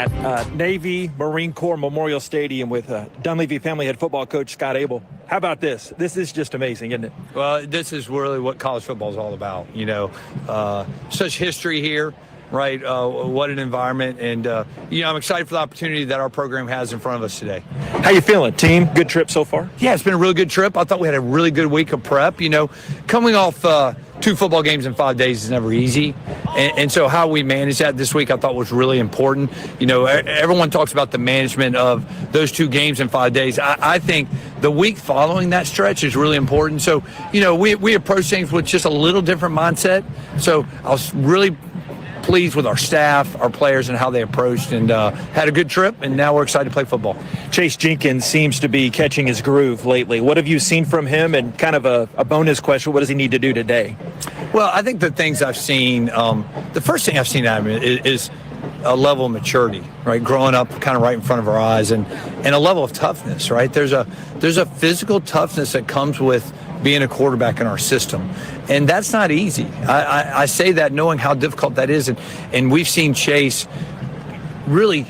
at Navy Marine Corps Memorial Stadium with Dunleavy family head football coach Scott Abel. How about this? This is just amazing, isn't it? Well, this is really what college football is all about. You know, such history here, right? What an environment. And, I'm excited for the opportunity that our program has in front of us today. How you feeling, team? Good trip so far? Yeah, it's been a really good trip. I thought we had a really good week of prep. You know, coming off 2 football games in 5 days is never easy. And so how we managed that this week I thought was really important. You know, everyone talks about the management of those 2 games in 5 days. I think the week following that stretch is really important. So, you know, we approach things with just a little different mindset. So I was really pleased with our staff, our players, and how they approached, and had a good trip, and now we're excited to play football. Chase Jenkins seems to be catching his groove lately. What have you seen from him? And kind of a bonus question, what does he need to do today? Well, I think the things I've seen, the first thing I've seen out of him is a level of maturity, right? Growing up kind of right in front of our eyes, and a level of toughness, right? There's a physical toughness that comes with being a quarterback in our system. And that's not easy. I say that knowing how difficult that is. And we've seen Chase really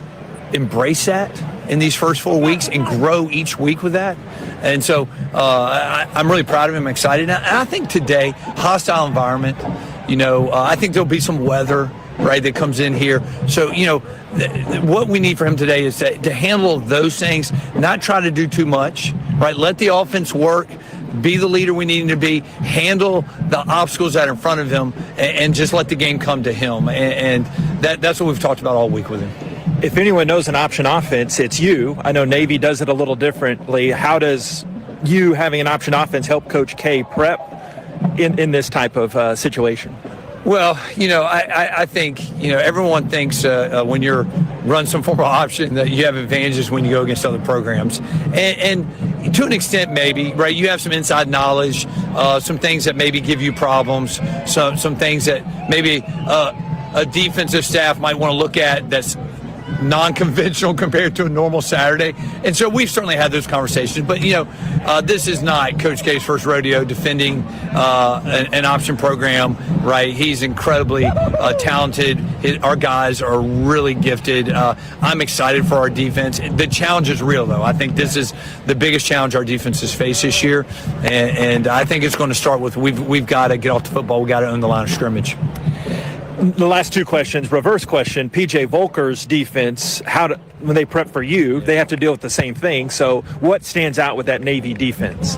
embrace that in these first 4 weeks and grow each week with that. And so I'm really proud of him, excited. And I think today, hostile environment, I think there'll be some weather, right, that comes in here. So, what we need for him today is to handle those things, not try to do too much, right? Let the offense work. Be the leader we need him to be, handle the obstacles that are in front of him, and just let the game come to him. And that's what we've talked about all week with him. If anyone knows an option offense, it's you. I know Navy does it a little differently. How does you having an option offense help Coach K prep in this type of situation? Well, I think, everyone thinks when you're run some form of option that you have advantages when you go against other programs. And to an extent, maybe, right, you have some inside knowledge, some things that maybe give you problems, some things that maybe a defensive staff might want to look at that's non-conventional compared to a normal Saturday. And so we've certainly had those conversations. But, this is not Coach K's first rodeo defending an option program, right? He's incredibly talented. Our guys are really gifted. I'm excited for our defense. The challenge is real, though. I think this is the biggest challenge our defense has faced this year. And I think it's going to start with we've got to get off the football. We've got to own the line of scrimmage. The last 2 questions, reverse question, PJ Volker's defense, when they prep for you, they have to deal with the same thing. So what stands out with that Navy defense?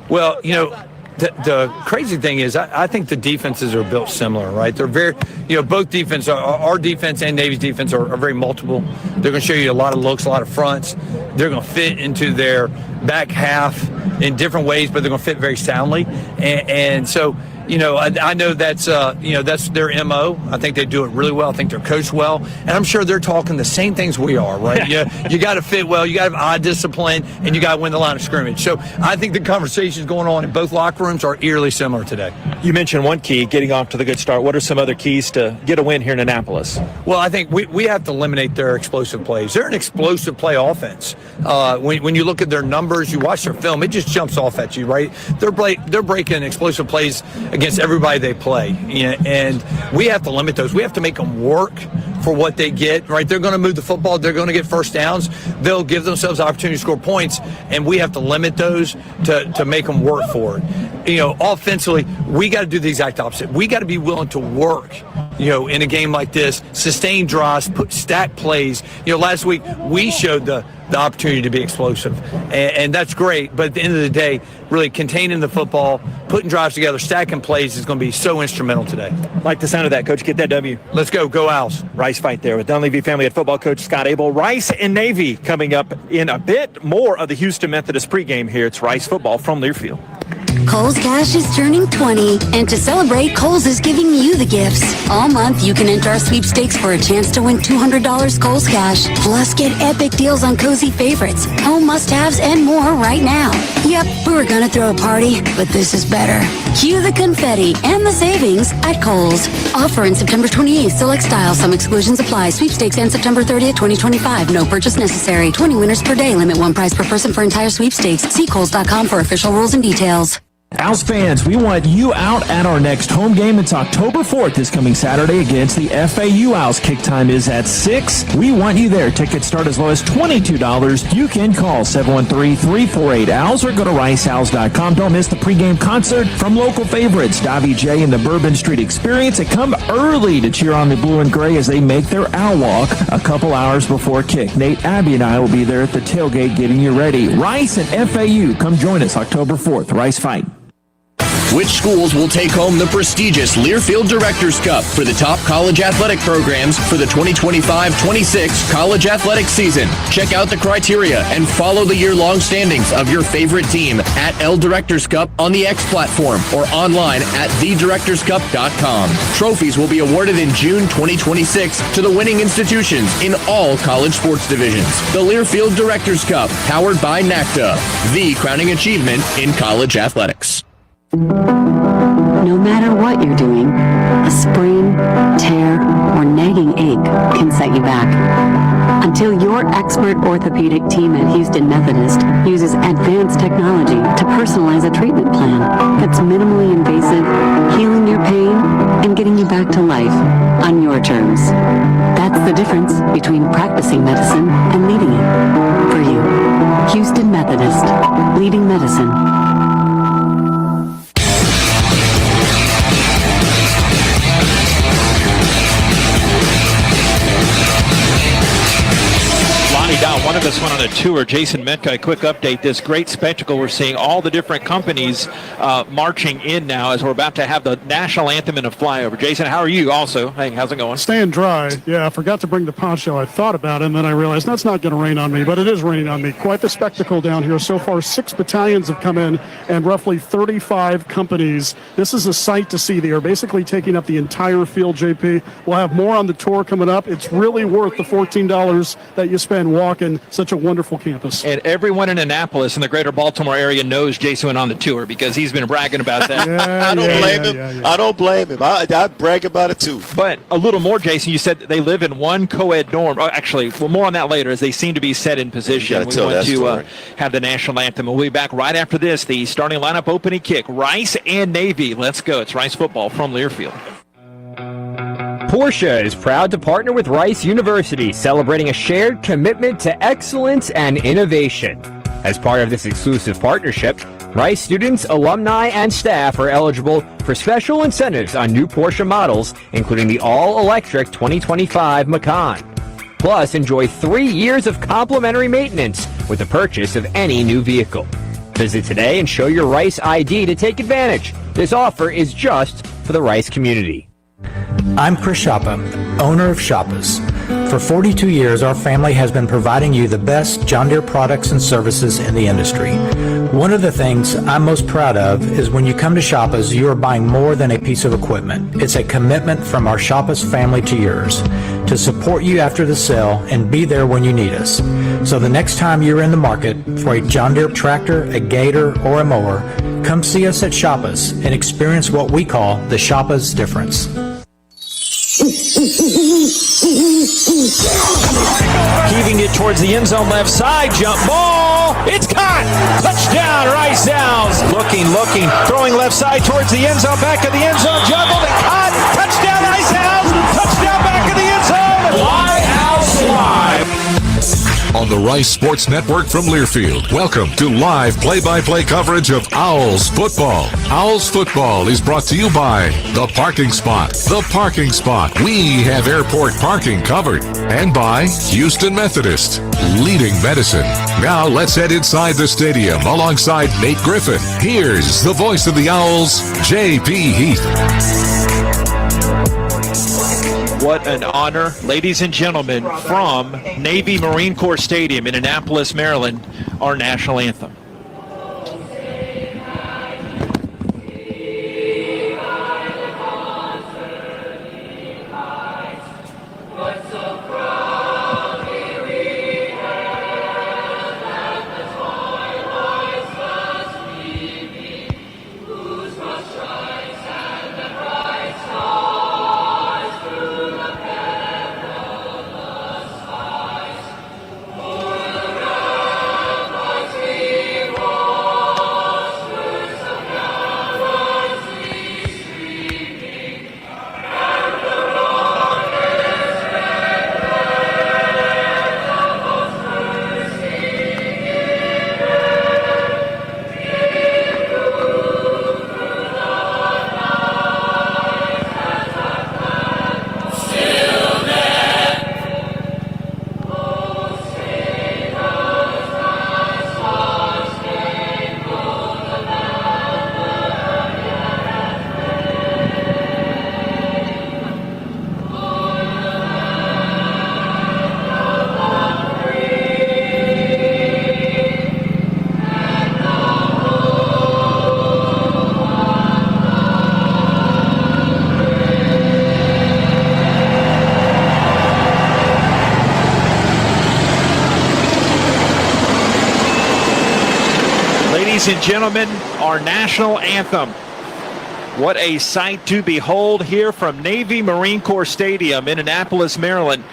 Well, the crazy thing is I think the defenses are built similar, right? They're very, both defense, our defense and Navy's defense are very multiple. They're going to show you a lot of looks, a lot of fronts. They're going to fit into their back half in different ways, but they're going to fit very soundly. And so, I know that's their MO. I think they do it really well. I think they're coached well. And I'm sure they're talking the same things we are, right? You got to fit well. You got to have eye discipline, and you got to win the line of scrimmage. So I think the conversations going on in both locker rooms are eerily similar today. You mentioned one key, getting off to the good start. What are some other keys to get a win here in Annapolis? Well, I think we have to eliminate their explosive plays. They're an explosive play offense. When you look at their numbers, you watch their film, it just jumps off at you, right? They're breaking explosive plays against everybody they play, and we have to limit those. We have to make them work for what they get, right? They're going to move the football. They're going to get first downs. They'll give themselves opportunity to score points, and we have to limit those to make them work for it. Offensively, we got to do the exact opposite. We got to be willing to work, in a game like this, sustain drives, stack plays. Last week we showed the opportunity to be explosive, and that's great. But at the end of the day, really containing the football, putting drives together, stacking plays is going to be so instrumental today. Like the sound of that, Coach. Get that W. Let's go Owls. Rice fight there with Dunleavy family head football coach Scott Abel. Rice and Navy coming up in a bit more of the Houston Methodist pregame here. It's Rice football from Learfield. Kohl's Cash is turning 20, and to celebrate, Kohl's is giving you the gifts. All month, you can enter our sweepstakes for a chance to win $200 Kohl's Cash. Plus, get epic deals on cozy favorites, home must-haves, and more right now. Yep, we were gonna throw a party, but this is better. Cue the confetti and the savings at Kohl's. Offer in September 28th. Select styles. Some exclusions apply. Sweepstakes ends September 30th, 2025. No purchase necessary. 20 winners per day. Limit 1 prize per person for entire sweepstakes. See Kohls.com for official rules and details. Owls fans, we want you out at our next home game. It's October 4th, this coming Saturday against the FAU Owls. Kick time is at 6. We want you there. Tickets start as low as $22. You can call 713-348-OWLS or go to riceowls.com. Don't miss the pregame concert from local favorites, Davy J and the Bourbon Street Experience. And come early to cheer on the blue and gray as they make their owl walk a couple hours before kick. Nate, Abby, and I will be there at the tailgate getting you ready. Rice and FAU, come join us October 4th. Rice fight. Which schools will take home the prestigious Learfield Directors Cup for the top college athletic programs for the 2025-26 college athletic season? Check out the criteria and follow the year-long standings of your favorite team at L Directors Cup on the X platform or online at thedirectorscup.com. Trophies will be awarded in June 2026 to the winning institutions in all college sports divisions. The Learfield Directors Cup, powered by NACDA, the crowning achievement in college athletics. No matter what you're doing, a sprain, tear, or nagging ache can set you back. Until your expert orthopedic team at Houston Methodist uses advanced technology to personalize a treatment plan that's minimally invasive, healing your pain, and getting you back to life on your terms. That's the difference between practicing medicine and leading it. For you, Houston Methodist, leading medicine. One of us went on a tour. Jason Metko, a quick update. This great spectacle we're seeing, all the different companies marching in now as we're about to have the national anthem in a flyover. Jason, how are you also? Hey, how's it going? Staying dry. Yeah, I forgot to bring the poncho. I thought about it, and then I realized that's not going to rain on me, but it is raining on me. Quite the spectacle down here. So far, 6 battalions have come in and roughly 35 companies. This is a sight to see. They are basically taking up the entire field, JP. We'll have more on the tour coming up. It's really worth the $14 that you spend walking such a wonderful campus. And everyone in Annapolis in the greater Baltimore area knows Jason went on the tour because he's been bragging about that. I don't blame him. I don't blame him. I brag about it too. But a little more, Jason, you said that they live in one co-ed dorm. Oh, actually, well, more on that later as they seem to be set in position. We want to have the national anthem. We'll be back right after this. The starting lineup opening kick, Rice and Navy. Let's go. It's Rice football from Learfield. Porsche is proud to partner with Rice University, celebrating a shared commitment to excellence and innovation. As part of this exclusive partnership, Rice students, alumni, and staff are eligible for special incentives on new Porsche models, including the all-electric 2025 Macan. Plus, enjoy 3 years of complimentary maintenance with the purchase of any new vehicle. Visit today and show your Rice ID to take advantage. This offer is just for the Rice community. I'm Chris Shoppa, owner of Shoppa's. For 42 years, our family has been providing you the best John Deere products and services in the industry. One of the things I'm most proud of is when you come to Shoppa's, you are buying more than a piece of equipment. It's a commitment from our Shoppa's family to yours to support you after the sale and be there when you need us. So the next time you're in the market for a John Deere tractor, a gator, or a mower, come see us at Shoppa's and experience what we call the Shoppa's difference. Heaving it towards the end zone left side, jump ball, it's caught, touchdown Rice Owls, looking, throwing left side towards the end zone, back of the end zone, juggled and caught, touchdown Rice Owls, touchdown back of the end zone, Live Owls Live. On the Rice Sports Network from Learfield, welcome to live play-by-play coverage of Owls football. Owls football is brought to you by The Parking Spot. The Parking Spot. We have airport parking covered. And by Houston Methodist, leading medicine. Now let's head inside the stadium alongside Nate Griffin. Here's the voice of the Owls, J.P. Heath. What an honor, ladies and gentlemen, from Navy Marine Corps Stadium in Annapolis, Maryland, our national anthem. Ladies and gentlemen, our national anthem. What a sight to behold here from Navy Marine Corps Stadium in Annapolis, Maryland.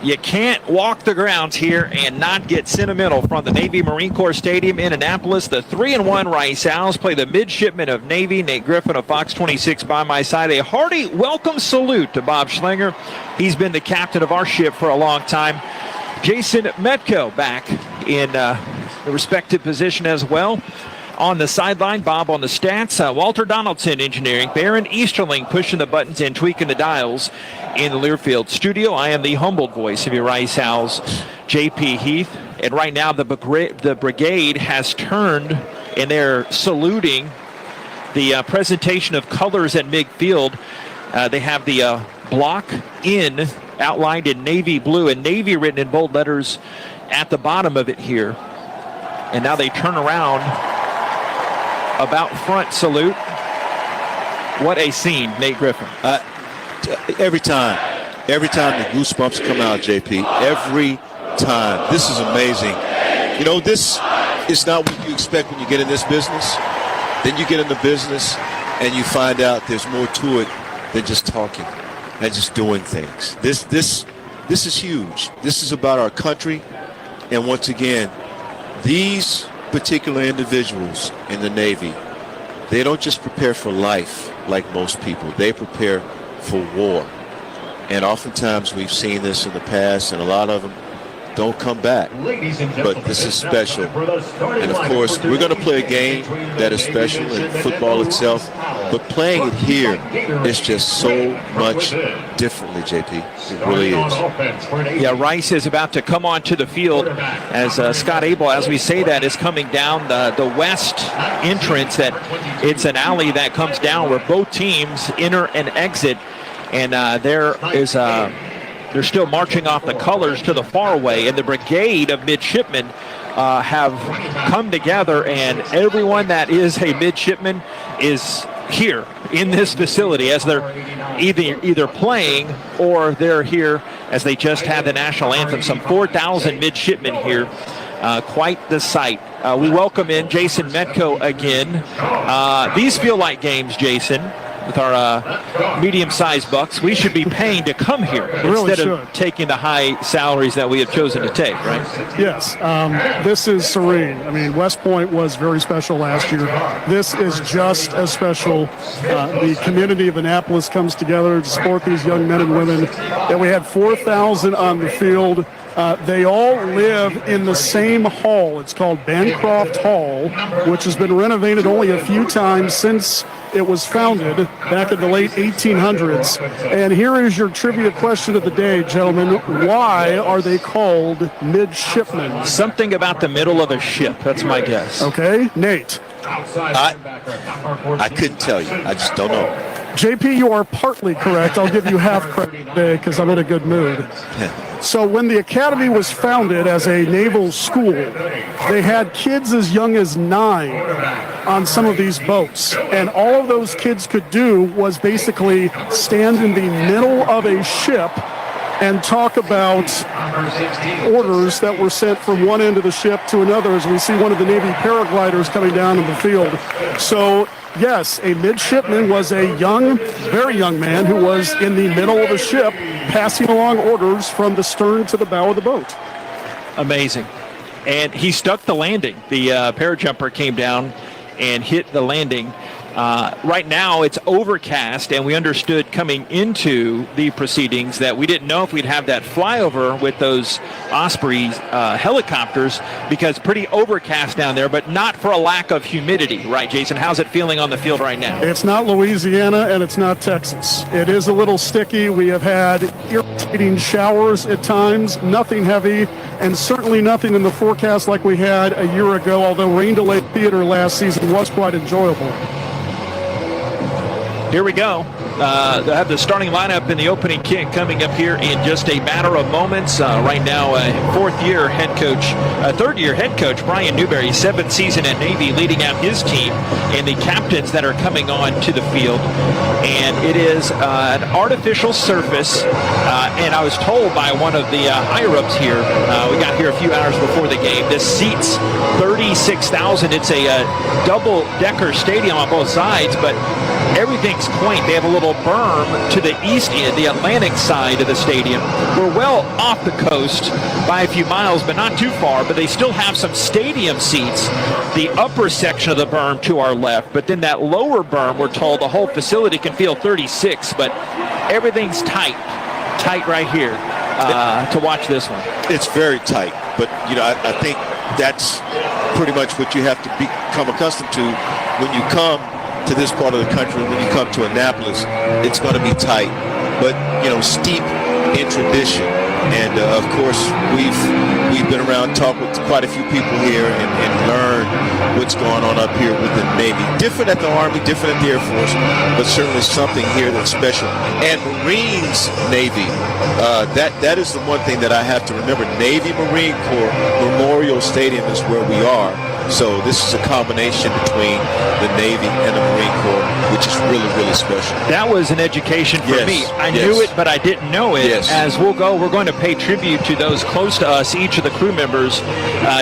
You can't walk the grounds here and not get sentimental from the Navy Marine Corps Stadium in Annapolis. The 3-1 Rice Owls play the Midshipmen of Navy. Nate Griffin of Fox 26 by my side. A hearty welcome salute to Bob Schlinger. He's been the captain of our ship for a long time. Jason Metko back in the respective position as well. On the sideline, Bob on the stats. Walter Donaldson engineering. Baron Easterling pushing the buttons and tweaking the dials in the Learfield studio. I am the humbled voice of your Rice Owls, J.P. Heath. And right now the brigade has turned and they're saluting the presentation of colors at midfield. They have the block in outlined in navy blue and navy written in bold letters at the bottom of it here. And now they turn around. About front salute. What a scene, Nate Griffin. Every time the goosebumps come out, JP. Every time. This is amazing. You know, this is not what you expect when you get in this business. Then you get in the business and you find out there's more to it than just talking and just doing things. This is huge. This is about our country. And once again, these particular individuals in the Navy, they don't just prepare for life like most people. They prepare for war. And oftentimes we've seen this in the past, and a lot of them don't come back. But this is special. And of course, we're going to play a game that is special in football itself. But playing it here is just so much differently, JP. It really is. Yeah, Rice is about to come onto the field as Scott Abel, as we say that, is coming down the west entrance. That it's an alley that comes down where both teams enter and exit. And they're still marching off the colors to the far way, and the brigade of midshipmen have come together, and everyone that is a midshipman is here in this facility as they're either playing or they're here as they just had the national anthem. Some 4,000 midshipmen here. Quite the sight. We welcome in Jason Metko again. These feel like games, Jason. With our medium-sized bucks, we should be paying to come here instead of taking the high salaries that we have chosen to take, right? Yes. This is serene. I mean, West Point was very special last year. This is just as special. The community of Annapolis comes together to support these young men and women. And we had 4,000 on the field. They all live in the same hall. It's called Bancroft Hall, which has been renovated only a few times since it was founded back in the late 1800s. And here is your trivia question of the day, gentlemen. Why are they called midshipmen? Something about the middle of a ship. That's my guess. Okay, Nate. I couldn't tell you. I just don't know. JP, you are partly correct. I'll give you half credit today because I'm in a good mood. So when the Academy was founded as a naval school, they had kids as young as 9 on some of these boats. And all of those kids could do was basically stand in the middle of a ship and talk about orders that were sent from one end of the ship to another, as we see one of the Navy paragliders coming down in the field. So yes, a midshipman was a young, very young man who was in the middle of a ship passing along orders from the stern to the bow of the boat. Amazing. And he stuck the landing. The parajumper came down and hit the landing. Right now it's overcast, and we understood coming into the proceedings that we didn't know if we'd have that flyover with those Osprey helicopters, because pretty overcast down there, but not for a lack of humidity, right, Jason? How's it feeling on the field right now? It's not Louisiana and it's not Texas. It is a little sticky. We have had irritating showers at times, nothing heavy, and certainly nothing in the forecast like we had a year ago, although rain delay theater last season was quite enjoyable. Here we go. They'll have the starting lineup in the opening kick coming up here in just a matter of moments. Right now, third-year head coach Brian Newberry, 7th season at Navy, leading out his team, and the captains that are coming on to the field. And it is an artificial surface, and I was told by one of the higher-ups here, we got here a few hours before the game, this seats 36,000. It's a double-decker stadium on both sides, but everything's quaint. They have a little berm to the east end, the Atlantic side of the stadium. We're well off the coast by a few miles, but not too far, but they still have some stadium seats, the upper section of the berm to our left, but then that lower berm, we're told the whole facility can feel 36, but everything's tight right here to watch this one. It's very tight, but I think that's pretty much what you have to become accustomed to when you come to this part of the country. When you come to Annapolis, it's going to be tight, but steep in tradition. And of course, we've been around, talked with quite a few people here, and learned what's going on up here with the Navy. Different at the Army, different at the Air Force, but certainly something here that's special. And Marines Navy, that is the one thing that I have to remember. Navy Marine Corps Memorial Stadium is where we are. So this is a combination between the Navy and the Marine Corps, which is really, really special. That was an education for me. I knew it, but I didn't know it. As we're going to pay tribute to those close to us, each of the crew members,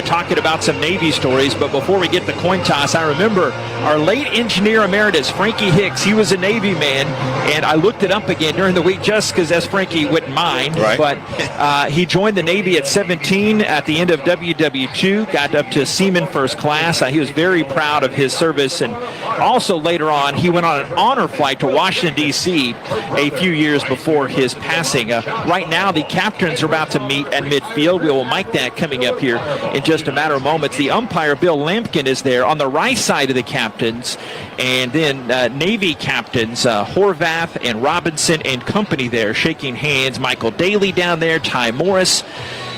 talking about some Navy stories. But before we get the coin toss, I remember our late engineer emeritus, Frankie Hicks. He was a Navy man, and I looked it up again during the week just because, as Frankie wouldn't mind. Right. But he joined the Navy at 17 at the end of WW2, got up to Seaman First Class. He was very proud of his service, and also later on he went on an honor flight to Washington, D.C. a few years before his passing. Right now the captains are about to meet at midfield. We will mic that coming up here in just a matter of moments. The umpire, Bill Lampkin, is there on the right side of the captains, and then Navy captains Horvath and Robinson and company there shaking hands. Michael Daly down there, Ty Morris,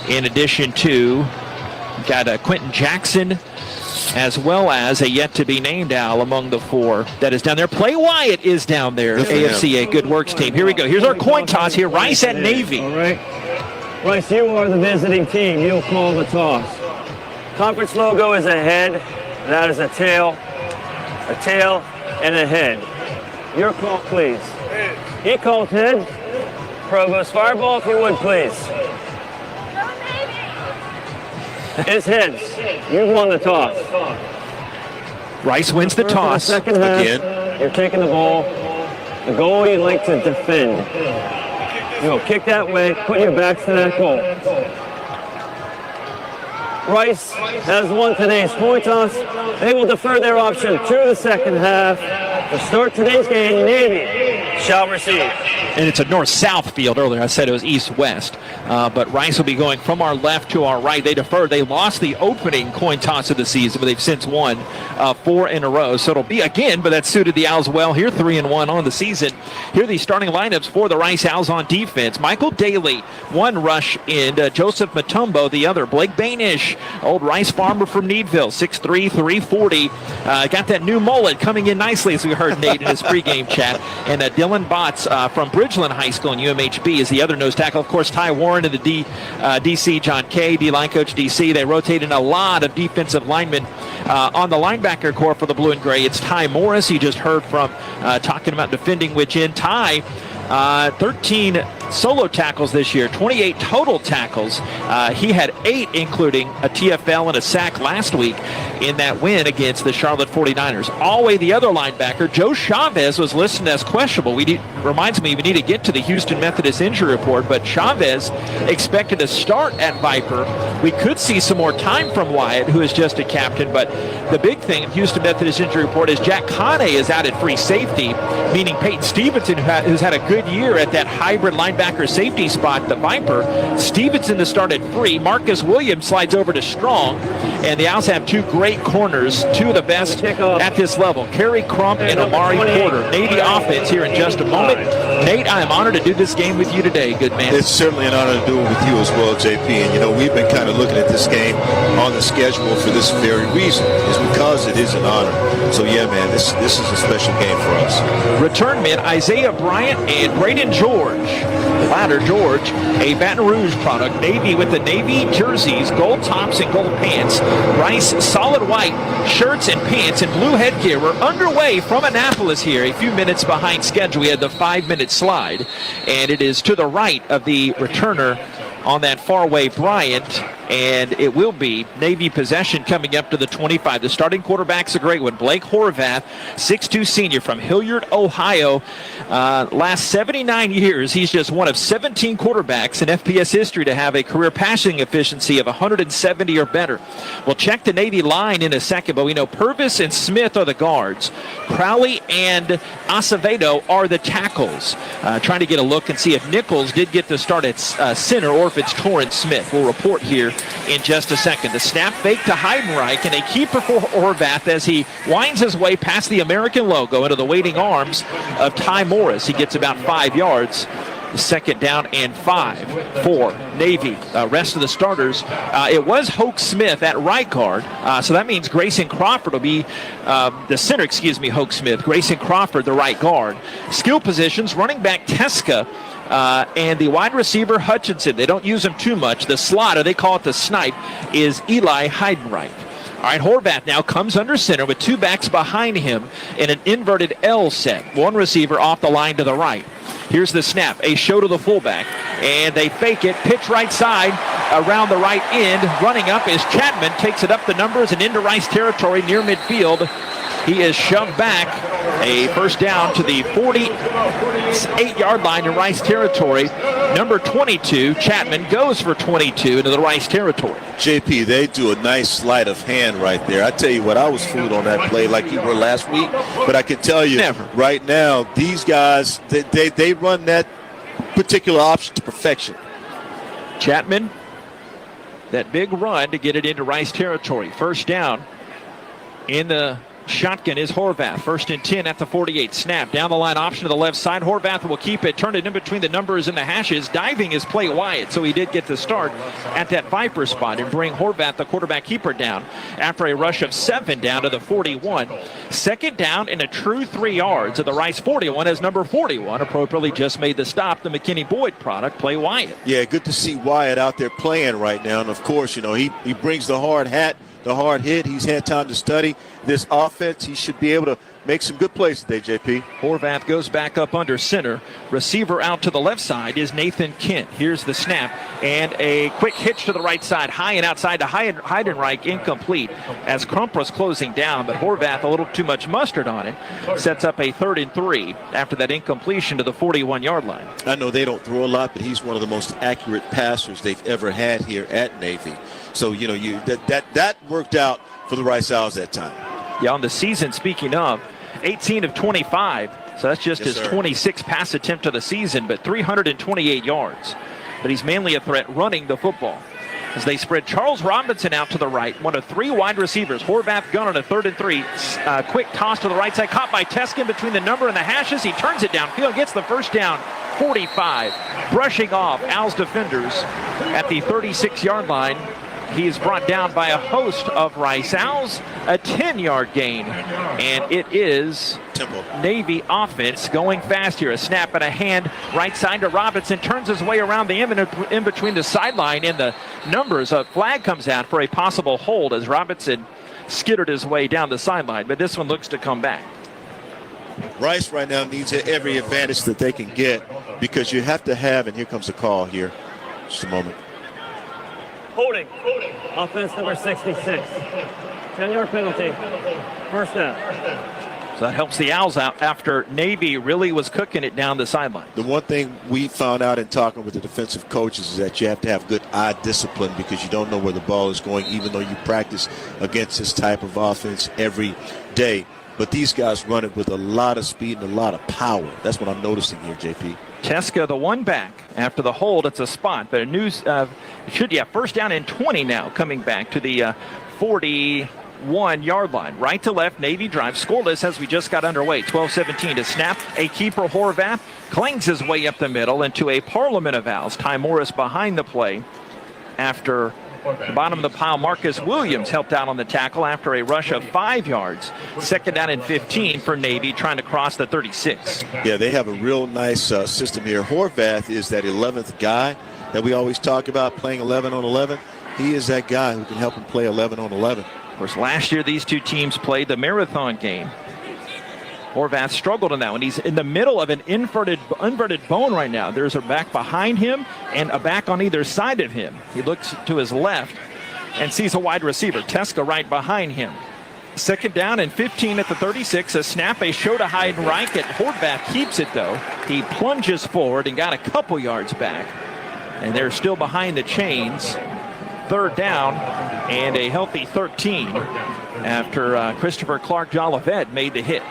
in addition to got Quentin Jackson, as well as a yet-to-be-named owl among the four that is down there. Play Wyatt is down there, AFCA Good Works team. Here we go. Here's our coin toss here. Rice at Navy. All right. Rice, you are the visiting team. You'll call the toss. Conference logo is a head. That is a tail, and a head. Your call, please. He called head. Provost Fireball, if you would, please. It's heads. You've won the toss. Rice wins the toss. Second half, again. You're taking the ball. The goal you'd like to defend. Kick that way. Put your backs to that goal. Rice has won today's coin toss. They will defer their option to the second half. To start today's game, Navy shall receive. And it's a north-south field. Earlier I said it was east-west. But Rice will be going from our left to our right. They deferred. They lost the opening coin toss of the season, but they've since won 4 in a row. So it'll be again, but that suited the Owls well here, 3-1 on the season. Here are the starting lineups for the Rice Owls on defense. Michael Daly, one rush in. Joseph Matumbo, the other. Blake Banish, old Rice farmer from Needville, 6'3", 340. Got that new mullet coming in nicely, as we heard Nate in his pregame chat. And Dylan Botts from Bridgeland High School in UMHB is the other nose tackle. Of course, Ty Warren and the DC, John Kay, D-line coach DC. They rotate in a lot of defensive linemen on the linebacker core for the blue and gray. It's Ty Morris, you just heard from, talking about defending which end. Ty, 13 solo tackles this year, 28 total tackles. He had 8, including a TFL and a sack last week in that win against the Charlotte 49ers. Alway, the other linebacker, Joe Chavez, was listed as questionable. Reminds me we need to get to the Houston Methodist injury report, but Chavez expected to start at Viper. We could see some more time from Wyatt, who is just a captain, but the big thing in Houston Methodist injury report is Jack Coney is out at free safety, meaning Peyton Stevenson, who's had a good year at that hybrid linebacker linebacker safety spot, the Viper. Stevenson to start at free. Marcus Williams slides over to strong. And the Owls have two great corners, two of the best at this level. Kerry Crump and Amari Porter. Navy offense here in just a moment. Nate, I am honored to do this game with you today, good man. It's certainly an honor to do it with you as well, JP. And, you know, we've been kind of looking at this game on the schedule for this very reason, is because it is an honor. So, yeah, man, this is a special game for us. Return men Isaiah Bryant and Braden George. Latter George, a Baton Rouge product. Navy with the navy jerseys, gold tops and gold pants. Rice solid white shirts and pants and blue headgear. We're underway from Annapolis here, a few minutes behind schedule. We had the 5-minute slide, and it is to the right of the returner on that faraway Bryant, and it will be Navy possession coming up to the 25. The starting quarterback's a great one. Blake Horvath, 6'2 senior from Hilliard, Ohio. Last 79 years, he's just one of 17 quarterbacks in FPS history to have a career passing efficiency of 170 or better. We'll check the Navy line in a second, but we know Purvis and Smith are the guards. Crowley and Acevedo are the tackles. Trying to get a look and see if Nichols did get the start at center or if it's Torrance Smith. We'll report here in just a second. The snap fake to Heidenreich, and a keeper for Horvath as he winds his way past the American logo into the waiting arms of Ty Morris. He gets about 5 yards. Second down and 5 for Navy. Rest of the starters, it was Hoke Smith at right guard, so that means Grayson Crawford will be the center, Hoke Smith. Grayson Crawford, the right guard. Skill positions, running back Teska, and the wide receiver Hutchinson. They don't use him too much. The slot, or they call it the snipe, is Eli Heidenreich. All right, Horvath now comes under center with two backs behind him in an inverted L set. One receiver off the line to the right. Here's the snap, a show to the fullback, and they fake it, pitch right side around the right end. Running up is Chapman, takes it up the numbers and into Rice territory near midfield. He is shoved back. A first down to the 48-yard line in Rice territory. Number 22, Chapman, goes for 22 into the Rice territory. JP, they do a nice sleight of hand right there. I tell you what, I was fooled on that play like you were last week. But I can tell you right now, these guys, they run that particular option to perfection. Chapman, that big run to get it into Rice territory. First down in the shotgun is Horvath. First and 10 at the 48. Snap down the line, option to the left side. Horvath will keep it, turn it in between the numbers and the hashes. Diving is Clay Wyatt, so he did get the start at that Viper spot and bring Horvath, the quarterback keeper, down after a rush of 7 down to the 41. Second down and a true 3 yards of the Rice 41 as number 41 appropriately just made the stop. The McKinney Boyd product, Clay Wyatt. Yeah, good to see Wyatt out there playing right now. And of course, you know, he brings the hard hat, the hard hit. He's had time to study this offense. He should be able to make some good plays today, JP. Horvath goes back up under center. Receiver out to the left side is Nathan Kent. Here's the snap and a quick hitch to the right side. High and outside to Heidenreich, incomplete as Crump was closing down, but Horvath a little too much mustard on it. Sets up a 3rd and 3 after that incompletion to the 41-yard line. I know they don't throw a lot, but he's one of the most accurate passers they've ever had here at Navy. So, you know, that worked out for the Rice Owls that time. Yeah, on the season, speaking of, 18 of 25. So that's just his 26th pass attempt of the season, but 328 yards. But he's mainly a threat running the football. As they spread Charles Robinson out to the right, one of 3 wide receivers. Horvath gun on a 3rd and 3. Quick toss to the right side, caught by Teskin between the number and the hashes. He turns it downfield, gets the first down, 45. Brushing off Owls defenders at the 36-yard line. He is brought down by a host of Rice Owls, a 10-yard gain, and it is Navy offense going fast here. A snap and a hand right side to Robinson, turns his way around the in between the sideline and the numbers. A flag comes out for a possible hold as Robinson skittered his way down the sideline, but this one looks to come back. Rice right now needs every advantage that they can get because you have to have, and here comes the call here. Just a moment. Holding. Offense number 66. 10-yard penalty. First down. So that helps the Owls out after Navy really was cooking it down the sideline. The one thing we found out in talking with the defensive coaches is that you have to have good eye discipline because you don't know where the ball is going, even though you practice against this type of offense every day. but these guys run it with a lot of speed and a lot of power. That's what I'm noticing here, JP. Teska, the one back. After the hold, it's a spot. But first down and 20 now, coming back to the 41-yard line. Right to left, Navy drive. Scoreless as we just got underway. 12-17 to snap. A keeper, Horvath, clangs his way up the middle into a parliament of Owls. Ty Morris behind the play after the bottom of the pile. Marcus Williams helped out on the tackle after a rush of 5 yards. Second down and 15 for Navy, trying to cross the 36. Yeah, they have a real nice system here. Horvath is that 11th guy that we always talk about, playing 11 on 11. He is that guy who can help him play 11 on 11. Of course, last year these two teams played the marathon game. Horvath struggled in that one. He's in the middle of an inverted bone right now. There's a back behind him and a back on either side of him. He looks to his left and sees a wide receiver. Teska right behind him. Second down and 15 at the 36. A snap, a show to Heidenreich. Horvath keeps it, though. He plunges forward and got a couple yards back. And they're still behind the chains. Third down and a healthy 13 after Christopher Clark-Jolivet made the hit.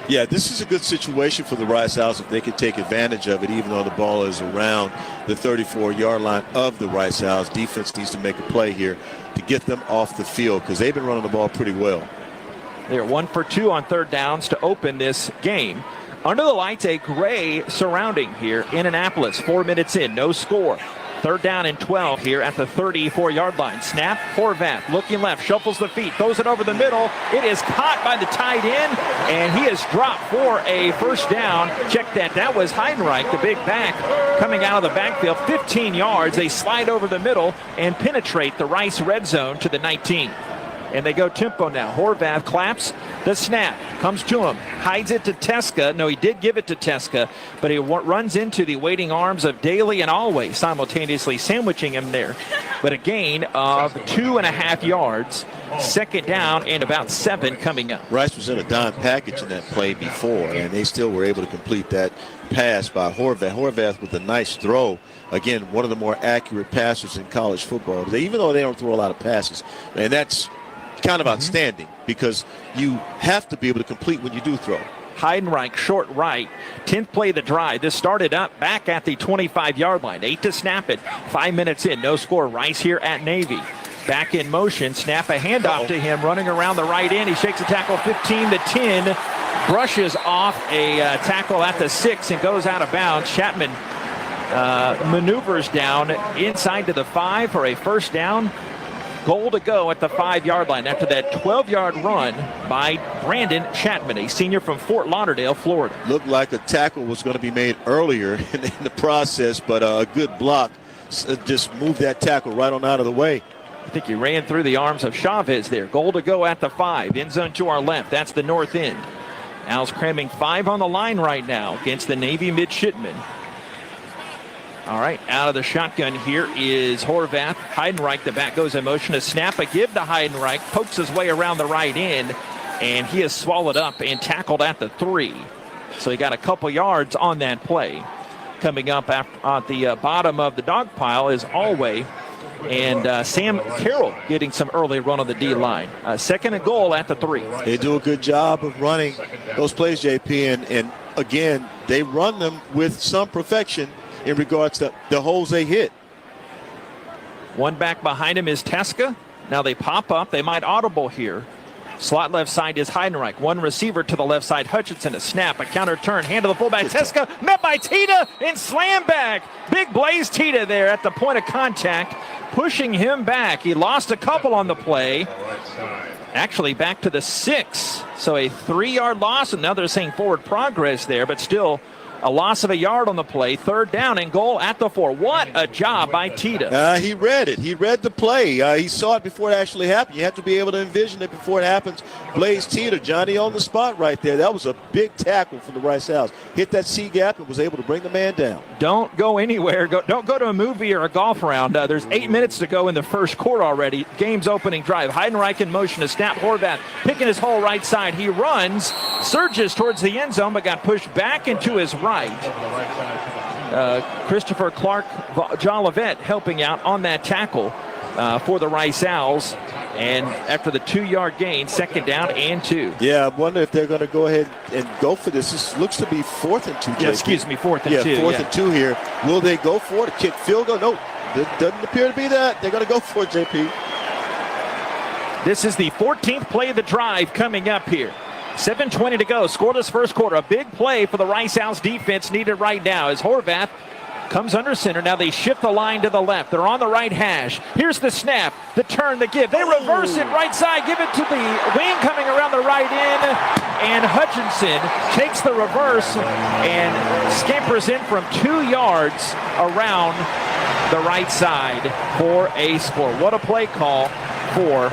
Yeah, this is a good situation for the Rice Owls if they can take advantage of it, even though the ball is around the 34-yard line of the Rice Owls. Defense needs to make a play here to get them off the field because they've been running the ball pretty well. They're 1 for 2 on third downs to open this game. Under the lights, a gray surrounding here in Annapolis. 4 minutes in, no score. Third down and 12 here at the 34-yard line. Snap, Horvath looking left, shuffles the feet, throws it over the middle. It is caught by the tight end, and he is dropped for a first down. Check that. That was Heidenreich, the big back, coming out of the backfield. 15 yards. They slide over the middle and penetrate the Rice red zone to the 19. And they go tempo now. Horvath claps the snap, comes to him, hides it to Teska. No, he did give it to Teska, but he runs into the waiting arms of Daly and Alway, simultaneously sandwiching him there. But a gain of 2.5 yards. Second down and about 7 coming up. Rice was in a dime package in that play before, and they still were able to complete that pass by Horvath. Horvath with a nice throw. Again, one of the more accurate passers in college football, even though they don't throw a lot of passes. And that's kind of outstanding because you have to be able to complete when you do throw. Heidenreich, short right. 10th play of the drive. This started up back at the 25-yard line. 8 to snap it. 5 minutes in. No score. Rice here at Navy. Back in motion. Snap a handoff to him. Running around the right end. He shakes a tackle 15 to 10. Brushes off a tackle at the 6 and goes out of bounds. Chapman maneuvers down inside to the 5 for a first down. Goal to go at the 5-yard line after that 12-yard run by Brandon Chapman, a senior from Fort Lauderdale, Florida. Looked like a tackle was going to be made earlier in the process, but a good block just moved that tackle right on out of the way. I think he ran through the arms of Chavez there. Goal to go at the 5. End zone to our left. That's the north end. Owls cramming 5 on the line right now against the Navy Midshipmen. All right, out of the shotgun here is Horvath. Heidenreich, the back goes in motion. A snap, a give to Heidenreich. Pokes his way around the right end, and he is swallowed up and tackled at the 3. So he got a couple yards on that play. Coming up at the bottom of the dog pile is Alway and Sam Carroll getting some early run on the D-line. Second and goal at the 3. They do a good job of running those plays, JP, and again, they run them with some perfection in regards to the holes they hit. One back behind him is Teska. Now they pop up. They might audible here. Slot left side is Heidenreich. One receiver to the left side. Hutchinson, a snap, a counter turn. Hand to the fullback. Teska met by Tita and slam back. Big Blaze Tita there at the point of contact, pushing him back. He lost a couple on the play. Actually back to the 6. So a 3-yard loss, and now they're saying forward progress there, but still a loss of a yard on the play. Third down and goal at the 4. What a job by Tita. He read it. He read the play. He saw it before it actually happened. You have to be able to envision it before it happens. Blaze Tita, Johnny on the spot right there. That was a big tackle from the Rice Owls. Hit that C-gap and was able to bring the man down. Don't go anywhere. Don't go to a movie or a golf round. There's 8 minutes to go in the first quarter already. Game's opening drive. Heidenreich in motion to snap. Horvath picking his whole right side. He runs, surges towards the end zone, but got pushed back into his right. Christopher Clark-Jolivet helping out on that tackle for the Rice Owls. And after the 2-yard gain, 2nd down and 2. Yeah, I wonder if they're going to go ahead and go for this. This looks to be 4th and 2. Yeah, excuse me, 4th and 2. Yeah, 4th and 2 here. Will they go for it? A kick field goal? No, it doesn't appear to be that. They're going to go for it, JP. This is the 14th play of the drive coming up here. 7:20 to go. Scoreless first quarter. A big play for the Rice Owls defense needed right now as Horvath comes under center. Now they shift the line to the left. They're on the right hash. Here's the snap, the turn, the give. They reverse it right side, give it to the wing coming around the right end. And Hutchinson takes the reverse and scampers in from 2 yards around the right side for a score. What a play call for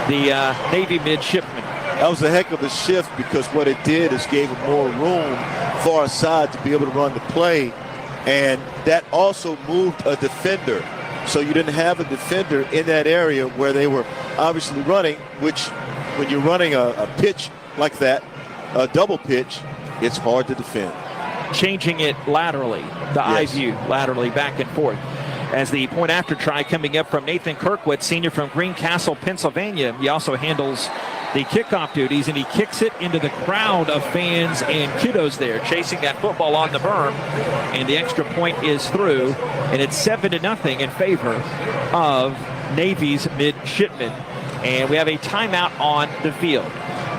the Navy midshipmen. That was a heck of a shift because what it did is gave them more room far side to be able to run the play. And that also moved a defender. So you didn't have a defender in that area where they were obviously running, which when you're running a pitch like that, a double pitch, it's hard to defend. Changing it laterally, the eye view laterally back and forth. As the point after try coming up from Nathan Kirkwood, senior from Greencastle, Pennsylvania. He also handles the kickoff duties, and he kicks it into the crowd of fans and kiddos there, chasing that football on the berm, and the extra point is through, and it's 7-0 in favor of Navy's midshipmen. And we have a timeout on the field.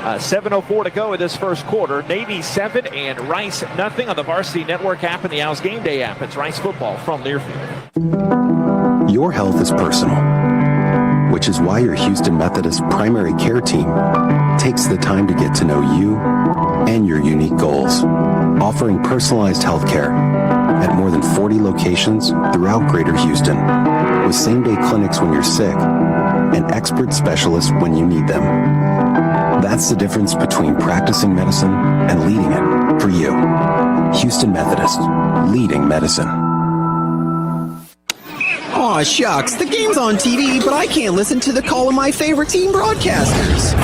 7:04 to go in this first quarter. Navy 7 and Rice nothing on the Varsity Network app and the Owls Gameday app. It's Rice football from Learfield. Your health is personal, which is why your Houston Methodist primary care team takes the time to get to know you and your unique goals, offering personalized health care at more than 40 locations throughout Greater Houston, with same-day clinics when you're sick and expert specialists when you need them. That's the difference between practicing medicine and leading it for you. Houston Methodist, leading medicine. Aw, shucks, the game's on TV, but I can't listen to the call of my favorite team broadcasters.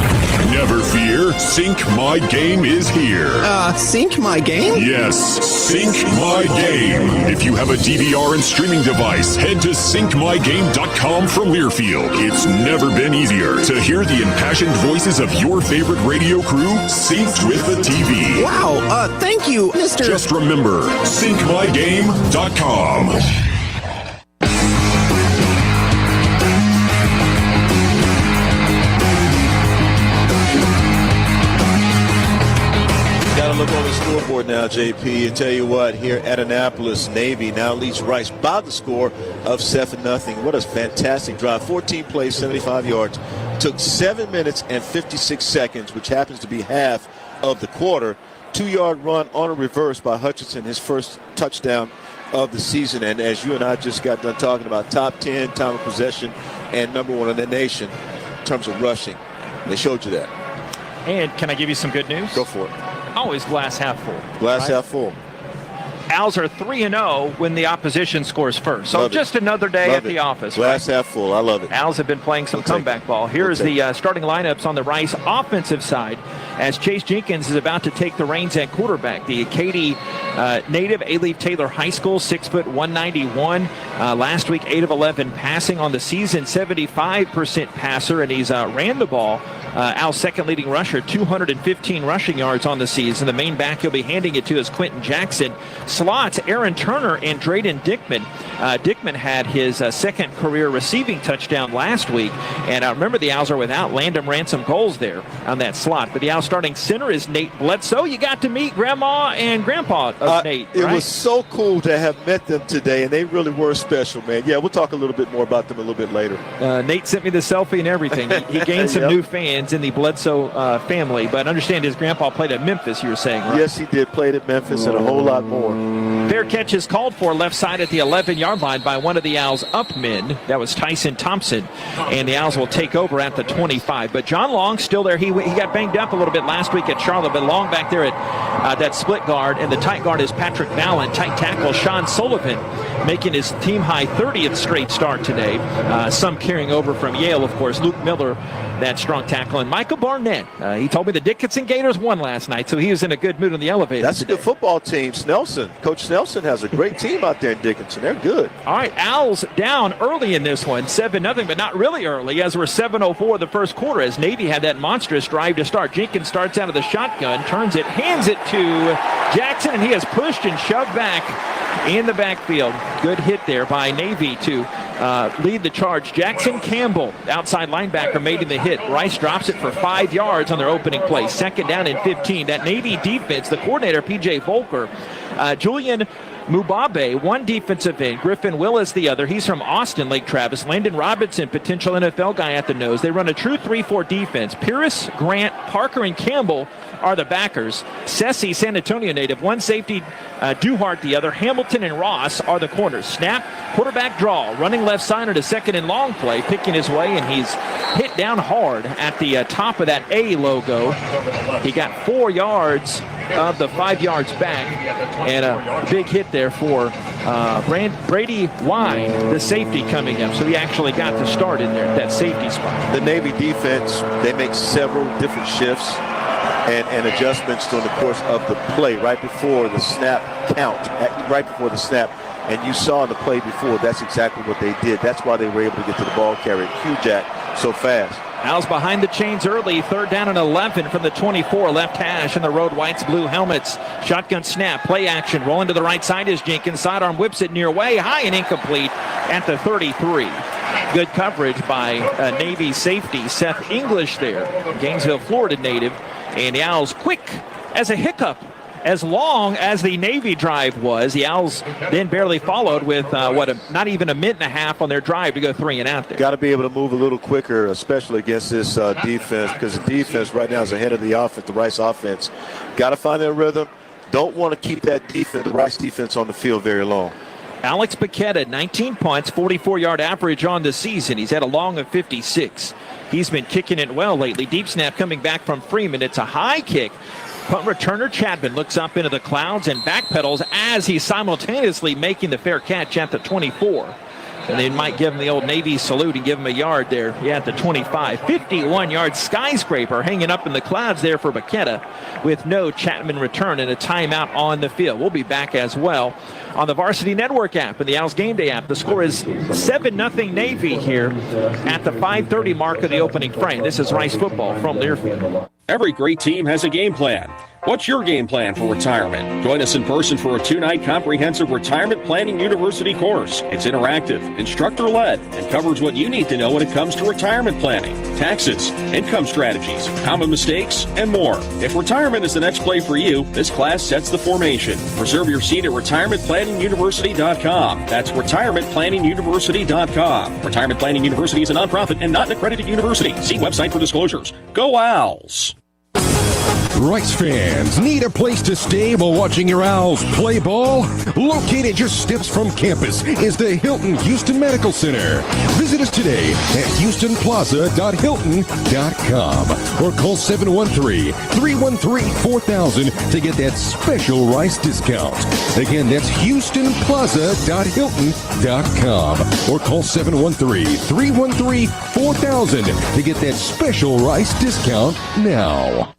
Never fear, Sync My Game is here. Sync My Game? Yes, Sync My Game. If you have a DVR and streaming device, head to syncmygame.com from Learfield. It's never been easier to hear the impassioned voices of your favorite radio crew synced with the TV. Wow, thank you, Mr. Just remember, syncmygame.com. Look on the scoreboard now, JP, and tell you what, here at Annapolis, Navy now leads Rice by the score of 7-0. What a fantastic drive. 14 plays, 75 yards. Took 7 minutes and 56 seconds, which happens to be half of the quarter. 2-yard run on a reverse by Hutchinson, his first touchdown of the season. And as you and I just got done talking about, top 10 time of possession and number 1 in the nation in terms of rushing. They showed you that. And can I give you some good news? Go for it. Always glass half full. Glass half full. Owls are 3-0 when the opposition scores first. So just another day at the office. Glass half full. I love it. Owls have been playing some comeback ball. Here's the starting lineups on the Rice offensive side as Chase Jenkins is about to take the reins at quarterback. The Katy native, A-Leaf Taylor High School, 6 foot 191. Last week, 8 of 11 passing on the season, 75% passer, and he's ran the ball. Owl's second leading rusher, 215 rushing yards on the season. The main back he'll be handing it to is Quentin Jackson. Slots, Aaron Turner and Drayden Dickman. Dickman had his second career receiving touchdown last week. And remember, the Owls are without Landon Ransom goals there on that slot. But the Owls starting center is Nate Bledsoe. You got to meet Grandma and Grandpa of Nate, It right? was so cool to have met them today, and they really were special, man. Yeah, we'll talk a little bit more about them a little bit later. Nate sent me the selfie and everything. He gained some new fans in the Bledsoe family. But understand his grandpa played at Memphis, you were saying, right? Yes, he did. Played at Memphis and a whole lot more. Fair catch is called for left side at the 11-yard line by one of the Owls' up men. That was Tyson Thompson. And the Owls will take over at the 25. But John Long still there. He got banged up a little bit last week at Charlotte, but Long back there at that split guard. And the tight guard is Patrick Mallon. Tight tackle Sean Sullivan making his team-high 30th straight start today. Some carrying over from Yale, of course. Luke Miller, that strong tackle. And Michael Barnett, he told me the Dickinson Gators won last night, so he was in a good mood on the elevator. That's today. a good football team. Snelson, Coach Snelson has a great team out there in Dickinson. They're good. All right, Owls down early in this one, 7-0, but not really early, as we're 7:04 the first quarter, as Navy had that monstrous drive to start. Jenkins starts out of the shotgun, turns it, hands it to Jackson, and he is pushed and shoved back in the backfield. Good hit there by Navy to lead the charge. Jackson Campbell, outside linebacker, making the hit. Rice drops it for 5 yards on their opening play. 2nd down and 15. That Navy defense, the coordinator, P.J. Volker, Julian Mubabe, one defensive end. Griffin Willis, the other. He's from Austin, Lake Travis. Landon Robinson, potential NFL guy at the nose. They run a true 3-4 defense. Pierce, Grant, Parker, and Campbell are the backers. Sessi, San Antonio native. One safety, Duhart the other. Hamilton and Ross are the corners. Snap, quarterback draw. Running left side at a 2nd and long play. Picking his way, and he's hit down hard at the top of that A logo. He got 4 yards of the 5 yards back, and a big hit there for Brady Wine, the safety coming up. So he actually got the start in there at that safety spot. The Navy defense, they make several different shifts and adjustments during the course of the play right before the snap count, right before the snap. And you saw in the play before, that's exactly what they did. That's why they were able to get to the ball carrier, Q-Jack, so fast. Owls behind the chains early. 3rd down and 11 from the 24. Left hash in the road whites, blue helmets. Shotgun snap, play action. Rolling to the right side is Jenkins. Sidearm whips it near way, high and incomplete at the 33. Good coverage by Navy safety Seth English there. Gainesville, Florida native. And the Owls quick as a hiccup. As long as the Navy drive was, the Owls then barely followed with, not even a minute and a half on their drive to go 3 and out there. Got to be able to move a little quicker, especially against this defense, because the defense right now is ahead of the offense, the Rice offense. Got to find their rhythm. Don't want to keep that defense, the Rice defense, on the field very long. Alex Paquetta, 19 punts, 44-yard average on the season. He's had a long of 56. He's been kicking it well lately. Deep snap coming back from Freeman. It's a high kick. Punt returner Chapman looks up into the clouds and backpedals as he's simultaneously making the fair catch at the 24. And they might give him the old Navy salute and give him a yard there. Yeah, at the 25. 51-yard skyscraper hanging up in the clouds there for Paquetta with no Chapman return and a timeout on the field. We'll be back as well on the Varsity Network app and the Owls Gameday app. The score is 7-0 Navy here at the 5:30 mark of the opening frame. This is Rice football from Learfield. Every great team has a game plan. What's your game plan for retirement? Join us in person for a 2-night comprehensive retirement planning university course. It's interactive, instructor-led, and covers what you need to know when it comes to retirement planning, taxes, income strategies, common mistakes, and more. If retirement is the next play for you, this class sets the formation. Reserve your seat at retirementplanninguniversity.com. That's retirementplanninguniversity.com. Retirement Planning University is a nonprofit and not an accredited university. See website for disclosures. Go Owls! Rice fans need a place to stay while watching your Owls play ball? Located just steps from campus is the Hilton Houston Medical Center. Visit us today at houstonplaza.hilton.com or call 713-313-4000 to get that special Rice discount. Again, that's houstonplaza.hilton.com or call 713-313-4000 to get that special Rice discount now.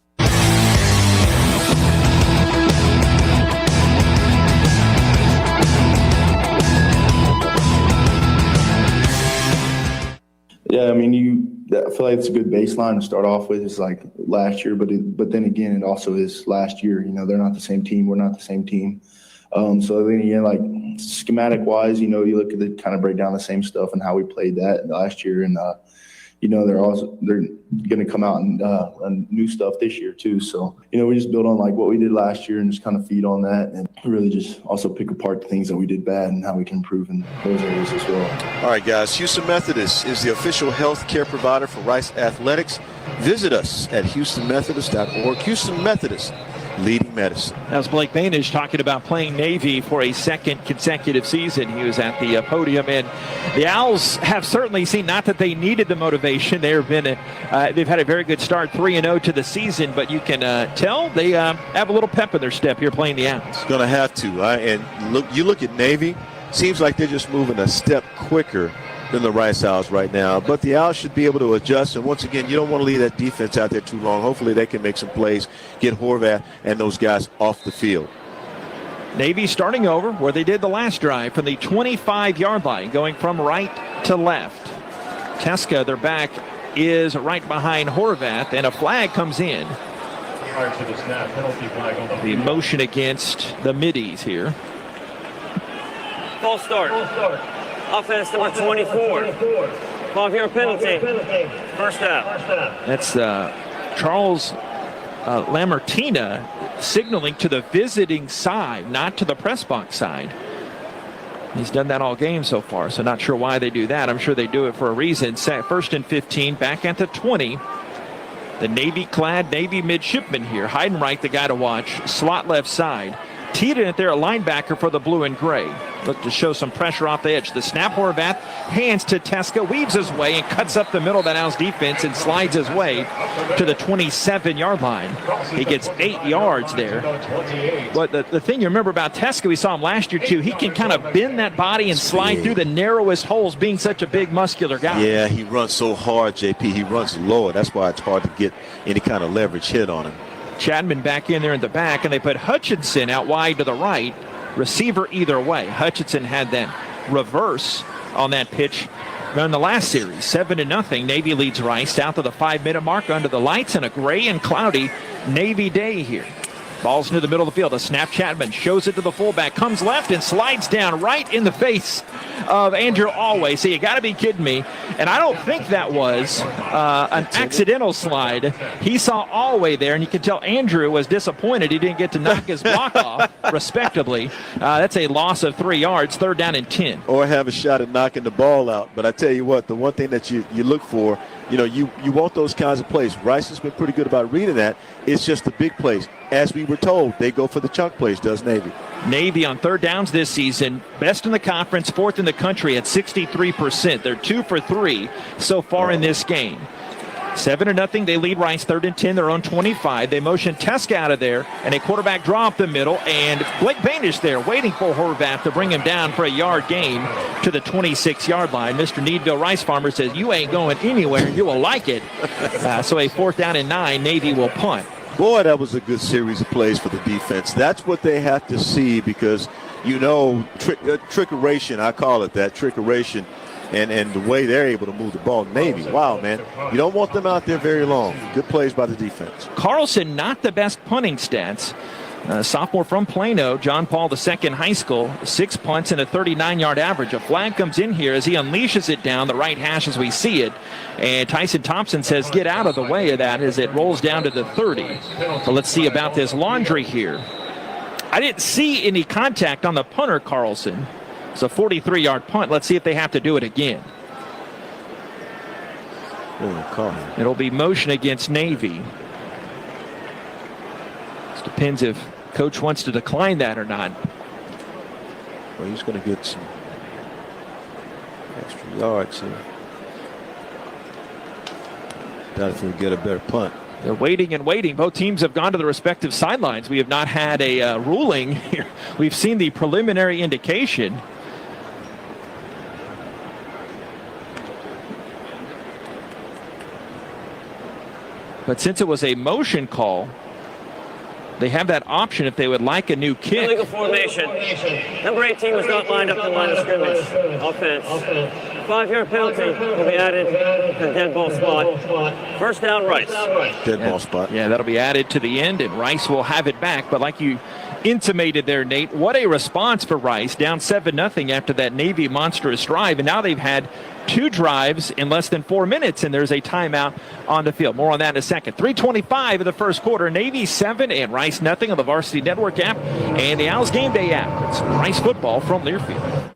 Yeah, I mean, I feel like it's a good baseline to start off with. It's like last year, but then again, it also is last year. You know, they're not the same team. We're not the same team. So then again, like schematic wise, you know, you look at the kind of break down the same stuff and how we played that last year, and you know, they're going to come out and new stuff this year too. So, you know, we just build on like what we did last year and just kind of feed on that and really just also pick apart the things that we did bad and how we can improve in those areas as well. All right, guys, Houston Methodist is the official health care provider for Rice Athletics. Visit us at houstonmethodist.org. Houston Methodist, leading medicine. That was Blake Bainish talking about playing Navy for a second consecutive season. He was at the podium, and the Owls have certainly seen, not that they needed the motivation. They've had a very good start, 3-0 to the season, but you can tell they have a little pep in their step here playing the Owls. Going to have to. And you look at Navy. seems like they're just moving a step quicker than the Rice Owls right now. But the Owls should be able to adjust. And once again, you don't want to leave that defense out there too long. Hopefully they can make some plays, get Horvath and those guys off the field. Navy starting over where they did the last drive from the 25-yard line, going from right to left. Teska, their back, is right behind Horvath, and a flag comes in. The motion against the middies here. False start. Offense number 24. 5-yard penalty. First out. That's Charles Lamartina signaling to the visiting side, not to the press box side. He's done that all game so far, so not sure why they do that. I'm sure they do it for a reason. First and 15, back at the 20. The Navy-clad Navy midshipmen here. Heidenreich, the guy to watch, slot left side. Teed it there, a linebacker for the blue and gray. Look to show some pressure off the edge. The snap, Horvath, hands to Teska, weaves his way and cuts up the middle of that Owls defense and slides his way to the 27-yard line. He gets 8 yards there. But the thing you remember about Teska, we saw him last year too, he can kind of bend that body and slide through the narrowest holes, being such a big muscular guy. Yeah, he runs so hard, JP. He runs lower. That's why it's hard to get any kind of leverage hit on him. Chadman back in there in the back, and they put Hutchinson out wide to the right. Receiver either way. Hutchinson had that reverse on that pitch in the last series. 7-0. Navy leads Rice south of the 5-minute mark under the lights and a gray and cloudy Navy day here. Ball's near the middle of the field. A snap, Chapman shows it to the fullback, comes left and slides down right in the face of Andrew Alway. So you got to be kidding me. And I don't think that was an accidental slide. He saw Alway there, and you can tell Andrew was disappointed he didn't get to knock his block off, respectively. That's a loss of 3 yards, 3rd down and 10. Or have a shot at knocking the ball out. But I tell you what, the one thing that you look for, you want those kinds of plays. Rice has been pretty good about reading that. It's just the big plays. As we were told, they go for the chunk plays, does Navy. Navy on 3rd downs this season, best in the conference, 4th in the country at 63%. They're 2 for 3 so far in this game. 7-0, they lead Rice, 3rd and 10, their own 25. They motion Teska out of there, and a quarterback draw up the middle, and Blake Banish there waiting for Horvath to bring him down for a yard gain to the 26-yard line. Mr. Needville Rice Farmer says, you ain't going anywhere, you will like it. So a 4th down and 9, Navy will punt. Boy, that was a good series of plays for the defense. That's what they have to see because, trickeration, I call it that, trickeration, and the way they're able to move the ball. Navy, wow, man. You don't want them out there very long. Good plays by the defense. Carlson, not the best punting stats. Sophomore from Plano, John Paul II High School, 6 punts and a 39-yard average. A flag comes in here as he unleashes it down the right hash as we see it. And Tyson Thompson says get out of the way of that as it rolls down to the 30. So let's see about this laundry here. I didn't see any contact on the punter, Carlson. It's a 43-yard punt. Let's see if they have to do it again. It'll be motion against Navy. It depends if coach wants to decline that or not. Well, he's going to get some extra yards here. Doubt if he'll get a better punt. They're waiting and waiting. Both teams have gone to the respective sidelines. We have not had a ruling here. We've seen the preliminary indication. But since it was a motion call, they have that option if they would like a new kick. Illegal formation. Number 18 was not lined up in the line of scrimmage. Offense. 5-yard penalty will be added to the dead ball spot. First down, Rice. Dead ball spot. Yeah, that'll be added to the end, and Rice will have it back. But like you intimated there, Nate, what a response for Rice. Down 7-0 after that Navy monstrous drive. And now they've had 2 drives in less than 4 minutes, and there's a timeout on the field. More on that in a second. 3:25 of the first quarter. Navy 7 and Rice nothing on the Varsity Network app and the Owls Gameday app. It's Rice football from Learfield.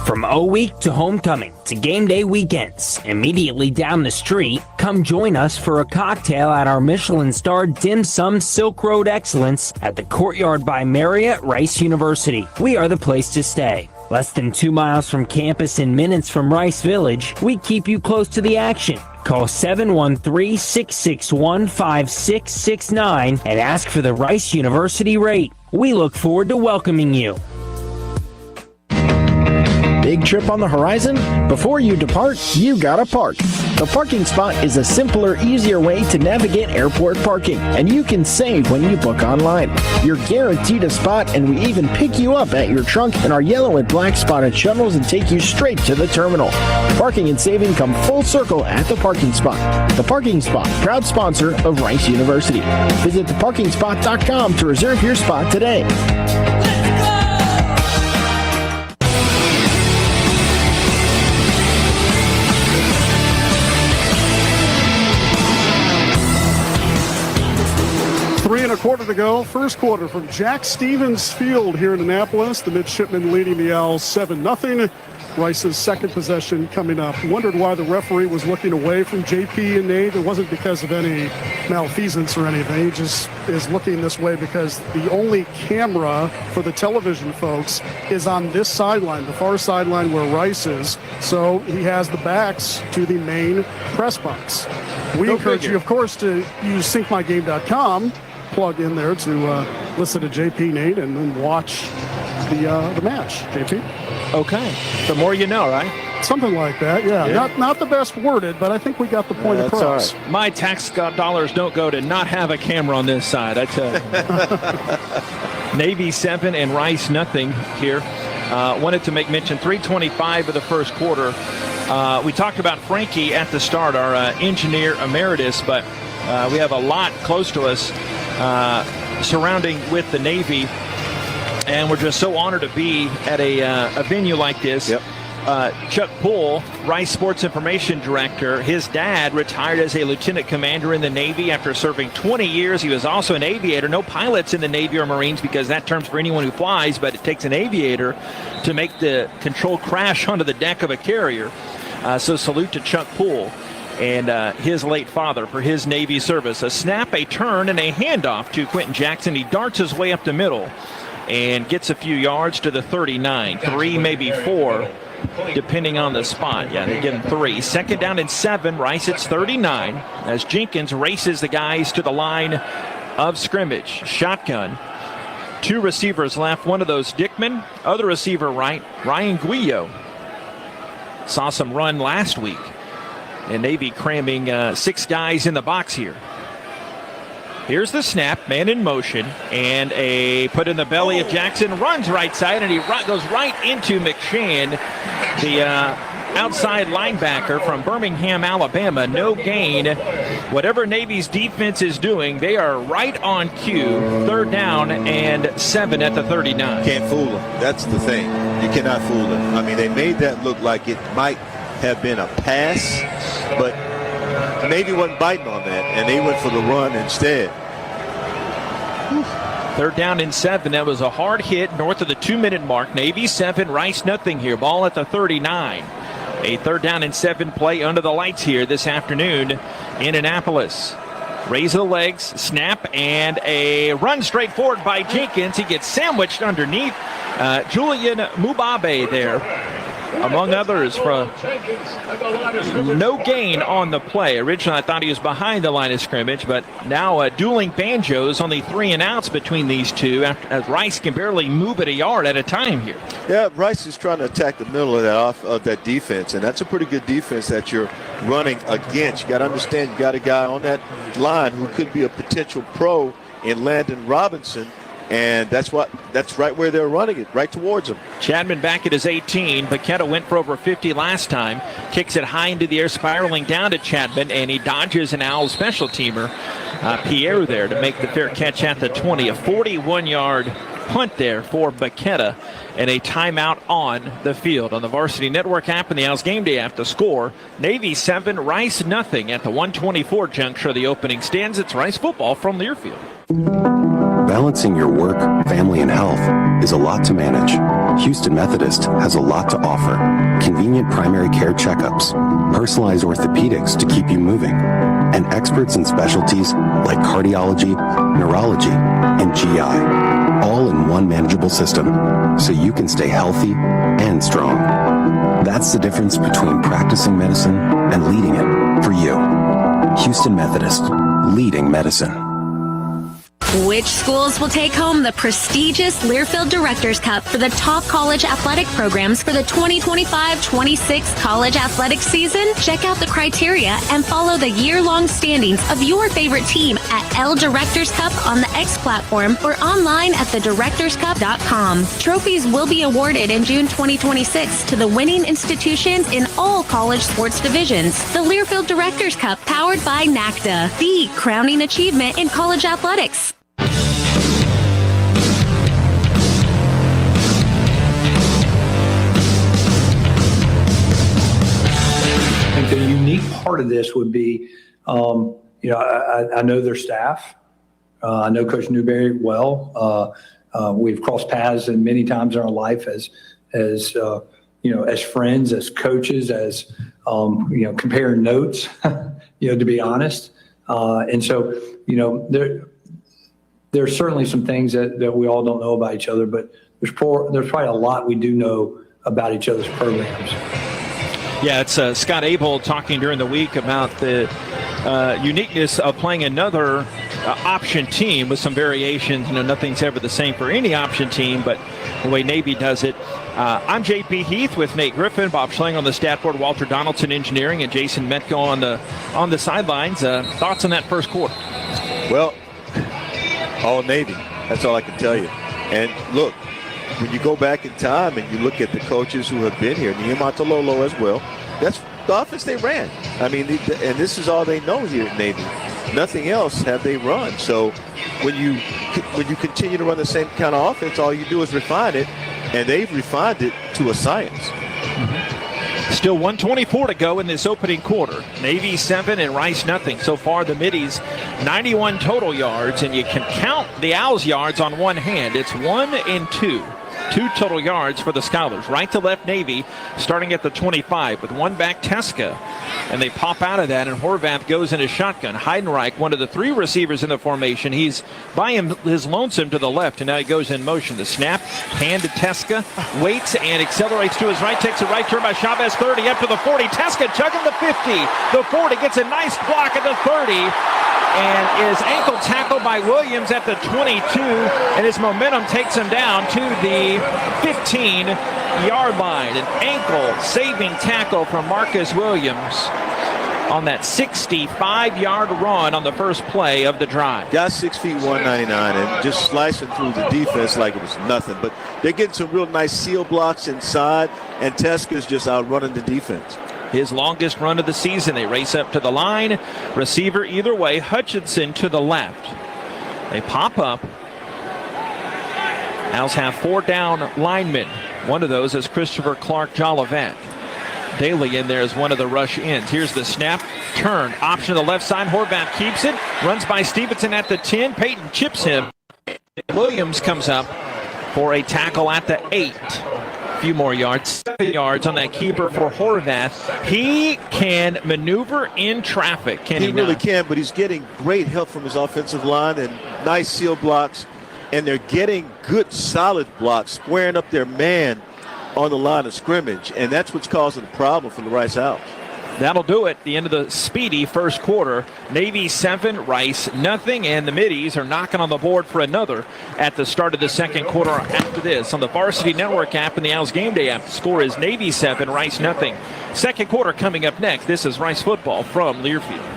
From O-Week to homecoming to game day weekends, immediately down the street, come join us for a cocktail at our Michelin-starred Dim Sum Silk Road Excellence at the Courtyard by Marriott Rice University. We are the place to stay. Less than 2 miles from campus and minutes from Rice Village, we keep you close to the action. Call 713-661-5669 and ask for the Rice University rate. We look forward to welcoming you. Big trip on the horizon? Before you depart, you gotta park. The parking spot is a simpler, easier way to navigate airport parking, and you can save when you book online. You're guaranteed a spot, and we even pick you up at your trunk in our yellow and black spotted shuttles and take you straight to the terminal. Parking and saving come full circle at The Parking Spot. The Parking Spot, proud sponsor of Rice University. Visit theparkingspot.com to reserve your spot today. Three and a quarter to go. First quarter from Jack Stevens Field here in Annapolis. The Midshipmen leading the Owls 7-0. Rice's second possession coming up. Wondered why the referee was looking away from JP and Nate. It wasn't because of any malfeasance or anything. He just is looking this way because the only camera for the television folks is on this sideline, the far sideline where Rice is. So he has the backs to the main press box. We encourage you, of course, to use syncmygame.com. Plug in there to listen to JP, Nate, and then watch the match. JP? Okay. The more you know, right? Something like that, yeah. Not the best worded, but I think we got the point across. Right. My tax dollars don't go to not have a camera on this side, I tell you. Navy 7 and Rice nothing here. Wanted to make mention, 3:25 of the first quarter. We talked about Frankie at the start, our engineer emeritus, but we have a lot close to us surrounding with the Navy, and we're just so honored to be at a venue like this. Yep. Chuck Poole, Rice Sports Information Director, his dad retired as a lieutenant commander in the Navy after serving 20 years. He was also an aviator. No pilots in the Navy or Marines because that term's for anyone who flies, but it takes an aviator to make the controlled crash onto the deck of a carrier. So salute to Chuck Poole and his late father for his Navy service. A snap, a turn, and a handoff to Quentin Jackson. He darts his way up the middle and gets a few yards to the 39. 3, maybe 4. Depending on the spot. Yeah, they give him 3. Second down and 7. Rice, it's 39 as Jenkins races the guys to the line of scrimmage. Shotgun. 2 receivers left. One of those Dickman. Other receiver right, Ryan Guillo. Saw some run last week. And Navy cramming 6 guys in the box here. Here's the snap, man in motion, and a put in the belly of Jackson, runs right side, and he goes right into McShann, the outside linebacker from Birmingham, Alabama. No gain. Whatever Navy's defense is doing, they are right on cue. Third down and 7 at the 39. Can't fool them. That's the thing. You cannot fool them. I mean, they made that look like it might have been a pass, but Navy wasn't biting on that, and they went for the run instead. Third down and 7. That was a hard hit north of the 2-minute mark. Navy 7, Rice nothing here. Ball at the 39. A third down and 7 play under the lights here this afternoon in Annapolis. Raise the legs, snap, and a run straight forward by Jenkins. He gets sandwiched underneath. Julian Mubabe there, among others, for no gain on the play. Originally, I thought he was behind the line of scrimmage, but now dueling banjos, only 3 and outs between these two, as Rice can barely move it a yard at a time here. Yeah, Rice is trying to attack the middle of that defense, and that's a pretty good defense that you're running against. You got to understand, you got a guy on that line who could be a potential pro in Landon Robinson. And that's right where they're running it, right towards him. Chapman back at his 18. Paqueta went for over 50 last time. Kicks it high into the air, spiraling down to Chapman, and he dodges an Owl special teamer, Pierre, there to make the fair catch at the 20. A 41-yard punt there for Paqueta, and a timeout on the field. On the Varsity Network app and the Owls Gameday app, the score, Navy 7, Rice nothing at the 124 juncture of the opening stands. It's Rice football from Learfield. Balancing your work, family, and health is a lot to manage. Houston Methodist has a lot to offer. Convenient primary care checkups, personalized orthopedics to keep you moving, and experts in specialties like cardiology, neurology, and GI, all in one manageable system, so you can stay healthy and strong. That's the difference between practicing medicine and leading it for you. Houston Methodist, leading medicine. Which schools will take home the prestigious Learfield Directors Cup for the top college athletic programs for the 2025-26 college athletic season? Check out the criteria and follow the year-long standings of your favorite team at L Directors Cup on the X platform or online at thedirectorscup.com. Trophies will be awarded in June 2026 to the winning institutions in all college sports divisions. The Learfield Directors Cup, powered by NACDA, the crowning achievement in college athletics. I think the unique part of this would be, I know their staff. I know Coach Newberry well. We've crossed paths many times in our life as friends, as coaches, as comparing notes. To be honest, and so there's certainly some things that we all don't know about each other, but there's probably a lot we do know about each other's programs. Yeah, it's Scott Abel talking during the week about the uniqueness of playing another option team with some variations. Nothing's ever the same for any option team, but the way Navy does it. I'm JP Heath with Nate Griffin, Bob Schlang on the stat board, Walter Donaldson Engineering, and Jason Metko on the sidelines. Thoughts on that first quarter? Well, all Navy. That's all I can tell you. And look, when you go back in time and you look at the coaches who have been here, Niumatalolo as well, that's the offense they ran. I mean, and this is all they know here at Navy. Nothing else have they run. So when you continue to run the same kind of offense, all you do is refine it, and they've refined it to a science. Mm-hmm. Still 1:24 to go in this opening quarter. Navy 7 and Rice nothing. So far the Middies 91 total yards, and you can count the Owls yards on one hand. It's 1 and 2. 2 total yards for the Scholars. Right to left Navy starting at the 25 with one back Teska. And they pop out of that, and Horvath goes in his shotgun. Heidenreich, one of the 3 receivers in the formation. He's by his lonesome to the left, and now he goes in motion. The snap, hand to Teska, waits and accelerates to his right, takes a right turn by Chavez, 30 up to the 40. Teska chugging the 50. The 40 gets a nice block at the 30. And is ankle tackled by Williams at the 22, and his momentum takes him down to the 15-yard line. An ankle-saving tackle from Marcus Williams on that 65-yard run on the first play of the drive. Got 6 feet 199 and just slicing through the defense like it was nothing. But they're getting some real nice seal blocks inside, and Teska's just outrunning the defense. His longest run of the season. They race up to the line. Receiver either way. Hutchinson to the left. They pop up. Owls have 4 down linemen. One of those is Christopher Clark Jolivet. Daly in there is one of the rush ends. Here's the snap. Turn. Option to the left side. Horvath keeps it. Runs by Stevenson at the 10. Payton chips him. Williams comes up for a tackle at the 8. Few more yards, 7 yards on that keeper for Horvath. He can maneuver in traffic, can he? He really can, but he's getting great help from his offensive line and nice seal blocks, and they're getting good solid blocks, squaring up their man on the line of scrimmage, and that's what's causing the problem for the Rice Owls. That'll do it. The end of the speedy first quarter. Navy 7, Rice nothing, and the Middies are knocking on the board for another at the start of the second quarter. After this, on the Varsity Network app and the Owls Gameday app, the score is Navy 7, Rice nothing. Second quarter coming up next. This is Rice football from Learfield.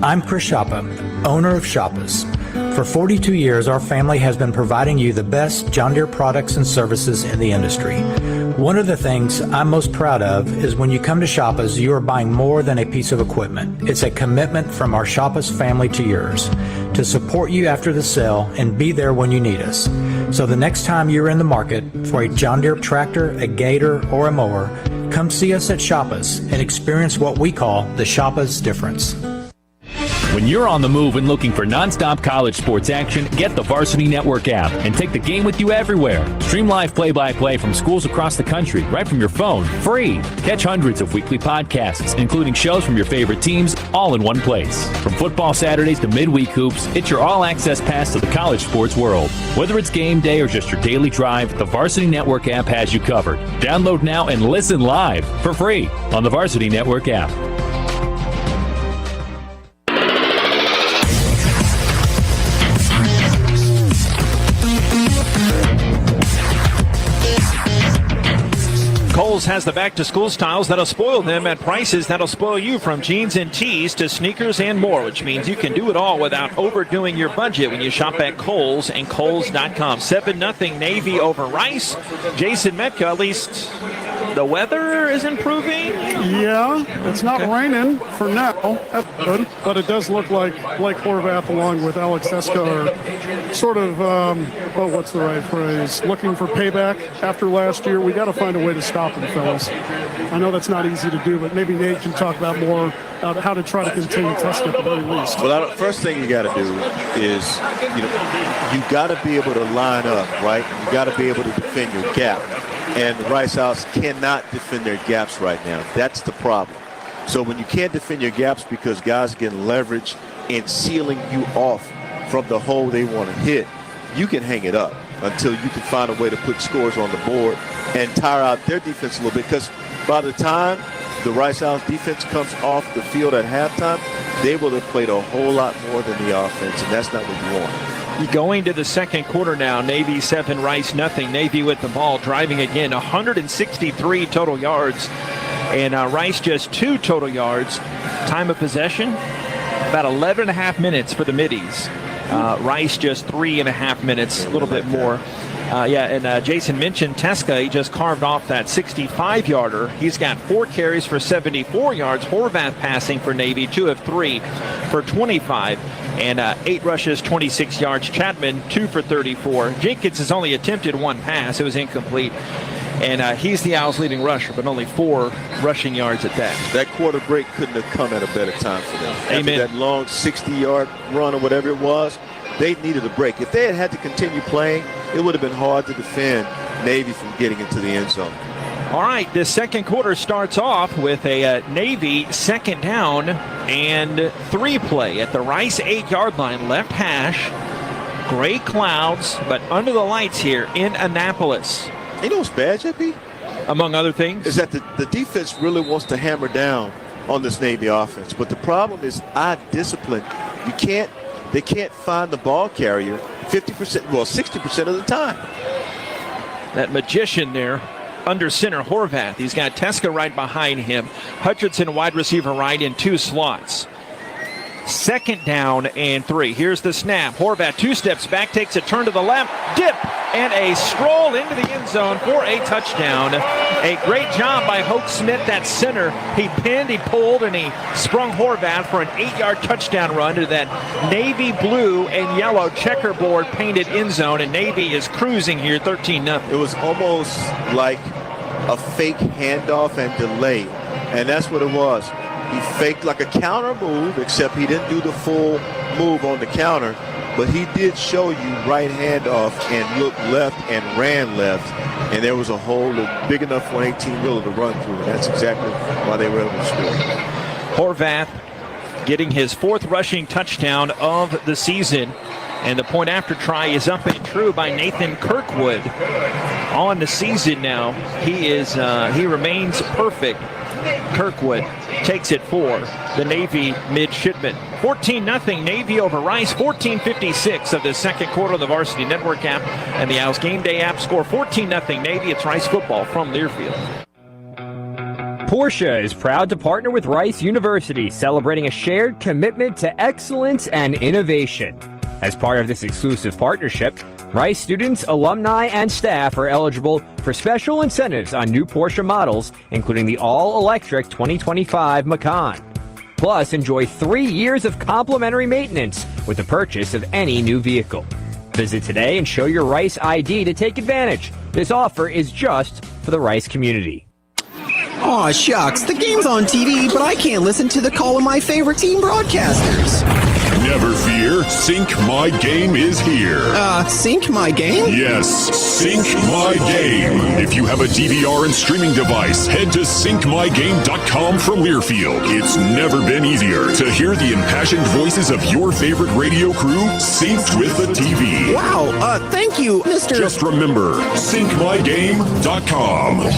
I'm Chris Schappa, owner of Shoppa's. For 42 years, our family has been providing you the best John Deere products and services in the industry. One of the things I'm most proud of is when you come to Shoppa's, you are buying more than a piece of equipment. It's a commitment from our Shoppa's family to yours to support you after the sale and be there when you need us. So the next time you're in the market for a John Deere tractor, a gator, or a mower, come see us at Shoppa's and experience what we call the Shoppa's difference. When you're on the move and looking for nonstop college sports action, get the Varsity Network app and take the game with you everywhere. Stream live play-by-play from schools across the country right from your phone, free. Catch hundreds of weekly podcasts, including shows from your favorite teams, all in one place. From football Saturdays to midweek hoops, it's your all-access pass to the college sports world. Whether it's game day or just your daily drive, the Varsity Network app has you covered. Download now and listen live for free on the Varsity Network app. Kohl's has the back-to-school styles that'll spoil them at prices that'll spoil you, from jeans and tees to sneakers and more, which means you can do it all without overdoing your budget when you shop at Kohl's and Kohl's.com. 7-0 Navy over Rice. Jason Metko, at least the weather is improving? Yeah, it's not raining for now. That's good. But it does look like Blake Horvath along with Alex Eska are sort of, what's the right phrase? Looking for payback after last year. We got to find a way to stop them, fellas. I know that's not easy to do, but maybe Nate can talk about more about how to try to contain Tusk at the very least. Well, first thing you got to do is, you got to be able to line up, right? You got to be able to defend your gap. And the Rice Owls cannot defend their gaps right now. That's the problem. So when you can't defend your gaps because guys are getting leverage and sealing you off from the hole they want to hit, you can hang it up until you can find a way to put scores on the board and tire out their defense a little bit. Because by the time the Rice Owls defense comes off the field at halftime, they will have played a whole lot more than the offense, and that's not what you want. Going to the second quarter now, Navy 7, Rice nothing. Navy with the ball, driving again, 163 total yards, and Rice just 2 total yards. Time of possession, about 11.5 minutes for the Middies. Rice just 3.5 minutes, a little bit more. Jason mentioned Teska. He just carved off that 65-yarder. He's got 4 carries for 74 yards. Horvath passing for Navy, 2 of 3 for 25. And 8 rushes, 26 yards. Chapman, 2 for 34. Jenkins has only attempted 1 pass. It was incomplete. And he's the Owls' leading rusher, but only 4 rushing yards at that. That quarter break couldn't have come at a better time for them. Amen. After that long 60-yard run or whatever it was, they needed a break. If they had to continue playing, it would have been hard to defend Navy from getting into the end zone. All right, this second quarter starts off with a Navy 2nd down and 3 play at the Rice 8-yard line, left hash. Gray clouds, but under the lights here in Annapolis. You know what's bad, JP? Among other things? Is that the defense really wants to hammer down on this Navy offense. But the problem is eye discipline. They can't find the ball carrier 60% of the time. That magician there. Under center, Horvath. He's got Teska right behind him. Hutchinson, wide receiver right, in 2 slots. 2nd down and 3. Here's the snap. Horvath 2 steps back, takes a turn to the left, dip, and a stroll into the end zone for a touchdown. A great job by Hoke Smith, that center. He pinned, he pulled, and he sprung Horvath for an 8-yard touchdown run to that navy blue and yellow checkerboard painted end zone, and Navy is cruising here 13-0. It was almost like a fake handoff and delay, and that's what it was. He faked like a counter move, except he didn't do the full move on the counter, but he did show you right handoff and looked left and ran left, and there was a hole big enough for an 18-wheeler to run through, and that's exactly why they were able to score. Horvath getting his 4th rushing touchdown of the season, and the point after try is up and true by Nathan Kirkwood. On the season now, he remains perfect. Kirkwood takes it for the Navy Midshipmen. 14-0 Navy over Rice. 14:56 of the second quarter of the Varsity Network app and the Owls Gameday app score 14-0 Navy. It's Rice football from Learfield. Porsche is proud to partner with Rice University, celebrating a shared commitment to excellence and innovation. As part of this exclusive partnership, Rice students, alumni, and staff are eligible for special incentives on new Porsche models, including the all-electric 2025 Macan. Plus, enjoy 3 years of complimentary maintenance with the purchase of any new vehicle. Visit today and show your Rice ID to take advantage. This offer is just for the Rice community. Aw, shucks, the game's on TV, but I can't listen to the call of my favorite team broadcasters. Never fear, Sync My Game is here. Sync My Game? Yes, Sync My Game. If you have a DVR and streaming device, head to syncmygame.com from Learfield. It's never been easier to hear the impassioned voices of your favorite radio crew synced with the TV. Wow, thank you, Mr. Just remember, syncmygame.com.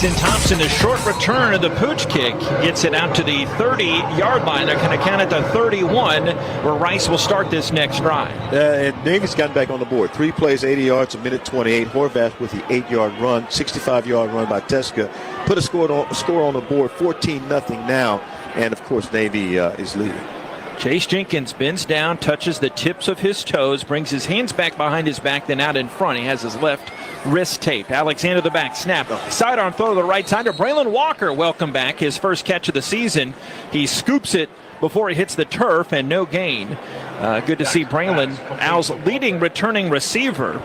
Mason Thompson, the short return of the pooch kick, gets it out to the 30-yard line. They're going to count it to 31, where Rice will start this next drive. And Navy's gotten back on the board. 3 plays, 80 yards, a minute 28. Horvath with the 8-yard run, 65-yard run by Teska. Put a score on the board, 14-0 now. And, of course, Navy is leading. Chase Jenkins bends down, touches the tips of his toes, brings his hands back behind his back, then out in front. He has his left wrist taped. Alexander the back, snap. Sidearm throw to the right side to Braylon Walker. Welcome back. His first catch of the season. He scoops it before he hits the turf, and no gain. Good to see Braylon, Owls' leading returning receiver.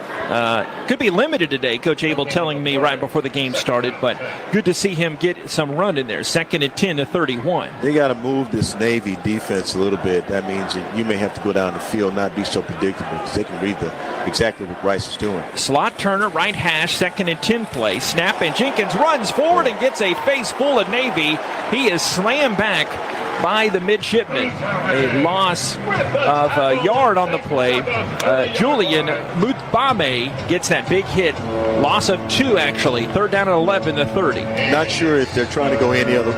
Could be limited today, Coach Abel telling me right before the game started, but good to see him get some run in there. 2nd and 10 to 31. They got to move this Navy defense a little bit. That means that you may have to go down the field, not be so predictable, because they can read exactly what Rice is doing. Slot Turner, right hash, 2nd and 10 play. Snap, and Jenkins runs forward and gets a face full of Navy. He is slammed back by the Midshipmen. A loss of a yard on the play. Julian Mutbame gets that big hit. Loss of 2, actually. 3rd down and 11 to 30. Not sure if they're trying to go any other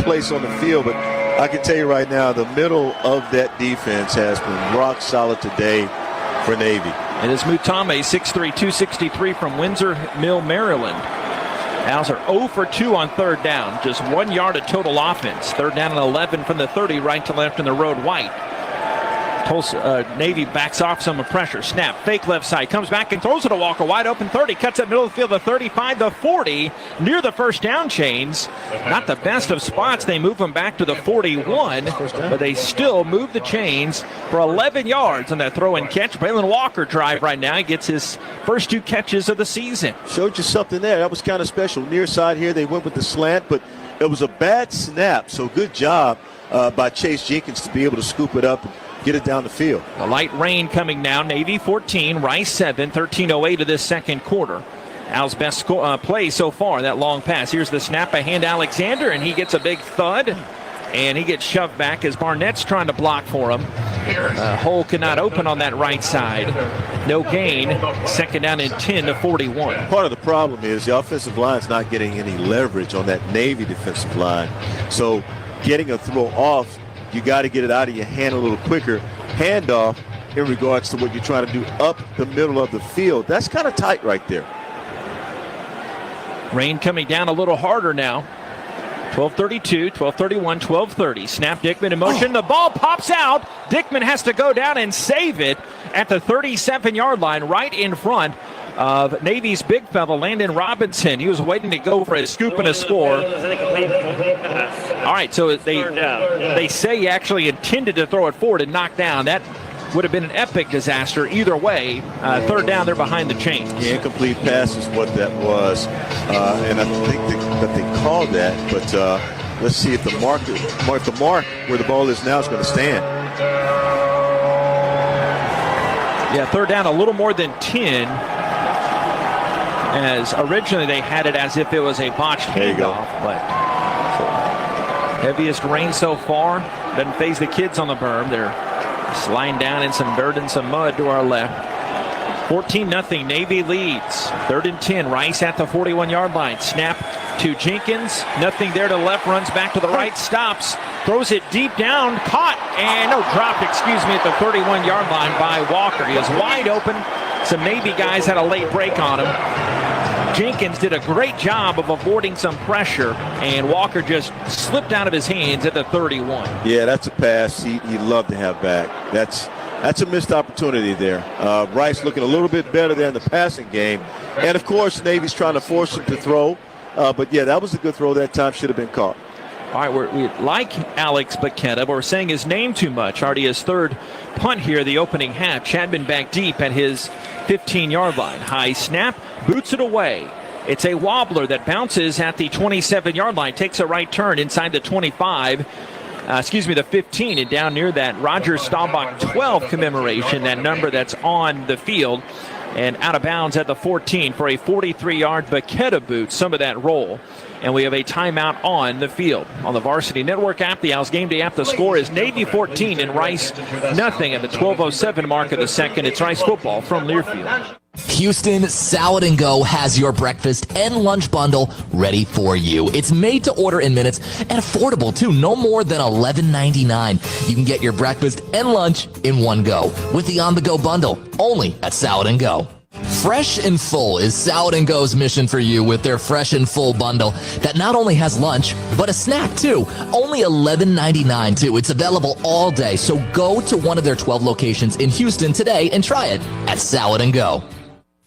place on the field, but I can tell you right now, the middle of that defense has been rock solid today for Navy. It is Mutame, 6'3", 263 from Windsor Mill, Maryland. Owls are 0 for 2 on 3rd down. Just 1 yard of total offense. 3rd down and 11 from the 30, right to left in the road. White. Navy backs off some pressure. Snap, fake left side. Comes back and throws it to Walker. Wide open 30. Cuts up middle of the field, the 35, the 40. Near the first down chains. Not the best of spots. They move them back to the 41. But they still move the chains for 11 yards on that throw and catch. Braylon Walker drive right now. He gets his first 2 catches of the season. Showed you something there. That was kind of special. Near side here, they went with the slant, but it was a bad snap. So good job by Chase Jenkins to be able to scoop it up and get it down the field. A light rain coming now. Navy 14, Rice 7, 13:08 of this second quarter. Al's best play so far, that long pass. Here's the snap, a hand Alexander, and he gets a big thud. And he gets shoved back as Barnett's trying to block for him. Hole cannot open on that right side. No gain. 2nd down and 10 to 41. Part of the problem is the offensive line's not getting any leverage on that Navy defensive line. So getting a throw off, you got to get it out of your hand a little quicker. Handoff in regards to what you're trying to do up the middle of the field. That's kind of tight right there. Rain coming down a little harder now. 12:32, 12:31, 12:30. Snap, Dickman in motion. The ball pops out. Dickman has to go down and save it at the 37-yard line right in front of Navy's big fella, Landon Robinson. He was waiting to go for a scoop and a score. All right, so they say he actually intended to throw it forward and knock down. That would have been an epic disaster either way. 3rd down, they're behind the chains. The incomplete pass is what that was. And I think that they called that, but let's see if the mark where the ball is now is going to stand. Yeah, 3rd down, a little more than 10. As originally they had it as if it was a botched handoff. But heaviest rain so far. Doesn't phase the kids on the berm. They're sliding down in some dirt and some mud to our left. 14-0, Navy leads. 3rd and 10, Rice at the 41-yard line. Snap to Jenkins. Nothing there to the left, runs back to the right, stops, throws it deep down, caught, and dropped, at the 31-yard line by Walker. He was wide open. Some Navy guys had a late break on him. Jenkins did a great job of avoiding some pressure, and Walker just slipped out of his hands at the 31. Yeah, that's a pass he'd love to have back. That's a missed opportunity there. Rice looking a little bit better there in the passing game. And, of course, Navy's trying to force him to throw. But, yeah, that was a good throw that time. Should have been caught. All right, we like Alex Baqueta, but we're saying his name too much. Already his 3rd punt here, the opening half. Chadman back deep at his 15-yard line. High snap, boots it away. It's a wobbler that bounces at the 27-yard line, takes a right turn inside the 25. The 15, and down near that Roger Staubach 12 commemoration, that number that's on the field, and out of bounds at the 14 for a 43-yard Baqueta boot, some of that roll. And we have a timeout on the field. On the Varsity Network app, the Owls Gameday app, the score is Navy 14 and Rice nothing at the 12:07 mark of the second. It's Rice football from Learfield. Houston, Salad and Go has your breakfast and lunch bundle ready for you. It's made to order in minutes and affordable too, no more than $11.99. You can get your breakfast and lunch in one go with the on-the-go bundle, only at Salad and Go. Fresh and Full is Salad and Go's mission for you with their Fresh and Full bundle that not only has lunch, but a snack too. Only $11.99 too. It's available all day, so go to one of their 12 locations in Houston today and try it at Salad and Go.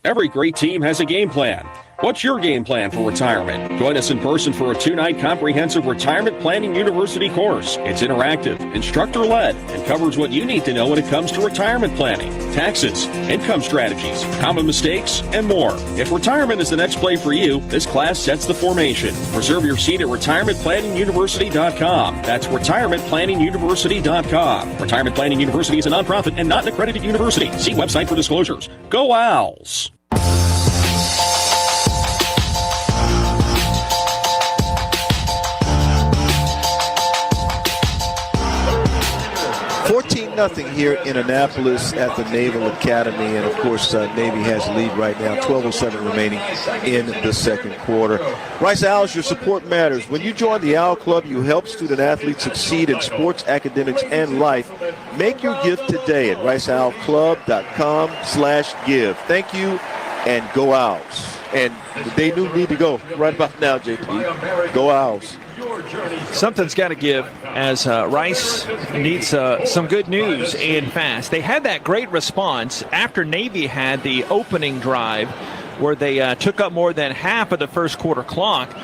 Every great team has a game plan. What's your game plan for retirement? Join us in person for a 2-night comprehensive retirement planning university course. It's interactive, instructor-led, and covers what you need to know when it comes to retirement planning, taxes, income strategies, common mistakes, and more. If retirement is the next play for you, this class sets the formation. Reserve your seat at retirementplanninguniversity.com. That's retirementplanninguniversity.com. Retirement Planning University is a nonprofit and not an accredited university. See website for disclosures. Go Owls! 14-0 here in Annapolis at the Naval Academy, and of course Navy has the lead right now, 12:07 remaining in the second quarter. Rice Owls, your support matters. When you join the Owl Club, you help student athletes succeed in sports, academics, and life. Make your gift today at riceowlclub.com/give. Thank you, and go Owls. And they do need to go right about now, JP. Go Owls. Something's got to give as Rice needs some good news and fast. They had that great response after Navy had the opening drive where they took up more than half of the first quarter clock.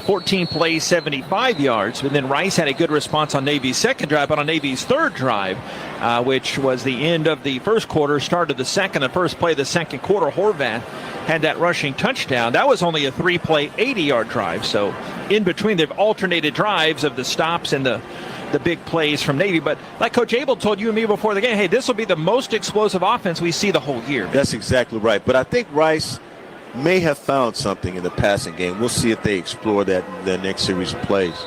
14 plays, 75 yards. And then Rice had a good response on Navy's second drive, but on Navy's third drive, which was the end of the first quarter, started the second, the first play of the second quarter, Horvath had that rushing touchdown. That was only a 3-play, 80-yard drive. So in between, they've alternated drives of the stops and the big plays from Navy. But like Coach Abel told you and me before the game, hey, this will be the most explosive offense we see the whole year. That's exactly right. But I think Rice may have found something in the passing game. We'll see if they explore that in the next series of plays.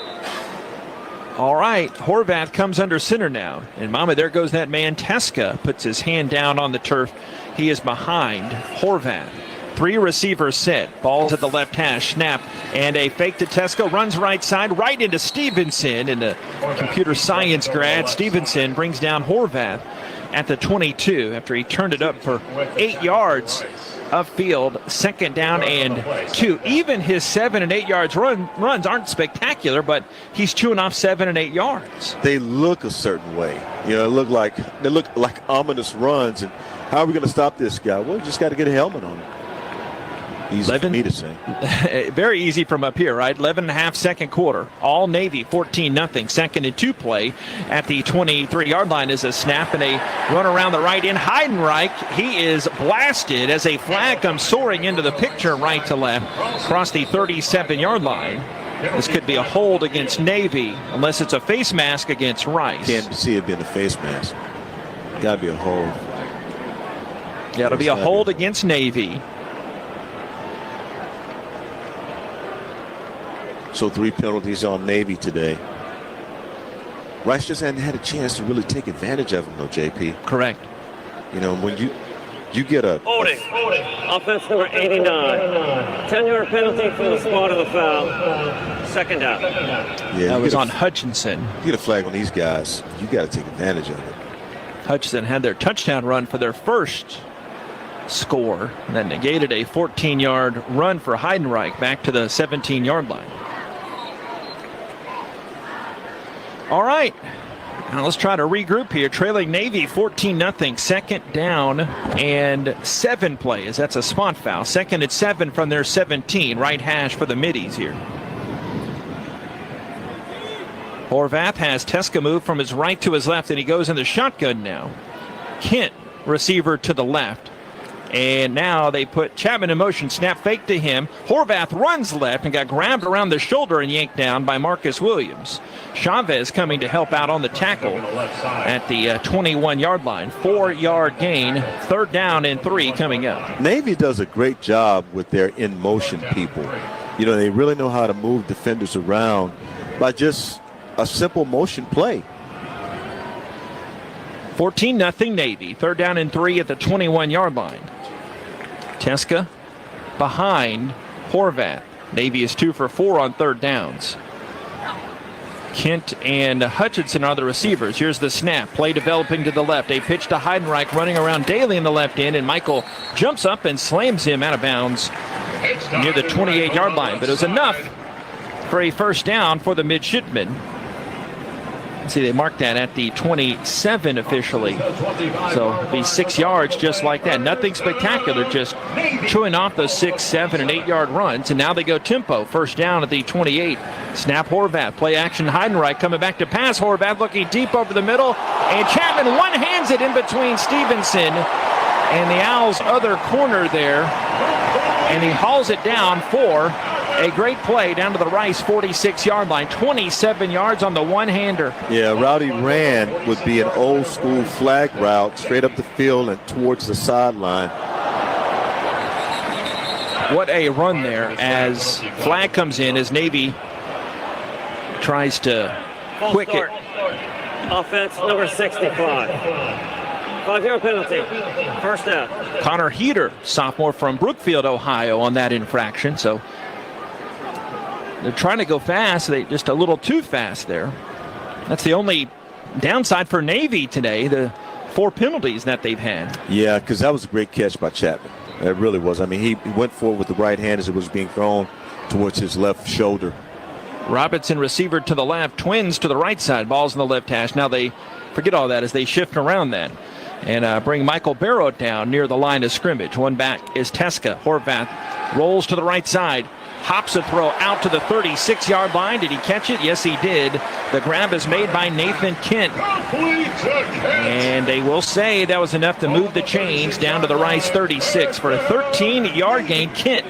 All right, Horvath comes under center now. And mama, there goes that man. Teska puts his hand down on the turf. He is behind Horvath. 3 receivers set. Ball to the left hash. Snap. And a fake to Teska. Runs right side. Right into Stevenson. And the computer science grad, Stevenson, brings down Horvath at the 22 after he turned it up for 8 yards upfield. Second down and 2. Even his 7 and 8 yards runs aren't spectacular, but he's chewing off 7 and 8 yards. They look a certain way. You know, they look like ominous runs. And how are we going to stop this guy? Well, we just got to get a helmet on him. Easy for me to say. Very easy from up here, right? 11.5 second quarter. All Navy, 14-0. Second and 2 play at the 23-yard line is a snap and a run around the right end. Heidenreich, he is blasted as a flag comes soaring into the picture right to left across the 37-yard line. This could be a hold against Navy unless it's a face mask against Rice. Can't see it being a face mask. Got to be a hold. Yeah, it'll be a hold against Navy. So 3 penalties on Navy today. Rice just hadn't had a chance to really take advantage of them, though, JP. Correct. You know, when you get a... Holding. Offense number 89. 10-yard penalty for the spot of the foul. Second down. Yeah, that was on Hutchinson. You get a flag on these guys, you got to take advantage of it. Hutchinson had their touchdown run for their first score. And that negated a 14-yard run for Heidenreich back to the 17-yard line. All right, now let's try to regroup here. Trailing Navy 14-0, second down and 7 plays. That's a spot foul. Second and 7 from their 17. Right hash for the middies here. Horvath has Teska move from his right to his left, and he goes in the shotgun now. Kent, receiver to the left. And now they put Chapman in motion. Snap fake to him. Horvath runs left and got grabbed around the shoulder and yanked down by Marcus Williams. Chavez coming to help out on the tackle at the 21-yard line. 4-yard gain. Third down and 3 coming up. Navy does a great job with their in-motion people. You know, they really know how to move defenders around by just a simple motion play. 14-0 Navy. Third down and 3 at the 21-yard line. Teska behind Horvath. Navy is 2 for 4 on third downs. Kent and Hutchinson are the receivers. Here's the snap. Play developing to the left. A pitch to Heidenreich running around Daly in the left end, and Michael jumps up and slams him out of bounds near the 28-yard line. But it was enough for a first down for the Midshipmen. See, they marked that at the 27 officially. So it'll be 6 yards just like that. Nothing spectacular, just chewing off those 6, 7, and 8-yard runs. And now they go tempo. First down at the 28. Snap Horvath. Play action Heidenreich coming back to pass. Horvath looking deep over the middle. And Chapman one-hands it in between Stevenson and the Owls' other corner there. And he hauls it down for a great play down to the Rice 46-yard line. 27 yards on the one-hander. Yeah, Rowdy ran would be an old-school flag route straight up the field and towards the sideline. What a run there as flag comes in as Navy tries to quick it. Offense number 65. 5-yard penalty. First down. Connor Heater, sophomore from Brookfield, Ohio, on that infraction. So they're trying to go fast. They just a little too fast there. That's the only downside for Navy today, the 4 penalties that they've had. Yeah, because that was a great catch by Chapman. It really was. I mean, he went forward with the right hand as it was being thrown towards his left shoulder. Robinson receiver to the left, Twins to the right side. Ball's in the left hash. Now they forget all that as they shift around that and bring Michael Barrow down near the line of scrimmage. One back is Teska. Horvath rolls to the right side. Hops a throw out to the 36-yard line. Did he catch it? Yes, he did. The grab is made by Nathan Kent. And they will say that was enough to move the chains down to the Rice 36 for a 13-yard gain. Kent,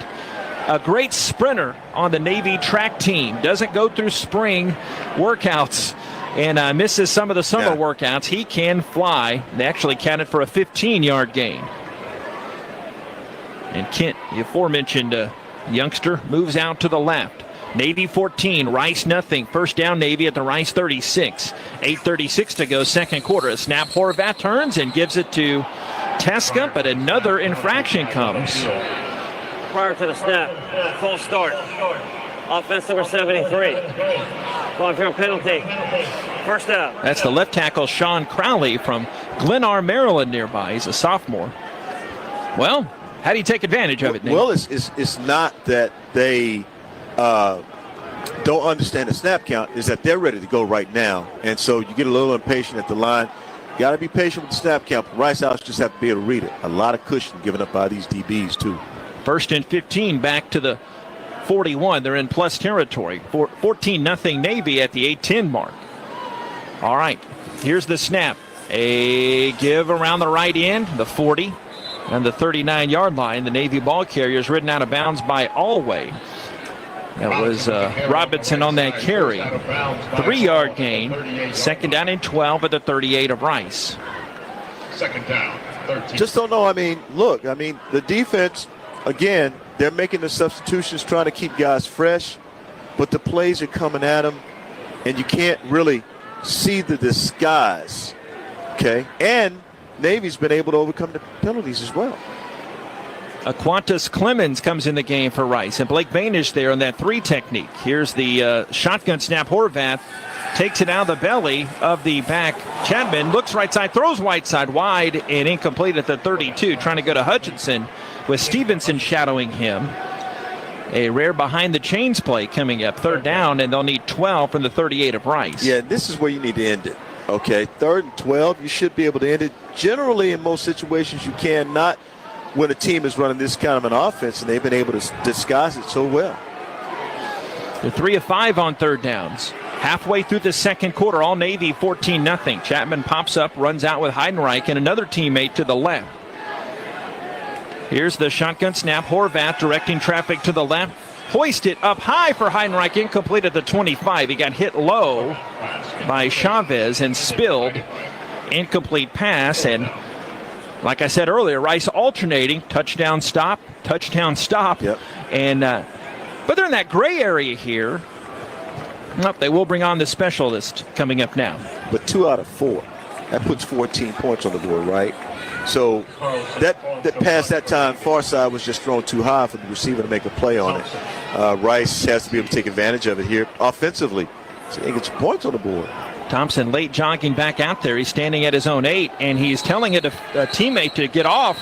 a great sprinter on the Navy track team. Doesn't go through spring workouts and misses some of the summer workouts. He can fly. They actually counted for a 15-yard gain. And Kent, the aforementioned youngster, moves out to the left. Navy 14, Rice nothing. First down Navy at the Rice 36. 8:36 to go, second quarter. A snap, Horvath turns and gives it to Teska, but another infraction comes. Prior to the snap, full start. Offense number 73. 5-yard penalty. First down. That's the left tackle, Sean Crowley from Glennar, Maryland nearby. He's a sophomore. Well, how do you take advantage of it, Nate? Well, it's not that they don't understand the snap count. It's that they're ready to go right now. And so you get a little impatient at the line. You got to be patient with the snap count. But Rice Owls just have to be able to read it. A lot of cushion given up by these DBs, too. First and 15 back to the 41. They're in plus territory. 14-0 Navy at the 8-10 mark. All right, here's the snap. A give around the right end, the 40. And the 39-yard line, the Navy ball carrier is ridden out of bounds by Alway. That was Robinson on that carry. 3-yard gain. Second down and 12 at the 38 of Rice. Second down, 13. Just don't know. I mean, look, the defense, again, they're making the substitutions, trying to keep guys fresh, but the plays are coming at them, and you can't really see the disguise, okay? And Navy's been able to overcome the penalties as well. Aquantis Clemens comes in the game for Rice, and Blake Banish there on that 3 technique. Here's the shotgun snap. Horvath takes it out of the belly of the back. Chapman looks right side, throws right side wide, and incomplete at the 32, trying to go to Hutchinson with Stevenson shadowing him. A rare behind the chains play coming up. Third down, and they'll need 12 from the 38 of Rice. Yeah, this is where you need to end it. Okay, 3rd and 12, you should be able to end it. Generally, in most situations, you cannot when a team is running this kind of an offense, and they've been able to disguise it so well. They're 3 of 5 on third downs. Halfway through the second quarter, all Navy 14-0. Chapman pops up, runs out with Heidenreich and another teammate to the left. Here's the shotgun snap. Horvath directing traffic to the left. Hoisted up high for Heidenreich, incomplete at the 25. He got hit low by Chavez and spilled. Incomplete pass, and like I said earlier, Rice alternating touchdown, stop, touchdown, stop. Yep. And but they're in that gray area here. Nope, they will bring on the specialist coming up now. But 2 out of 4. That puts 14 points on the board, right? So that pass that time, far side was just thrown too high for the receiver to make a play on it. Rice has to be able to take advantage of it here offensively. So he gets points on the board. Thompson late jogging back out there. He's standing at his own 8, and he's telling a teammate to get off.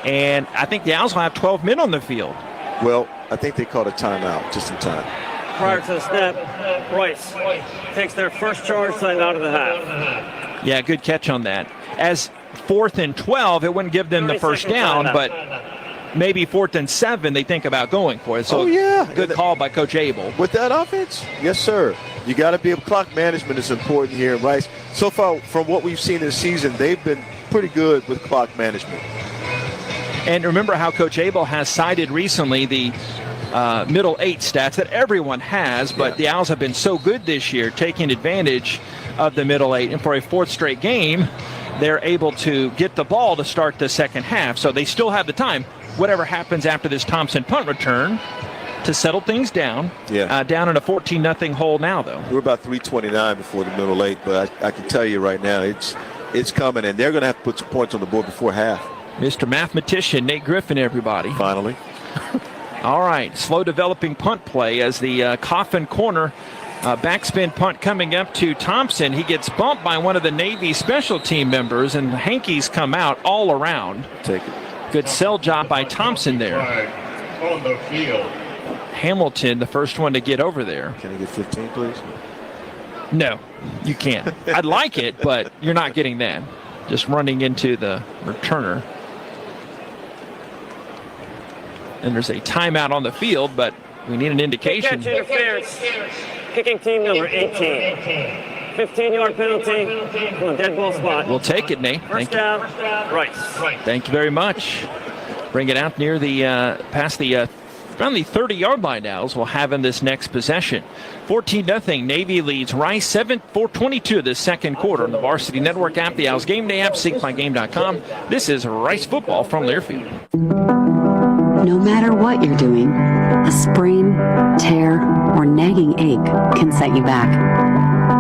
And I think the Owls will have 12 men on the field. Well, I think they called a timeout just in time. Prior to the snap, Rice takes their first charge time out of the half. Yeah, good catch on that. As 4th and 12, it wouldn't give them the first down, but maybe 4th and 7, they think about going for it. So good call by Coach Abel. With that offense? Yes, sir. You got to be able, clock management is important here. Rice, so far from what we've seen this season, they've been pretty good with clock management. And remember how Coach Abel has cited recently the middle 8 stats that everyone has, but the Owls have been so good this year taking advantage of the middle 8. And for a 4th straight game, they're able to get the ball to start the second half. So they still have the time, whatever happens after this Thompson punt return, to settle things down. Down in a 14-0 hole now, though. We're about 3:29 before the middle 8, but I can tell you right now, it's coming, and they're going to have to put some points on the board before half. Mr. Mathematician, Nate Griffin, everybody. Finally. All right, slow developing punt play as the coffin corner backspin punt coming up to Thompson. He gets bumped by one of the Navy special team members, and the Hankies come out all around. Take it. Good sell job by Thompson there. On the field. Hamilton, the first one to get over there. Can I get 15, please? No, you can't. I'd like it, but you're not getting that. Just running into the returner. And there's a timeout on the field, but we need an indication. Catch interference. Kicking team number 18. 15-yard penalty from a dead ball spot. We'll take it, Nate. First down, Rice. Thank you very much. Bring it out near the past the around the 30-yard line. Owls will have in this next possession. 14-0. Navy leads Rice 7-4-22 this second quarter on the Varsity Network app, the Owls Gameday app, syncmygame.com. This is Rice football from Learfield. No matter what you're doing, a sprain, tear, or nagging ache can set you back.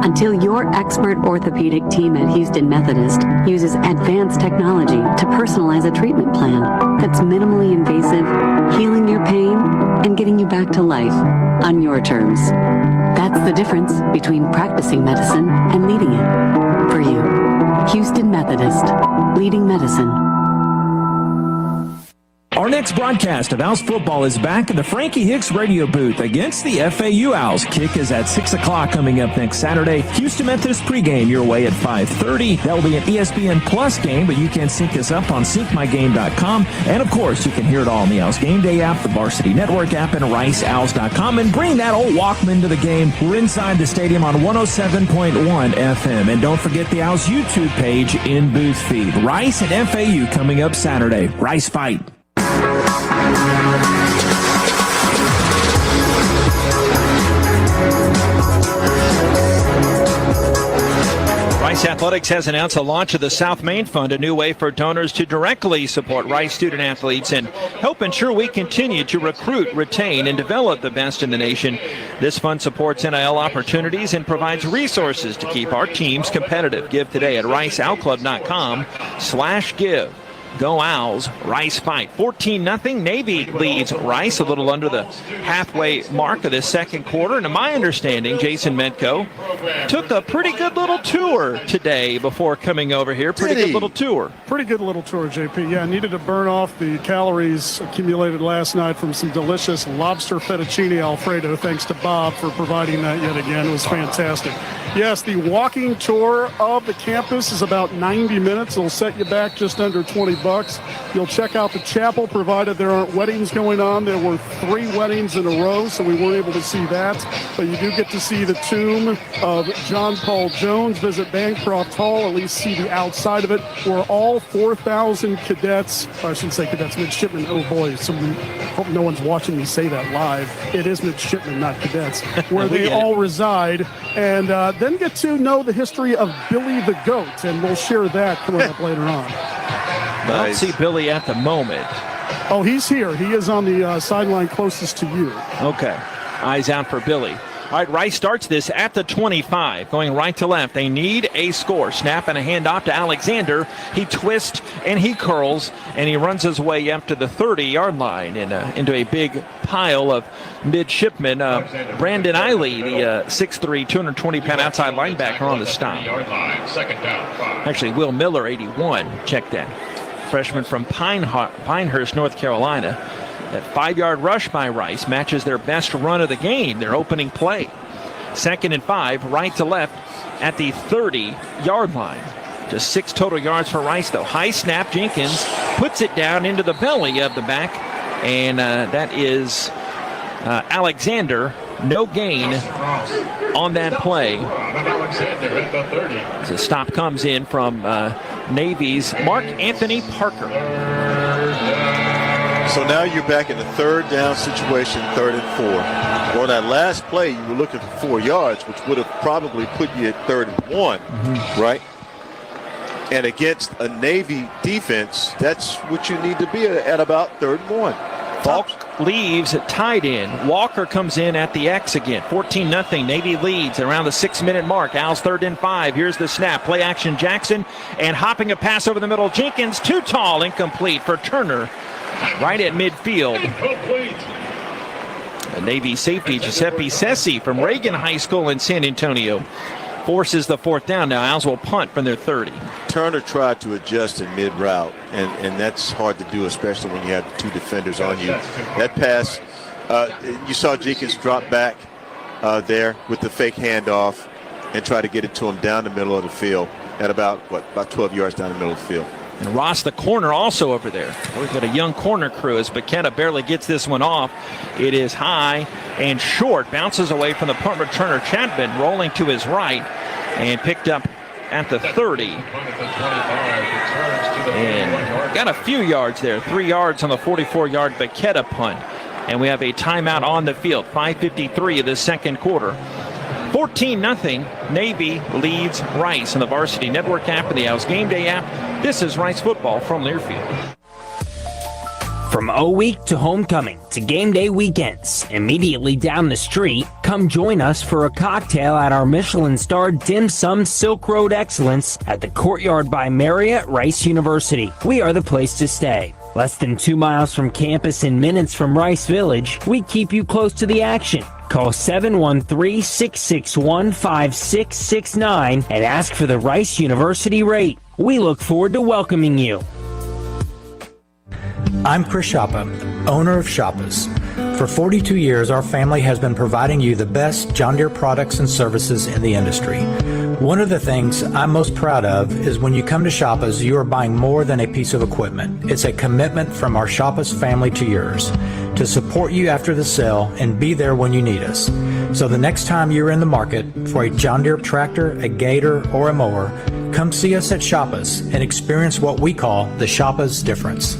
Until your expert orthopedic team at Houston Methodist uses advanced technology to personalize a treatment plan that's minimally invasive, healing your pain, and getting you back to life on your terms. That's the difference between practicing medicine and leading it. For you, Houston Methodist, leading medicine. Our next broadcast of Owls football is back in the Frankie Hicks radio booth against the FAU Owls. Kick is at 6 o'clock coming up next Saturday. Houston Methodist pregame your way at 5:30. That will be an ESPN Plus game, but you can sync us up on syncmygame.com. And, of course, you can hear it all on the Owls Gameday app, the Varsity Network app, and riceowls.com. And bring that old Walkman to the game. We're inside the stadium on 107.1 FM. And don't forget the Owls YouTube page in booth feed. Rice and FAU coming up Saturday. Rice fight. Rice Athletics has announced the launch of the South Main Fund, a new way for donors to directly support Rice student athletes and help ensure we continue to recruit, retain, and develop the best in the nation. This fund supports NIL opportunities and provides resources to keep our teams competitive. Give today at riceowlclub.com/give. Go Owls, Rice fight. 14-0. Navy leads Rice a little under the halfway mark of this second quarter. And to my understanding, Jason Metko took a pretty good little tour today before coming over here. Pretty good little tour. Pretty good little tour, JP. Yeah, needed to burn off the calories accumulated last night from some delicious lobster fettuccine Alfredo. Thanks to Bob for providing that yet again. It was fantastic. Yes, the walking tour of the campus is about 90 minutes. It'll set you back just under $20. You'll check out the chapel, provided there aren't weddings going on. There were 3 weddings in a row, so we weren't able to see that. But you do get to see the tomb of John Paul Jones, visit Bancroft Hall, at least see the outside of it, where all 4,000 cadets, I shouldn't say cadets, midshipmen, oh boy, hope no one's watching me say that live. It is midshipmen, not cadets, where they all reside, and then get to know the history of Billy the Goat, and we'll share that coming up later on. I don't see Billy at the moment. Oh, he's here. He is on the sideline closest to you. Okay. Eyes out for Billy. All right, Rice starts this at the 25, going right to left. They need a score. Snap and a handoff to Alexander. He twists and he curls, and he runs his way up to the 30-yard line and into a big pile of midshipmen. Brandon Eiley, the 6'3", 220-pound outside linebacker on the stop. Actually, Will Miller, 81, checked that. Freshman from Pinehurst, North Carolina. That 5-yard rush by Rice matches their best run of the game, their opening play. 2nd and 5, right to left at the 30-yard line. Just 6 total yards for Rice, though. High snap, Jenkins puts it down into the belly of the back, and that is Alexander. No gain on that play. The stop comes in from Navy's Mark Anthony Parker. So now you're back in the 3rd down situation, 3rd and 4. On that last play, you were looking for 4 yards, which would have probably put you at 3rd and 1, right? And against a Navy defense, that's what you need to be at about 3rd and 1. Falk leaves at tight end. Walker comes in at the X again. 14-0. Navy leads around the 6-minute mark. Owls 3rd and 5. Here's the snap. Play action Jackson. And hopping a pass over the middle. Jenkins too tall. Incomplete for Turner. Right at midfield. The Navy safety Giuseppe Sessi from Reagan High School in San Antonio forces the 4th down. Now Owls will punt from their 30. Turner tried to adjust in mid-route, and that's hard to do, especially when you have 2 defenders on you. That pass, you saw Jenkins drop back there with the fake handoff and try to get it to him down the middle of the field at about 12 yards down the middle of the field. And Ross, the corner, also over there. We've got a young corner crew as Bacchetta barely gets this one off. It is high and short. Bounces away from the punt returner Chapman, rolling to his right and picked up at the 30. And got a few yards there. 3 yards on the 44-yard Bacchetta punt. And we have a timeout on the field. 5:53 of the 2nd quarter. 14-0. Navy leads Rice on the Varsity Network App and the Owls Gameday App. This is Rice football from Learfield. From O-Week to homecoming to game day weekends, immediately down the street, come join us for a cocktail at our Michelin-starred Dim Sum Silk Road Excellence at the Courtyard by Marriott Rice University. We are the place to stay. Less than 2 miles from campus and minutes from Rice Village, we keep you close to the action. Call 713-661-5669 and ask for the Rice University rate. We look forward to welcoming you. I'm Chris Shoppa, owner of Shoppa's. For 42 years, our family has been providing you the best John Deere products and services in the industry. One of the things I'm most proud of is when you come to Shoppa's, you are buying more than a piece of equipment. It's a commitment from our Shoppa's family to yours to support you after the sale and be there when you need us. So the next time you're in the market for a John Deere tractor, a gator, or a mower, come see us at Shoppa's and experience what we call the Shoppa's difference.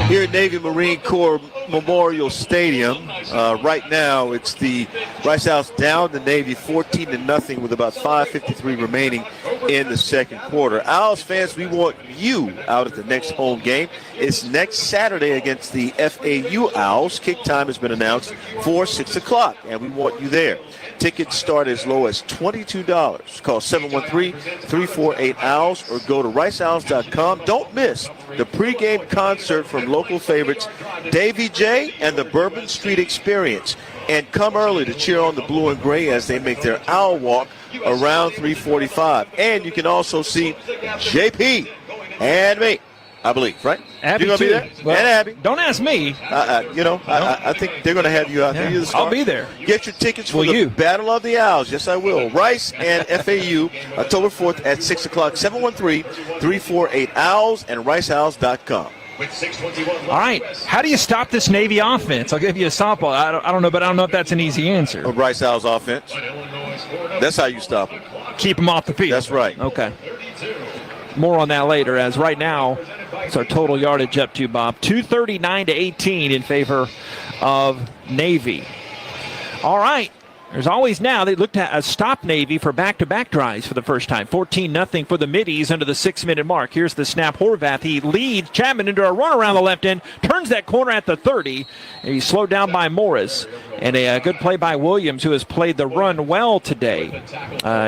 Here at Navy Marine Corps Memorial Stadium, right now it's the Rice Owls down to Navy 14-0 with about 5:53 remaining in the 2nd quarter. Owls fans, we want you out at the next home game. It's next Saturday against the FAU Owls. Kick time has been announced for 6 o'clock, and we want you there. Tickets start as low as $22. Call 713-348-OWLS or go to riceowls.com. Don't miss the pregame concert from local favorites Davy J and the Bourbon Street Experience. And come early to cheer on the blue and gray as they make their owl walk around 3:45. And you can also see JP and me, I believe, right? Abby, you're going to be there? Well, and Abby. Don't ask me. I think they're going to have you out there. I'll be there. Get your tickets for the Battle of the Owls. Yes, I will. Rice and FAU, October 4th at 6 o'clock, 713-348-OWLS and riceowls.com. All right. How do you stop this Navy offense? I'll give you a softball. I don't know, but I don't know if that's an easy answer. A Rice Owls offense. That's how you stop them. Keep them off the field. That's right. Okay. More on that later, as right now it's our total yardage up to, Bob, 239-18 in favor of Navy. All right. There's always now. They looked at a stop Navy for back-to-back drives for the first time. 14-0 for the Middies under the 6-minute mark. Here's the snap. Horvath. He leads Chapman into a run around the left end. Turns that corner at the 30. He's slowed down by Morris. And a good play by Williams, who has played the run well today.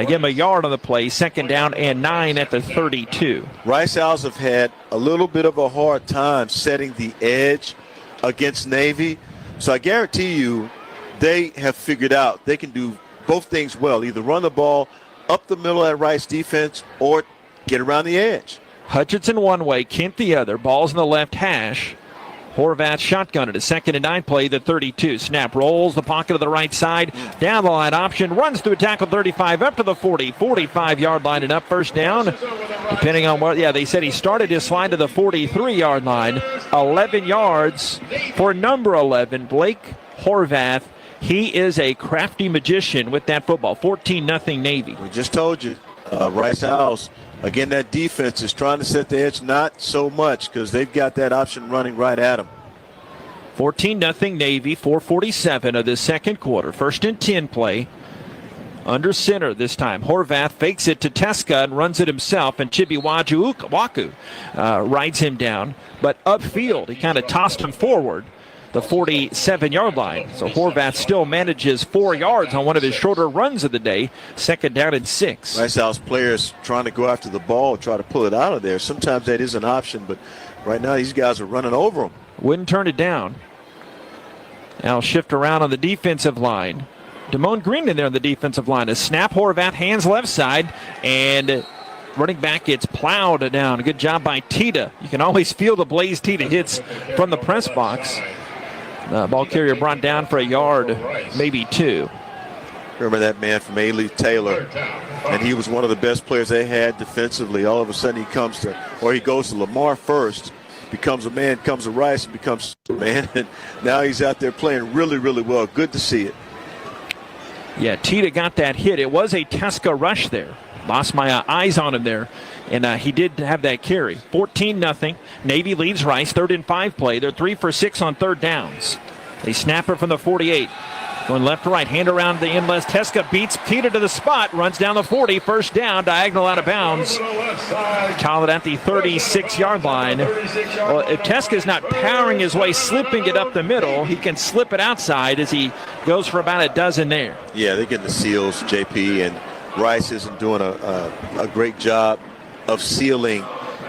Give him a yard on the play. 2nd down and 9 at the 32. Rice Owls have had a little bit of a hard time setting the edge against Navy. So I guarantee you, they have figured out they can do both things well, either run the ball up the middle at Rice defense or get around the edge. Hutchinson one way, Kent the other. Ball's in the left hash. Horvath shotgun at a 2nd and 9 play, the 32. Snap rolls the pocket of the right side. Down the line option, runs through a tackle 35 up to the 40, 45-yard line and up, first down. Depending on what, they said he started his slide to the 43-yard line. 11 yards for number 11, Blake Horvath. He is a crafty magician with that football. 14-0 Navy. We just told you, Rice Owls, again, that defense is trying to set the edge, not so much because they've got that option running right at them. 14-0 Navy, 4:47 of the second quarter. 1st and 10 play. Under center this time. Horvath fakes it to Teska and runs it himself, and Chibiwaku rides him down. But upfield, he kind of tossed him forward. The 47-yard line. So Horvath still manages 4 yards on one of his shorter runs of the day. 2nd down and 6. Rice Owls players trying to go after the ball, try to pull it out of there. Sometimes that is an option, but right now these guys are running over them. Wouldn't turn it down. Now shift around on the defensive line. Damone Green in there on the defensive line. A snap, Horvath, hands left side, and running back gets plowed down. Good job by Tita. You can always feel the Blaze Tita hits from the press box. Ball carrier brought down for a yard, maybe 2. Remember that man from A-Lee Taylor, and he was one of the best players they had defensively. All of a sudden he goes to Lamar first, becomes a man, comes to Rice, and becomes a man, and now he's out there playing really, really well. Good to see it. Yeah, Tita got that hit. It was a Teska rush there. Lost my eyes on him there. And he did have that carry. 14-0. Navy leads Rice. 3rd and 5 play. They're 3 for 6 on 3rd downs. They snap it from the 48. Going left to right. Hand around the endless. Teska beats Tita to the spot. Runs down the 40. First down. Diagonal out of bounds. Call it at the 36-yard line. Well, if Teska's not powering his way, slipping it up the middle, he can slip it outside as he goes for about a dozen there. Yeah, they're getting the seals, JP, and Rice isn't doing a great job of sealing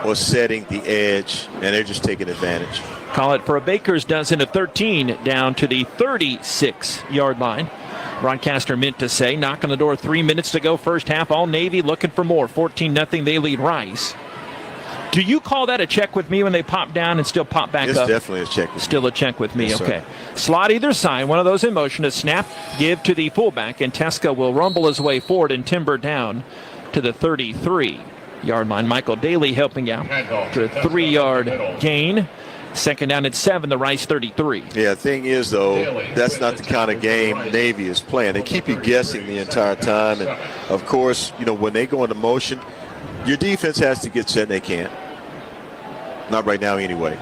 or setting the edge, and they're just taking advantage. Call it for a baker's dozen of 13 down to the 36-yard line. Broadcaster meant to say, knock on the door, 3 minutes to go first half. All Navy looking for more. 14-0, they lead Rice. Do you call that a check with me when they pop down and still pop back up? It's definitely a check with Still me. A check with me, yes, okay. Sir. Slot either side, one of those in motion. A snap, give to the fullback, and Teska will rumble his way forward and timber down to the 33-yard line. Michael Daly helping out to a 3-yard gain. 2nd down at 7, the Rice 33. Yeah, the thing is, though, that's not the kind of game Navy is playing. They keep you guessing the entire time. And, of course, when they go into motion, your defense has to get set, and they can't. Not right now anyway.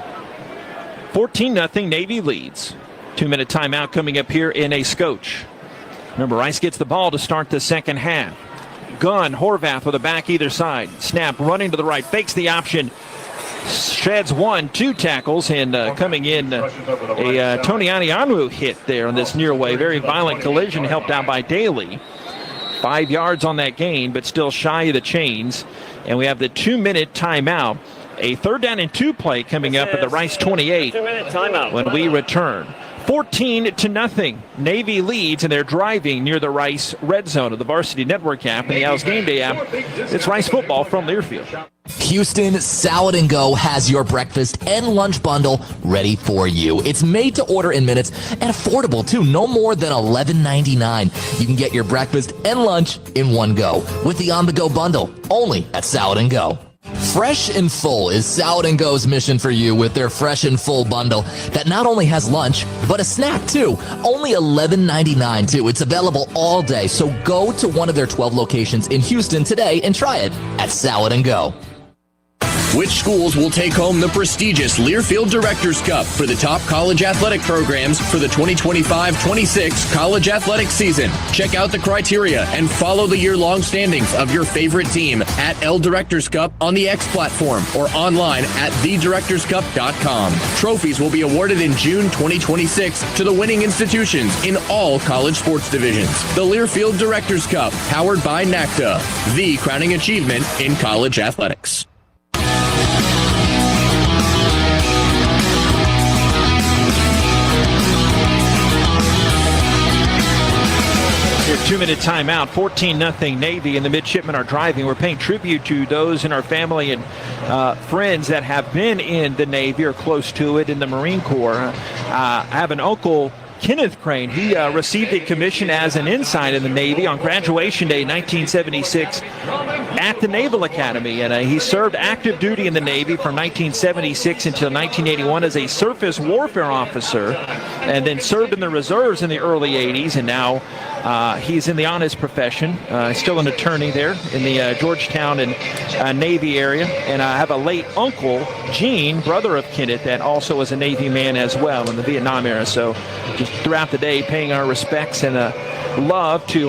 14-0, Navy leads. 2-minute timeout coming up here in a scotch. Remember, Rice gets the ball to start the second half. Gunn, Horvath with a back either side. Snap, running to the right, fakes the option. Sheds 2 tackles, and coming in a Tony Anianu hit there on this near way. Very violent collision helped out by Daly. 5 yards on that gain, but still shy of the chains. And we have the 2-minute timeout. A 3rd down and 2 play coming up at the Rice 28 when we return. 14-0. Navy leads, and they're driving near the Rice red zone of the Varsity Network app and the Owls Gameday app. It's Rice football from Learfield. Houston Salad and Go has your breakfast and lunch bundle ready for you. It's made to order in minutes and affordable too, no more than $11.99. You can get your breakfast and lunch in one go with the on-the-go bundle only at Salad and Go. Fresh and Full is Salad and Go's mission for you with their Fresh and Full bundle that not only has lunch, but a snack too. Only $11.99 too. It's available all day, so go to one of their 12 locations in Houston today and try it at Salad and Go. Which schools will take home the prestigious Learfield Directors Cup for the top college athletic programs for the 2025-26 college athletic season? Check out the criteria and follow the year-long standings of your favorite team at L Directors Cup on the X platform or online at thedirectorscup.com. Trophies will be awarded in June 2026 to the winning institutions in all college sports divisions. The Learfield Directors Cup, powered by NACDA, the crowning achievement in college athletics. Your 2-minute timeout, 14-0 Navy, and the Midshipmen are driving. We're paying tribute to those in our family and friends that have been in the Navy or close to it in the Marine Corps. I have an uncle, Kenneth Crane. He received a commission as an ensign in the Navy on graduation day 1976 at the Naval Academy, and he served active duty in the Navy from 1976 until 1981 as a surface warfare officer, and then served in the reserves in the early 80s, and now he's in the honest profession, still an attorney there in the Georgetown and Navy area. And I have a late uncle, Gene, brother of Kenneth, that also was a Navy man as well in the Vietnam era. So just throughout the day, paying our respects and love to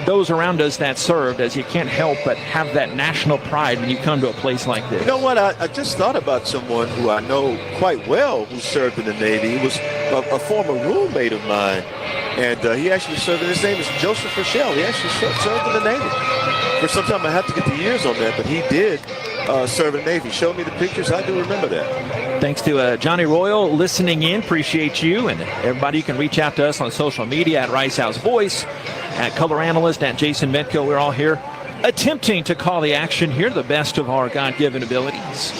those around us that served, as you can't help but have that national pride when you come to a place like this. You know what? I just thought about someone who I know quite well who served in the Navy. He was a former roommate of mine, and he actually served, and his name is Joseph Rochelle. He actually served in the Navy. For some time, I have to get the years on that, but he did serve in the Navy. Showed me the pictures. I do remember that. Thanks to Johnny Royal listening in. Appreciate you. And everybody, you can reach out to us on social media at Rice Owls Voice, at Color Analyst, at Jason Metko. We're all here attempting to call the action here, the best of our God-given abilities.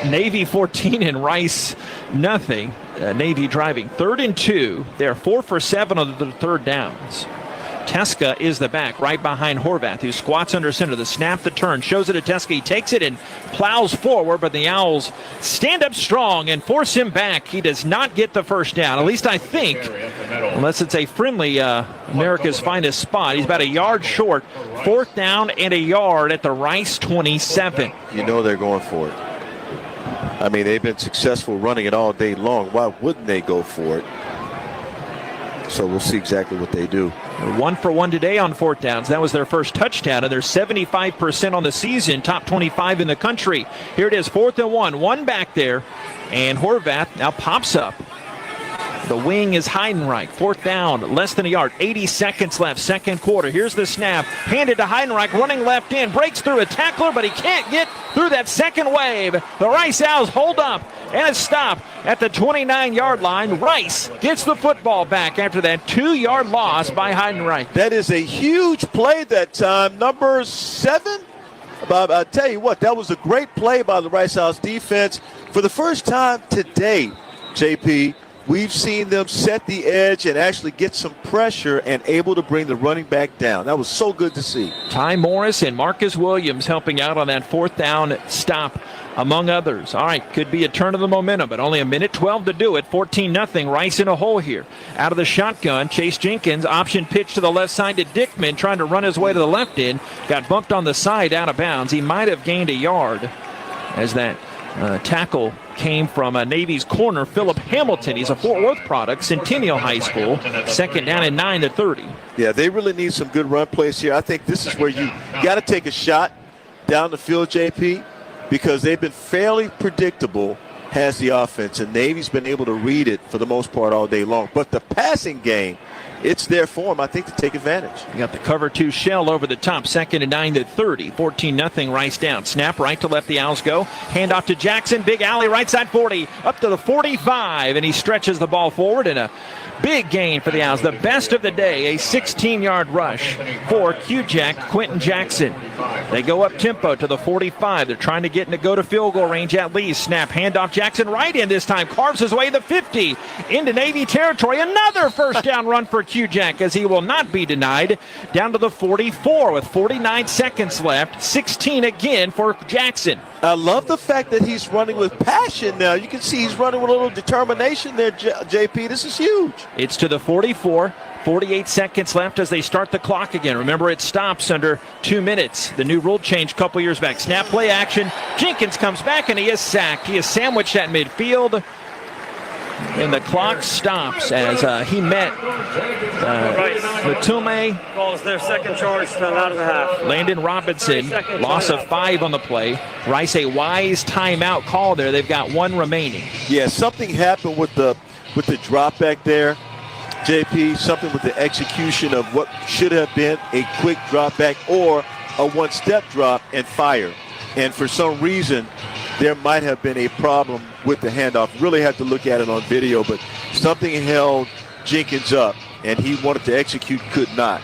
Navy 14 and Rice nothing. Navy driving 3rd and 2. They're 4 for 7 on the third downs. Teska is the back right behind Horvath, who squats under center. The snap, the turn, shows it to Teska. He takes it and plows forward, but the Owls stand up strong and force him back. He does not get the first down, at least I think, unless it's a friendly America's finest spot. He's about a yard short. 4th down and a yard at the Rice 27. You know they're going for it. I mean, they've been successful running it all day long. Why wouldn't they go for it? So we'll see exactly what they do. They're 1 for 1 today on 4th downs. That was their first touchdown, and they're 75% on the season, top 25 in the country. Here it is, 4th and 1. One back there, and Horvath now pops up. The wing is Heidenreich. 4th down, less than a yard. 80 seconds left, second quarter. Here's the snap. Handed to Heidenreich, running left in. Breaks through a tackler, but he can't get through that second wave. The Rice Owls hold up and a stop at the 29-yard line. Rice gets the football back after that 2-yard loss by Heidenreich. That is a huge play that time. Number 7. Bob, I'll tell you what, that was a great play by the Rice Owls defense. For the first time today, JP, we've seen them set the edge and actually get some pressure and able to bring the running back down. That was so good to see. Ty Morris and Marcus Williams helping out on that 4th down stop, among others. All right, could be a turn of the momentum, but only a minute 12 to do it. 14-0, Rice in a hole here. Out of the shotgun, Chase Jenkins, option pitch to the left side to Dickman, trying to run his way to the left end. Got bumped on the side, out of bounds. He might have gained a yard as that tackle came from Navy's corner, Philip Hamilton. He's a Fort Worth product, Centennial High School. 2nd down and 9 to 30. Yeah, they really need some good run plays here. I think this is where you got to take a shot down the field, JP, because they've been fairly predictable, has the offense, and Navy's been able to read it for the most part all day long. But the passing game, it's there for them, I think, to take advantage. You got the cover 2 shell over the top, 2nd and 9 to 30. 14-0, Rice down. Snap right to left, the Owls go. Hand off to Jackson, big alley, right side 40, up to the 45, and he stretches the ball forward, and a big gain for the Owls. The best of the day, a 16-yard rush for Q-Jack, Quentin Jackson. They go up tempo to the 45. They're trying to get in to go to field goal range at least. Snap, handoff, Jackson right in this time. Carves his way to the 50 into Navy territory. Another first down run for Q-Jack, as he will not be denied. Down to the 44 with 49 seconds left. 16 again for Jackson. I love the fact that he's running with passion now. You can see he's running with a little determination there, JP. This is huge. It's to the 44. 48 seconds left as they start the clock again. Remember, it stops under 2 minutes. The new rule change a couple years back. Snap play action. Jenkins comes back and he is sacked. He is sandwiched at midfield. And the clock stops as he met Matume. Calls their second charge, time out of the half. Landon Robinson, loss of 5 on the play. Rice, a wise timeout call there. They've got 1 remaining. Yeah, something happened with the drop back there, JP. Something with the execution of what should have been a quick drop back or a one-step drop and fire. And for some reason, there might have been a problem with the handoff. Really had to look at it on video, but something held Jenkins up, and he wanted to execute, could not.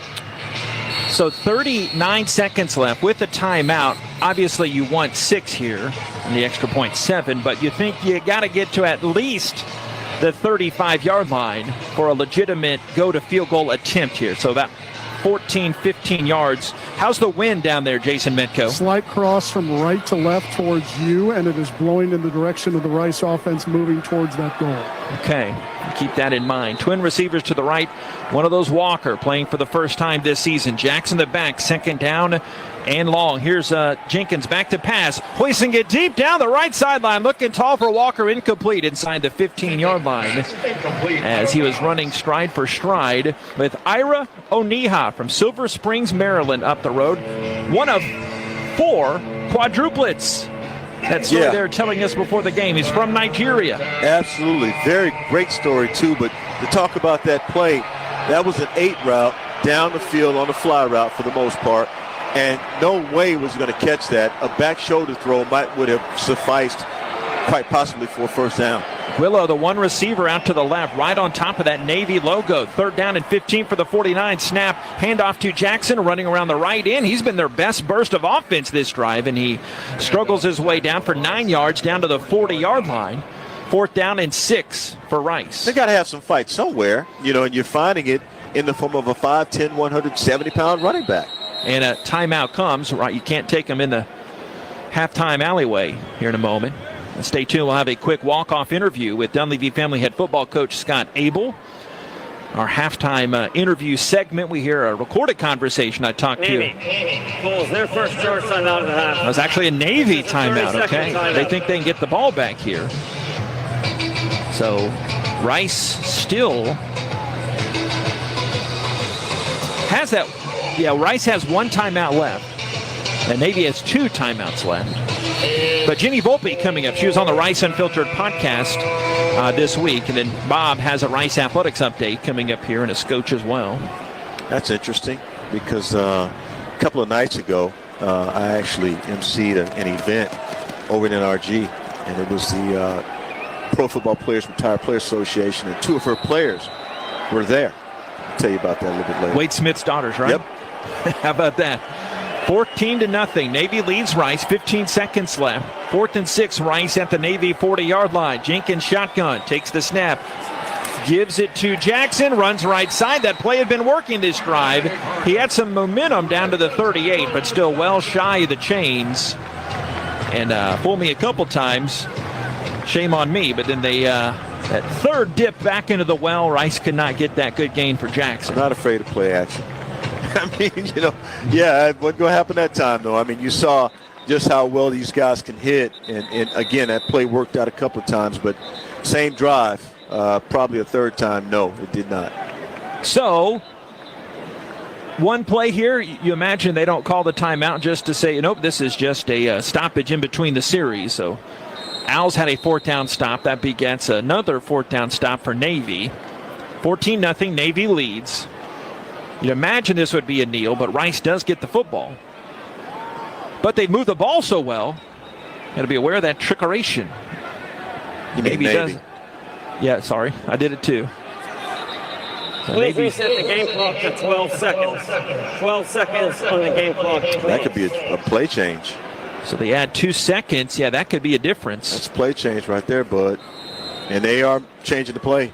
So 39 seconds left with a timeout. Obviously, you want 6 here, and the extra point 7, but you think you got to get to at least the 35-yard line for a legitimate go-to-field goal attempt here. So about 14, 15 yards. How's the wind down there, Jason Metko? Slight cross from right to left towards you, and it is blowing in the direction of the Rice offense moving towards that goal. Okay, keep that in mind. Twin receivers to the right. One of those Walker playing for the first time this season. Jackson the back, second down and long. Here's Jenkins back to pass. Hoisting it deep down the right sideline. Looking tall for Walker, incomplete inside the 15-yard line as he was running stride for stride with Ira Oniha from Silver Springs, Maryland up the road. One of 4 quadruplets. That story they're telling us before the game. He's from Nigeria. Absolutely. Very great story, too. But to talk about that play, that was an 8 route down the field on the fly route for the most part. And no way was going to catch that. A back shoulder throw would have sufficed quite possibly for a first down. Willow, the one receiver out to the left, right on top of that Navy logo. 3rd down and 15 for the 49. Snap, handoff to Jackson, running around the right end. He's been their best burst of offense this drive, and he struggles his way down for 9 yards down to the 40-yard line. 4th down and 6 for Rice. They got to have some fight somewhere, and you're finding it in the form of a 5'10", 170-pound running back. And a timeout comes, right? You can't take them in the halftime alleyway here in a moment. Stay tuned. We'll have a quick walk-off interview with Dunleavy Family Head football coach Scott Abel. Our halftime interview segment, we hear a recorded conversation I talked Navy pulls their first charge time out of the half. It was actually a Navy timeout, okay? They think they can get the ball back here. So Rice still has that. Yeah, Rice has 1 timeout left. And Navy has 2 timeouts left. But Jenny Volpe coming up. She was on the Rice Unfiltered podcast this week. And then Bob has a Rice Athletics update coming up here in a scotch as well. That's interesting because a couple of nights ago, I actually emceed an event over in NRG. And it was the Pro Football Players Retired Players Association. And 2 of her players were there. I'll tell you about that a little bit later. Wade Smith's daughters, right? Yep. How about that? 14-0. Navy leads Rice. 15 seconds left. 4th and 6. Rice at the Navy 40-yard line. Jenkins shotgun. Takes the snap. Gives it to Jackson. Runs right side. That play had been working this drive. He had some momentum down to the 38, but still well shy of the chains. And fooled me a couple times. Shame on me. But then they that 3rd dip back into the well. Rice could not get that good gain for Jackson. I'm not afraid of play action. I mean, it wasn't going to happen that time, though. I mean, you saw just how well these guys can hit. And again, that play worked out a couple of times. But same drive, probably a 3rd time, no, it did not. So, one play here, you imagine they don't call the timeout just to say, nope, this is just a stoppage in between the series. So, Owls had a 4th down stop. That begets another 4th down stop for Navy. 14-0, Navy leads. You'd imagine this would be a kneel, but Rice does get the football. But they move the ball so well. Got to be aware of that trickeration. Navy does. Yeah, sorry. I did it too. So Please reset the game clock to 12 seconds. 12 seconds on the game clock. That could be a play change. So they add 2 seconds. Yeah, that could be a difference. That's play change right there, bud. And they are changing the play.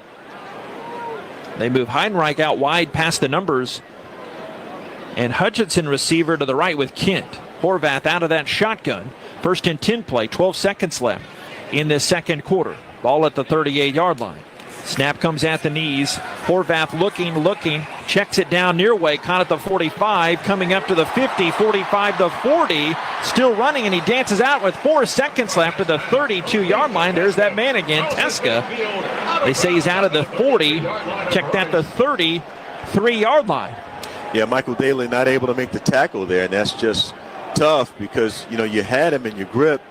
They move Heidenreich out wide past the numbers. And Hutchinson receiver to the right with Kent. Horvath out of that shotgun. 1st and 10 play, 12 seconds left in this 2nd quarter. Ball at the 38-yard line. Snap comes at the knees. Horvath looking. checks it down near way, caught at the 45, coming up to the 50, 45, the 40, still running, and he dances out with 4 seconds left at the 32-yard line. There's that man again, Teska. They say he's out of the 40, checked at the 33-yard line. Yeah, Michael Daly not able to make the tackle there, and that's just tough because, you had him in your grip,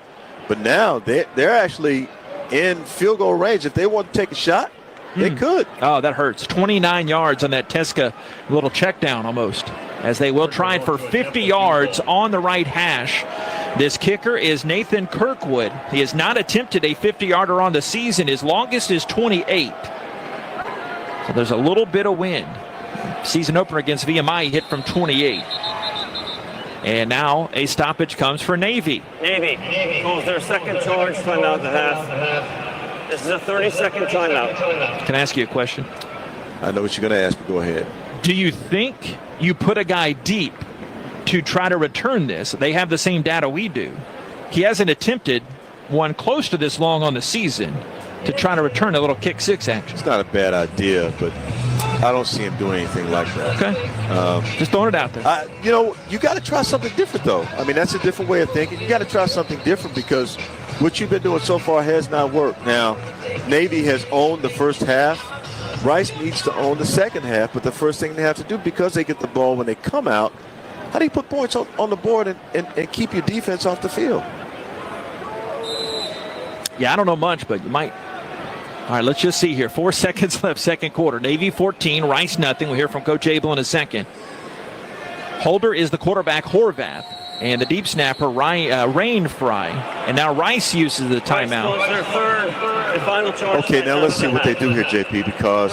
but now they're actually in field goal range. If they want to take a shot, they could. Oh, that hurts. 29 yards on that Teska little check down almost, as they will try it for 50 yards on the right hash. This kicker is Nathan Kirkwood. He has not attempted a 50-yarder on the season. His longest is 28. So there's a little bit of wind. Season opener against VMI, he hit from 28. And now a stoppage comes for Navy. Navy calls their second charge timeout at the half. This is a 30-second timeout. Can I ask you a question? I know what you're going to ask, but go ahead. Do you think you put a guy deep to try to return this? They have the same data we do. He hasn't attempted one close to this long on the season to try to return a little kick six action. It's not a bad idea, but I don't see him doing anything like that. Okay. Just throwing it out there. You got to try something different, though. I mean, that's a different way of thinking. You got to try something different because what you've been doing so far has not worked. Now, Navy has owned the first half. Rice needs to own the second half, but the first thing they have to do, because they get the ball when they come out, how do you put points on the board and keep your defense off the field? Yeah, I don't know much, but you might. All right, let's just see here. 4 seconds left, second quarter. Navy 14, Rice nothing. We'll hear from Coach Abel in a second. Holder is the quarterback, Horvath, and the deep snapper, Rain Fry. And now Rice uses the timeout. Their third and final charge. Okay, now let's see what they do here, JP, because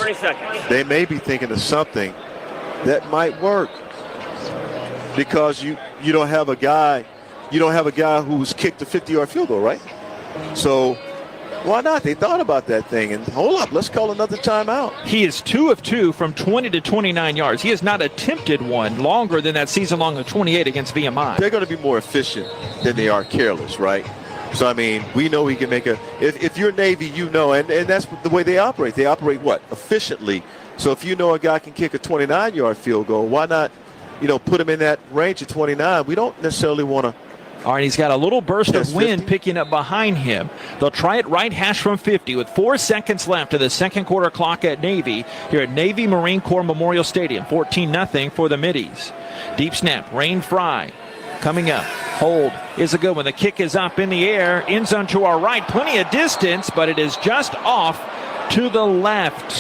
they may be thinking of something that might work. Because you don't have a guy who's kicked a 50-yard field goal, right? So why not? They thought about that thing, and hold up, let's call another timeout. He is 2 of 2 from 20 to 29 yards. He has not attempted one longer than that season-long of 28 against VMI. They're going to be more efficient than they are careless, right? So, I mean, we know he can make if you're Navy, and that's the way they operate. They operate what? Efficiently. So if you know a guy can kick a 29-yard field goal, why not, put him in that range of 29? We don't necessarily want to. All right, he's got a little burst of wind 50. Picking up behind him. They'll try it right hash from 50 with 4 seconds left of the second quarter clock at Navy here at Navy Marine Corps Memorial Stadium. 14-0 for the Middies. Deep snap, Rain Fry coming up. Hold is a good one. The kick is up in the air. End zone to our right. Plenty of distance, but it is just off to the left.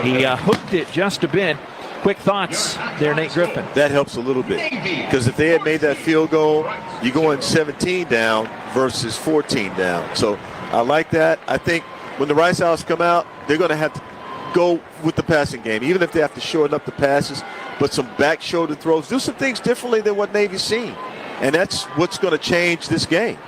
He hooked it just a bit. Quick thoughts there, Nate Griffin. That helps a little bit because if they had made that field goal, you go in 17 down versus 14 down. So I like that. I think when the Rice Owls come out, they're going to have to go with the passing game, even if they have to shorten up the passes, but some back shoulder throws. Do some things differently than what Navy's seen, and that's what's going to change this game.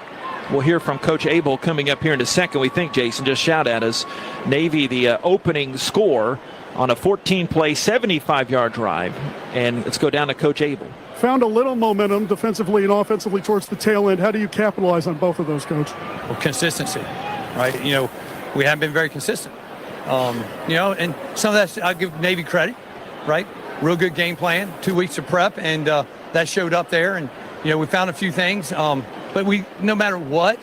We'll hear from Coach Abel coming up here in a second. We think, Jason, just shout at us. Navy, the opening score on a 14-play, 75-yard drive. And let's go down to Coach Abel. Found a little momentum defensively and offensively towards the tail end. How do you capitalize on both of those, Coach? Well, consistency, right? We haven't been very consistent. And some of that, I'll give Navy credit, right? Real good game plan, 2 weeks of prep, and that showed up there. And, we found a few things. But no matter what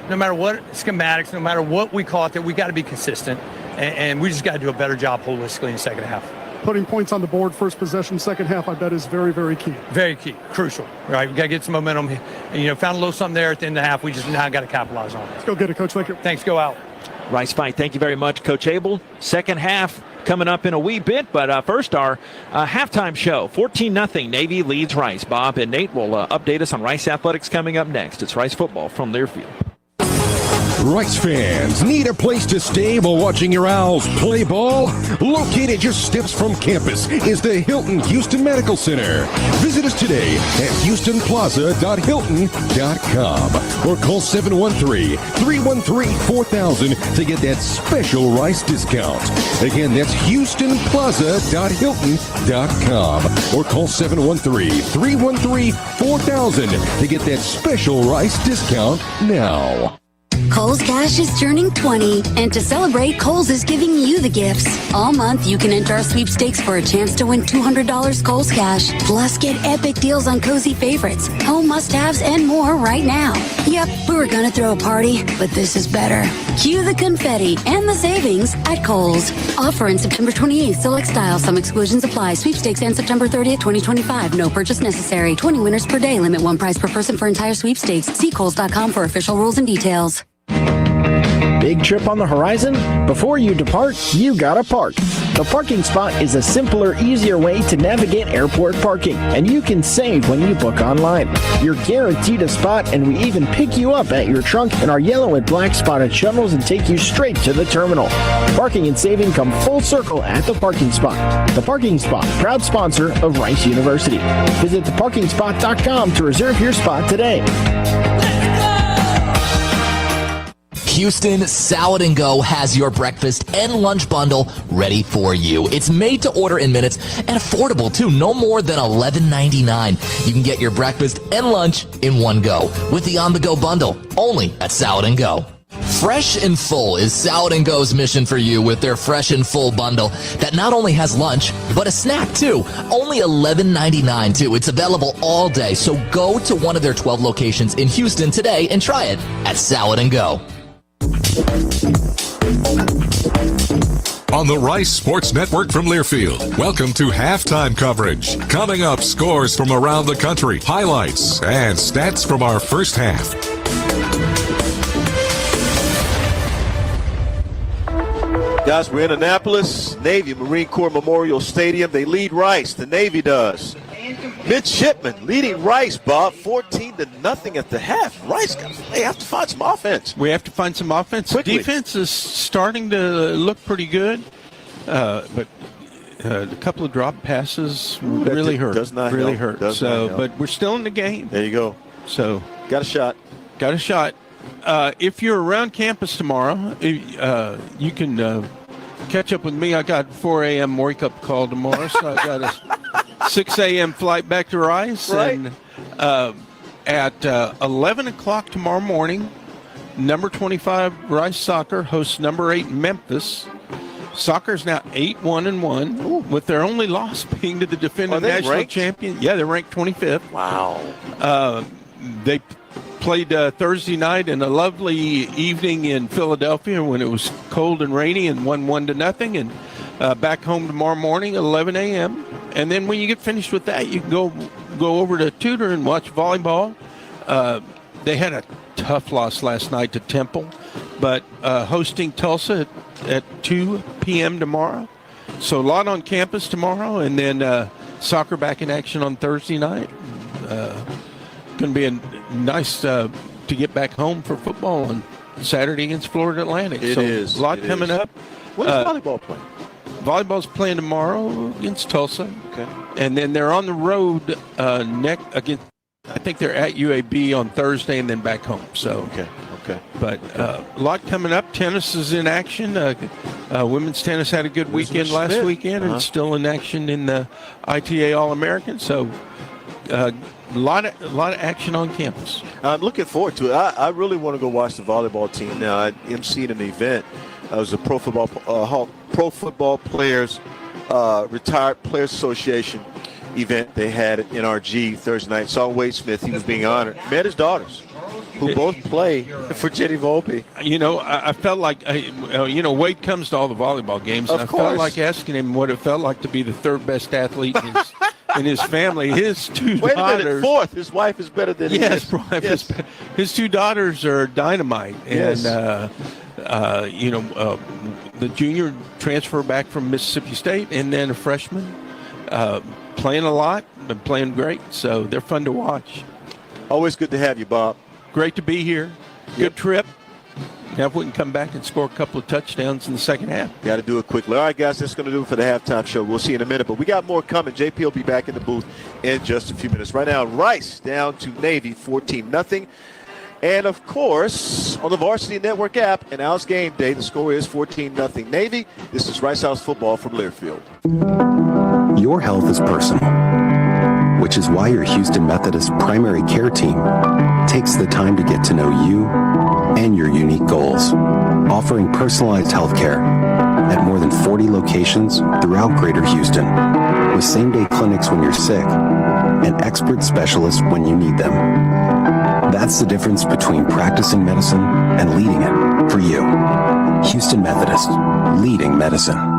schematics, no matter what we call it, that we got to be consistent. And we just got to do a better job holistically in the second half. Putting points on the board, first possession, second half, I bet is very, very key. Very key, crucial, right? We got to get some momentum. Found a little something there at the end of the half. We just now got to capitalize on it. Let's go get it, Coach. Thank you. Thanks, go out. Rice fight. Thank you very much, Coach Abel. Second half coming up in a wee bit, but first our halftime show. 14-0, Navy leads Rice. Bob and Nate will update us on Rice athletics coming up next. It's Rice football from Learfield. Rice fans need a place to stay while watching your Owls play ball? Located just steps from campus is the Hilton Houston Medical Center. Visit us today at houstonplaza.hilton.com or call 713-313-4000 to get that special Rice discount. Again, that's houstonplaza.hilton.com or call 713-313-4000 to get that special Rice discount now. Kohl's Cash is turning 20, and to celebrate, Kohl's is giving you the gifts. All month, you can enter our sweepstakes for a chance to win $200 Kohl's Cash. Plus, get epic deals on cozy favorites, home must-haves, and more right now. Yep, we were gonna throw a party, but this is better. Cue the confetti and the savings at Kohl's. Offer in September 28th, select styles. Some exclusions apply. Sweepstakes ends September 30th, 2025. No purchase necessary. 20 winners per day. Limit one prize per person for entire sweepstakes. See Kohls.com for official rules and details. Big trip on the horizon? Before you depart, you gotta park. The parking spot is a simpler, easier way to navigate airport parking, and you can save when you book online. You're guaranteed a spot, and we even pick you up at your trunk in our yellow and black spotted shuttles and take you straight to the terminal. Parking and saving come full circle at The Parking Spot. The Parking Spot, proud sponsor of Rice University. Visit theparkingspot.com to reserve your spot today. Houston, Salad and Go has your breakfast and lunch bundle ready for you. It's made to order in minutes and affordable too, no more than $11.99. You can get your breakfast and lunch in one go with the on-the-go bundle only at Salad and Go. Fresh and Full is Salad and Go's mission for you with their Fresh and Full bundle that not only has lunch, but a snack too. Only $11.99 too. It's available all day, so go to one of their 12 locations in Houston today and try it at Salad and Go. On the Rice Sports Network from Learfield, welcome to halftime coverage. Coming up, scores from around the country, highlights, and stats from our first half. Guys, we're in Annapolis, Navy Marine Corps Memorial Stadium. They lead Rice, the Navy does. Midshipmen leading Rice, Bob, 14-0 at the half. Rice, they have to find some offense. We have to find some offense. Quickly. Defense is starting to look pretty good, but a couple of drop passes really hurt. Does not really help. hurt. Does not help. But we're still in the game. There you go. So got a shot. Got a shot. If you're around campus tomorrow, you can catch up with me. I got 4 a.m. wake-up call tomorrow, so I got a 6 a.m. flight back to Rice. Right. And at 11 o'clock tomorrow morning, number 25 Rice Soccer hosts number 8 Memphis. Soccer's now 8-1-1, with their only loss being to the defending national ranked? champion. Yeah, they're ranked 25th. Wow. They played Thursday night in a lovely evening in Philadelphia when it was cold and rainy and won 1-0. And back home tomorrow morning at 11 a.m. And then when you get finished with that, you can go over to Tudor and watch volleyball. They had a tough loss last night to Temple, but hosting Tulsa at 2 p.m. tomorrow. So a lot on campus tomorrow, and then soccer back in action on Thursday night. Going to be nice to get back home for football on Saturday against Florida Atlantic. It is. A lot coming up. When is volleyball playing? Volleyball's playing tomorrow against Tulsa. Okay. And then they're on the road against, I think they're at UAB on Thursday and then back home. So Okay. But a lot coming up. Tennis is in action. Women's tennis had a good weekend last weekend and still in action in the ITA All-American. So a lot of action on campus. I'm looking forward to it. I really want to go watch the volleyball team now. I emceed an event. It was a Pro Football Players Retired Players Association event they had at NRG Thursday night. Saw Wade Smith. He was being honored. Met his daughters, who both play for Jenny Volpe. You know, I felt like, Wade comes to all the volleyball games. Of and course. I felt like asking him what it felt like to be the third best athlete in his family. His two Wait daughters. a minute, fourth. His wife is better than Yes, his wife is better. His two daughters are dynamite. Yes. And, the junior transfer back from Mississippi State, and then a freshman playing a lot, but playing great. So they're fun to watch. Always good to have you, Bob. Great to be here. Good trip. Now if we can come back and score a couple of touchdowns in the second half. Got to do it quickly. All right, guys, that's going to do it for the halftime show. We'll see you in a minute, but we got more coming. JP will be back in the booth in just a few minutes. Right now, Rice down to Navy, 14-0. And, of course, on the Varsity Network app and Owls Game Day, the score is 14-0 Navy. This is Rice Owls football from Learfield. Your health is personal, which is why your Houston Methodist primary care team takes the time to get to know you and your unique goals. Offering personalized healthcare at more than 40 locations throughout Greater Houston, with same-day clinics when you're sick and expert specialists when you need them. That's the difference between practicing medicine and leading it for you. Houston Methodist, leading medicine.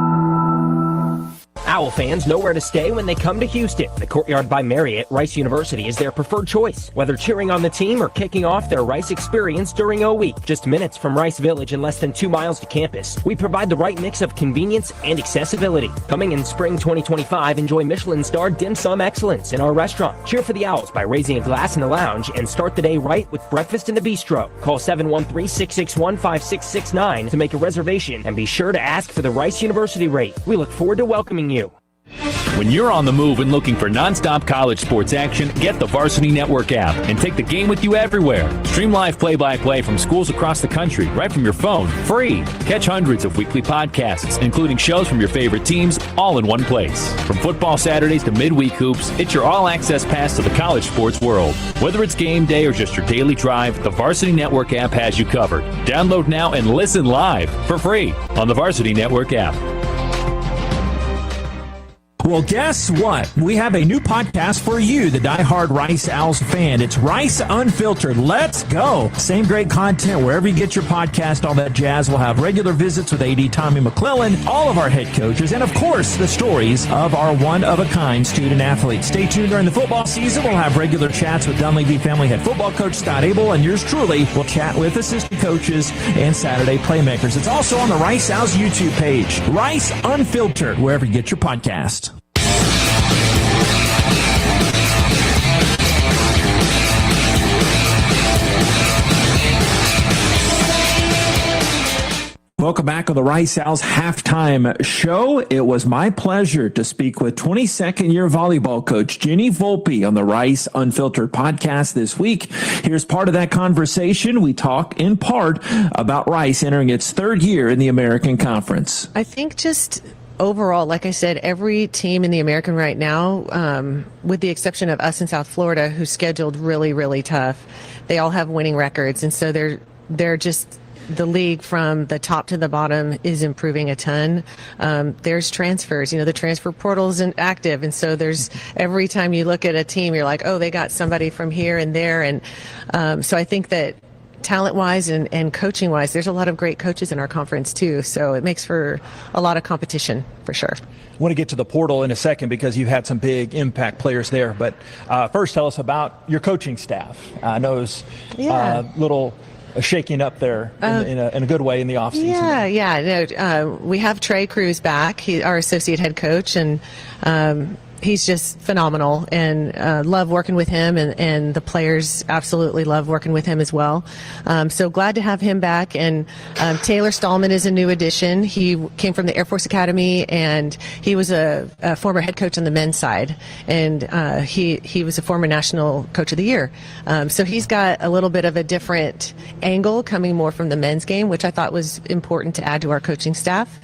Owl fans know where to stay when they come to Houston. The Courtyard by Marriott Rice University is their preferred choice, whether cheering on the team or kicking off their Rice experience during O Week. Just minutes from Rice Village and less than 2 miles to campus, we provide the right mix of convenience and accessibility. Coming in spring 2025, enjoy Michelin-starred dim sum excellence in our restaurant. Cheer for the Owls by raising a glass in the lounge and start the day right with breakfast in the bistro. Call 713-661-5669 to make a reservation and be sure to ask for the Rice University rate. We look forward to welcoming you. When you're on the move and looking for nonstop college sports action, get the Varsity Network app and take the game with you everywhere. Stream live play-by-play from schools across the country right from your phone, free. Catch hundreds of weekly podcasts, including shows from your favorite teams, all in one place. From football Saturdays to midweek hoops, it's your all-access pass to the college sports world. Whether it's game day or just your daily drive, the Varsity Network app has you covered. Download now and listen live for free on the Varsity Network app. Well, guess what? We have a new podcast for you, the diehard Rice Owls fan. It's Rice Unfiltered. Let's go. Same great content wherever you get your podcast, all that jazz. We'll have regular visits with AD Tommy McClellan, all of our head coaches, and, of course, the stories of our one-of-a-kind student athletes. Stay tuned during the football season. We'll have regular chats with Dunleavy Family head football coach Scott Abel, and yours truly will chat with assistant coaches and Saturday playmakers. It's also on the Rice Owls YouTube page. Rice Unfiltered, wherever you get your podcast. Welcome back on the Rice Owls halftime show. It was my pleasure to speak with 22nd year volleyball coach Jenny Volpe on the Rice Unfiltered podcast this week. Here's part of that conversation. We talk in part about Rice entering its third year in the American Conference. I think just overall, like I said, every team in the American right now, with the exception of us in South Florida, who's scheduled really, really tough, they all have winning records. And so they're just, the league from the top to the bottom is improving a ton. There's transfers, the transfer portal isn't active. And so there's, every time you look at a team, you're like, oh, they got somebody from here and there. And so I think that talent-wise and coaching-wise, there's a lot of great coaches in our conference too. So it makes for a lot of competition for sure. I want to get to the portal in a second because you've had some big impact players there. But first, tell us about your coaching staff. I know it was little shaking up there in a good way in the offseason. No, we have Trey Cruz back, our associate head coach, and he's just phenomenal, and love working with him, and the players absolutely love working with him as well. So glad to have him back. And Taylor Stallman is a new addition. He came from the Air Force Academy, and he was a former head coach on the men's side, and he was a former National Coach of the Year. So he's got a little bit of a different angle coming more from the men's game, which I thought was important to add to our coaching staff.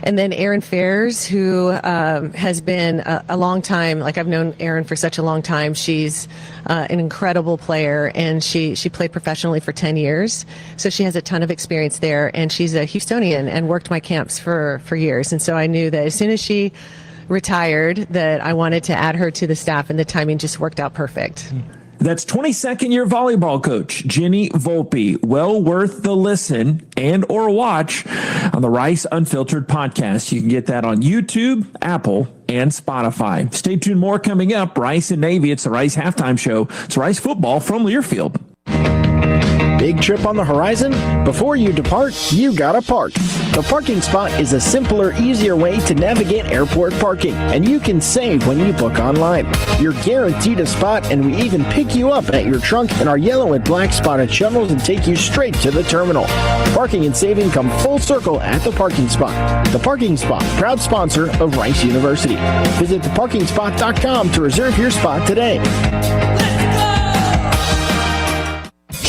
And then Erin Fairs, who has been a long time, like I've known Erin for such a long time. She's an incredible player, and she played professionally for 10 years. So she has a ton of experience there, and she's a Houstonian and worked my camps for years. And so I knew that as soon as she retired that I wanted to add her to the staff, and the timing just worked out perfect. That's 22nd year volleyball coach Jenny Volpe. Well worth the listen and or watch on the Rice Unfiltered podcast. You can get that on YouTube, Apple, and Spotify. Stay tuned, more coming up. Rice and Navy, it's the Rice halftime show. It's Rice football from Learfield. Big trip on the horizon? Before you depart, you gotta park. The parking spot is a simpler, easier way to navigate airport parking, and you can save when you book online. You're guaranteed a spot, and we even pick you up at your trunk in our yellow and black spotted shuttles and take you straight to the terminal. Parking and saving come full circle at The Parking Spot. The Parking Spot, proud sponsor of Rice University. Visit theparkingspot.com to reserve your spot today.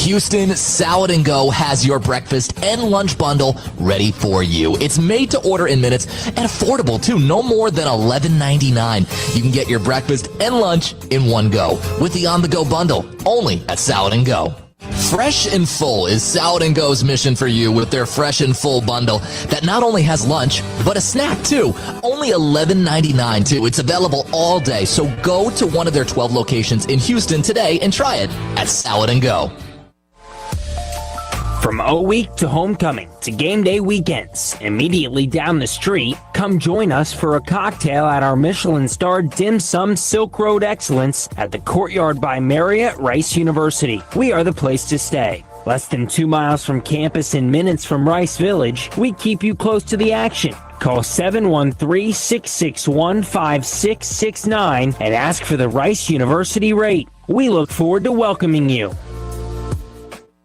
Houston, Salad and Go has your breakfast and lunch bundle ready for you. It's made to order in minutes and affordable too, no more than $11.99. You can get your breakfast and lunch in one go with the on-the-go bundle only at Salad and Go. Fresh and Full is Salad and Go's mission for you with their Fresh and Full bundle that not only has lunch, but a snack too. Only $11.99 too. It's available all day, so go to one of their 12 locations in Houston today and try it at Salad and Go. From O-Week to homecoming to game day weekends, immediately down the street, come join us for a cocktail at our Michelin-starred Dim Sum Silk Road Excellence at the Courtyard by Marriott, Rice University. We are the place to stay. Less than 2 miles from campus and minutes from Rice Village, we keep you close to the action. Call 713-661-5669 and ask for the Rice University rate. We look forward to welcoming you.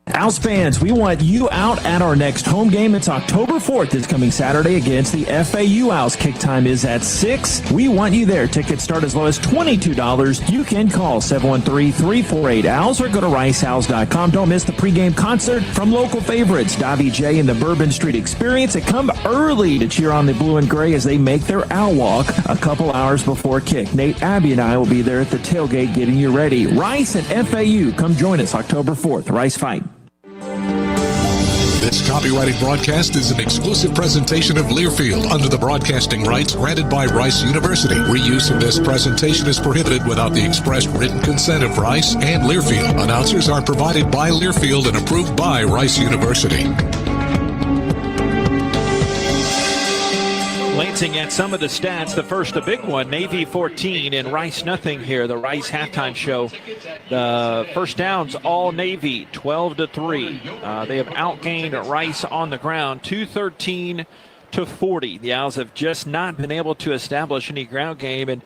Owls fans, we want you out at our next home game. It's October 4th this coming Saturday against the FAU Owls. Kick time is at 6. We want you there. Tickets start as low as $22. You can call 713-348-OWLS or go to riceowls.com. Don't miss the pregame concert from local favorites, Davy J and the Bourbon Street Experience. And come early to cheer on the blue and gray as they make their owl walk a couple hours before kick. Nate, Abby, and I will be there at the tailgate getting you ready. Rice and FAU, come join us October 4th. Rice Fight. This copyrighted broadcast is an exclusive presentation of Learfield under the broadcasting rights granted by Rice University. Reuse of this presentation is prohibited without the express written consent of Rice and Learfield. Announcers are provided by Learfield and approved by Rice University. Glancing at some of the stats, the first, a big one, Navy 14 and Rice nothing here. The Rice halftime show. The first downs, all Navy, 12-3. They have outgained Rice on the ground, 213-40. The Owls have just not been able to establish any ground game, and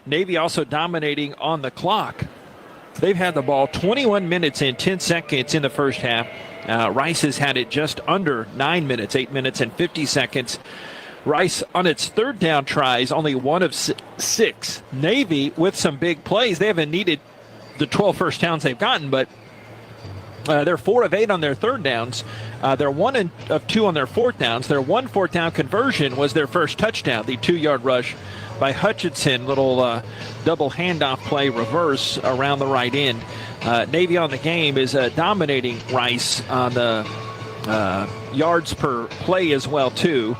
Navy also dominating on the clock. They've had the ball 21 minutes and 10 seconds in the first half. Rice has had it just under 9 minutes, 8 minutes and 50 seconds. Rice on its third down tries, only 1 of 6. Navy with some big plays. They haven't needed the 12 first downs they've gotten, but they're 4 of 8 on their third downs. They're 1 of 2 on their fourth downs. Their 1 fourth down conversion was their first touchdown, the 2-yard rush by Hutchinson. Little double handoff play, reverse around the right end. Navy on the game is dominating Rice on the yards per play as well, too.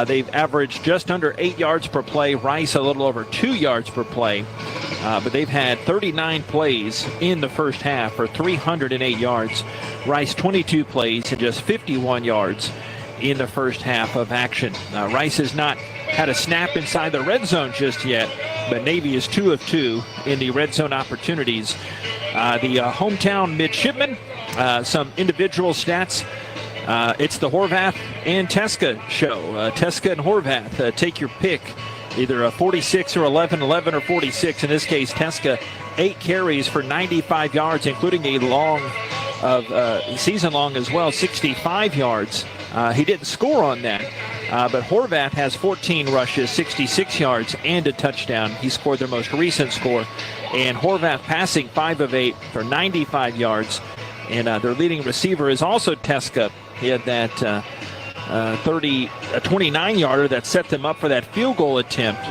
They've averaged just under 8 yards per play. Rice a little over 2 yards per play. But they've had 39 plays in the first half for 308 yards. Rice 22 plays and just 51 yards in the first half of action. Rice has not had a snap inside the red zone just yet, but Navy is 2 of 2 in the red zone opportunities. The hometown Midshipmen, some individual stats. It's the Horvath and Teska show. Teska and Horvath, take your pick. Either a 46 or 11 or 46. In this case, Teska, 8 carries for 95 yards, including a long of season long as well, 65 yards. He didn't score on that, but Horvath has 14 rushes, 66 yards, and a touchdown. He scored their most recent score. And Horvath passing 5 of 8 for 95 yards. And their leading receiver is also Teska. He had that 29-yarder that set them up for that field goal attempt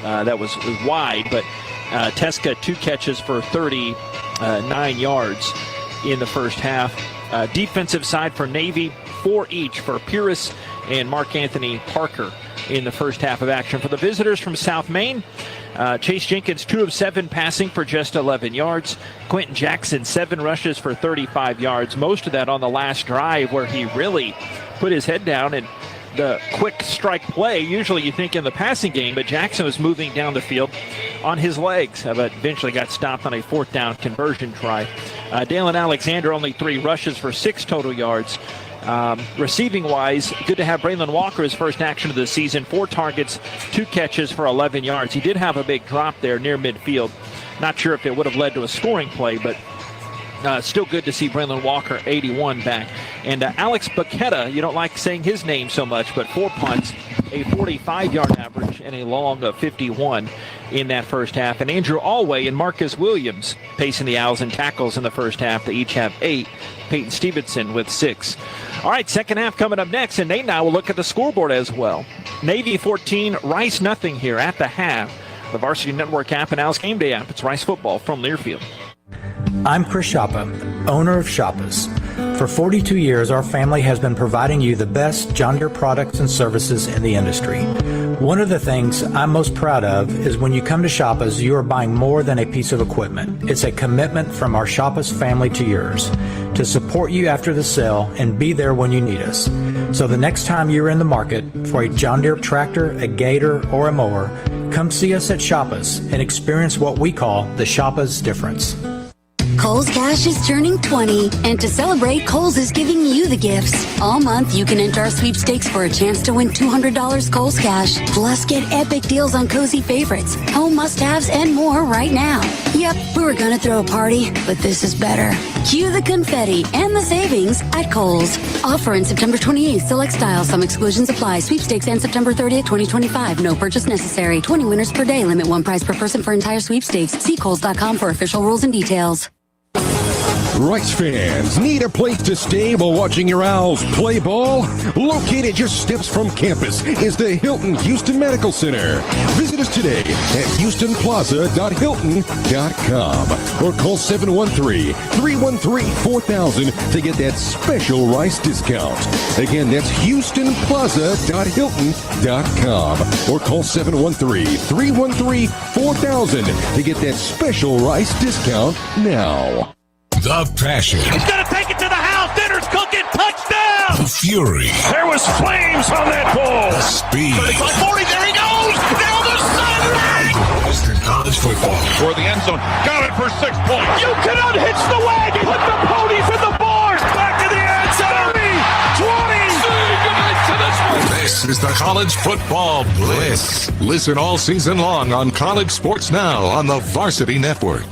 that was wide. But Teska, 2 catches for 39 yards in the first half. Defensive side for Navy, 4 each for Pierce and Mark Anthony Parker in the first half of action. For the visitors from South Main, Chase Jenkins, 2 of 7 passing for just 11 yards. Quentin Jackson, 7 rushes for 35 yards. Most of that on the last drive where he really put his head down and the quick strike play. Usually you think in the passing game, but Jackson was moving down the field on his legs, but eventually got stopped on a 4th down conversion try. Dalen Alexander, only 3 rushes for 6 total yards. Receiving wise, good to have Braylon Walker his first action of the season. 4 targets, 2 catches for 11 yards. He did have a big drop there near midfield. Not sure if it would have led to a scoring play, but still good to see Braylon Walker, 81, back. And Alex Baqueta, you don't like saying his name so much, but 4 punts, a 45-yard average, and a long of 51 in that first half. And Andrew Alway and Marcus Williams pacing the Owls in tackles in the first half. They each have 8. Peyton Stevenson with 6. All right, second half coming up next, and Nate and I will look at the scoreboard as well. Navy 14, Rice nothing here at the half. The Varsity Network app and Owls Gameday app. It's Rice football from Learfield. I'm Chris Shoppa, owner of Shoppas. For 42 years, our family has been providing you the best John Deere products and services in the industry. One of the things I'm most proud of is when you come to Shoppas, you are buying more than a piece of equipment. It's a commitment from our Shoppas family to yours to support you after the sale and be there when you need us. So the next time you're in the market for a John Deere tractor, a gator, or a mower, come see us at Shoppas and experience what we call the Shoppas difference. Kohl's Cash is turning 20, and to celebrate, Kohl's is giving you the gifts. All month, you can enter our sweepstakes for a chance to win $200 Kohl's Cash. Plus, get epic deals on cozy favorites, home must-haves, and more right now. Yep, we were gonna throw a party, but this is better. Cue the confetti and the savings at Kohl's. Offer in September 28th. Select styles. Some exclusions apply. Sweepstakes and September 30th, 2025. No purchase necessary. 20 winners per day. Limit one prize per person for entire sweepstakes. See Kohls.com for official rules and details. Rice fans need a place to stay while watching your Owls play ball? Located just steps from campus is the Hilton Houston Medical Center. Visit us today at houstonplaza.hilton.com or call 713-313-4000 to get that special Rice discount. Again, that's houstonplaza.hilton.com or call 713-313-4000 to get that special Rice discount now. The passion. He's going to take it to the house. Dinner's cooking. Touchdown. The fury. There was flames on that ball. The speed. 35-40. There he goes. Down the sideline. Western College football. For the end zone. Got it for 6 points. You cannot hitch the wagon. Put the ponies in the bars. Back to the end zone. 30, 20. This is the College Football Bliss. Listen all season long on College Sports Now on the Varsity Network.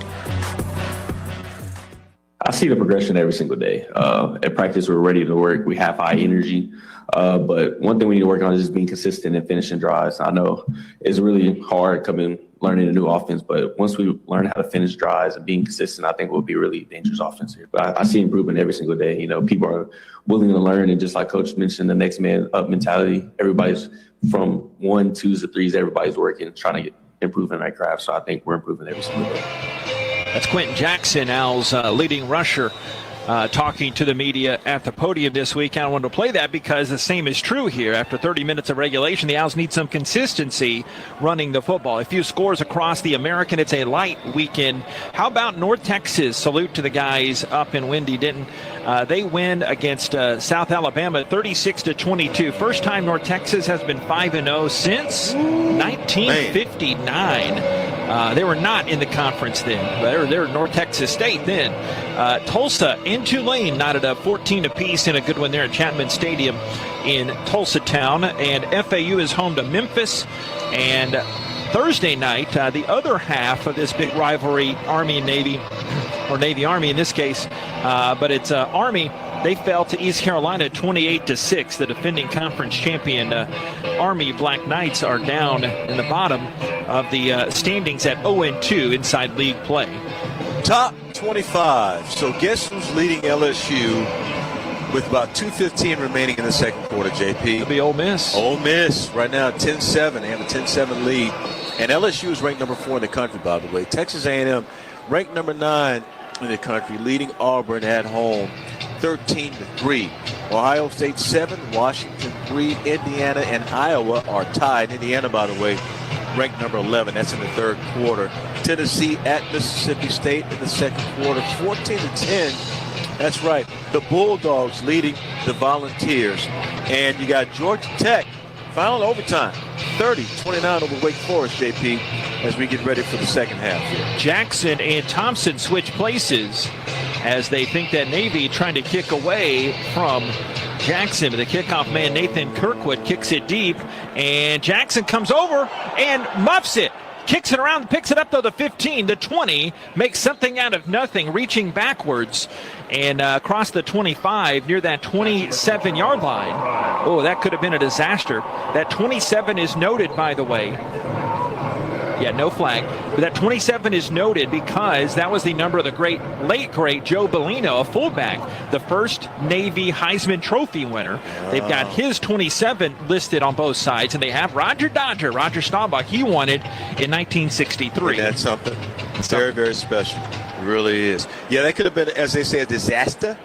I see the progression every single day. At practice, we're ready to work. We have high energy. But one thing we need to work on is just being consistent and finishing drives. I know it's really hard learning a new offense, but once we learn how to finish drives and being consistent, I think we'll be a really dangerous offense here. But I see improvement every single day. You know, people are willing to learn, and just like Coach mentioned, the next man up mentality. Everybody's from 1, 2s to 3s. Everybody's working, trying to improve in that craft. So I think we're improving every single day. That's Quentin Jackson, Owls' leading rusher, talking to the media at the podium this week. I wanted to play that because the same is true here. After 30 minutes of regulation, the Owls need some consistency running the football. A few scores across the American. It's a light weekend. How about North Texas? Salute to the guys up in Windy Denton. They win against South Alabama 36-22. First time North Texas has been 5-0 since 1959. They were not in the conference then. They were North Texas State then. Tulsa and Tulane knotted up 14 apiece in a good one there at Chapman Stadium in Tulsa Town. And FAU is home to Memphis. And Thursday night, the other half of this big rivalry, Army and Navy, or Navy-Army in this case, but it's Army. They fell to East Carolina 28-6. The defending conference champion Army Black Knights are down in the bottom of the standings at 0-2 inside league play. Top 25. So guess who's leading LSU with about 2:15 remaining in the second quarter, JP? It'll be Ole Miss. Ole Miss right now 10-7. They have a 10-7 lead. And LSU is ranked number 4 in the country, by the way. Texas A&M ranked number 9 in the country, leading Auburn at home 13-3. Ohio State 7, Washington 3, Indiana and Iowa are tied. Indiana, by the way, ranked number 11. That's in the third quarter. Tennessee at Mississippi State in the second quarter, 14-10. That's right. The Bulldogs leading the Volunteers. And you got Georgia Tech, final overtime, 30-29 over Wake Forest, JP, as we get ready for the second half here. Jackson and Thompson switch places as they think that Navy trying to kick away from Jackson. The kickoff man, Nathan Kirkwood, kicks it deep, and Jackson comes over and muffs it. Kicks it around, picks it up to the 15, the 20, makes something out of nothing, reaching backwards and across the 25 near that 27-yard line. Oh, that could have been a disaster. That 27 is noted, by the way. Yeah, no flag. But that 27 is noted because that was the number of the late great Joe Bellino, a fullback, the first Navy Heisman Trophy winner. They've got his 27 listed on both sides, and they have Roger Staubach. He won it in 1963. That's something very, very special. Really is. Yeah, that could have been, as they say, a disaster.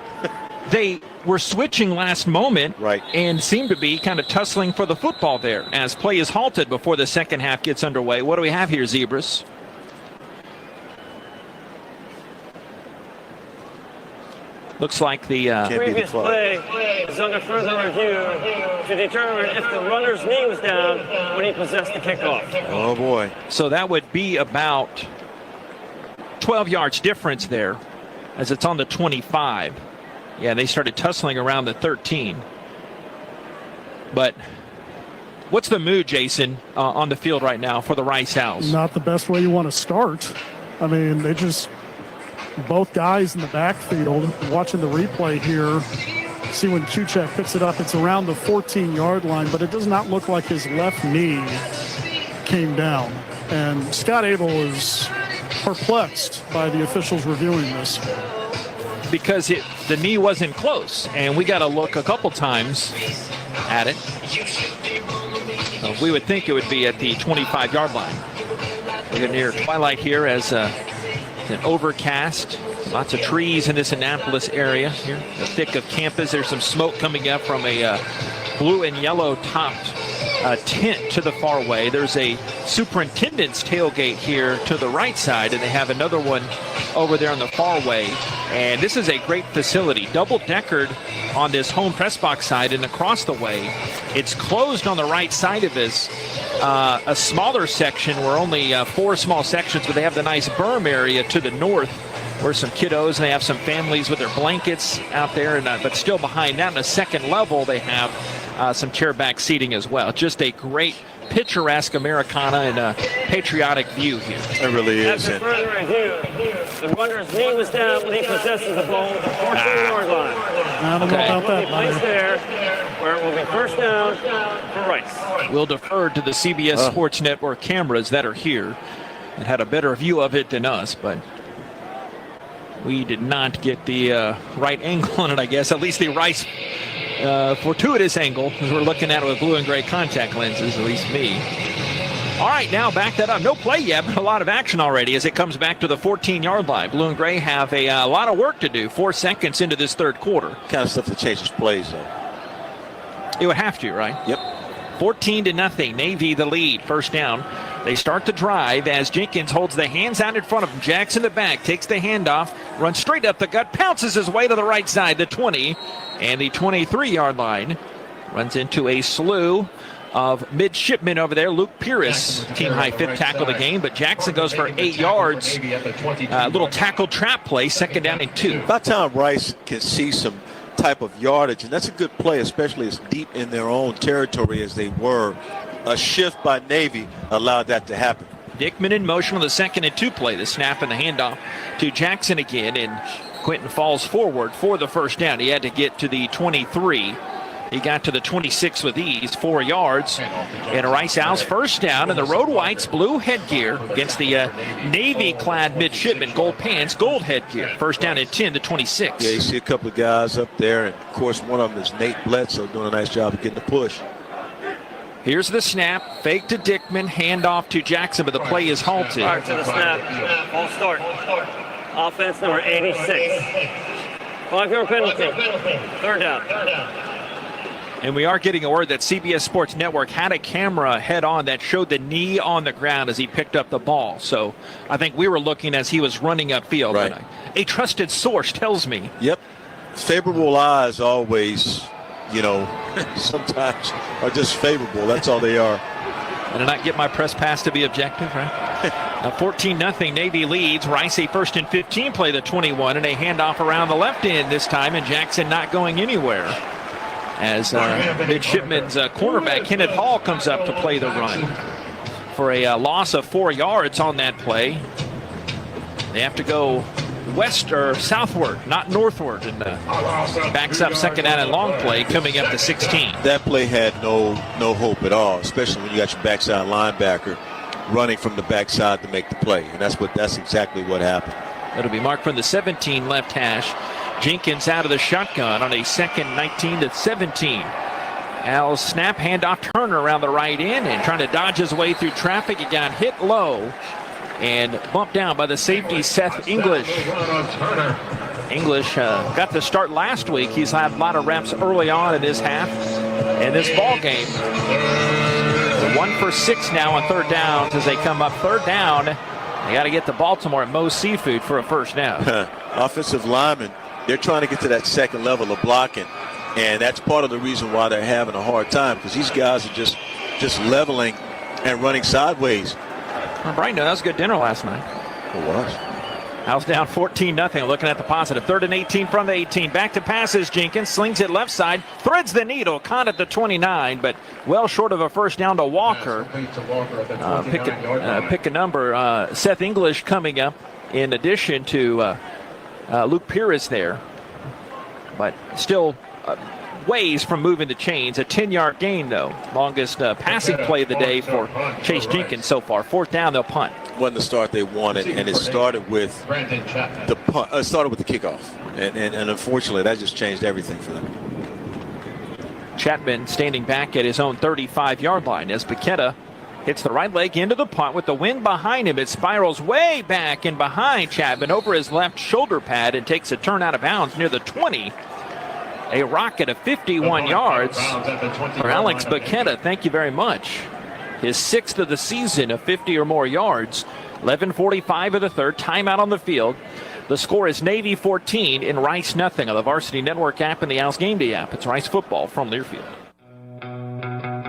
They were switching last moment, right, and seemed to be kind of tussling for the football there as play is halted before the second half gets underway. What do we have here, Zebras? Looks like the previous play is under further review to determine if the runner's knee was down when he possessed the kickoff. Oh, boy. So that would be about 12 yards difference there as it's on the 25. Yeah, they started tussling around the 13. But what's the mood, Jason, on the field right now for the Rice Owls? Not the best way you want to start. I mean, they just, both guys in the backfield, watching the replay here, see when Kuchek picks it up, it's around the 14-yard line, but it does not look like his left knee came down. And Scott Abel is perplexed by the officials reviewing this. Because the knee wasn't close, and we got to look a couple times at it. We would think it would be at the 25-yard line. We're near twilight here as an overcast. Lots of trees in this Annapolis area here. The thick of campus. There's some smoke coming up from a blue and yellow topped tent to the far way. There's a superintendent's tailgate here to the right side, and they have another one over there on the far way. And this is a great facility, double-deckered on this home press box side, and across the way, it's closed on the right side of this. A smaller section where only 4 small sections, but they have the nice berm area to the north where some kiddos, and they have some families with their blankets out there, and but still behind that, in the second level, they have some chair-back seating as well. Just a great picturesque Americana and a patriotic view here. It really is. After further review, the runner's knee was down when he possesses the ball at the 14-yard line. I don't know about that, Place there where it will be first down for Rice. We'll defer to the CBS Sports Network cameras that are here and had a better view of it than us, but we did not get the right angle on it, I guess. At least the Rice fortuitous angle, as we're looking at it with blue and gray contact lenses, at least me. All right, now back that up. No play yet, but a lot of action already as it comes back to the 14-yard line. Blue and gray have a lot of work to do. 4 seconds into this third quarter. Kind of stuff that changes plays, though. It would have to, right? Yep. 14-0. Navy the lead. First down. They start the drive as Jenkins holds the hands out in front of him. Jackson the back, takes the handoff, runs straight up the gut, pounces his way to the right side, the 20, and the 23-yard line. Runs into a slew of midshipmen over there. Luke Pierce, team high 5th tackle of the game, but Jackson goes for 8 yards. A little tackle trap play, second down and 2. By the time Rice can see some type of yardage, and that's a good play, especially as deep in their own territory as they were. A shift by Navy allowed that to happen. Dickman in motion on the 2nd and 2 play. The snap and the handoff to Jackson again, and Quentin falls forward for the first down. He had to get to the 23. He got to the 26 with ease, 4 yards. And a Rice Owls first down, and the Road Whites blue headgear against the Navy-clad midshipmen, gold pants, gold headgear. First down and 10 to 26. Yeah, you see a couple of guys up there, and of course one of them is Nate Bledsoe doing a nice job of getting the push. Here's the snap, fake to Dickman, handoff to Jackson, but the play is halted. Prior to the snap, false start. Offense number 86. 5-yard penalty. Third down. And we are getting a word that CBS Sports Network had a camera head on that showed the knee on the ground as he picked up the ball. So I think we were looking as he was running upfield. Right. But a trusted source tells me. Yep. Favorable eyes always, sometimes are just favorable. That's all they are. And I not get my press pass to be objective, right? 14-0. Navy leads. Rice a 1st and 15 play the 21, and a handoff around the left end this time, and Jackson not going anywhere. As Midshipmen's cornerback Kenneth Hall comes up to play the run for a loss of 4 yards on that play. They have to go west or southward, not northward, and backs up second down and long play coming up to 16. That play had no hope at all, especially when you got your backside linebacker running from the backside to make the play, and that's exactly what happened. It'll be marked from the 17 left hash. Jenkins out of the shotgun on a 2nd 19 to 17. Al's snap, handoff, Turner around the right end and trying to dodge his way through traffic. He got hit low and bumped down by the safety, Seth English. English got the start last week. He's had a lot of reps early on in this half and this ball game. 1 for 6 now on third down as they come up. Third down, they got to get to Baltimore at Moe's Seafood for a first down. Offensive linemen, they're trying to get to that second level of blocking, and that's part of the reason why they're having a hard time, because these guys are just leveling and running sideways. Well, Brian, that was a good dinner last night. It was. House down 14-0, looking at the positive. 3rd and 18 from the 18. Back to passes. Jenkins slings it left side, threads the needle, caught at the 29, but well short of a first down to Walker. Pick a number. Seth English coming up in addition to Luke Pires there, but still ways from moving the chains. A 10-yard gain, though. Longest passing play of the day for Chase Jenkins so far. 4th down, they'll punt. Wasn't the start they wanted, and it started with the punt. Started with the kickoff, and unfortunately, that just changed everything for them. Chapman standing back at his own 35-yard line as Paqueta hits the right leg into the punt with the wind behind him. It spirals way back and behind Chapman over his left shoulder pad and takes a turn out of bounds near the 20. A rocket of 51 yards for Alex Paqueta. Thank you very much. His 6th of the season of 50 or more yards. 11:45 of the third. Timeout on the field. The score is Navy 14 and Rice nothing on the Varsity Network app and the Owls Gameday app. It's Rice football from Learfield.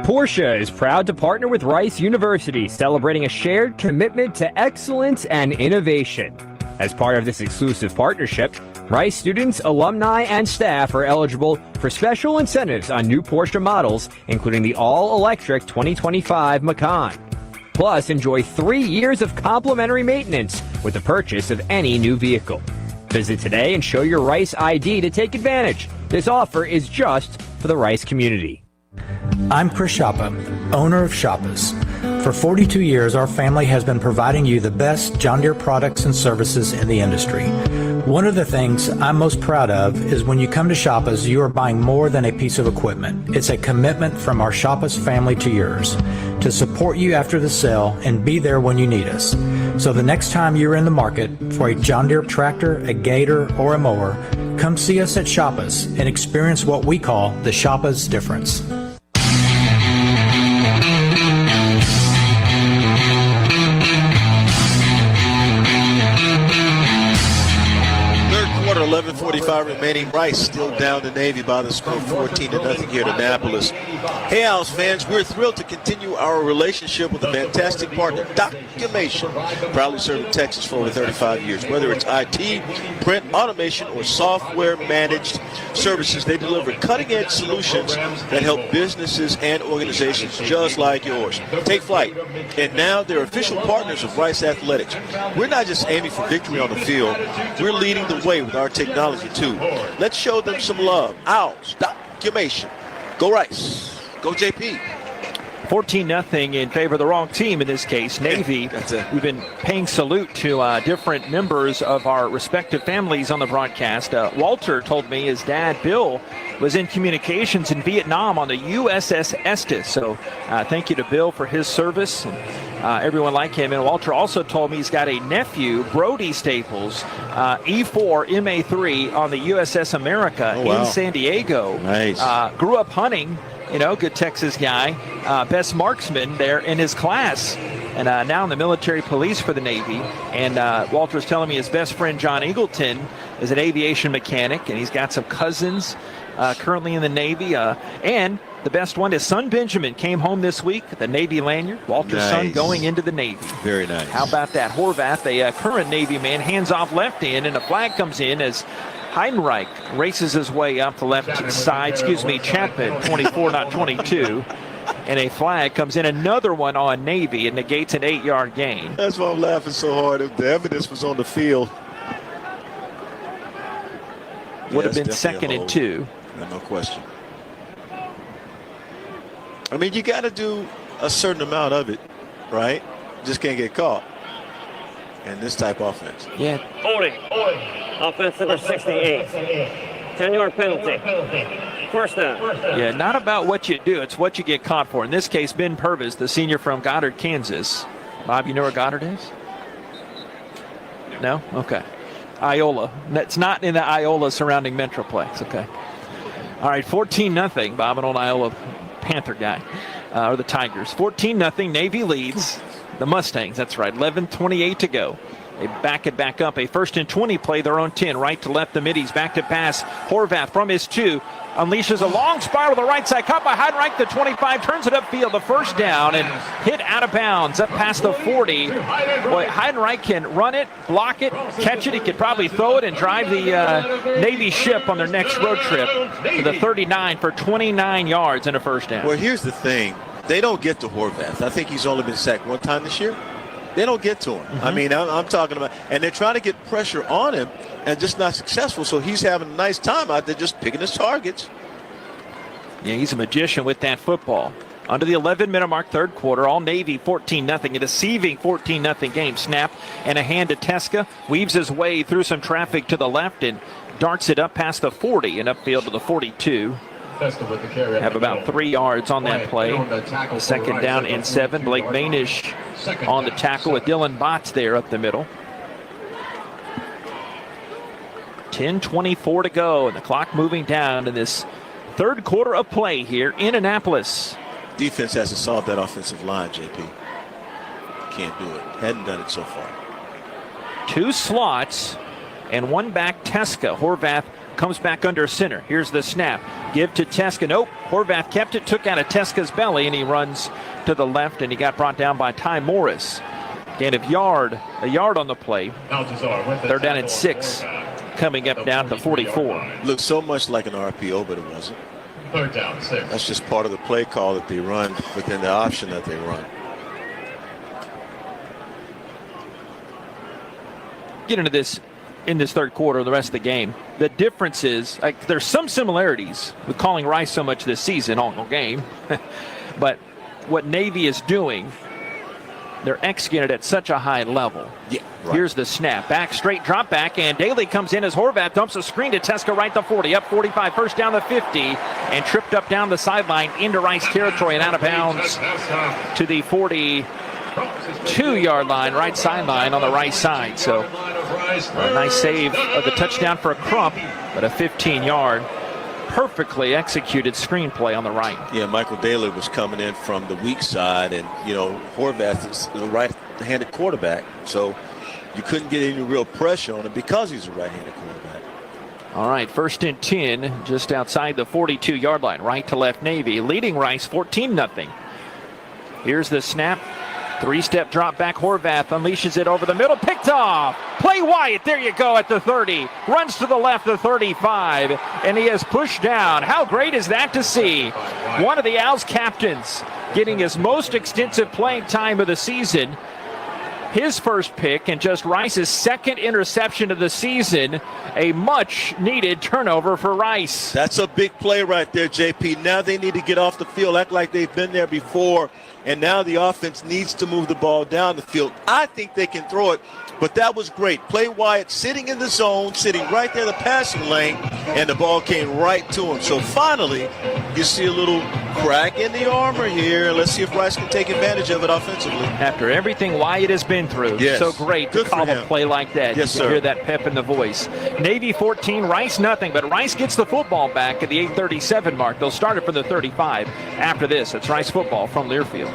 Porsche is proud to partner with Rice University, celebrating a shared commitment to excellence and innovation. As part of this exclusive partnership, Rice students, alumni, and staff are eligible for special incentives on new Porsche models, including the all-electric 2025 Macan. Plus, enjoy 3 years of complimentary maintenance with the purchase of any new vehicle. Visit today and show your Rice ID to take advantage. This offer is just for the Rice community. I'm Chris Shoppa, owner of Shoppas. For 42 years, our family has been providing you the best John Deere products and services in the industry. One of the things I'm most proud of is when you come to Shoppas, you are buying more than a piece of equipment. It's a commitment from our Shoppas family to yours to support you after the sale and be there when you need us. So the next time you're in the market for a John Deere tractor, a gator, or a mower, come see us at Shoppas and experience what we call the Shoppas difference. 11:45 remaining. Rice still down to Navy by the score 14-0 here at Annapolis. Hey, Owls fans, we're thrilled to continue our relationship with a fantastic partner, Documation, proudly serving Texas for over 35 years. Whether it's IT, print, automation, or software-managed services, they deliver cutting-edge solutions that help businesses and organizations just like yours take flight. And now they're official partners of Rice Athletics. We're not just aiming for victory on the field, we're leading the way with our technology too. Let's show them some love. Owls, Documation. Go Rice. Go JP. 14-0 in favor of the wrong team in this case, Navy. We've been paying salute to different members of our respective families on the broadcast. Walter told me his dad, Bill, was in communications in Vietnam on the USS Estes. So thank you to Bill for his service and everyone like him. And Walter also told me he's got a nephew, Brody Staples, E4 MA3 on the USS America in San Diego. Nice. Grew up hunting. You know, good Texas guy, best marksman there in his class, and now in the military police for the Navy. And Walter's telling me his best friend, John Eagleton, is an aviation mechanic, and he's got some cousins currently in the Navy. And the best one, his son Benjamin, came home this week, the Navy lanyard. Walter's son going into the Navy. Very nice. How about that? Horvath, a current Navy man, hands off left end, and a flag comes in as Heidenreich races his way up the left side. Chapman, 24, not 22. And a flag comes in. Another one on Navy. It negates an 8-yard gain. That's why I'm laughing so hard. If the evidence was on the field, would have been 2nd and 2. No question. I mean, you got to do a certain amount of it, right? Just can't get caught. And this type of offense. Yeah. Holding. Offense number 68. 10-yard penalty. First down. Yeah, not about what you do. It's what you get caught for. In this case, Ben Purvis, the senior from Goddard, Kansas. Bob, you know where Goddard is? No? Okay. Iola. That's not in the Iola surrounding Metroplex. Okay. All right, 14-0. Bob, an old Iola Panther guy. Or the Tigers. 14-0. Navy leads the Mustangs. That's right. 11:28 to go. They back it back up. A 1st and 20 play their own 10. Right to left, the middies. Back to pass. Horvath from his 2. Unleashes a long spiral to the right side. Caught by Heidenreich, the 25. Turns it upfield. The first down and hit out of bounds up past the 40. Boy, Heidenreich can run it, block it, catch it. He could probably throw it and drive the Navy ship on their next road trip to the 39 for 29 yards and a first down. Well, here's the thing. They don't get to Horvath. I think he's only been sacked one time this year. They don't get to him. I mean, I'm talking about, and they're trying to get pressure on him and just not successful. So he's having a nice time out there just picking his targets. Yeah, he's a magician with that football. Under the 11-minute mark, third quarter, all Navy 14-0. A deceiving 14-0 game. Snap and a hand to Teska. Weaves his way through some traffic to the left and darts it up past the 40 and upfield to the 42. Have about 3 yards on that play. Second down and 7. Blake Manish on the tackle with Dylan Botts there up the middle. 10:24 to go, and the clock moving down in this third quarter of play here in Annapolis. Defense has to solve that offensive line, JP. Can't do it. Hadn't done it so far. 2 slots and 1 back. Teska. Horvath comes back under center. Here's the snap. Give to Teska. Nope. Horvath kept it, took out of Teska's belly, and he runs to the left, and he got brought down by Ty Morris. Gain of a yard on the play. They're down at 6. Coming up down to 44. Looks so much like an RPO, but it wasn't. Third down, 6. That's just part of the play call that they run within the option that they run. Get into this in this third quarter, the rest of the game. The difference is, there's some similarities with calling Rice so much this season, all game. But what Navy is doing, they're executing it at such a high level. Yeah, right. Here's the snap. Back, straight drop back, and Daly comes in as Horvath dumps a screen to Teska right to 40. Up 45, first down to 50, and tripped up down the sideline into Rice territory and out of bounds to the 42-yard line, right sideline on the right side. So a nice save of the touchdown for a Crump, but a 15-yard perfectly executed screenplay on the right. Yeah, Michael Daly was coming in from the weak side, and Horvath is a right-handed quarterback, so you couldn't get any real pressure on him because he's a right-handed quarterback. All right, 1st and 10, just outside the 42-yard line, right to left Navy, leading Rice 14-0. Here's the snap. 3-step drop back. Horvath unleashes it over the middle. Picked off. Play Wyatt. There you go at the 30. Runs to the left, the 35. And he has pushed down. How great is that to see? One of the Owls captains getting his most extensive playing time of the season. His first pick and just Rice's second interception of the season. A much-needed turnover for Rice. That's a big play right there, JP. Now they need to get off the field, act like they've been there before. And now the offense needs to move the ball down the field. I think they can throw it, but that was great. Play Wyatt sitting in the zone, sitting right there in the passing lane, and the ball came right to him. So finally, you see a little crack in the armor here. Let's see if Rice can take advantage of it offensively. After everything Wyatt has been through, yes. So great to call a play like that. Yes, you sir. Hear that pep in the voice. Navy 14, Rice nothing, but Rice gets the football back at the 8:37 mark. They'll start it from the 35. After this, it's Rice football from Learfield.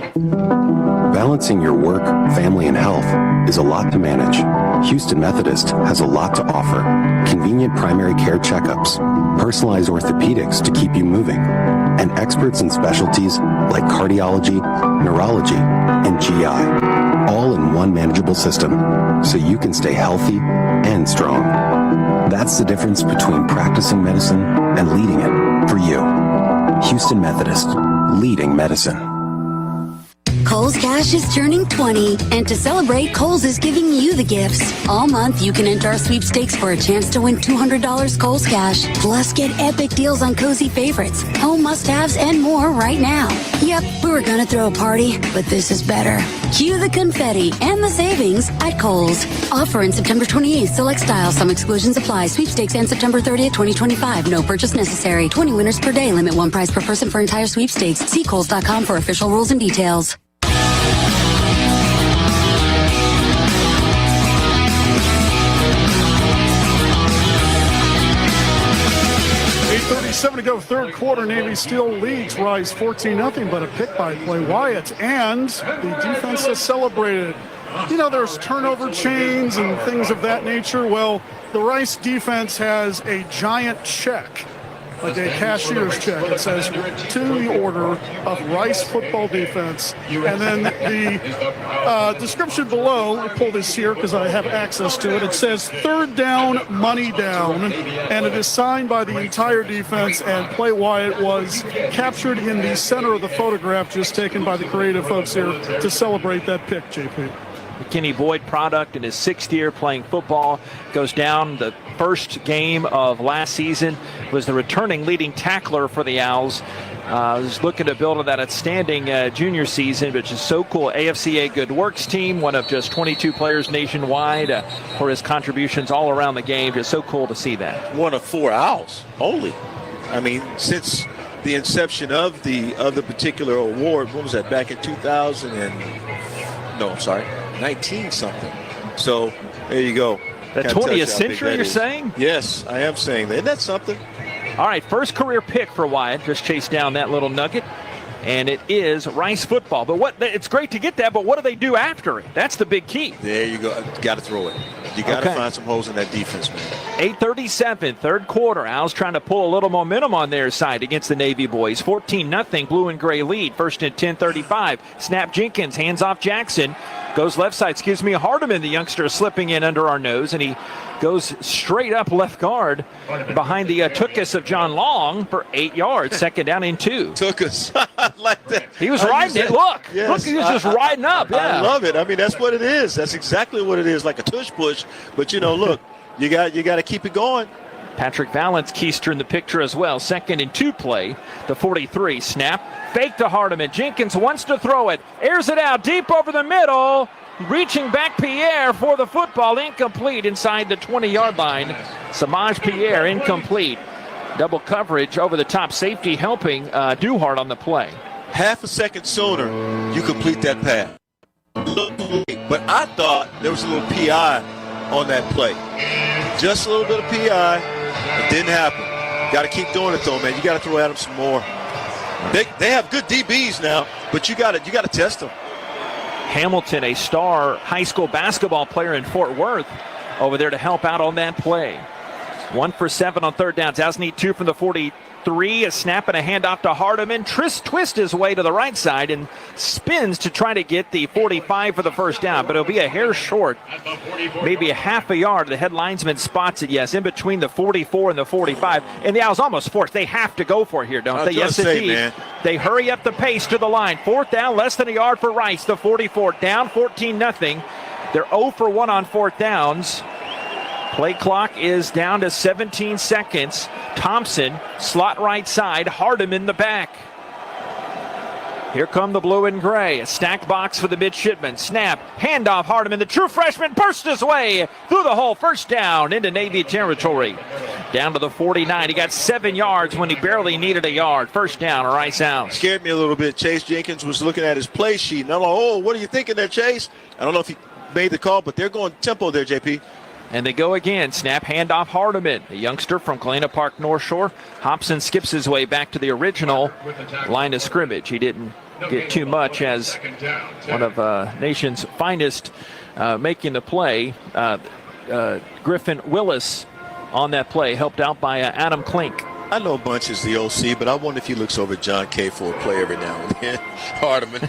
Balancing your work, family, and health is a lot to manage. Houston Methodist has a lot to offer. Convenient primary care checkups, personalized orthopedics to keep you moving, and experts in specialties like cardiology, neurology, and GI, all in one manageable system, so you can stay healthy and strong. That's the difference between practicing medicine and leading it for you. Houston Methodist, leading medicine. Kohl's Cash is turning 20, and to celebrate, Kohl's is giving you the gifts. All month, you can enter our sweepstakes for a chance to win $200 Kohl's Cash. Plus, get epic deals on cozy favorites, home must-haves, and more right now. Yep, we were gonna throw a party, but this is better. Cue the confetti and the savings at Kohl's. Offer in September 28th. Select styles. Some exclusions apply. Sweepstakes ends September 30th, 2025. No purchase necessary. 20 winners per day. Limit 1 prize per person for entire sweepstakes. See Kohls.com for official rules and details. 2:37 to go, third quarter. Navy still leads Rice 14-0, but a pick by Play Wyatt, and the defense has celebrated. You know, there's turnover chains and things of that nature. Well, the Rice defense has a giant check, like a cashier's check. It says, to the order of Rice football defense. And then the description below, I pull this here because I have access to it. It says, third down, money down. And it is signed by the entire defense. And Play Wyatt was captured in the center of the photograph just taken by the creative folks here to celebrate that pick, JP. McKinney Boyd product in his 6th year playing football, goes down. The first game of last season was the returning leading tackler for the Owls. Was looking to build on that outstanding junior season, which is so cool. AFCA Good Works team, one of just 22 players nationwide for his contributions all around the game. Just so cool to see that. One of 4 Owls only. I mean, since the inception of the particular award, what was that, back in 2000 and, no, I'm sorry, 19 something. So there you go. The 20th century, you're saying? Yes, I am saying that. Isn't that something? All right, first career pick for Wyatt. Just chased down that little nugget. And it is Rice football. But it's great to get that, but what do they do after it? That's the big key. There you go. Got to throw it. You got to find some holes in that defense, man. 8:37, third quarter. Owls trying to pull a little momentum on their side against the Navy boys. 14-0, blue and gray lead. First and 10, 35. Snap Jenkins, hands off Jackson. Goes left side, Hardeman, the youngster, slipping in under our nose, and he goes straight up left guard behind the Tookus of John Long for 8 yards. Second down and 2. Tookus. I like that. He was riding it. Look, yes. Look, he was just riding up. Yeah. I love it. I mean, that's what it is. That's exactly what it is, like a tush push. But, you know, look, you got to keep it going. Patrick Valance keister in the picture as well. Second and 2 play. The 43 snap. Fake to Hardeman. Jenkins wants to throw it. Airs it out deep over the middle. Reaching back Pierre for the football. Incomplete inside the 20-yard line. Samaj Pierre incomplete. Double coverage over the top. Safety helping Duhart on the play. Half a second sooner, you complete that pass. But I thought there was a little PI on that play. Just a little bit of PI. It didn't happen. Got to keep doing it, though, man. You got to throw at them some more. They have good DBs now, but you got to test them. Hamilton, a star high school basketball player in Fort Worth, over there to help out on that play. 1 for 7 on third downs. Owls need 2 from the 43. A snap and a handoff to Hardeman. Twist his way to the right side and spins to try to get the 45 for the first down, but it'll be a hair short, maybe a half a yard. The head linesman spots it, yes, in between the 44 and the 45. And the Owls almost forced. They have to go for it here, don't they? Yes, indeed. Man. They hurry up the pace to the line. Fourth down, less than a yard for Rice. The 44 down 14-0. They're 0 for 1 on fourth downs. Play clock is down to 17 seconds. Thompson, slot right side. Hardeman in the back. Here come the blue and gray. A stacked box for the Midshipmen. Snap, handoff, Hardeman. The true freshman burst his way through the hole. First down into Navy territory. Down to the 49. He got 7 yards when he barely needed a yard. First down, Rice Owls. Scared me a little bit. Chase Jenkins was looking at his play sheet. And I'm like, oh, what are you thinking there, Chase? I don't know if he made the call, but they're going tempo there, JP. And they go again. Snap, handoff, Hardeman, a youngster from Galena Park North Shore. Hobson skips his way back to the original line of scrimmage. He didn't get too much as one of nation's finest making the play. Griffin Willis on that play, helped out by Adam Klink. I know Bunch is the OC, but I wonder if he looks over at John Kay for a play every now and then. Hardeman.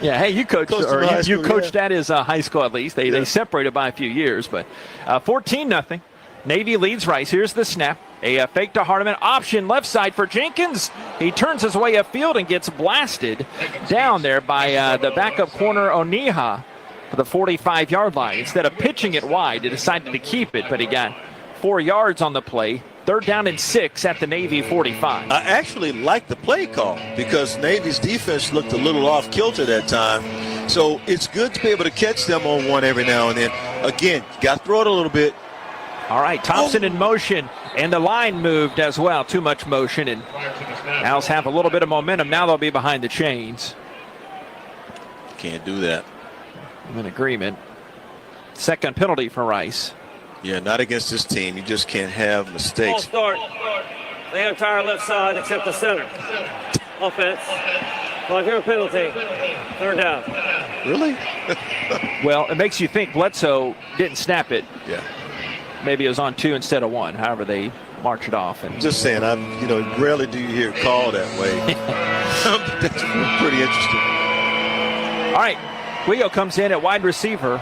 Yeah, hey, you coached at his high school at least. They separated by a few years, but 14-0. Navy leads Rice. Here's the snap. A fake to Hardeman. Option left side for Jenkins. He turns his way upfield and gets blasted down there by the backup corner Oniha for the 45-yard line. Instead of pitching it wide, he decided to keep it, but he got 4 yards on the play. Third down and 6 at the Navy 45. I actually like the play call because Navy's defense looked a little off kilter that time. So it's good to be able to catch them on one every now and then. Again, you got to throw it a little bit. All right, Thompson in motion, and the line moved as well. Too much motion, and Owls have a little bit of momentum. Now they'll be behind the chains. Can't do that. I'm in agreement. Second penalty for Rice. Yeah, not against this team. You just can't have mistakes. the entire left side except the center. Offense. 5-yard penalty. 3rd down. Really? Well, it makes you think Bledsoe didn't snap it. Yeah. Maybe it was on 2 instead of 1. However, they march it off. And just saying, rarely do you hear it called that way. That's pretty interesting. All right, Guido comes in at wide receiver,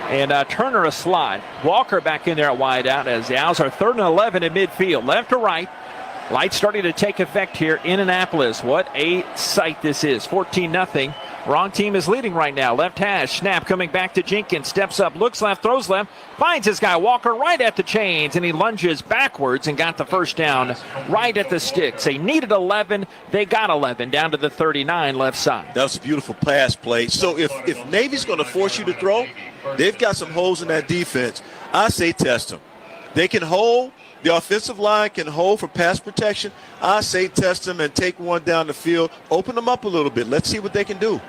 and Turner a slot. Walker back in there at wide out as the Owls are 3rd and 11 in midfield, left to right. Lights starting to take effect here in Annapolis. What a sight this is. 14-0. Wrong team is leading right now. Left hash. Snap coming back to Jenkins. Steps up. Looks left. Throws left. Finds his guy Walker right at the chains. And he lunges backwards and got the first down right at the sticks. They needed 11. They got 11 down to the 39 left side. That was a beautiful pass play. So if Navy's going to force you to throw, they've got some holes in that defense. I say test them. They can hold. The offensive line can hold for pass protection. I say test them and take one down the field. Open them up a little bit. Let's see what they can do.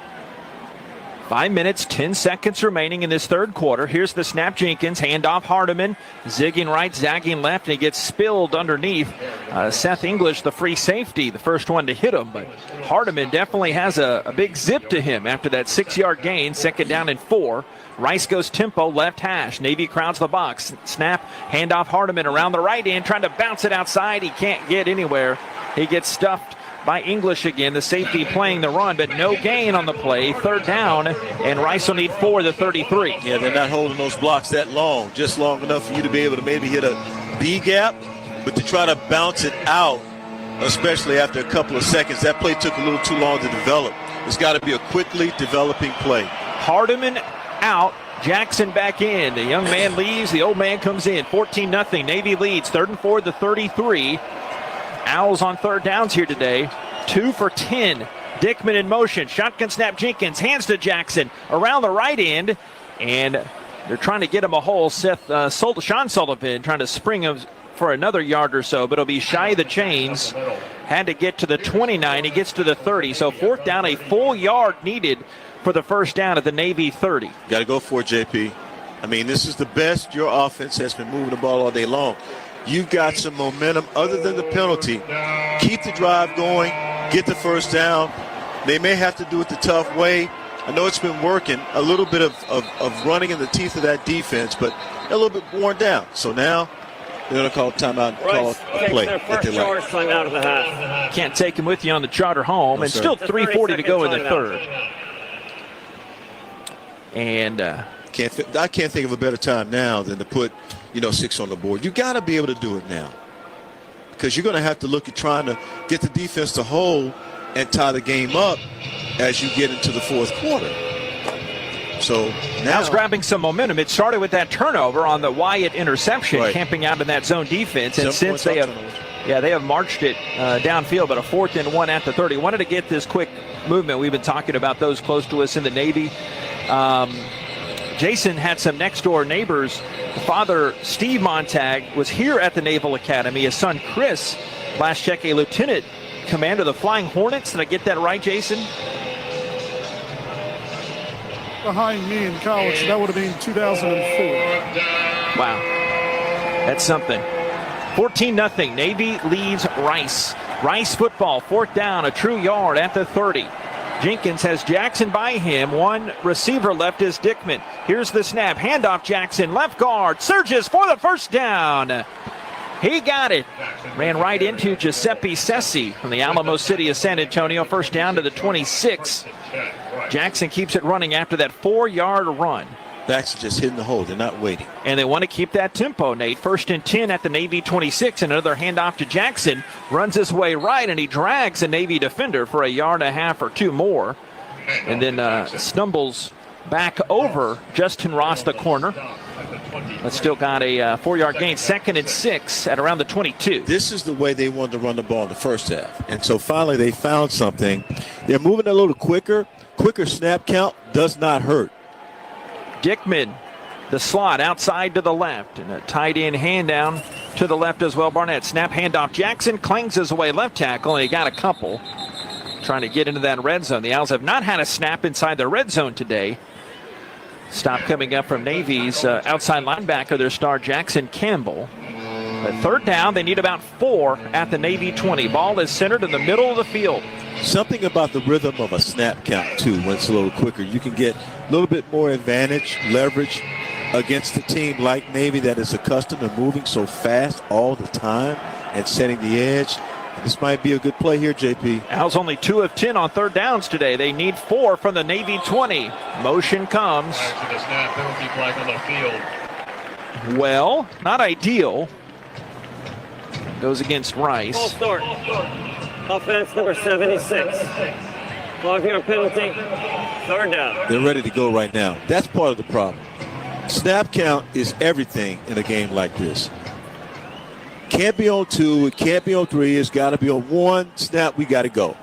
5 minutes, 10 seconds remaining in this third quarter. Here's the snap. Jenkins, handoff Hardiman, zigging right, zagging left, and he gets spilled underneath. Seth English, the free safety, the first one to hit him. But Hardiman definitely has a big zip to him after that 6-yard gain, 2nd down and 4. Rice goes tempo, left hash. Navy crowds the box. Snap, handoff Hardiman around the right end, trying to bounce it outside. He can't get anywhere. He gets stuffed by English again, the safety playing the run, but no gain on the play. 3rd down, and Rice will need 4 to 33. Yeah, they're not holding those blocks that long, just long enough for you to be able to maybe hit a B gap, but to try to bounce it out, especially after a couple of seconds, that play took a little too long to develop. It's got to be a quickly developing play. Hardiman out, Jackson back in. The young man leaves, the old man comes in. 14-0, Navy leads, 3rd and 4 to 33. Owls on 3rd downs here today. 2 for 10. Dickman in motion. Shotgun snap. Jenkins hands to Jackson around the right end. And they're trying to get him a hole. Sean Sullivan trying to spring him for another yard or so, but it'll be shy of the chains. Had to get to the 29. He gets to the 30. So 4th down, a full yard needed for the first down at the Navy 30. Got to go for it, JP. I mean, this is the best your offense has been moving the ball all day long. You've got some momentum other than the penalty. Keep the drive going. Get the first down. They may have to do it the tough way. I know it's been working. A little bit of running in the teeth of that defense, but a little bit worn down. So now they're going to call timeout and call a play. Their first charge time out of the half. Can't take him with you on the charter home. No, and sir. Still 3:40 to go in the third. And I can't think of a better time now than to put 6 on the board. You got to be able to do it now, because you're going to have to look at trying to get the defense to hold and tie the game up as you get into the fourth quarter. So now it's grabbing some momentum. It started with that turnover on the Wyatt interception, right, camping out in that zone defense, and since they have marched it downfield, but a 4th and 1 at the 30. Wanted to get this quick movement. We've been talking about those close to us in the Navy. Jason had some next-door neighbors. Father Steve Montag was here at the Naval Academy. His son Chris, last check, a lieutenant commander of the Flying Hornets. Did I get that right, Jason? Behind me in college, that would have been 2004. Wow, that's something. 14-0, Navy leads Rice. Rice football, 4th down, a true yard at the 30. Jenkins has Jackson by him. One receiver left is Dickman. Here's the snap. Handoff Jackson. Left guard. Surges for the first down. He got it. Ran right into Giuseppe Sessi from the Alamo City of San Antonio. First down to the 26. Jackson keeps it running after that 4-yard run. Backs are just hitting the hole. They're not waiting. And they want to keep that tempo, Nate. 1st and 10 at the Navy 26. And another handoff to Jackson. Runs his way right, and he drags a Navy defender for 1.5 yards or 2 more. And then stumbles back over Justin Ross, the corner. But still got a 4-yard gain. 2nd and 6 at around the 22. This is the way they wanted to run the ball in the first half. And so finally they found something. They're moving a little quicker. Quicker snap count does not hurt. Dickman, the slot outside to the left, and a tight end hand down to the left as well. Barnett snap handoff. Jackson clings his way left tackle, and he got a couple trying to get into that red zone. The Owls have not had a snap inside the red zone today. Stop coming up from Navy's outside linebacker, their star Jackson Campbell. Third down, they need about 4 at the Navy 20. Ball is centered in the middle of the field. Something about the rhythm of a snap count, too, when it's a little quicker. You can get a little bit more advantage, leverage against a team like Navy that is accustomed to moving so fast all the time and setting the edge. This might be a good play here, JP. Owls only 2 of 10 on third downs today. They need 4 from the Navy 20. Motion comes. Well, not ideal. Goes against Rice. Full start. Offense number 76. 5-yard penalty. Third down. They're ready to go right now. That's part of the problem. Snap count is everything in a game like this. Can't be on 2. It can't be on 3. It's got to be on 1. Snap, we got to go.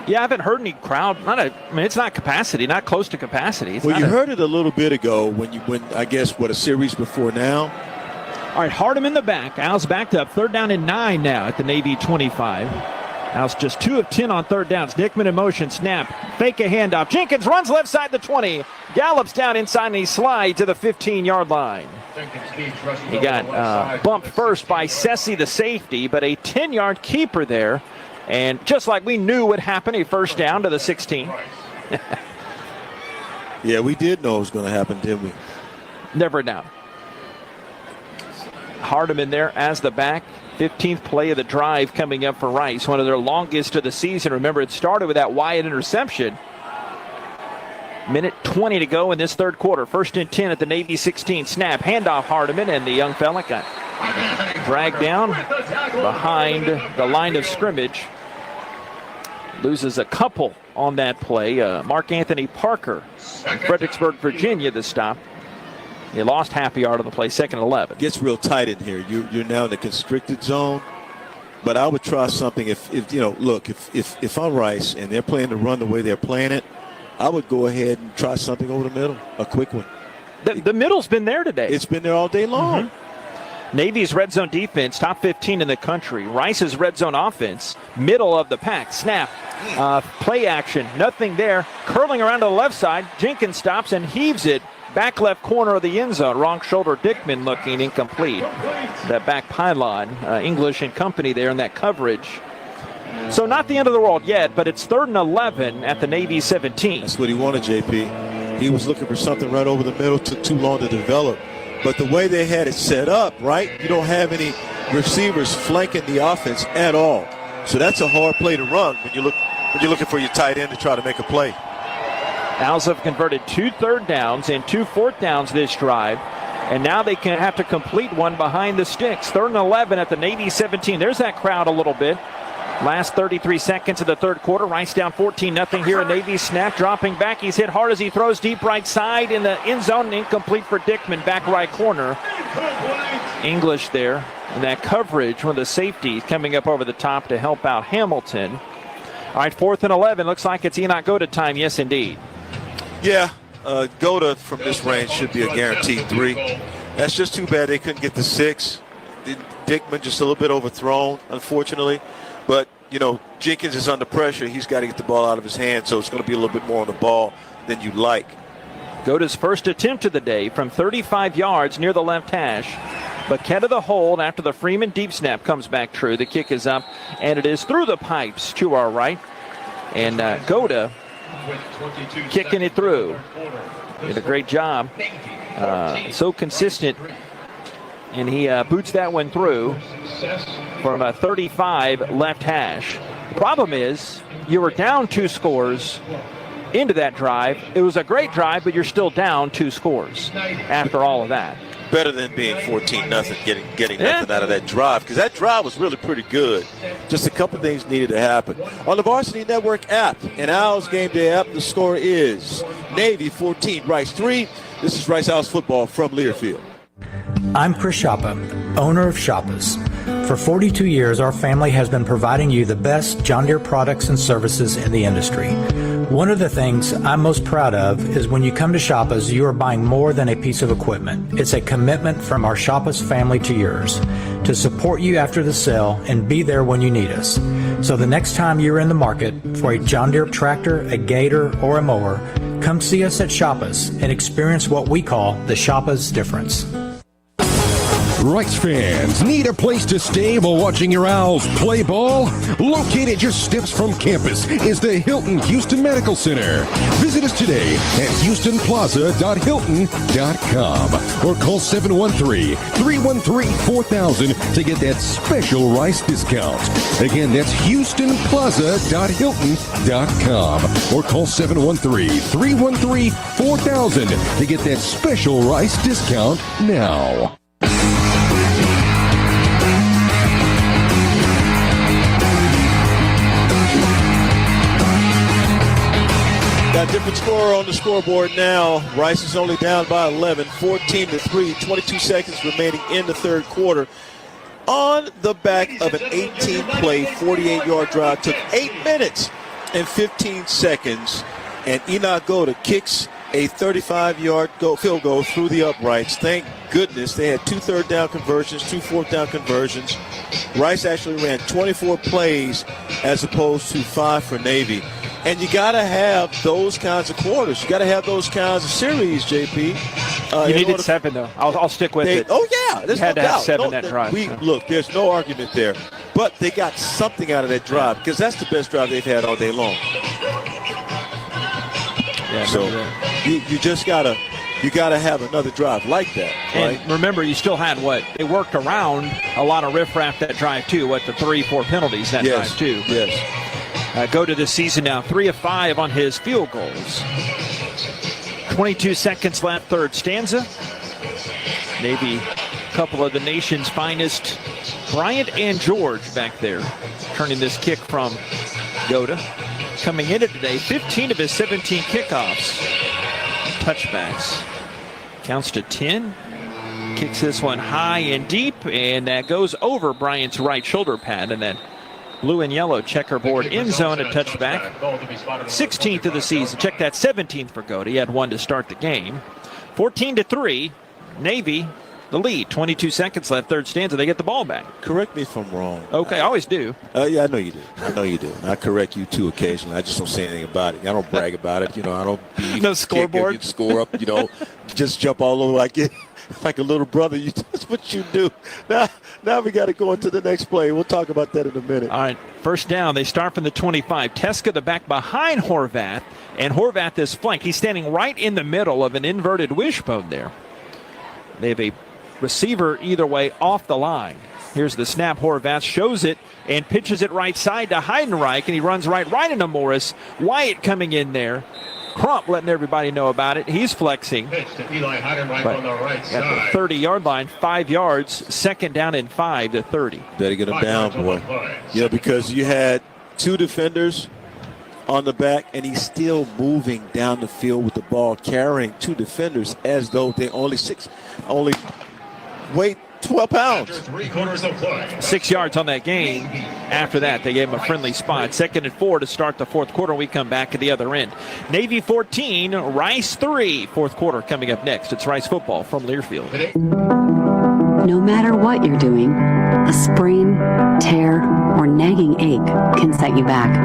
Yeah, I haven't heard any crowd. It's not capacity, not close to capacity. You heard it a little bit ago when I guess, a series before now. All right, Hardham in the back. Owls backed up. Third down and 9 now at the Navy 25. Owls just 2 of 10 on third downs. Dickman in motion. Snap. Fake a handoff. Jenkins runs left side the 20. Gallops down inside and he slides to the 15-yard line. He got bumped first by Sessi, the safety, but a 10-yard keeper there. And just like we knew would happen, a first down to the 16. Yeah, we did know it was going to happen, didn't we? Never a doubt. Hardham in there as the back. 15th play of the drive coming up for Rice. One of their longest of the season. Remember, it started with that wide interception. Minute 20 to go in this third quarter. 1st and 10 at the Navy 16. Snap, handoff Hardiman, and the young fella got dragged down behind the line of scrimmage. Loses a couple on that play. Mark Anthony Parker, Fredericksburg, Virginia, the stop. He lost half a yard on the play, 2nd and 11. Gets real tight in here. You're now in the constricted zone. But I would try something if I'm Rice and they're playing the run the way they're playing it, I would go ahead and try something over the middle, a quick one. The middle's been there today. It's been there all day long. Mm-hmm. Navy's red zone defense, top 15 in the country. Rice's red zone offense, middle of the pack. Snap, play action, nothing there. Curling around to the left side. Jenkins stops and heaves it. Back left corner of the end zone. Wrong shoulder. Dickman looking incomplete. That back pylon. English and company there in that coverage. So not the end of the world yet, but it's 3rd and 11 at the Navy 17. That's what he wanted, JP. He was looking for something right over the middle. Took too long to develop. But the way they had it set up, right, you don't have any receivers flanking the offense at all. So that's a hard play to run when you're looking for your tight end to try to make a play. Owls have converted 2 third downs and 2 fourth downs this drive. And now they can have to complete one behind the sticks. 3rd and 11 at the Navy 17. There's that crowd a little bit. Last 33 seconds of the third quarter. Rice down 14-0 here. Navy snap dropping back. He's hit hard as he throws deep right side in the end zone. Incomplete for Dickman, back right corner. English there in that coverage. One of the safeties coming up over the top to help out Hamilton. All right, 4th and 11. Looks like it's Enoch Goda time. Yes, indeed. Yeah, Goda from this range should be a guaranteed 3. That's just too bad they couldn't get the 6. Dickman just a little bit overthrown, unfortunately. But, Jenkins is under pressure. He's got to get the ball out of his hand, so it's going to be a little bit more on the ball than you'd like. Goda's first attempt of the day from 35 yards near the left hash. But Keta the hold after the Freeman deep snap comes back true. The kick is up, and it is through the pipes to our right. And Goda kicking it through. Did a great job. So consistent. And he boots that one through from a 35 left hash. The problem is you were down 2 scores into that drive. It was a great drive, but you're still down 2 scores after all of that. Better than being 14-0, getting nothing out of that drive, because that drive was really pretty good. Just a couple things needed to happen. On the Varsity Network app and Owls Gameday app, the score is Navy 14, Rice 3. This is Rice Owls football from Learfield. I'm Chris Shoppa, owner of Shoppa's. For 42 years, our family has been providing you the best John Deere products and services in the industry. One of the things I'm most proud of is when you come to Shoppa's, you are buying more than a piece of equipment. It's a commitment from our Shoppa's family to yours to support you after the sale and be there when you need us. So the next time you're in the market for a John Deere tractor, a gator, or a mower, come see us at Shoppa's and experience what we call the Shoppa's difference. Rice fans need a place to stay while watching your Owls play ball? Located just steps from campus is the Hilton Houston Medical Center. Visit us today at houstonplaza.hilton.com or call 713-313-4000 to get that special Rice discount. Again, that's houstonplaza.hilton.com or call 713-313-4000 to get that special Rice discount now. Got a different score on the scoreboard now. Rice is only down by 11, 14-3, 22 seconds remaining in the third quarter. On the back of an 18-play, 48-yard drive. Took 8 minutes and 15 seconds. And Enoch Goda kicks a 35-yard field goal through the uprights. Thank goodness they had 2 third-down conversions, 2 fourth-down conversions. Rice actually ran 24 plays as opposed to 5 for Navy. And you got to have those kinds of quarters. You got to have those kinds of series, JP. You needed 7, though. I'll stick with it. Oh, yeah. You had to have 7 that drive. Look, there's no argument there. But they got something out of that drive because that's the best drive they've had all day long. Yeah, so you just got to have another drive like that. Right? And remember, you still had they worked around a lot of riffraff that drive, too. The 3-4 penalties that drive, too. Yes. Go to this season now, 3 of 5 on his field goals. 22 seconds left, third stanza. Maybe a couple of the nation's finest, Bryant and George back there, turning this kick from Goda. Coming in it today, 15 of his 17 kickoffs, touchbacks. Counts to 10. Kicks this one high and deep, and that goes over Bryant's right shoulder pad, and then blue and yellow checkerboard end zone, a touchback. 16th of the season. Check that, 17th for Goda. He had 1 to start the game. 14-3, Navy, the lead. 22 seconds left, third stanza. They get the ball back. Correct me if I'm wrong. Okay, I always do. Yeah, I know you do. I correct you, too, occasionally. I just don't say anything about it. I don't brag about it. I don't be no scoreboard. You score up, just jump all over like a little brother. That's what you do. Now we got to go into the next play. We'll talk about that in a minute. All right, first down. They start from the 25. Teska, the back behind Horvath, and Horvath is flanked. He's standing right in the middle of an inverted wishbone there. They have a receiver either way off the line. Here's the snap. Horvath shows it and pitches it right side to Heidenreich, and he runs right into Morris. Wyatt coming in there. Crump letting everybody know about it. He's flexing. Pitch to Eli Heidenreich on the right side. At the 30-yard line, 5 yards, second down and 5 to 30. Better get him down, boy. Because you had 2 defenders on the back, and he's still moving down the field with the ball, carrying 2 defenders as though they only weigh 12 pounds. 6 yards on that game. After that, they gave him a friendly spot. 2nd and 4 to start the fourth quarter. We come back at the other end. Navy 14, Rice 3. Fourth quarter coming up next. It's Rice football from Learfield. No matter what you're doing, a sprain, tear, or nagging ache can set you back.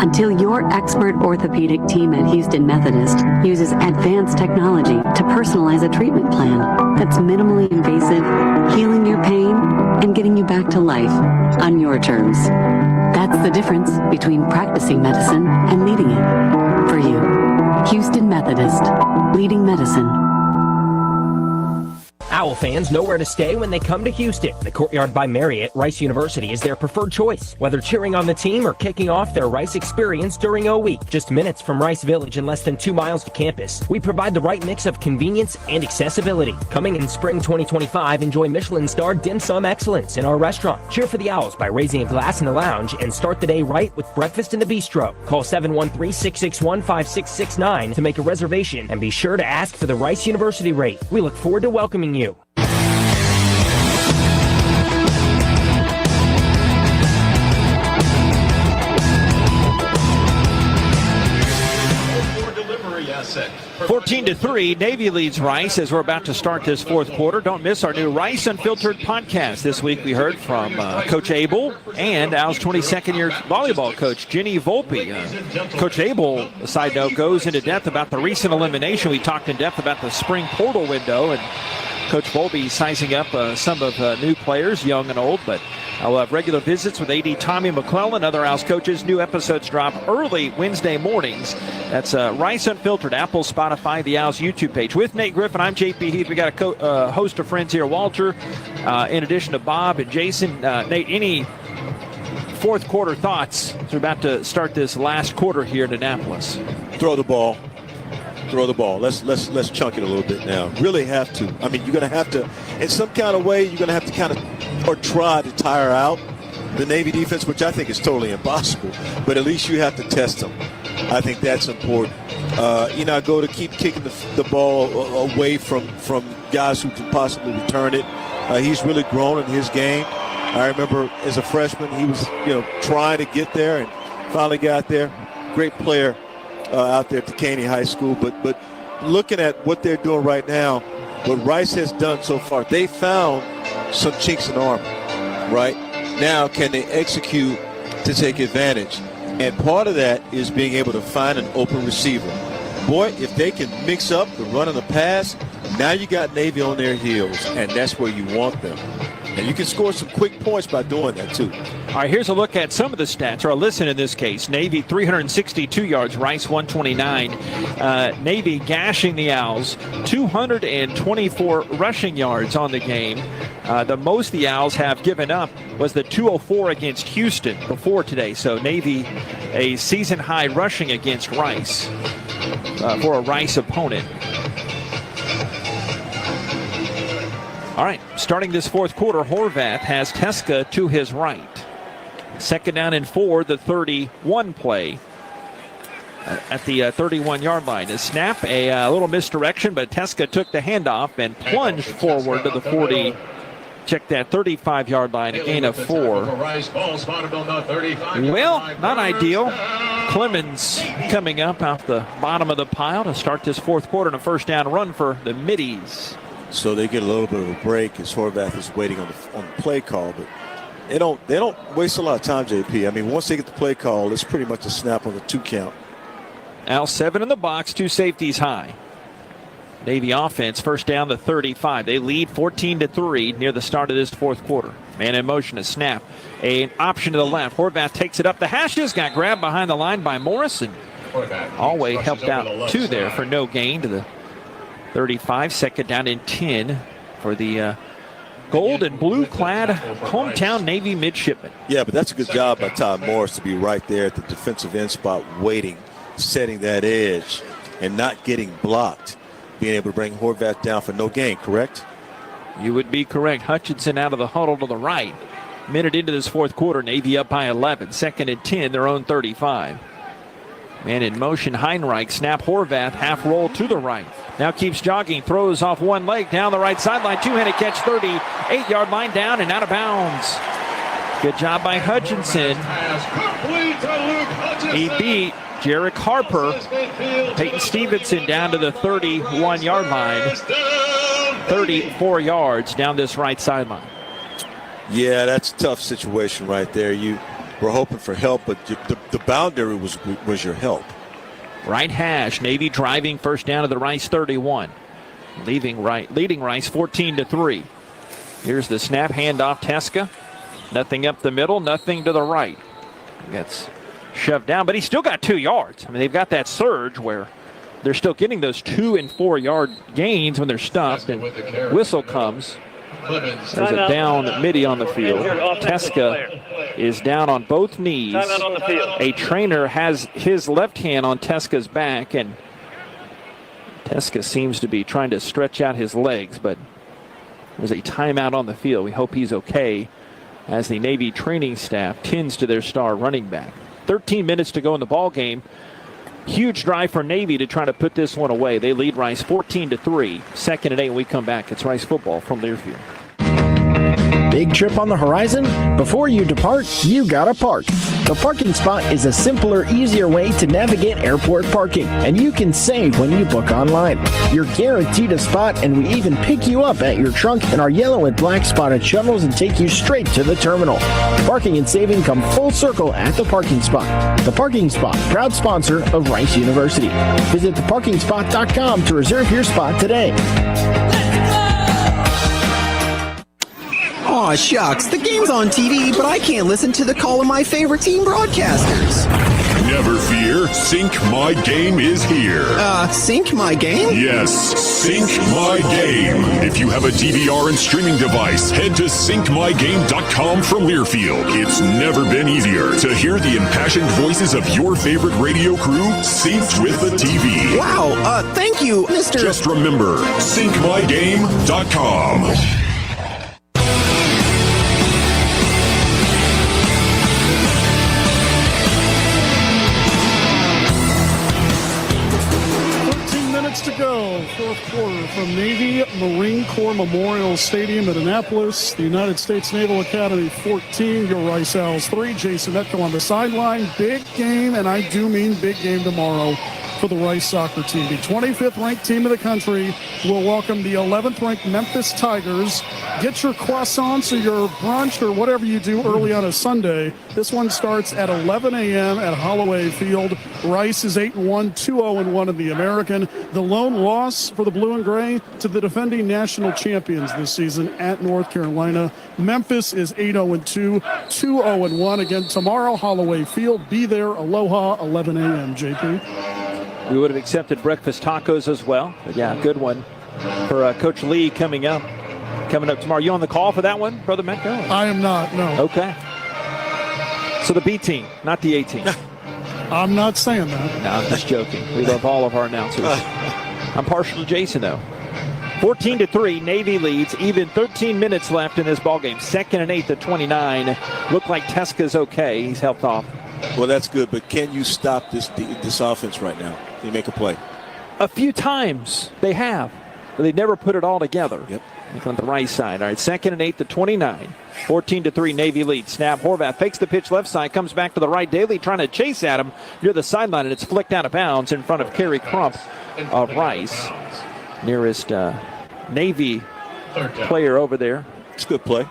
Until your expert orthopedic team at Houston Methodist uses advanced technology to personalize a treatment plan that's minimally invasive, healing your pain, and getting you back to life on your terms. That's the difference between practicing medicine and needing it. For you, Houston Methodist, leading medicine. Owl fans know where to stay when they come to Houston. The Courtyard by Marriott, Rice University, is their preferred choice. Whether cheering on the team or kicking off their Rice experience during O Week. Just minutes from Rice Village and less than 2 miles to campus. We provide the right mix of convenience and accessibility. Coming in spring 2025, enjoy Michelin-starred dim sum excellence in our restaurant. Cheer for the Owls by raising a glass in the lounge and start the day right with breakfast in the bistro. Call 713-661-5669 to make a reservation and be sure to ask for the Rice University rate. We look forward to welcoming you. asset. 14-3, Navy leads Rice as we're about to start this fourth quarter. Don't miss our new Rice Unfiltered podcast. This week we heard from Coach Abel and Owl's 22nd year volleyball coach, Jenny Volpe. Coach Abel, a side note, goes into depth about the recent elimination. We talked in depth about the spring portal window and Coach Bowlby sizing up some of new players, young and old, but I'll have regular visits with AD Tommy McClellan, other Owls coaches. New episodes drop early Wednesday mornings. That's Rice Unfiltered, Apple, Spotify, the Owls YouTube page. With Nate Griffin, I'm JP Heath. We got a host of friends here, Walter, in addition to Bob and Jason. Nate, any fourth quarter thoughts as we're about to start this last quarter here in Annapolis? Throw the ball. Let's chunk it a little bit now. Really have to. I mean, you're going to have to, in some kind of way, you're going to have to kind of, or try to tire out the Navy defense, which I think is totally impossible. But at least you have to test them. I think that's important. Go to keep kicking the ball away from guys who can possibly return it. He's really grown in his game. I remember as a freshman, he was, trying to get there and finally got there. Great player out there at Decaney High School. But looking at what they're doing right now, what Rice has done so far, they found some chinks in the armor. Right now, can they execute to take advantage? And part of that is being able to find an open receiver. Boy, if they can mix up the run and the pass, now you got Navy on their heels, and that's where you want them. And you can score some quick points by doing that, too. All right, here's a look at some of the stats, or a listen in this case. Navy 362 yards, Rice 129. Navy gashing the Owls, 224 rushing yards on the game. The most the Owls have given up was the 204 against Houston before today. So Navy a season-high rushing against Rice for a Rice opponent. All right, starting this fourth quarter, Horvath has Teska to his right. Second down and 4, the 31 play at the 31-yard line. A snap, a little misdirection, but Teska took the handoff and plunged forward to the 40. Check that 35-yard line, a gain of 4. Well, not ideal. Clemens coming up off the bottom of the pile to start this fourth quarter and a first down run for the Middies. So they get a little bit of a break as Horvath is waiting on the play call, but they don't waste a lot of time, JP. I mean, once they get the play call, it's pretty much a snap on the 2 count. Al 7 in the box, 2 safeties high. Navy offense, first down to 35. They lead 14-3 near the start of this fourth quarter. Man in motion, a snap. An option to the left. Horvath takes it up the hashes, got grabbed behind the line by Morrison. Always helped out 2 there for no gain to the 35, second down and 10 for the gold and blue clad hometown Navy midshipmen. Yeah, but that's a good job by Todd Morris to be right there at the defensive end spot, waiting, setting that edge, and not getting blocked. Being able to bring Horvath down for no gain, correct? You would be correct. Hutchinson out of the huddle to the right. Minute into this fourth quarter, Navy up by 11. Second and 10, their own 35. Man in motion, Heinrich, snap Horvath, half roll to the right. Now keeps jogging, throws off one leg, down the right sideline, 2-handed catch, 38-yard line down and out of bounds. Good job by Hutchinson. He beat Jarek Harper. Peyton Stevenson down to the 31-yard line. 34 yards down this right sideline. Yeah, that's a tough situation right there. You were hoping for help, but the boundary was your help. Right hash, Navy driving first down to the Rice 31. Leading Rice 14-3. Here's the snap, handoff Teska. Nothing up the middle, nothing to the right. Gets shoved down, but he's still got 2 yards. I mean, they've got that surge where they're still getting those 2- and 4-yard gains when they're stuffed, and whistle comes. There's a down midi on the field. Teska is down on both knees. A trainer has his left hand on Teska's back, and Teska seems to be trying to stretch out his legs, but there's a timeout on the field. We hope he's okay as the Navy training staff tends to their star running back. 13 minutes to go in the ball game. Huge drive for Navy to try to put this one away. They lead Rice 14-3. Second and 8 when we come back. It's Rice football from Learfield. Big trip on the horizon? Before you depart, you gotta park. The parking spot is a simpler, easier way to navigate airport parking, and you can save when you book online. You're guaranteed a spot, and we even pick you up at your trunk in our yellow and black spotted shuttles and take you straight to the terminal. Parking and saving come full circle at The Parking Spot. The Parking Spot, proud sponsor of Rice University. Visit theparkingspot.com to reserve your spot today. Aw, shucks. The game's on TV, but I can't listen to the call of my favorite team broadcasters. Never fear, Sync My Game is here. Sync My Game? Yes, Sync My Game. If you have a DVR and streaming device, head to syncmygame.com from Learfield. It's never been easier to hear the impassioned voices of your favorite radio crew synced with the TV. Wow, thank you, Mr. Just remember, syncmygame.com. 13 minutes to go, fourth quarter from Navy Marine Corps Memorial Stadium at Annapolis. The United States Naval Academy 14, your Rice Owls 3. Jason Metko on the sideline. Big game, and I do mean big game tomorrow for the Rice soccer team. The 25th ranked team in the country will welcome the 11th ranked Memphis Tigers. Get your croissants or your brunch or whatever you do early on a Sunday. This one starts at 11 a.m. at Holloway Field. Rice is 8-1, 2-0-1 in the American. The lone loss for the Blue and Gray to the defending national champions this season at North Carolina. Memphis is 8-0-2, 2-0-1 again tomorrow. Holloway Field. Be there. Aloha, 11 a.m. JP. We would have accepted breakfast tacos as well. But yeah, good one for Coach Lee coming up tomorrow. You on the call for that one, Brother Metko? I am not, no. Okay. So the B team, not the A team. I'm not saying that. No, I'm just joking. We love all of our announcers. I'm partial to Jason, though. 14-3, Navy leads. Even 13 minutes left in this ballgame. 2nd and 8 at 29. Look like Teska's okay. He's helped off. Well, that's good, but can you stop this offense right now? Can you make a play? A few times they have, but they never put it all together. Yep. On the right side. All right, 2nd and 8 to 29. 14-3, Navy lead. Snap, Horvath fakes the pitch left side, comes back to the right. Daly trying to chase at him near the sideline, and it's flicked out of bounds in front of Kerry Crump of Rice. Nearest Navy player over there. It's a good play.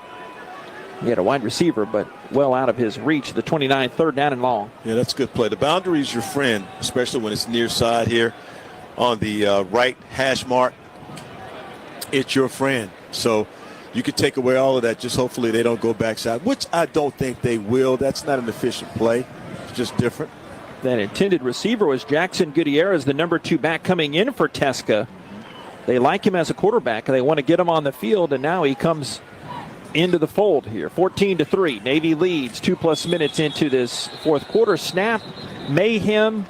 He had a wide receiver, but well out of his reach. The 29, 3rd down and long. Yeah, that's a good play. The boundary is your friend, especially when it's near side here on the right hash mark. It's your friend. So you could take away all of that. Just hopefully they don't go backside, which I don't think they will. That's not an efficient play. It's just different. That intended receiver was Jackson Gutierrez, the number 2 back coming in for Teska. They like him as a quarterback, and they want to get him on the field, and now he comes into the fold here. 14-3, Navy leads 2+ minutes into this fourth quarter. Snap, mayhem,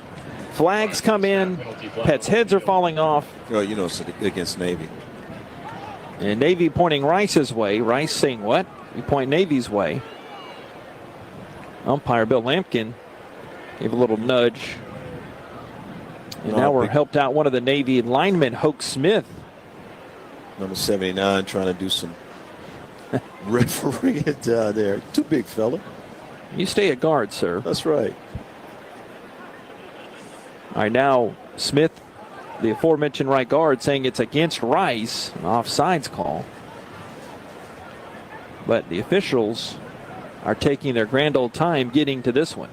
flags come in, Pets' heads are falling off. Oh, you know, it's against Navy. And Navy pointing Rice's way. Rice saying what? We point Navy's way. Umpire Bill Lampkin gave a little nudge. And now we're helped out one of the Navy linemen, Hoke Smith. Number 79 trying to do some refereeing down there. Too big, fella. You stay at guard, sir. That's right. All right, now Smith, the aforementioned right guard, saying it's against Rice, an offsides call. But the officials are taking their grand old time getting to this one.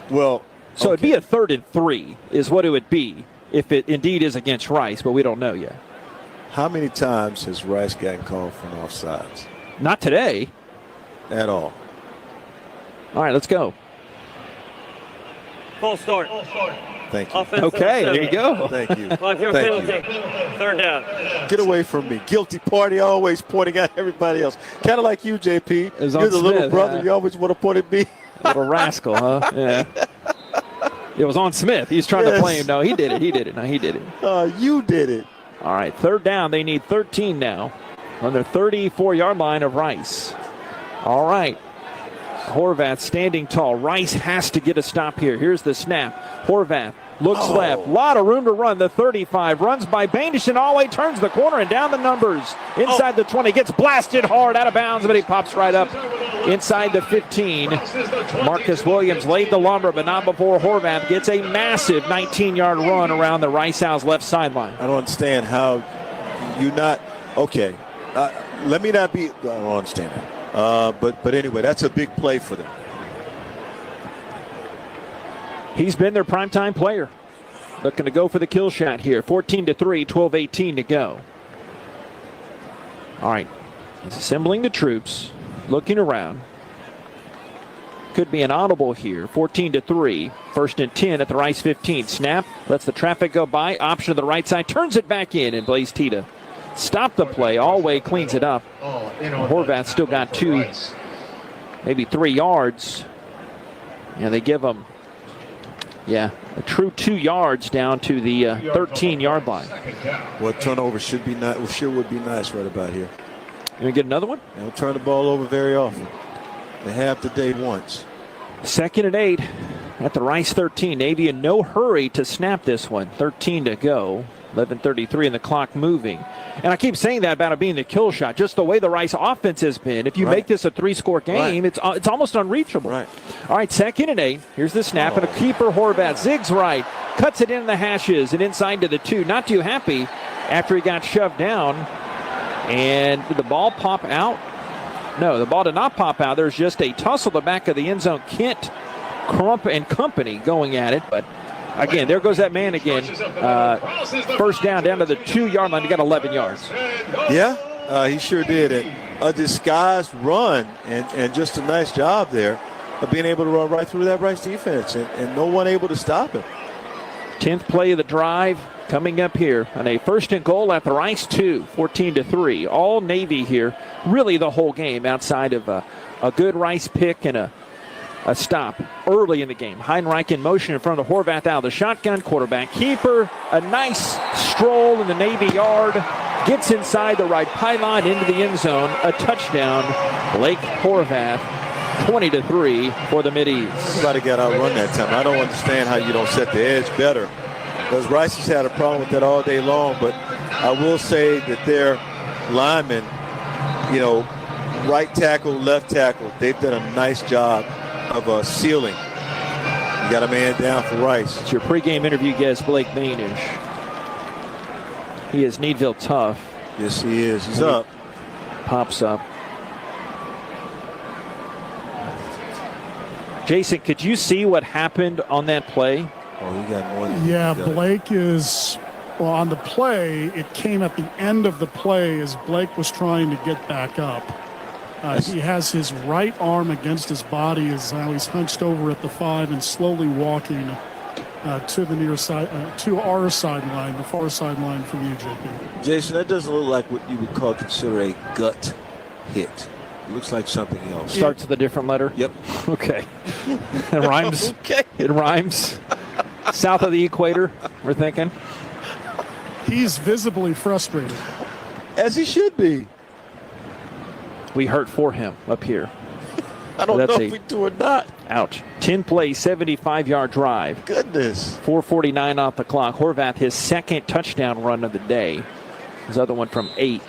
Well, so it'd be a 3rd and 3 is what it would be if it indeed is against Rice, but we don't know yet. How many times has Rice gotten called for an offsides? Not today. At all. All right, let's go. Full start. Thank you. Okay, there you go. Thank you. Well, your Thank penalty. you. 3rd down. Get away from me. Guilty party, always pointing at everybody else. Kind of like you, JP. You're the little brother. You always want to point at me. Little rascal, huh? Yeah. It was on Smith. He's trying to play him. No, he did it. He did it. No, he did it. You did it. All right, 3rd down. They need 13 now on their 34-yard line of Rice. All right. Horvath standing tall. Rice has to get a stop here. Here's the snap. Horvath looks left. A lot of room to run. The 35 runs by Bandish and all the way turns the corner and down the numbers. Inside the 20. Gets blasted hard out of bounds, but he pops right up inside the 15. Marcus Williams laid the lumber, but not before Horvath gets a massive 19-yard run around the Rice Owls left sideline. I don't understand how you not. Okay. Let me not be. I don't understand that. But anyway, that's a big play for them. He's been their primetime player. Looking to go for the kill shot here. 14-3, 12-18 to go. All right. He's assembling the troops, looking around. Could be an audible here. 14-3. 1st and 10 at the Rice 15. Snap. Lets the traffic go by. Option to the right side. Turns it back in. And Blaze Tita stop the play. Allway cleans it up. Horvath still got 2, maybe 3 yards. Yeah, they give him, a true 2 yards down to the 13-yard line. Well, turnover would be nice right about here. You going to get another one? They don't turn the ball over very often. They have today once. 2nd and 8 at the Rice 13. Navy in no hurry to snap this one. 13 to go. 11:33 and the clock moving. And I keep saying that about it being the kill shot. Just the way the Rice offense has been. If you make this a 3-score game, it's almost unreachable. Right. All right, 2nd and 8. Here's the snap. And a keeper, Horvath, zigs right. Cuts it in the hashes and inside to the 2. Not too happy after he got shoved down. And did the ball pop out? No, the ball did not pop out. There's just a tussle at the back of the end zone. Kent, Crump, and company going at it. But again, there goes that man again. 1st down to the 2-yard line. He got 11 yards. Yeah, he sure did. A disguised run and just a nice job there of being able to run right through that Rice defense and no one able to stop him. 10th play of the drive coming up here on a 1st and goal at the Rice 2, 14-3. All Navy here, really the whole game outside of a good Rice pick and a stop early in the game. Heinreich in motion in front of Horvath out of the shotgun. Quarterback keeper. A nice stroll in the Navy yard. Gets inside the right pylon into the end zone. A touchdown. Blake Horvath. 20-3 for the Middies. Everybody got outrun that time. I don't understand how you don't set the edge better. Because Rice has had a problem with that all day long. But I will say that their linemen, right tackle, left tackle, they've done a nice job of sealing. You got a man down for Rice. It's your pregame interview guest, Blake Bainish. He is Needville tough. Yes, he is. He's up. Pops up. Jason, could you see what happened on that play? Oh, he got more than Blake is, on the play, it came at the end of the play as Blake was trying to get back up. He has his right arm against his body as now he's hunched over at the 5 and slowly walking to the near side, to our sideline, the far sideline from you, JP. Jason, that doesn't look like what you would consider a gut hit. It looks like something else. Starts with a different letter? Yep. Okay. It rhymes. Okay. It rhymes. South of the equator, we're thinking. He's visibly frustrated. As he should be. We hurt for him up here. I don't know if we do or not. Ouch. 10 play, 75-yard drive. Goodness. 4:49 off the clock. Horvath, his 2nd touchdown run of the day. His other one from 8.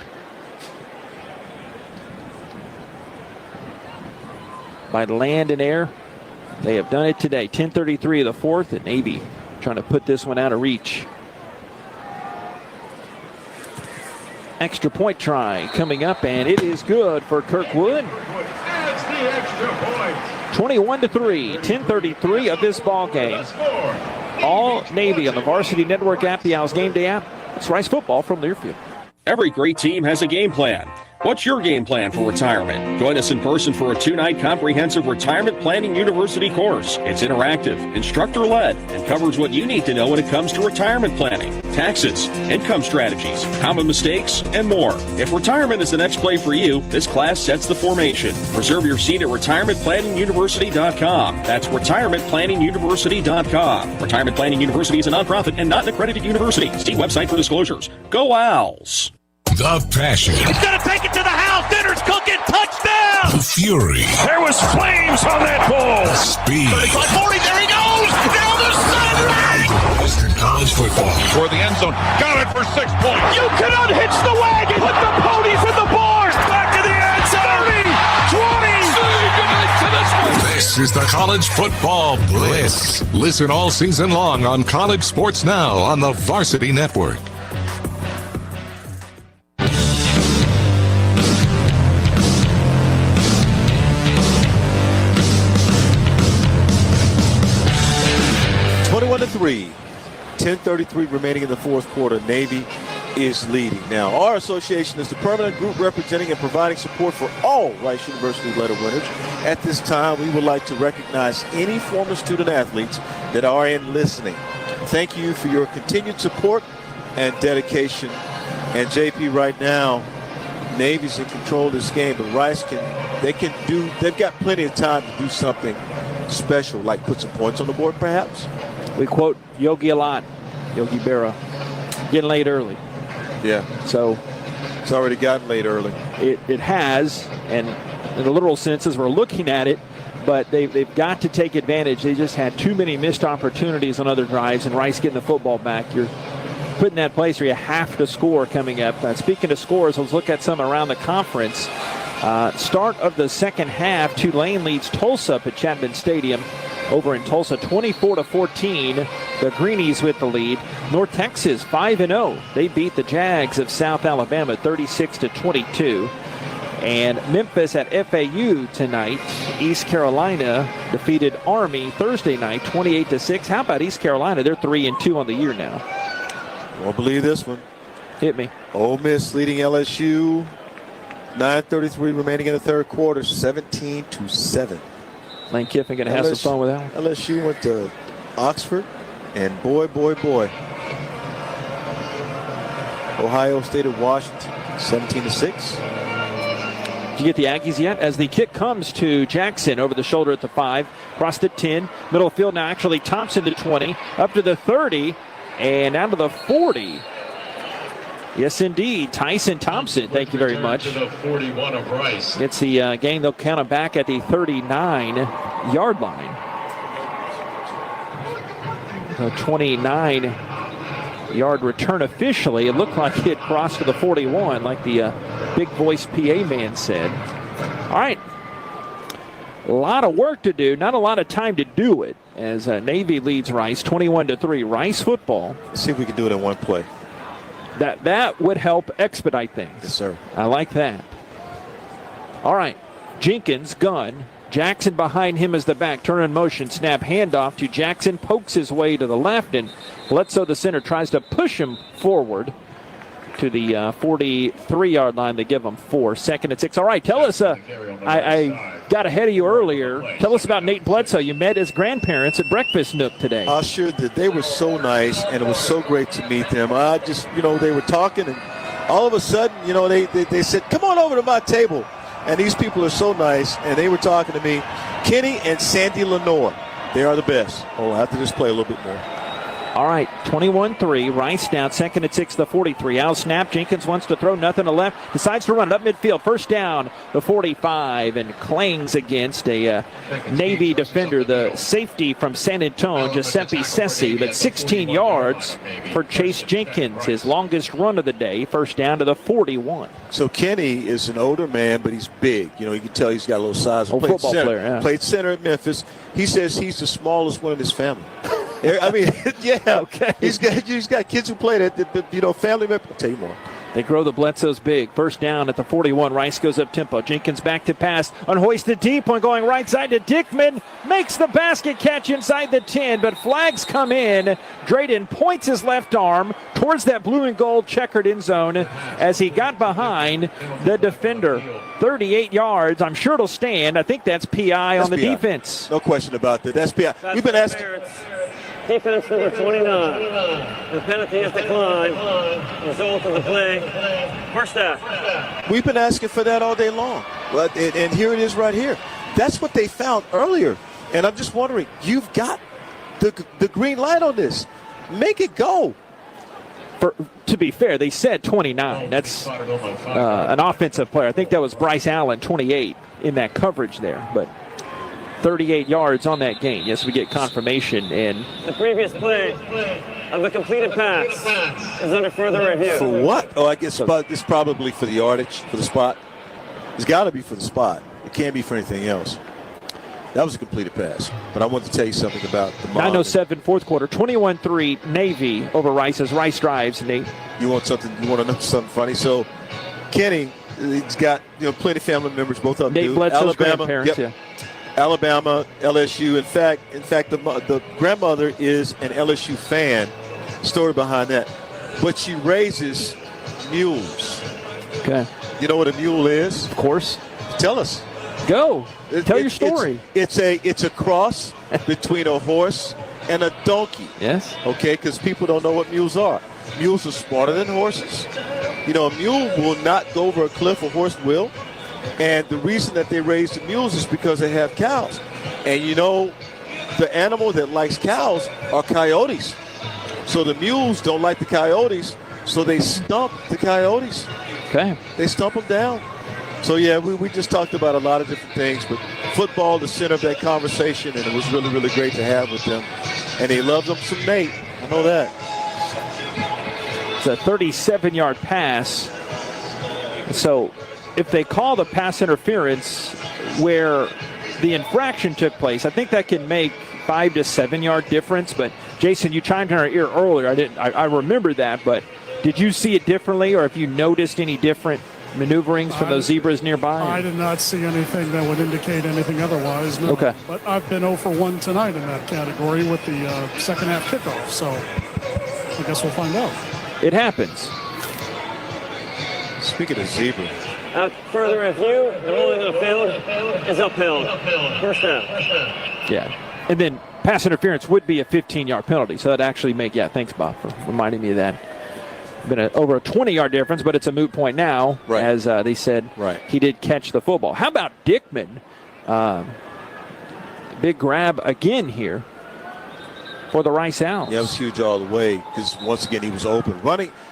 By land and air, they have done it today. 10:33 of the 4th, and Navy trying to put this one out of reach. Extra point try coming up, and it is good for Kirkwood. 21-3, 10:33 of this ball game. All Navy on the Varsity Network app, the Owls Gameday app. It's Rice football from Learfield. Every great team has a game plan. What's your game plan for retirement? Join us in person for a 2-night comprehensive retirement planning university course. It's interactive, instructor-led, and covers what you need to know when it comes to retirement planning, taxes, income strategies, common mistakes, and more. If retirement is the next play for you, this class sets the formation. Reserve your seat at retirementplanninguniversity.com. That's retirementplanninguniversity.com. Retirement Planning University is a nonprofit and not an accredited university. See website for disclosures. Go Owls! The passion. He's going to take it to the house. Dinner's cooking. Touchdown. The fury. There was flames on that ball. The speed. 35-40. There he goes. Down the sideline. Western College football. For the end zone. Got it for 6 points. You can unhitch the wagon. Put the ponies in the bars. Back to the end zone. 30, 20. This is the College Football Blitz. Listen all season long on College Sports Now on the Varsity Network. To 3. 10:33 remaining in the 4th quarter. Navy is leading. Now, our association is the permanent group representing and providing support for all Rice University letter winners. At this time, we would like to recognize any former student athletes that are in listening. Thank you for your continued support and dedication. And JP, right now, Navy's in control of this game, but Rice they've got plenty of time to do something special, like put some points on the board, perhaps. We quote Yogi a lot, Yogi Berra, getting late early. Yeah. So it's already gotten late early. It has, and in the literal sense, as we're looking at it, but they've got to take advantage. They just had too many missed opportunities on other drives, and Rice getting the football back. You're put in that place where you have to score coming up. Speaking of scores, let's look at some around the conference. Start of the second half, Tulane leads Tulsa up at Chapman Stadium over in Tulsa, 24-14. The Greenies with the lead. North Texas 5-0. They beat the Jags of South Alabama 36-22. And Memphis at FAU tonight. East Carolina defeated Army Thursday night 28-6. How about East Carolina? They're 3-2 on the year now. Won't believe this one. Hit me. Ole Miss leading LSU. 9:33 remaining in the third quarter, 17-7. Lane Kiffin going to have some fun with that one. LSU went to Oxford, and boy. Ohio State at Washington, 17-6. Did you get the Aggies yet? As the kick comes to Jackson over the shoulder at the 5, across the 10, middle of field now. Actually, Thompson to 20, up to the 30, and down to the 40. Yes, indeed. Tyson Thompson, thank you very much. To the 41 of Rice. Gets the gain. They'll count him back at the 39-yard line. So 29-yard return officially. It looked like it crossed to the 41, like the big voice PA man said. All right. A lot of work to do, not a lot of time to do it, as Navy leads Rice 21-3. Rice football. Let's see if we can do it in one play. That would help expedite things. Yes, sir. I like that. All right. Jenkins, gun. Jackson behind him as the back. Turn in motion. Snap handoff to Jackson. Pokes his way to the left. And Bledsoe, the center, tries to push him forward to the 43-yard line. They give him 4. 2nd and 6. All right. Tell us, I got ahead of you earlier. Tell us about Nate Bledsoe. You met his grandparents at Breakfast Nook today. I sure did. They were so nice, and it was so great to meet them. I just, they were talking, and all of a sudden, they said, come on over to my table. And these people are so nice, and they were talking to me. Kenny and Sandy Lenore, they are the best. Oh, I have to just play a little bit more. All right, 21-3. Rice down, 2nd and 6, the 43. Out snap. Jenkins wants to throw, nothing to left. Decides to run it up midfield. First down, the 45, and clangs against a Navy defender, the safety from San Antonio, Giuseppe Sessi. But 16 yards for Chase Jenkins, his longest run of the day. First down to the 41. So Kenny is an older man, but he's big. You can tell he's got a little size. Football player, yeah. Played center at Memphis. He says he's the smallest one in his family. I mean, yeah. Okay. He's got kids who played at the family member. I'll tell you more. They grow the Bledsoes big. First down at the 41. Rice goes up tempo. Jenkins back to pass. Unhoisted deep one going right side to Dickman. Makes the basket catch inside the 10, but flags come in. Drayden points his left arm towards that blue and gold checkered end zone as he got behind the defender. 38 yards. I'm sure it'll stand. I think that's PI on the defense. No question about that. That's PI. We've been asking. Defense number 29. The penalty is declined. Result of the play. First down. We've been asking for that all day long. And here it is right here. That's what they found earlier. And I'm just wondering, you've got the green light on this. Make it go. To be fair, they said 29. That's an offensive player. I think that was Bryce Allen, 28, in that coverage there. But 38 yards on that gain. Yes, we get confirmation. And the previous play of the completed pass is under further review. For what? Oh, I guess it's probably for the yardage, for the spot. It's got to be for the spot. It can't be for anything else. That was a completed pass. But I want to tell you something about the 9:07 fourth quarter. 21-3 Navy over Rice as Rice drives. Nate, you want to know something funny? So Kenny, he's got plenty of family members, both of them. Nate Bledsoe's grandparents. Yep. Alabama, LSU. In fact, the grandmother is an LSU fan. Story behind that. But she raises mules. Okay. You know what a mule is? Of course. Tell us. Go. Tell your story. It's a cross between a horse and a donkey. Yes. Okay, because people don't know what mules are. Mules are smarter than horses. You know, a mule will not go over a cliff, a horse will. And the reason that they raise the mules is because they have cows. And you know, the animal that likes cows are coyotes. So the mules don't like the coyotes, so they stump the coyotes. Okay. They stump them down. So, yeah, we just talked about a lot of different things, but football, the center of that conversation, and it was really, really great to have with them. And they love them some Nate. I know that. It's a 37-yard pass. So if they call the pass interference where the infraction took place, I think that can make 5 to 7 yard difference. But Jason, you chimed in our ear earlier. I remember that, but did you see it differently, or have you noticed any different maneuverings from those zebras nearby? I did not see anything that would indicate anything otherwise. No. Okay. But I've been 0 for 1 tonight in that category with the second half kickoff. So I guess we'll find out. It happens. Speaking of zebra. Further review, the ruling on the field is upheld. First down. Yeah. And then pass interference would be a 15-yard penalty. So that actually thanks, Bob, for reminding me of that. Been over a 20-yard difference, but it's a moot point now, right. As they said he did catch the football. How about Dickman? Big grab again here for the Rice Owls. Yeah, it was huge all the way because, once again, he was open.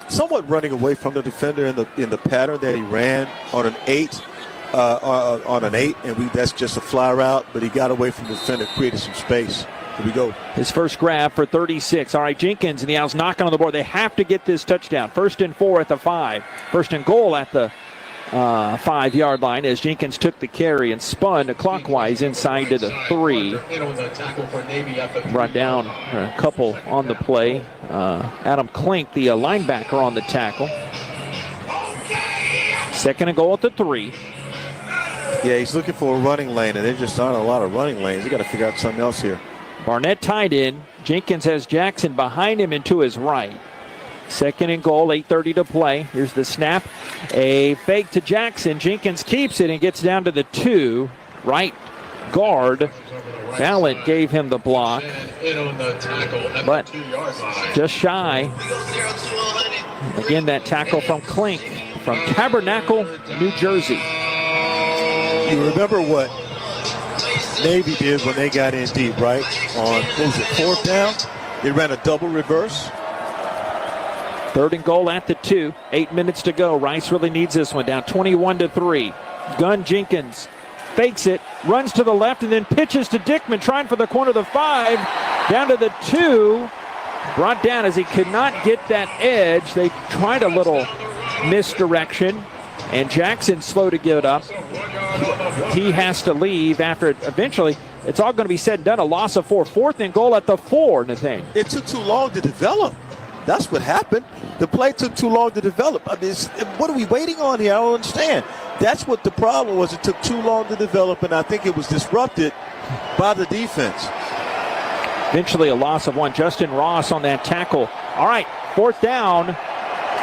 Somewhat running away from the defender in the pattern that he ran on an 8. And that's just a fly route, but he got away from the defender, created some space. Here we go. His first grab for 36. All right, Jenkins and the Owls knocking on the board. They have to get this touchdown. 1st and 4 at the 5. 1st and goal at the 5-yard line as Jenkins took the carry and spun clockwise inside to the 3. Brought down a couple on the play. Adam Klink, the linebacker, on the tackle. 2nd and goal at the 3. Yeah, he's looking for a running lane, and there just aren't a lot of running lanes. You got to figure out something else here. Barnett tied in. Jenkins has Jackson behind him and to his right. 2nd and goal, 8:30 to play. Here's the snap. A fake to Jackson. Jenkins keeps it and gets down to the 2. Right guard. Ballant gave him the block. But just shy. Again, that tackle from Klink from Tabernacle, New Jersey. You remember what Navy did when they got in deep, right? On, 4th down? They ran a double reverse. 3rd and goal at the 2. 8 minutes to go. Rice really needs this one. Down 21-3. Gun Jenkins fakes it, runs to the left, and then pitches to Dickman, trying for the corner of the 5. Down to the 2. Brought down as he could not get that edge. They tried a little misdirection, and Jackson slow to give it up. He has to leave after it. Eventually, it's all going to be said and done. A loss of 4. 4th and goal at the 4, Nathaniel. It took too long to develop. That's what happened. The play took too long to develop. I mean, what are we waiting on here? I don't understand. That's what the problem was. It took too long to develop, and I think it was disrupted by the defense. Eventually a loss of 1. Justin Ross on that tackle. All right, 4th down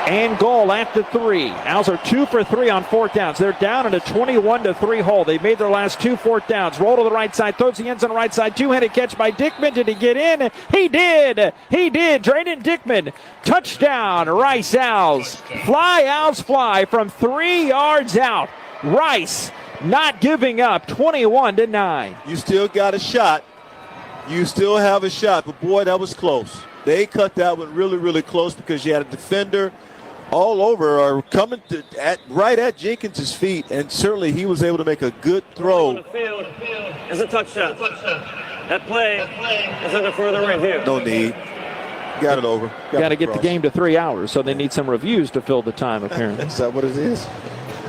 and goal at the 3. Owls are 2 for 3 on 4th downs. They're down in a 21-3 hole. They made their last 2 4th downs. Roll to the right side, throws the ends on the right side. 2-handed catch by Dickman. Did he get in? He did. He did. Drayden Dickman. Touchdown, Rice Owls. Fly, Owls fly from 3 yards out. Rice not giving up, 21-9. You still got a shot. You still have a shot, but boy, that was close. They cut that one really, really close because you had a defender all over or coming right at Jenkins' feet, and certainly he was able to make a good throw. On the field is a touchdown. That play is under further review. No need. Got it over. Got to get the game to 3 hours, so they need some reviews to fill the time, apparently. Is that what it is?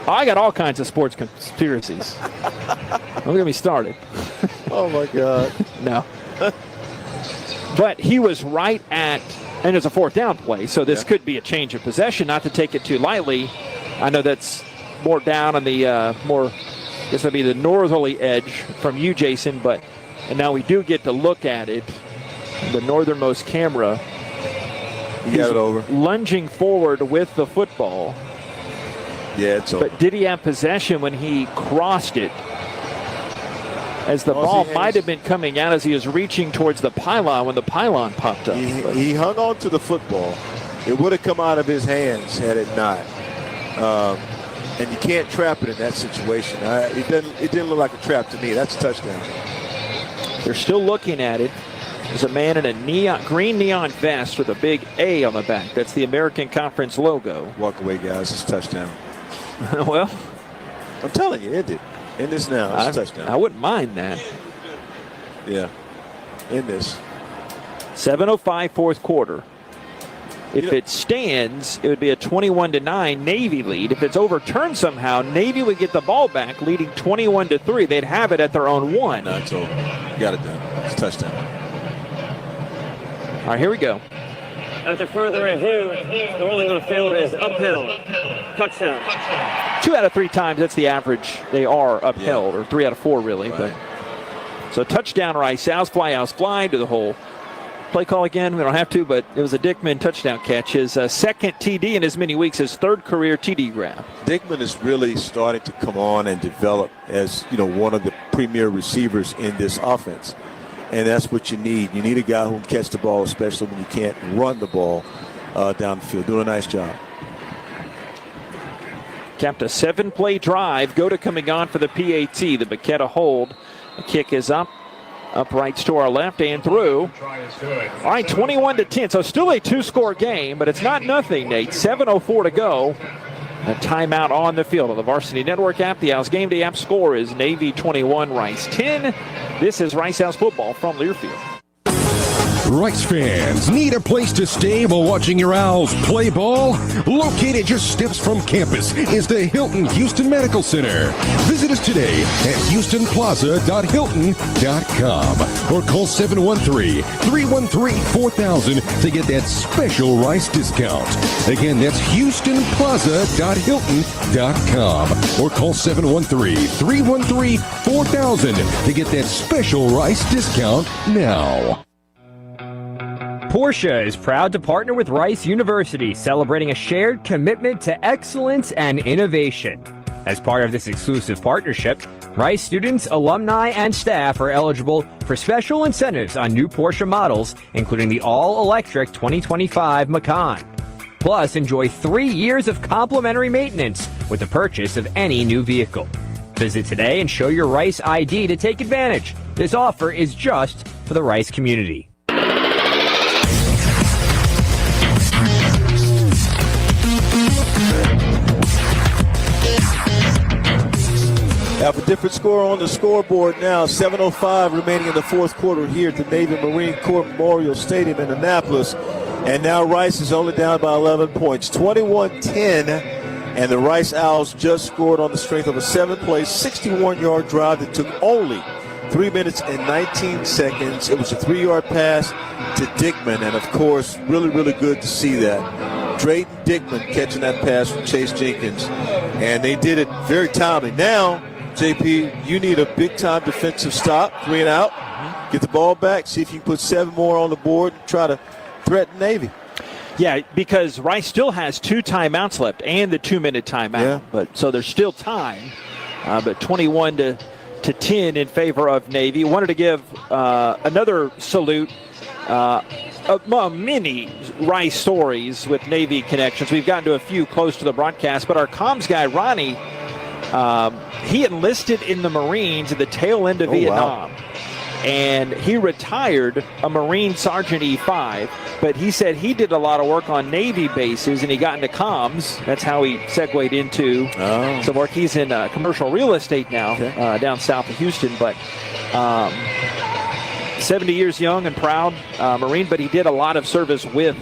I got all kinds of sports conspiracies. Don't get me started. Oh, my God. No. But he was right at, and it's a 4th down play, so this could be a change of possession, not to take it too lightly. I know that's more down on the this would be the northerly edge from you, Jason, and now we do get to look at it, the northernmost camera. He got it over. Lunging forward with the football. Yeah, it's over. But did he have possession when he crossed it? As the ball might have been coming out as he was reaching towards the pylon when the pylon popped up. He hung on to the football. It would have come out of his hands had it not. And you can't trap it in that situation. It didn't look like a trap to me. That's a touchdown. They're still looking at it. There's a man in a green neon vest with a big A on the back. That's the American Conference logo. Walk away, guys. It's a touchdown. Well, I'm telling you, end it. End this now. It's a touchdown. I wouldn't mind that. Yeah. End this. 7:05 fourth quarter. If it stands, it would be a 21-9 Navy lead. If it's overturned somehow, Navy would get the ball back, leading 21-3. They'd have it at their own 1. No, it's over. You got it done. It's a touchdown. All right, here we go. After further review, the ruling on the field is uphill. Touchdown. 2 out of 3 times, that's the average. They are upheld, or 3 out of 4, really. Right. But so touchdown, Rice Owls fly to the hole. Play call again. We don't have to, but it was a Dickman touchdown catch. His second TD in as many weeks, his third career TD grab. Dickman is really starting to come on and develop as one of the premier receivers in this offense. And that's what you need. You need a guy who can catch the ball, especially when you can't run the ball down the field. Doing a nice job. Capped a 7-play drive. Go to coming on for the PAT. The Baqueta hold. The kick is up. Uprights to our left and through. All right, 21-10. So still a 2-score game, but it's not nothing, Nate. 7:04 to go. A timeout on the field on the Varsity Network app. The Owls Gameday app score is Navy 21, Rice 10. This is Rice Owls football from Learfield. Rice fans need a place to stay while watching your Owls play ball? Located just steps from campus is the Hilton Houston Medical Center. Visit us today at houstonplaza.hilton.com or call 713-313-4000 to get that special Rice discount. Again, that's houstonplaza.hilton.com or call 713-313-4000 to get that special Rice discount now. Porsche is proud to partner with Rice University, celebrating a shared commitment to excellence and innovation. As part of this exclusive partnership, Rice students, alumni, and staff are eligible for special incentives on new Porsche models, including the all-electric 2025 Macan. Plus, enjoy 3 years of complimentary maintenance with the purchase of any new vehicle. Visit today and show your Rice ID to take advantage. This offer is just for the Rice community. Have a different score on the scoreboard now. 7:05 remaining in the fourth quarter here at the Navy Marine Corps Memorial Stadium in Annapolis. And now Rice is only down by 11 points, 21-10. And the Rice Owls just scored on the strength of a 7-play, 61-yard drive that took only 3 minutes and 19 seconds. It was a 3-yard pass to Dickman. And, of course, really, really good to see that. Drayton Dickman catching that pass from Chase Jenkins. And they did it very timely. Now, JP, you need a big-time defensive stop, 3 and out. Get the ball back, see if you can put 7 more on the board and try to threaten Navy. Yeah, because Rice still has 2 timeouts left and the 2-minute timeout. Yeah. But so there's still time. But 21-10 in favor of Navy. Wanted to give another salute. Many Rice stories with Navy connections. We've gotten to a few close to the broadcast, but our comms guy, Ronnie, he enlisted in the Marines at the tail end of Vietnam. Wow. And he retired a Marine Sergeant E5, but he said he did a lot of work on Navy bases and he got into comms. That's how he segued into some work. He's in commercial real estate now down south of Houston, but 70 years young and proud Marine, but he did a lot of service with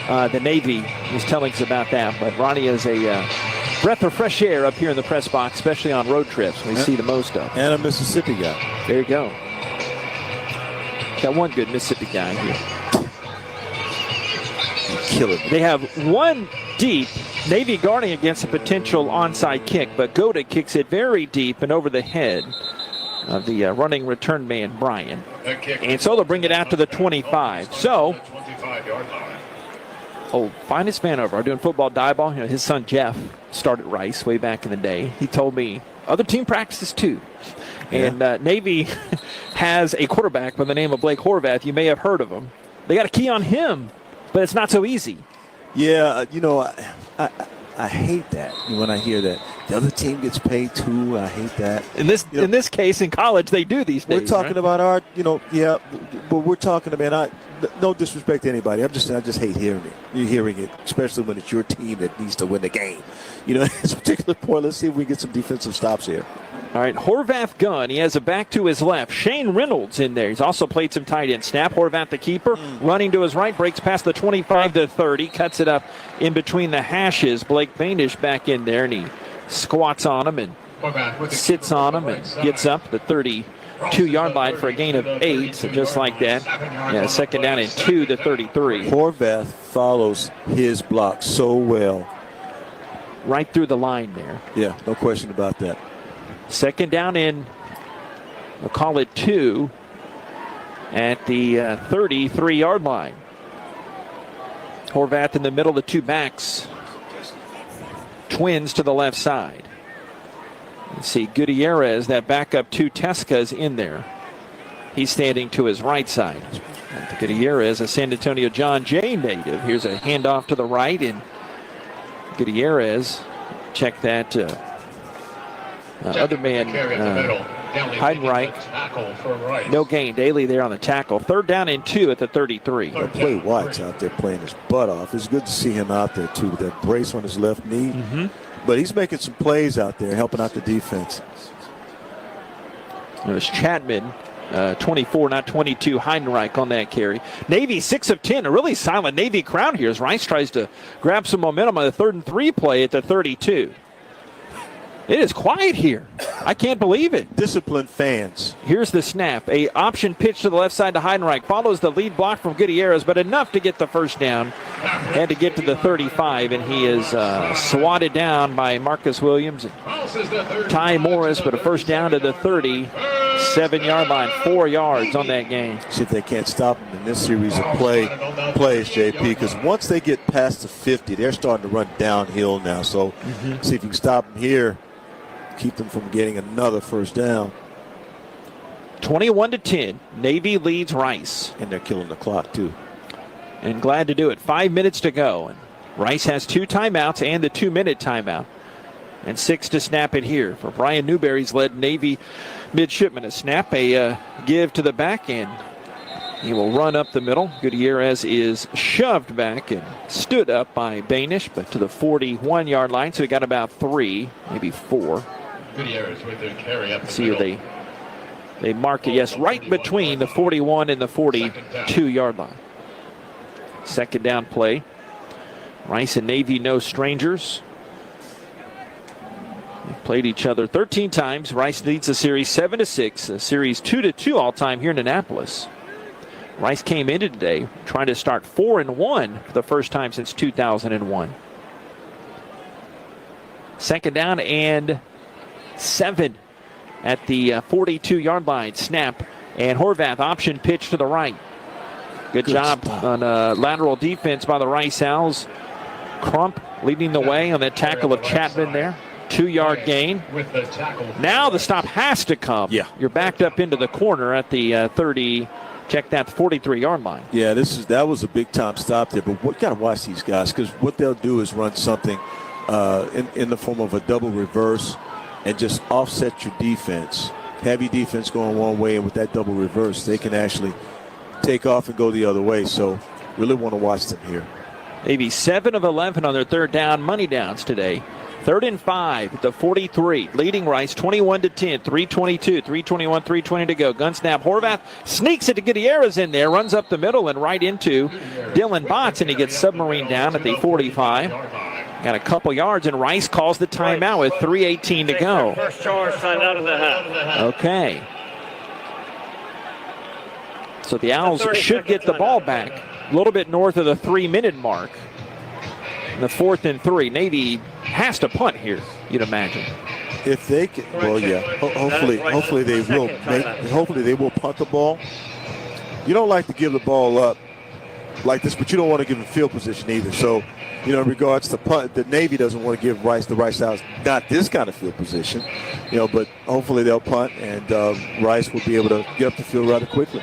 the Navy. He was telling us about that. But Ronnie is a breath of fresh air up here in the press box, especially on road trips. We see the most of. And a Mississippi guy. There you go. Got one good Mississippi guy here. Kill it. They have one deep. Navy guarding against a potential onside kick, but Goda kicks it very deep and over the head of the running return man, Brian. And so they'll bring it out to the 25. So finest man over. I'm doing football die ball. You know, his son Jeff started Rice way back in the day. He told me other team practices too. And Navy has a quarterback by the name of Blake Horvath. You may have heard of him. They got a key on him, but it's not so easy. Yeah, I hate that when I hear that. The other team gets paid too. I hate that. In this case, in college, they do these days. We're talking about our, but we're talking about, no disrespect to anybody. I just hate hearing it. You're hearing it, especially when it's your team that needs to win the game. At this particular point, let's see if we get some defensive stops here. All right, Horvath gun. He has a back to his left. Shane Reynolds in there. He's also played some tight end snap. Horvath, the keeper, running to his right, breaks past the 25 to 30, cuts it up in between the hashes. Blake Bainish back in there, and he squats on him and sits on him and gets up the 32-yard line for a gain of 8. So just like that, second down and 2 to 33. Horvath follows his block so well. Right through the line there. Yeah, no question about that. Second down in, we'll call it 2 at the 33-yard line. Horvath in the middle, the two backs. Twins to the left side. Let's see, Gutierrez, that backup to Teska's in there. He's standing to his right side. Gutierrez, a San Antonio John Jay native. Here's a handoff to the right, and Gutierrez, check that. Other man, Heidenreich, no gain. Daly there on the tackle. Third down and 2 at the 33. Play Watts out there playing his butt off. It's good to see him out there, too, with that brace on his left knee. But he's making some plays out there, helping out the defense. It was Chapman, 24, not 22, Heidenreich on that carry. Navy 6 of 10, a really silent Navy crowd here as Rice tries to grab some momentum on the 3rd and 3 play at the 32. It is quiet here. I can't believe it. Disciplined fans. Here's the snap. A option pitch to the left side to Heidenreich. Follows the lead block from Gutierrez, but enough to get the first down. Had to get to the 35, and he is swatted down by Marcus Williams and Ty Morris, but a first down to the 37-yard line. 4 yards on that game. See if they can't stop him in this series of plays, JP, because once they get past the 50, they're starting to run downhill now. So see if you can stop them here. Keep them from getting another first down. 21-10. Navy leads Rice. And they're killing the clock, too. And glad to do it. 5 minutes to go. And Rice has 2 timeouts and the 2-minute timeout. And 6 to snap it here. For Brian Newberry's led Navy midshipmen. A snap, a give to the back end. He will run up the middle. Gutierrez is shoved back and stood up by Bainish, but to the 41-yard line. So he got about 3, maybe 4. Gutierrez with the carry up the See middle. if they mark it. Yes, right between the 41 and the 42-yard line. Second down play. Rice and Navy no strangers. They've played each other 13 times. Rice leads the series 7-6. A series 2-2 all time here in Annapolis. Rice came into today trying to start 4-1 for the first time since 2001. Second down and 7 at the 42-yard line. Snap, and Horvath option pitch to the right. Good job on lateral defense by the Rice Owls. Crump leading the way on that tackle of Chapman there. 2-yard gain. Now the stop has to come. Yeah. You're backed up into the corner at the 30. Check that, 43-yard line. Yeah, that was a big-time stop there. But we got to watch these guys, because what they'll do is run something in the form of a double reverse and just offset your defense. Have your defense going one way, and with that double reverse, they can actually take off and go the other way. So really want to watch them here. Maybe 7 of 11 on their third down, money downs today. 3rd and 5 at the 43. Leading Rice 21-10. 3:22, 3:21, 3:20 to go. Gun snap. Horvath sneaks it to Gutierrez in there. Runs up the middle and right into Dylan Botts, and he gets submarine down at the 45. Got a couple yards, and Rice calls the timeout with 3:18 to go. First charge, timeout of the half. Okay. So the Owls should get the ball back a little bit north of the 3-minute mark. In the 4th and 3. Navy has to punt here, you'd imagine. If they can, well, yeah. Hopefully they will. Hopefully they will punt the ball. You don't like to give the ball up like this, but you don't want to give him field position either. So, in regards to punt, the Navy doesn't want to give the Rice Owls not this kind of field position, but hopefully they'll punt, and Rice will be able to get up the field rather quickly.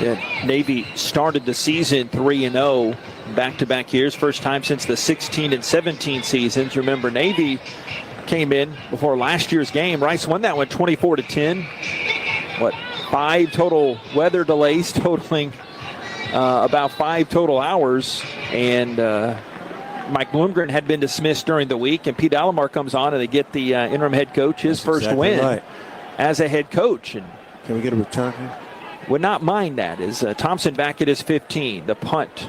Yeah, Navy started the season 3-0 back-to-back years, first time since the 16 and 17 seasons. Remember, Navy came in before last year's game. Rice won that one 24-10. 5 total weather delays totaling about 5 total hours, and Mike Bloomgren had been dismissed during the week, and Pete Alomar comes on, and they get the interim head coach his first win as a head coach. And can we get a return here? Would not mind that. Is Thompson back at his 15. The punt,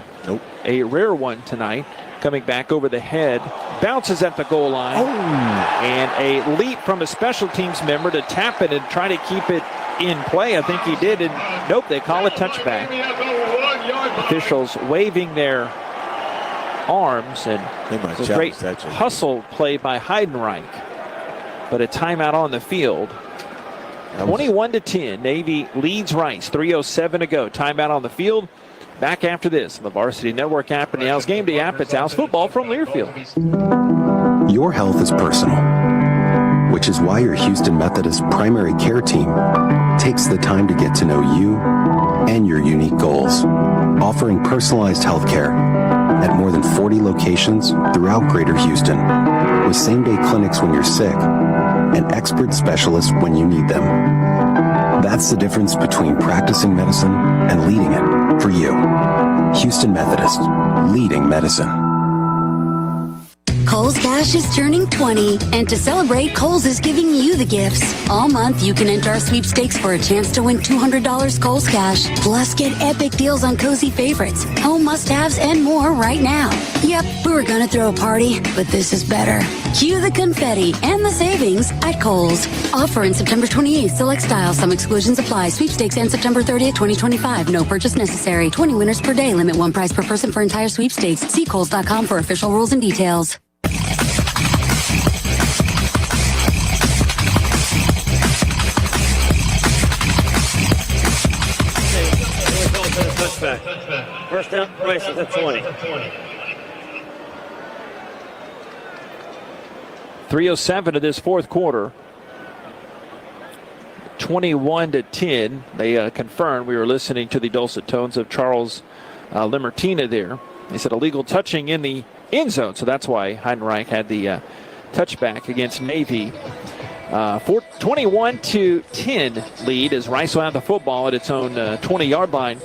a rare one tonight, coming back over the head, bounces at the goal line, and a leap from a special teams member to tap it and try to keep it in play. I think he did, and nope, they call a touchback. Officials waving their arms, and it was a great hustle play by Heidenreich, but a timeout on the field. 21-10, Navy leads Rice. 3:07 to go. Timeout on the field. Back after this, the Varsity Network app and the Owls Gameday app. It's Owls football from Learfield. Your health is personal, which is why your Houston Methodist primary care team takes the time to get to know you and your unique goals, offering personalized health care at more than 40 locations throughout Greater Houston, with same-day clinics when you're sick and expert specialists when you need them. That's the difference between practicing medicine and leading it for you. Houston Methodist, leading medicine. Kohl's Cash is turning 20, and to celebrate, Kohl's is giving you the gifts. All month, you can enter our sweepstakes for a chance to win $200 Kohl's Cash. Plus, get epic deals on cozy favorites, home must-haves, and more right now. Yep, we were gonna throw a party, but this is better. Cue the confetti and the savings at Kohl's. Offer in September 28th. Select styles. Some exclusions apply. Sweepstakes ends September 30th, 2025. No purchase necessary. 20 winners per day. Limit 1 prize per person for entire sweepstakes. See Kohls.com for official rules and details. Touchback. First down, Rice is at 20. 3:07 of this fourth quarter. 21-10. They confirmed. We were listening to the dulcet tones of Charles Limertina there. They said illegal touching in the end zone, so that's why Heidenreich had the touchback against Navy. 21-10 lead as Rice will have the football at its own 20-yard line.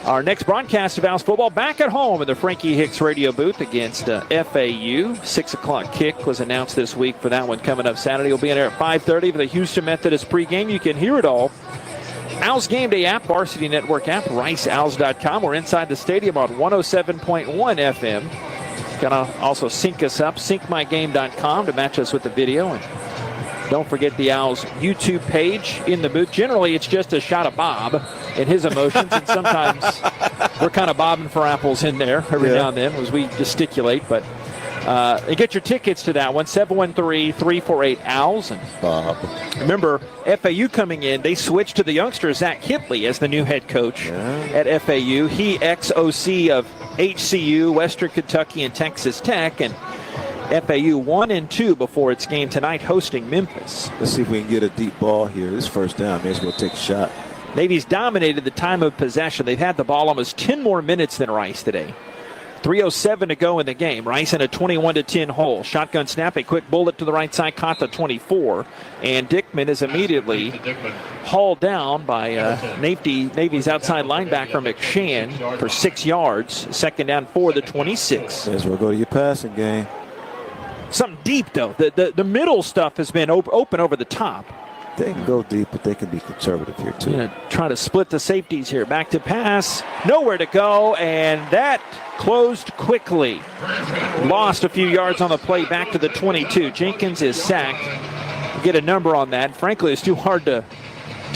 Our next broadcast of Owls football back at home in the Frankie Hicks radio booth against FAU. 6 o'clock kick was announced this week for that one coming up Saturday. We'll be in there at 5:30 for the Houston Methodist pregame. You can hear it all. Owls Gameday app, Varsity Network app, riceowls.com. We're inside the stadium on 107.1 FM. Gonna also sync us up, syncmygame.com to match us with the video. And don't forget the Owls YouTube page in the booth. Generally, it's just a shot of Bob and his emotions, and sometimes we're kind of bobbing for apples in there every now and then as we gesticulate. But get your tickets to that one, 713-348-OWLS. And remember, FAU coming in, they switched to the youngster Zach Hipley as the new head coach at FAU. He ex-OC of HCU, Western Kentucky, and Texas Tech. And FAU 1-2 before its game tonight, hosting Memphis. Let's see if we can get a deep ball here. This first down, may as well take a shot. Navy's dominated the time of possession. They've had the ball almost 10 more minutes than Rice today. 3:07 to go in the game. Rice in a 21-10 hole. Shotgun snap, a quick bullet to the right side, caught the 24. And Dickman is immediately hauled down by Navy's outside linebacker McShann for 6 yards. Second down for the 26. May as well go to your passing game. Something deep, though. The middle stuff has been open over the top. They can go deep, but they can be conservative here, too. Try to split the safeties here. Back to pass. Nowhere to go, and that closed quickly. Lost a few yards on the play back to the 22. Jenkins is sacked. Get a number on that. Frankly, it's too hard to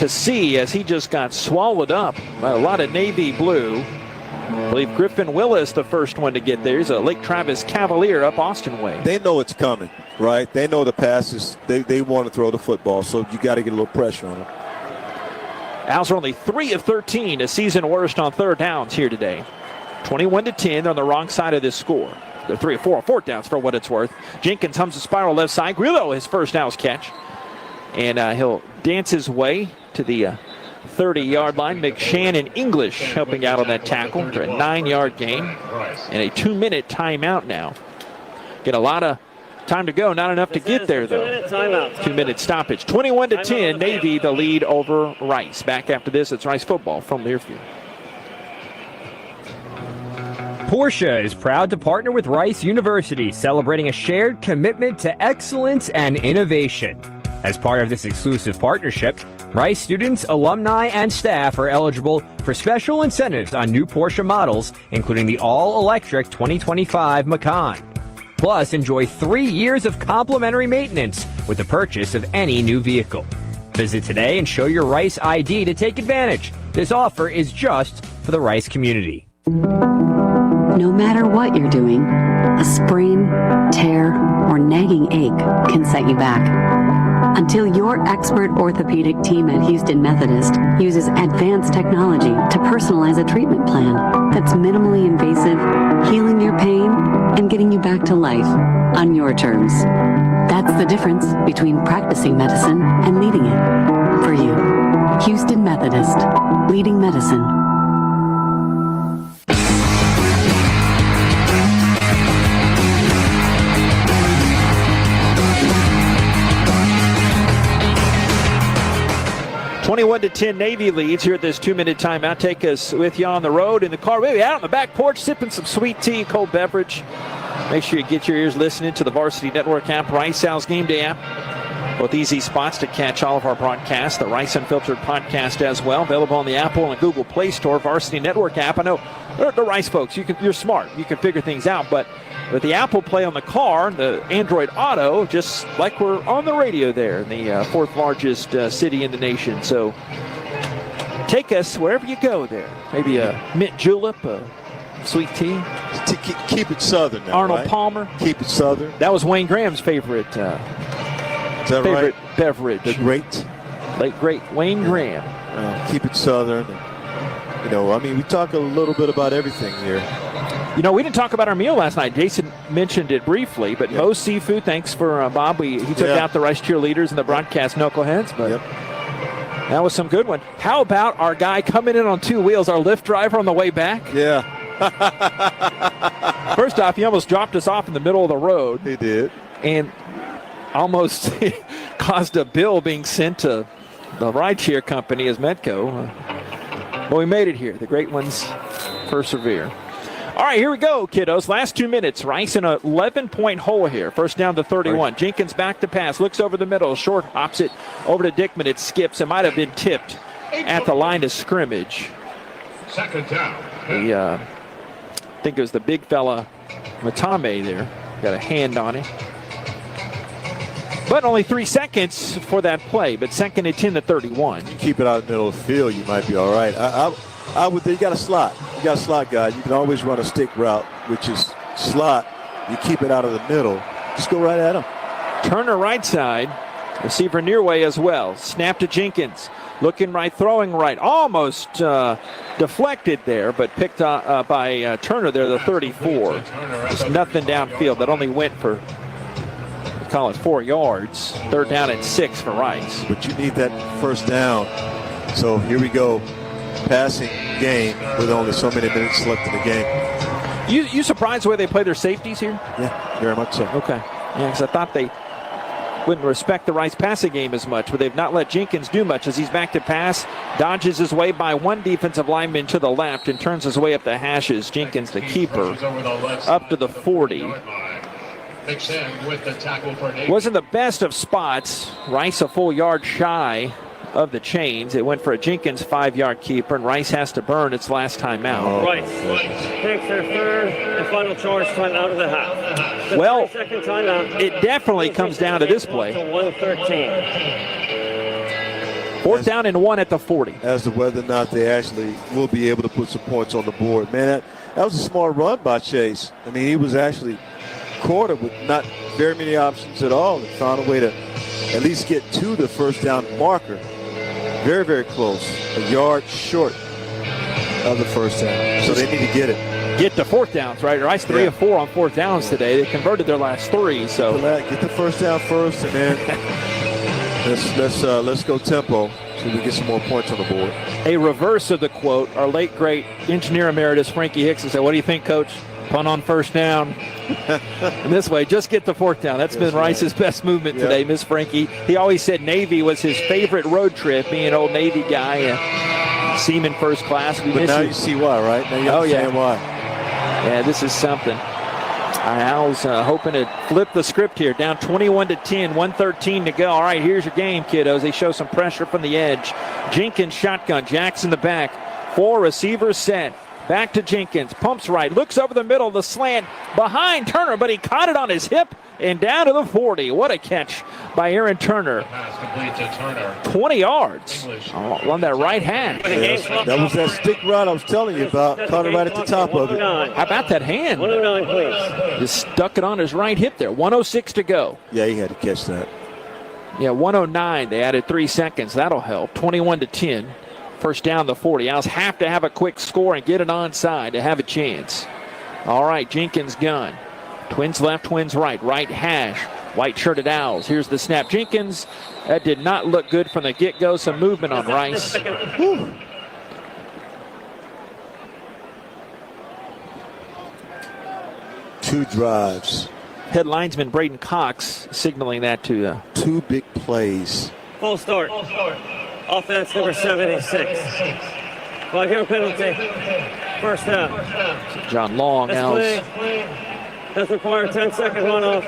see as he just got swallowed up by a lot of Navy blue. I believe Griffin Willis, the first one to get there. He's a Lake Travis Cavalier up Austin way. They know it's coming, right? They know the passes. They want to throw the football, so you got to get a little pressure on them. Owls are only 3 of 13, a season worst on third downs here today. 21-10, they're on the wrong side of this score. They're 3 of 4 on fourth downs for what it's worth. Jenkins hums a spiral left side. Grillo, his first Owls catch. And he'll dance his way to the 30-yard line. McShann and English helping out on that tackle for a 9-yard gain. And a 2-minute timeout now. Get a lot of time to go. Not enough to get there, though. 2-minute stoppage. 21-10, Navy the lead over Rice. Back after this, it's Rice football from Learfield. Porsche is proud to partner with Rice University, celebrating a shared commitment to excellence and innovation. As part of this exclusive partnership, Rice students, alumni, and staff are eligible for special incentives on new Porsche models, including the all-electric 2025 Macan. Plus, enjoy 3 years of complimentary maintenance with the purchase of any new vehicle. Visit today and show your Rice ID to take advantage. This offer is just for the Rice community. No matter what you're doing, a sprain, tear, or nagging ache can set you back. Until your expert orthopedic team at Houston Methodist uses advanced technology to personalize a treatment plan that's minimally invasive, healing your pain, and getting you back to life on your terms. That's the difference between practicing medicine and needing it. For you, Houston Methodist, leading medicine. (21-10) Navy leads here at this 2-minute timeout. Take us with you on the road, in the car, maybe out on the back porch, sipping some sweet tea, cold beverage. Make sure you get your ears listening to the Varsity Network app, Rice Owls Gameday app. Both easy spots to catch all of our broadcasts. The Rice Unfiltered podcast as well, available on the Apple and Google Play Store. Varsity Network app. I know the Rice folks, you're smart. You can figure things out, but with the Apple Play on the car, the Android Auto, just like we're on the radio there in the fourth largest city in the nation. So take us wherever you go there. Maybe a mint julep, a sweet tea. Keep it southern now, Arnold right? Palmer. Keep it southern. That was Wayne Graham's favorite right? beverage. The late great Wayne Graham. Keep it southern. We talk a little bit about everything here. We didn't talk about our meal last night. Jason mentioned it briefly, but Moe's Seafood, thanks for Bob. He took out the Rice cheerleaders and the broadcast knuckleheads, but that was some good one. How about our guy coming in on 2 wheels, our Lyft driver on the way back? Yeah. First off, he almost dropped us off in the middle of the road. He did. And almost caused a bill being sent to the rideshare company as Metko. But we made it here. The great ones persevere. All right, here we go, kiddos. Last 2 minutes. Rice in an 11-point hole here. First down to 31. Right. Jenkins back to pass. Looks over the middle. Short hops it over to Dickman. It skips. It might have been tipped at the line of scrimmage. Second down. I think it was the big fella, Matame there. Got a hand on it. But only 3 seconds for that play. But second and 10 to 31. You keep it out of the middle of the field, you might be all right. I would. You got a slot. You got a slot guy. You can always run a stick route, which is slot. You keep it out of the middle. Just go right at him. Turner right side. Receiver near way as well. Snap to Jenkins. Looking right, throwing right. Almost deflected there, but picked up by Turner there, the 34. Just nothing downfield. That only went for, call it 4 yards. Third down and 6 for Rice. But you need that first down. So here we go. Passing game with only so many minutes left in the game. You surprised the way they play their safeties here? Yeah, very much so. Okay. Yeah, because I thought they wouldn't respect the Rice passing game as much, but they've not let Jenkins do much as he's back to pass, dodges his way by one defensive lineman to the left and turns his way up the hashes. Jenkins, the keeper, up to the 40. Wasn't the best of spots. Rice a full yard shy of the chains. It went for a Jenkins 5-yard keeper, and Rice has to burn its last time out. Rice takes their third and final charge time out of the half. Well, second time out. It definitely comes down to this play. 113. Fourth down and 1 at the 40. As to whether or not they actually will be able to put some points on the board. Man, that was a smart run by Chase. I mean, he was actually quartered with not very many options at all and found a way to at least get to the first down marker. Very, very close. A yard short of the first down. So they need to get it. Get the fourth downs, right? Rice 3 of 4 on fourth downs today. They converted their last 3. So get the first down first, and then let's go tempo so we get some more points on the board. A reverse of the quote, our late great engineer emeritus Frankie Hicks said, "What do you think, Coach? Punt on first down." And this way, just get the fourth down. That's been Rice's best movement today, Miss Frankie. He always said Navy was his favorite road trip, being an old Navy guy, seaman first class. But now you see why, right? Now you understand why. Yeah, this is something. Our Owls hoping to flip the script here. Down 21-10, 1:13 to go. All right, here's your game, kiddos. They show some pressure from the edge. Jenkins shotgun, Jackson the back. 4 receivers set. Back to Jenkins, pumps right, looks over the middle, the slant behind Turner, but he caught it on his hip and down to the 40. What a catch by Aaron Turner. 20 yards on that right hand. Yes, that was that stick run I was telling you about. Caught it right at the top of it. How about that hand? 109, please. Just stuck it on his right hip there. 106 to go. Yeah, he had to catch that. Yeah, 109. They added 3 seconds. That'll help. 21-10. First down the 40. Owls have to have a quick score and get it onside to have a chance. All right, Jenkins gun. Twins left, twins right. Right hash. White-shirted Owls. Here's the snap. Jenkins, that did not look good from the get-go. Some movement on Rice. Whew. Two drives. Head linesman Braden Cox signaling that to 2 big plays. Full start. Offense number 76. 5-yard penalty. First down. John Long. This play does require a 10-second runoff.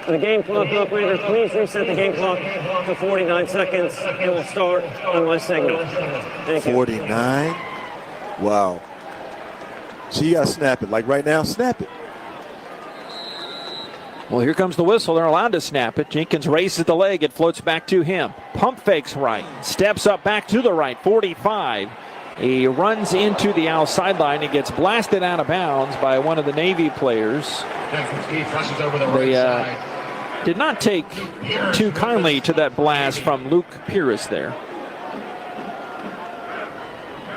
The game clock operator, please reset the game clock to 49 seconds. It will start on my signal. Thank you. 49? Wow. So you got to snap it. Like right now, snap it. Well, here comes the whistle. They're allowed to snap it. Jenkins raises the leg. It floats back to him. Pump fakes right. Steps up back to the right. 45. He runs into the Owl sideline. He gets blasted out of bounds by one of the Navy players. They did not take too kindly to that blast from Luke Pires there.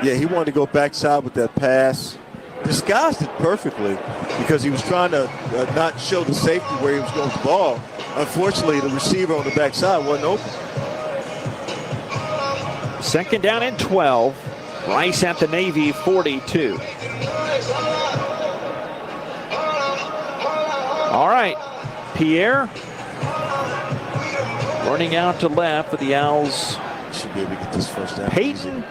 Yeah, he wanted to go backside with that pass. Disguised it perfectly because he was trying to not show the safety where he was going with the ball. Unfortunately, the receiver on the backside wasn't open. Second down and 12. Rice at the Navy 42. All right, Pierre running out to left for the Owls. Should be able to get this first down. Peyton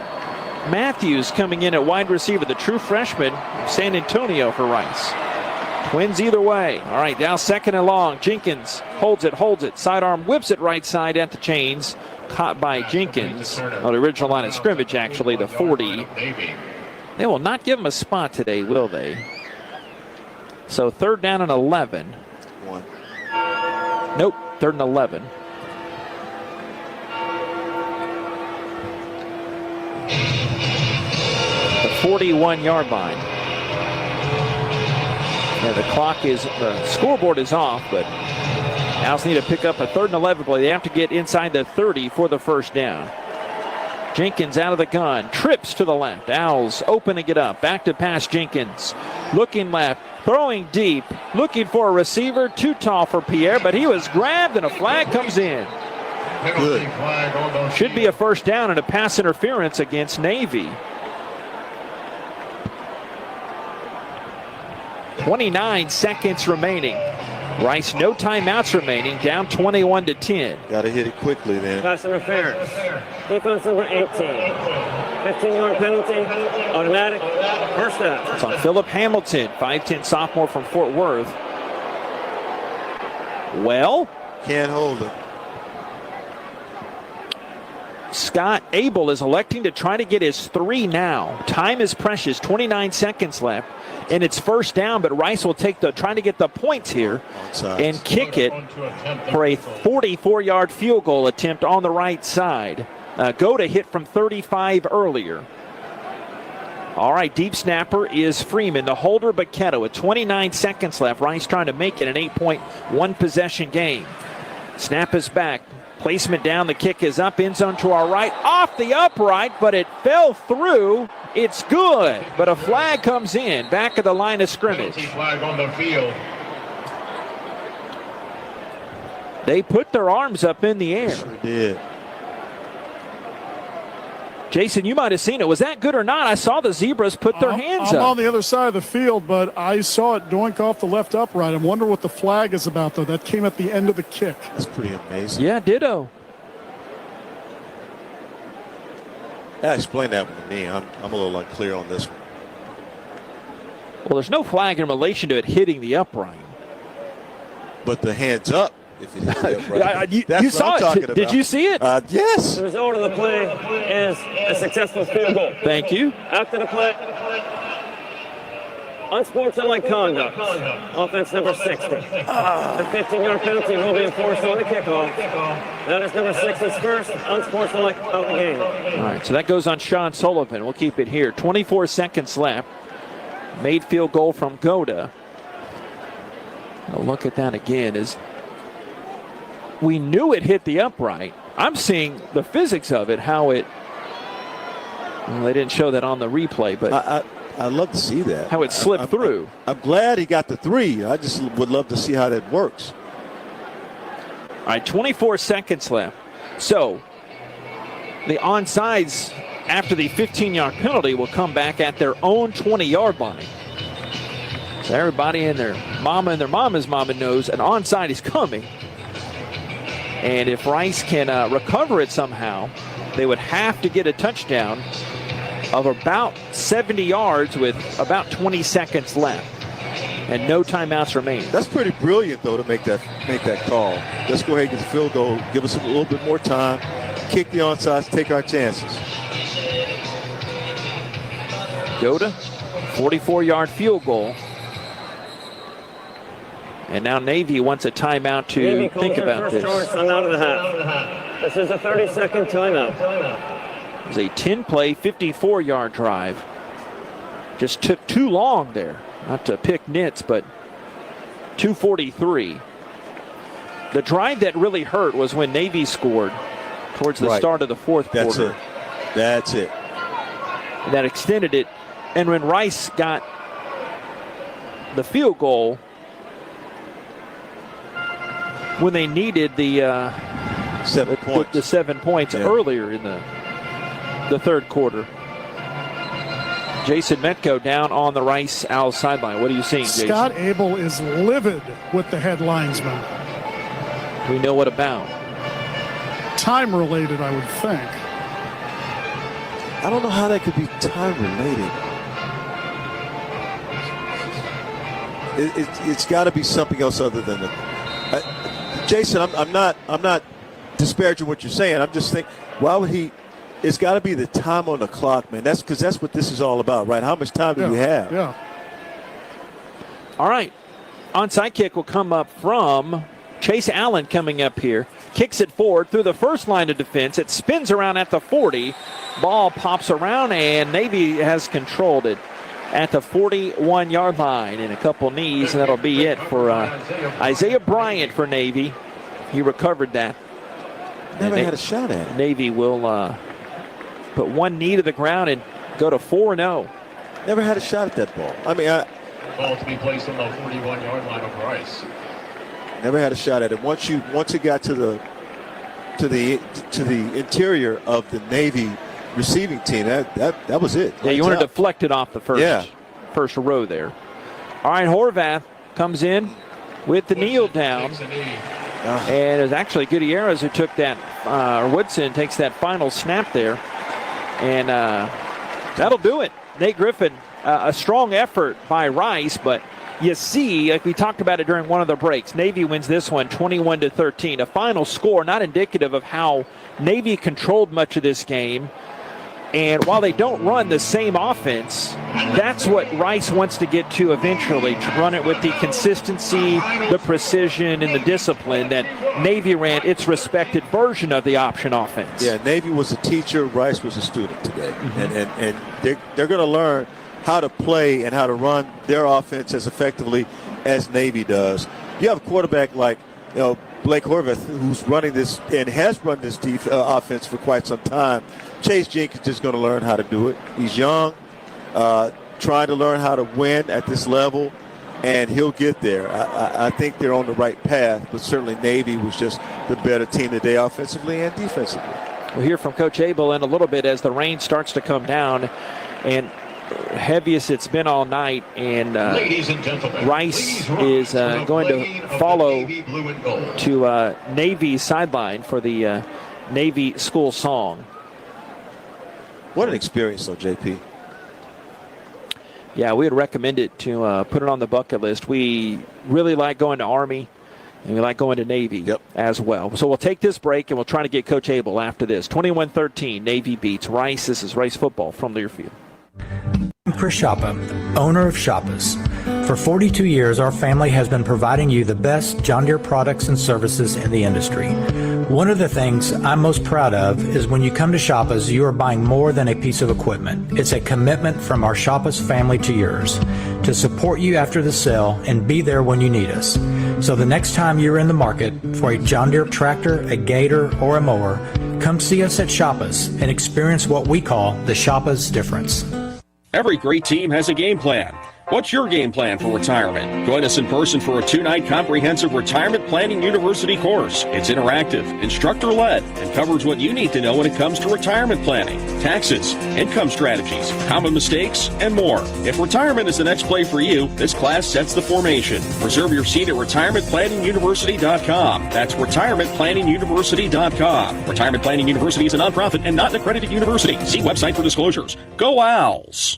Matthews coming in at wide receiver, the true freshman, San Antonio for Rice. Twins either way. All right, now second and long. Jenkins holds it. Sidearm whips it right side at the chains. Caught by Jenkins on the original line of scrimmage, actually, the 40. They will not give him a spot today, will they? So third down and 11. Nope, third and 11. The 41-yard line. Yeah, the scoreboard is off, but Owls need to pick up a third and 11 play. They have to get inside the 30 for the first down. Jenkins out of the gun, trips to the left. Owls opening it up, back to pass Jenkins. Looking left, throwing deep, looking for a receiver, too tall for Pierre, but he was grabbed and a flag comes in. Good. Should be a first down and a pass interference against Navy. 29 seconds remaining. Rice, no timeouts remaining, down 21-10. Got to hit it quickly then. Pass interference. Defense number 18. 15-yard penalty. Automatic. First down. It's on Philip Hamilton, 5'10 sophomore from Fort Worth. Well, can't hold it. Scott Abel is electing to try to get his 3 now. Time is precious, 29 seconds left, and it's first down, but Rice will trying to get the points here and kick it for a 44-yard field goal attempt on the right side. Go to hit from 35 earlier. All right, deep snapper is Freeman. The holder, Baquetto, with 29 seconds left. Rice trying to make it an 8-point one-possession game. Snap is back. Placement down, the kick is up, end zone to our right, off the upright, but it fell through. It's good, but a flag comes in, back of the line of scrimmage. Flag on the field. They put their arms up in the air. Sure did. Jason, you might have seen it. Was that good or not? I saw the Zebras put their hands I'm up. on the other side of the field, but I saw it doink off the left upright. I wonder what the flag is about, though. That came at the end of the kick. That's pretty amazing. Yeah, ditto. Explain that one to me. I'm a little unclear on this one. Well, there's no flag in relation to it hitting the upright. But the hands up. If it hit the upright. You saw it. Did you see it? Yes. The result of the play is a successful field goal. Thank you. After the play, unsportsmanlike conduct. Offense number 60. The 15-yard penalty will be enforced on the kickoff. That is number 6's first unsportsmanlike of the game. All right, so that goes on Sean Sullivan. We'll keep it here. 24 seconds left. Made field goal from Goda. I'll look at that again. We knew it hit the upright. I'm seeing the physics of it, how it. Well, they didn't show that on the replay, but I'd love to see that. How it slipped through. I'm glad he got the 3. I just would love to see how that works. All right, 24 seconds left. So the onside after the 15-yard penalty will come back at their own 20-yard line. So everybody and their mama's mama knows an onside is coming. And if Rice can recover it somehow, they would have to get a touchdown of about 70 yards with about 20 seconds left and no timeouts remaining. That's pretty brilliant, though, to make that call. Let's go ahead and get the field goal, give us a little bit more time, kick the onside, take our chances. Goda, 44-yard field goal. And now Navy wants a timeout to think about this. Timeout of the half. This is a 30-second timeout. It was a 10-play, 54-yard drive. Just took too long there. Not to pick nits, but 2:43. The drive that really hurt was when Navy scored towards the start of the fourth quarter. That's it. That extended it. And when Rice got the field goal, when they needed the 7 points, the 7 points earlier in the third quarter. Jason Metko down on the Rice Owls sideline. What are you seeing, Jason? Scott Abel is livid with the head linesman. We know what about. Time related, I would think. I don't know how that could be time related. It's got to be something else other than the. Jason, I'm not disparaging what you're saying. I'm just thinking, why would he? It's got to be the time on the clock, man. That's because that's what this is all about, right? How much time do you have? Yeah. All right. Onside kick will come up from Chase Allen coming up here. Kicks it forward through the first line of defense. It spins around at the 40. Ball pops around, and Navy has controlled it at the 41-yard line. And a couple knees, and that'll be it for Isaiah Bryant for Navy. He recovered that. Never had a shot at it. Navy will put one knee to the ground and go to 4-0. Never had a shot at that ball. I mean, ball to be placed on the 41-yard line of Rice. Never had a shot at it. Once it got to the interior of the Navy receiving team, that was it. Yeah, you want to deflect it off the first row there. All right, Horvath comes in with the kneel down. And it was actually Gutierrez who took that, or Woodson takes that final snap there. And that'll do it. Nate Griffin, a strong effort by Rice, but you see, like we talked about it during one of the breaks, Navy wins this one 21-13. A final score not indicative of how Navy controlled much of this game. And while they don't run the same offense, that's what Rice wants to get to eventually, to run it with the consistency, the precision, and the discipline that Navy ran its respected version of the option offense. Yeah, Navy was a teacher, Rice was a student today. Mm-hmm. And they're going to learn how to play and how to run their offense as effectively as Navy does. You have a quarterback like, Blake Horvath, who's running this and has run this offense for quite some time. Chase Jenkins is just going to learn how to do it. He's young, trying to learn how to win at this level, and he'll get there. I think they're on the right path, but certainly Navy was just the better team today offensively and defensively. We'll hear from Coach Abel in a little bit as the rain starts to come down, and heaviest it's been all night, and Rice is going to follow to Navy sideline for the Navy school song. What an experience, though, JP. Yeah, we would recommend it to put it on the bucket list. We really like going to Army, and we like going to Navy as well. So we'll take this break, and we'll try to get Coach Abel after this. 21-13, Navy beats Rice. This is Rice football from Learfield. I'm Chris Shoppa, owner of Shoppas. For 42 years, our family has been providing you the best John Deere products and services in the industry. One of the things I'm most proud of is when you come to Shoppas, you are buying more than a piece of equipment. It's a commitment from our Shoppas family to yours to support you after the sale and be there when you need us. So the next time you're in the market for a John Deere tractor, a gator, or a mower, come see us at Shoppas and experience what we call the Shoppas difference. Every great team has a game plan. What's your game plan for retirement? Join us in person for a 2-night comprehensive retirement planning university course. It's interactive, instructor-led, and covers what you need to know when it comes to retirement planning, taxes, income strategies, common mistakes, and more. If retirement is the next play for you, this class sets the formation. Reserve your seat at retirementplanninguniversity.com. That's retirementplanninguniversity.com. Retirement Planning University is a nonprofit and not an accredited university. See website for disclosures. Go Owls!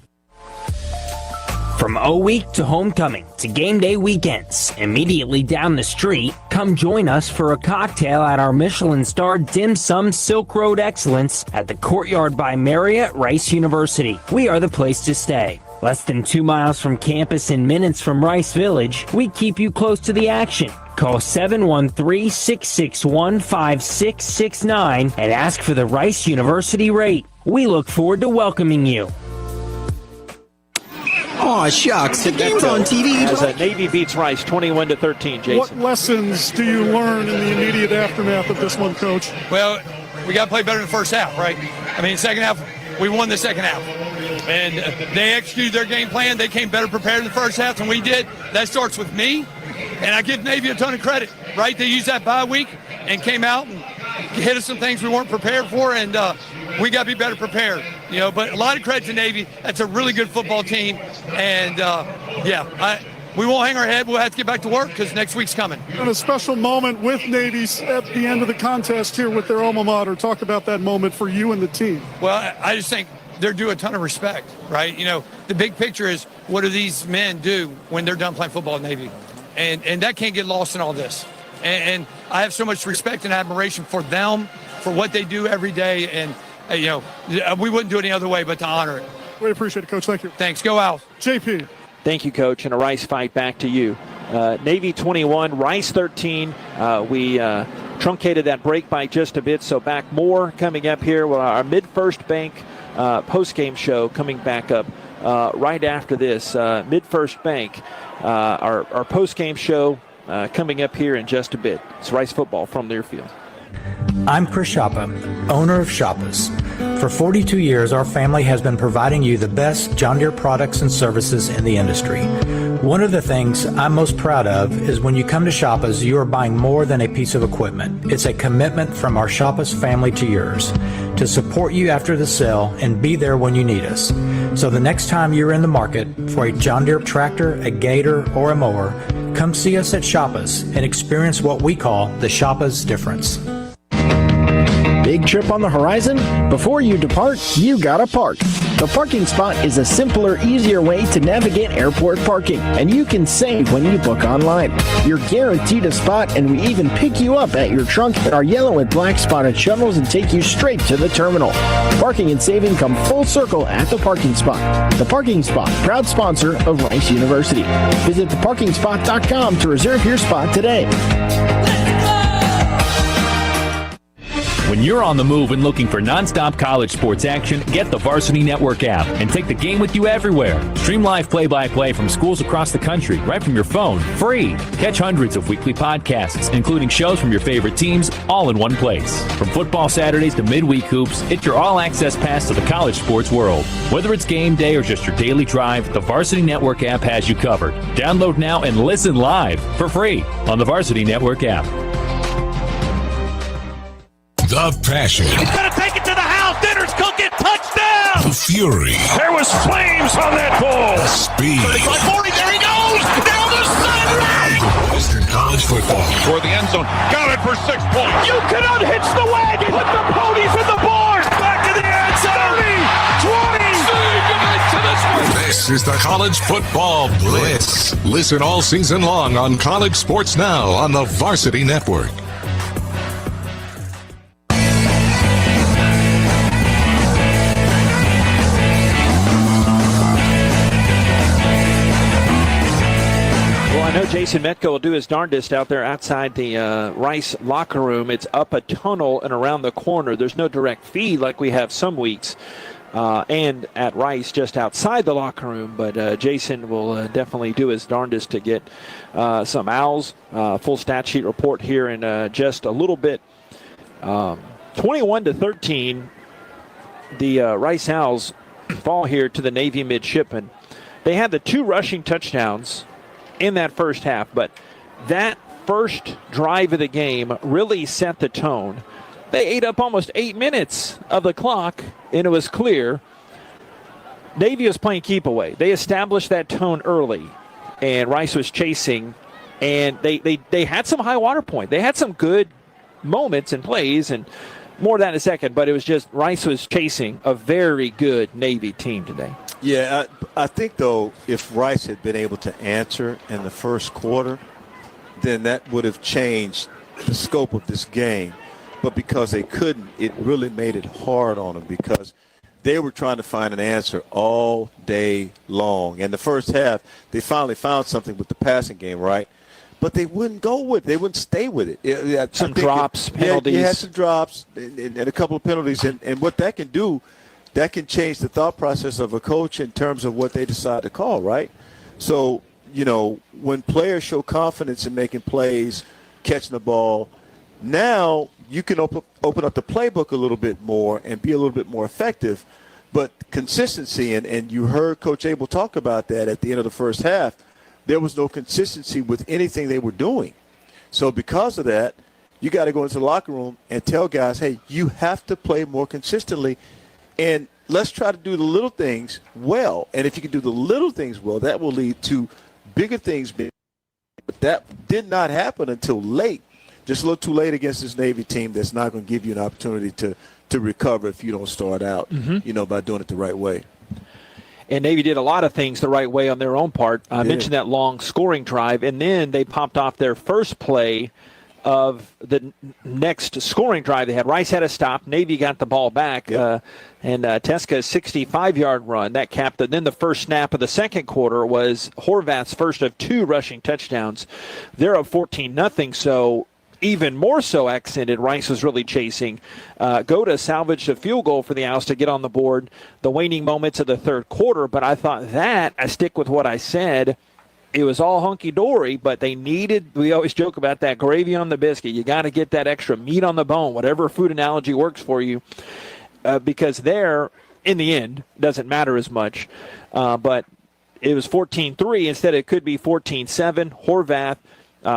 From O-Week to homecoming to game day weekends, immediately down the street, come join us for a cocktail at our Michelin-starred Dim Sum Silk Road Excellence at the Courtyard by Marriott, Rice University. We are the place to stay. Less than 2 miles from campus and minutes from Rice Village, we keep you close to the action. Call 713-661-5669 and ask for the Rice University rate. We look forward to welcoming you. Aw, shucks, the game's on TV. As Navy beats Rice 21-13, Jason. What lessons do you learn in the immediate aftermath of this one, Coach? Well, we got to play better in the first half, right? I mean, second half, we won the second half. And they executed their game plan. They came better prepared in the first half than we did. That starts with me. And I give Navy a ton of credit, right? They used that bye week and came out and hit us some things we weren't prepared for, and we got to be better prepared, you know. But a lot of credit to Navy. That's a really good football team, and we won't hang our head. We'll have to get back to work because next week's coming. And a special moment with Navy at the end of the contest here with their alma mater. Talk about that moment for you and the team. Well, I just think they're due a ton of respect, right? You know, the big picture is what do these men do when they're done playing football at Navy? And that can't get lost in all this. And I have so much respect and admiration for them, for what they do every day. And, you know, we wouldn't do it any other way but to honor it. We appreciate it, Coach. Thank you. Thanks. Go Owls. JP. Thank you, Coach. And a Rice fight back to you. Navy 21, Rice 13. We truncated that break by just a bit, so back more coming up here. Well, our Mid-First Bank post-game show coming back up right after this. Mid-First Bank, our post-game show coming up here in just a bit. It's Rice football from Learfield. I'm Chris Shoppa, owner of Shoppas. For 42 years, our family has been providing you the best John Deere products and services in the industry. One of the things I'm most proud of is when you come to Shoppas, you are buying more than a piece of equipment. It's a commitment from our Shoppas family to yours to support you after the sale and be there when you need us. So the next time you're in the market for a John Deere tractor, a gator, or a mower, come see us at Shoppas and experience what we call the Shoppas difference. Big trip on the horizon? Before you depart, you gotta park. The parking spot is a simpler, easier way to navigate airport parking, and you can save when you book online. You're guaranteed a spot, and we even pick you up at your trunk in our yellow and black spotted shuttles and take you straight to the terminal. Parking and saving come full circle at The Parking Spot. The Parking Spot, proud sponsor of Rice University. Visit theparkingspot.com to reserve your spot today. When you're on the move and looking for nonstop college sports action, get the Varsity Network app and take the game with you everywhere. Stream live play-by-play from schools across the country right from your phone, free. Catch hundreds of weekly podcasts, including shows from your favorite teams, all in one place. From football Saturdays to midweek hoops, it's your all-access pass to the college sports world. Whether it's game day or just your daily drive, the Varsity Network app has you covered. Download now and listen live for free on the Varsity Network app. The passion. He's going to take it to the house. Dinner's cooking. Touchdown. The fury. There was flames on that ball. The speed. 35-40. There he goes. Down the sideline. Western college football. Toward the end zone. Got it for 6 points. You cannot hitch the wagon. Put the ponies in the barn. Back to the end zone. 30, 20. This is the College Football Blitz. Listen all season long on College Sports Now on the Varsity Network. I know Jason Metko will do his darndest out there outside the Rice locker room. It's up a tunnel and around the corner. There's no direct feed like we have some weeks. And at Rice just outside the locker room. But Jason will definitely do his darndest to get some Owls. Full stat sheet report here in just a little bit. 21-13, the Rice Owls fall here to the Navy Midshipmen. They had the 2 rushing touchdowns in that first half, but that first drive of the game really set the tone. They ate up almost 8 minutes of the clock, and it was clear Navy was playing keep away. They established that tone early, and Rice was chasing, and they had some high water point. They had some good moments and plays, and more of that in a second, but it was just Rice was chasing a very good Navy team today. Yeah, I think, though, if Rice had been able to answer in the first quarter, then that would have changed the scope of this game. But because they couldn't, it really made it hard on them because they were trying to find an answer all day long. In the first half, they finally found something with the passing game, right? But they wouldn't go with it. They wouldn't stay with it. Some drops, penalties. Yeah, you had some drops and a couple of penalties. And what that can do, that can change the thought process of a coach in terms of what they decide to call, right? So, when players show confidence in making plays, catching the ball, now you can open up the playbook a little bit more and be a little bit more effective. But consistency, and you heard Coach Abel talk about that at the end of the first half, there was no consistency with anything they were doing. So because of that, you got to go into the locker room and tell guys, hey, you have to play more consistently. And let's try to do the little things well. And if you can do the little things well, that will lead to bigger things. But that did not happen until late. Just a little too late against this Navy team that's not going to give you an opportunity to recover if you don't start out, by doing it the right way. And Navy did a lot of things the right way on their own part. I mentioned that long scoring drive, and then they popped off their first play of the next scoring drive they had. Rice had a stop. Navy got the ball back, and Teska's 65-yard run. That capped it. Then the first snap of the second quarter was Horvath's first of 2 rushing touchdowns. They're up 14-0, so even more so accented. Rice was really chasing. Goda salvaged a field goal for the Owls to get on the board the waning moments of the third quarter, but I thought I stick with what I said. It was all hunky-dory, but they needed, we always joke about that gravy on the biscuit. You got to get that extra meat on the bone, whatever food analogy works for you, because there, in the end, doesn't matter as much. But it was 14-3. Instead, it could be 14-7. Horvath,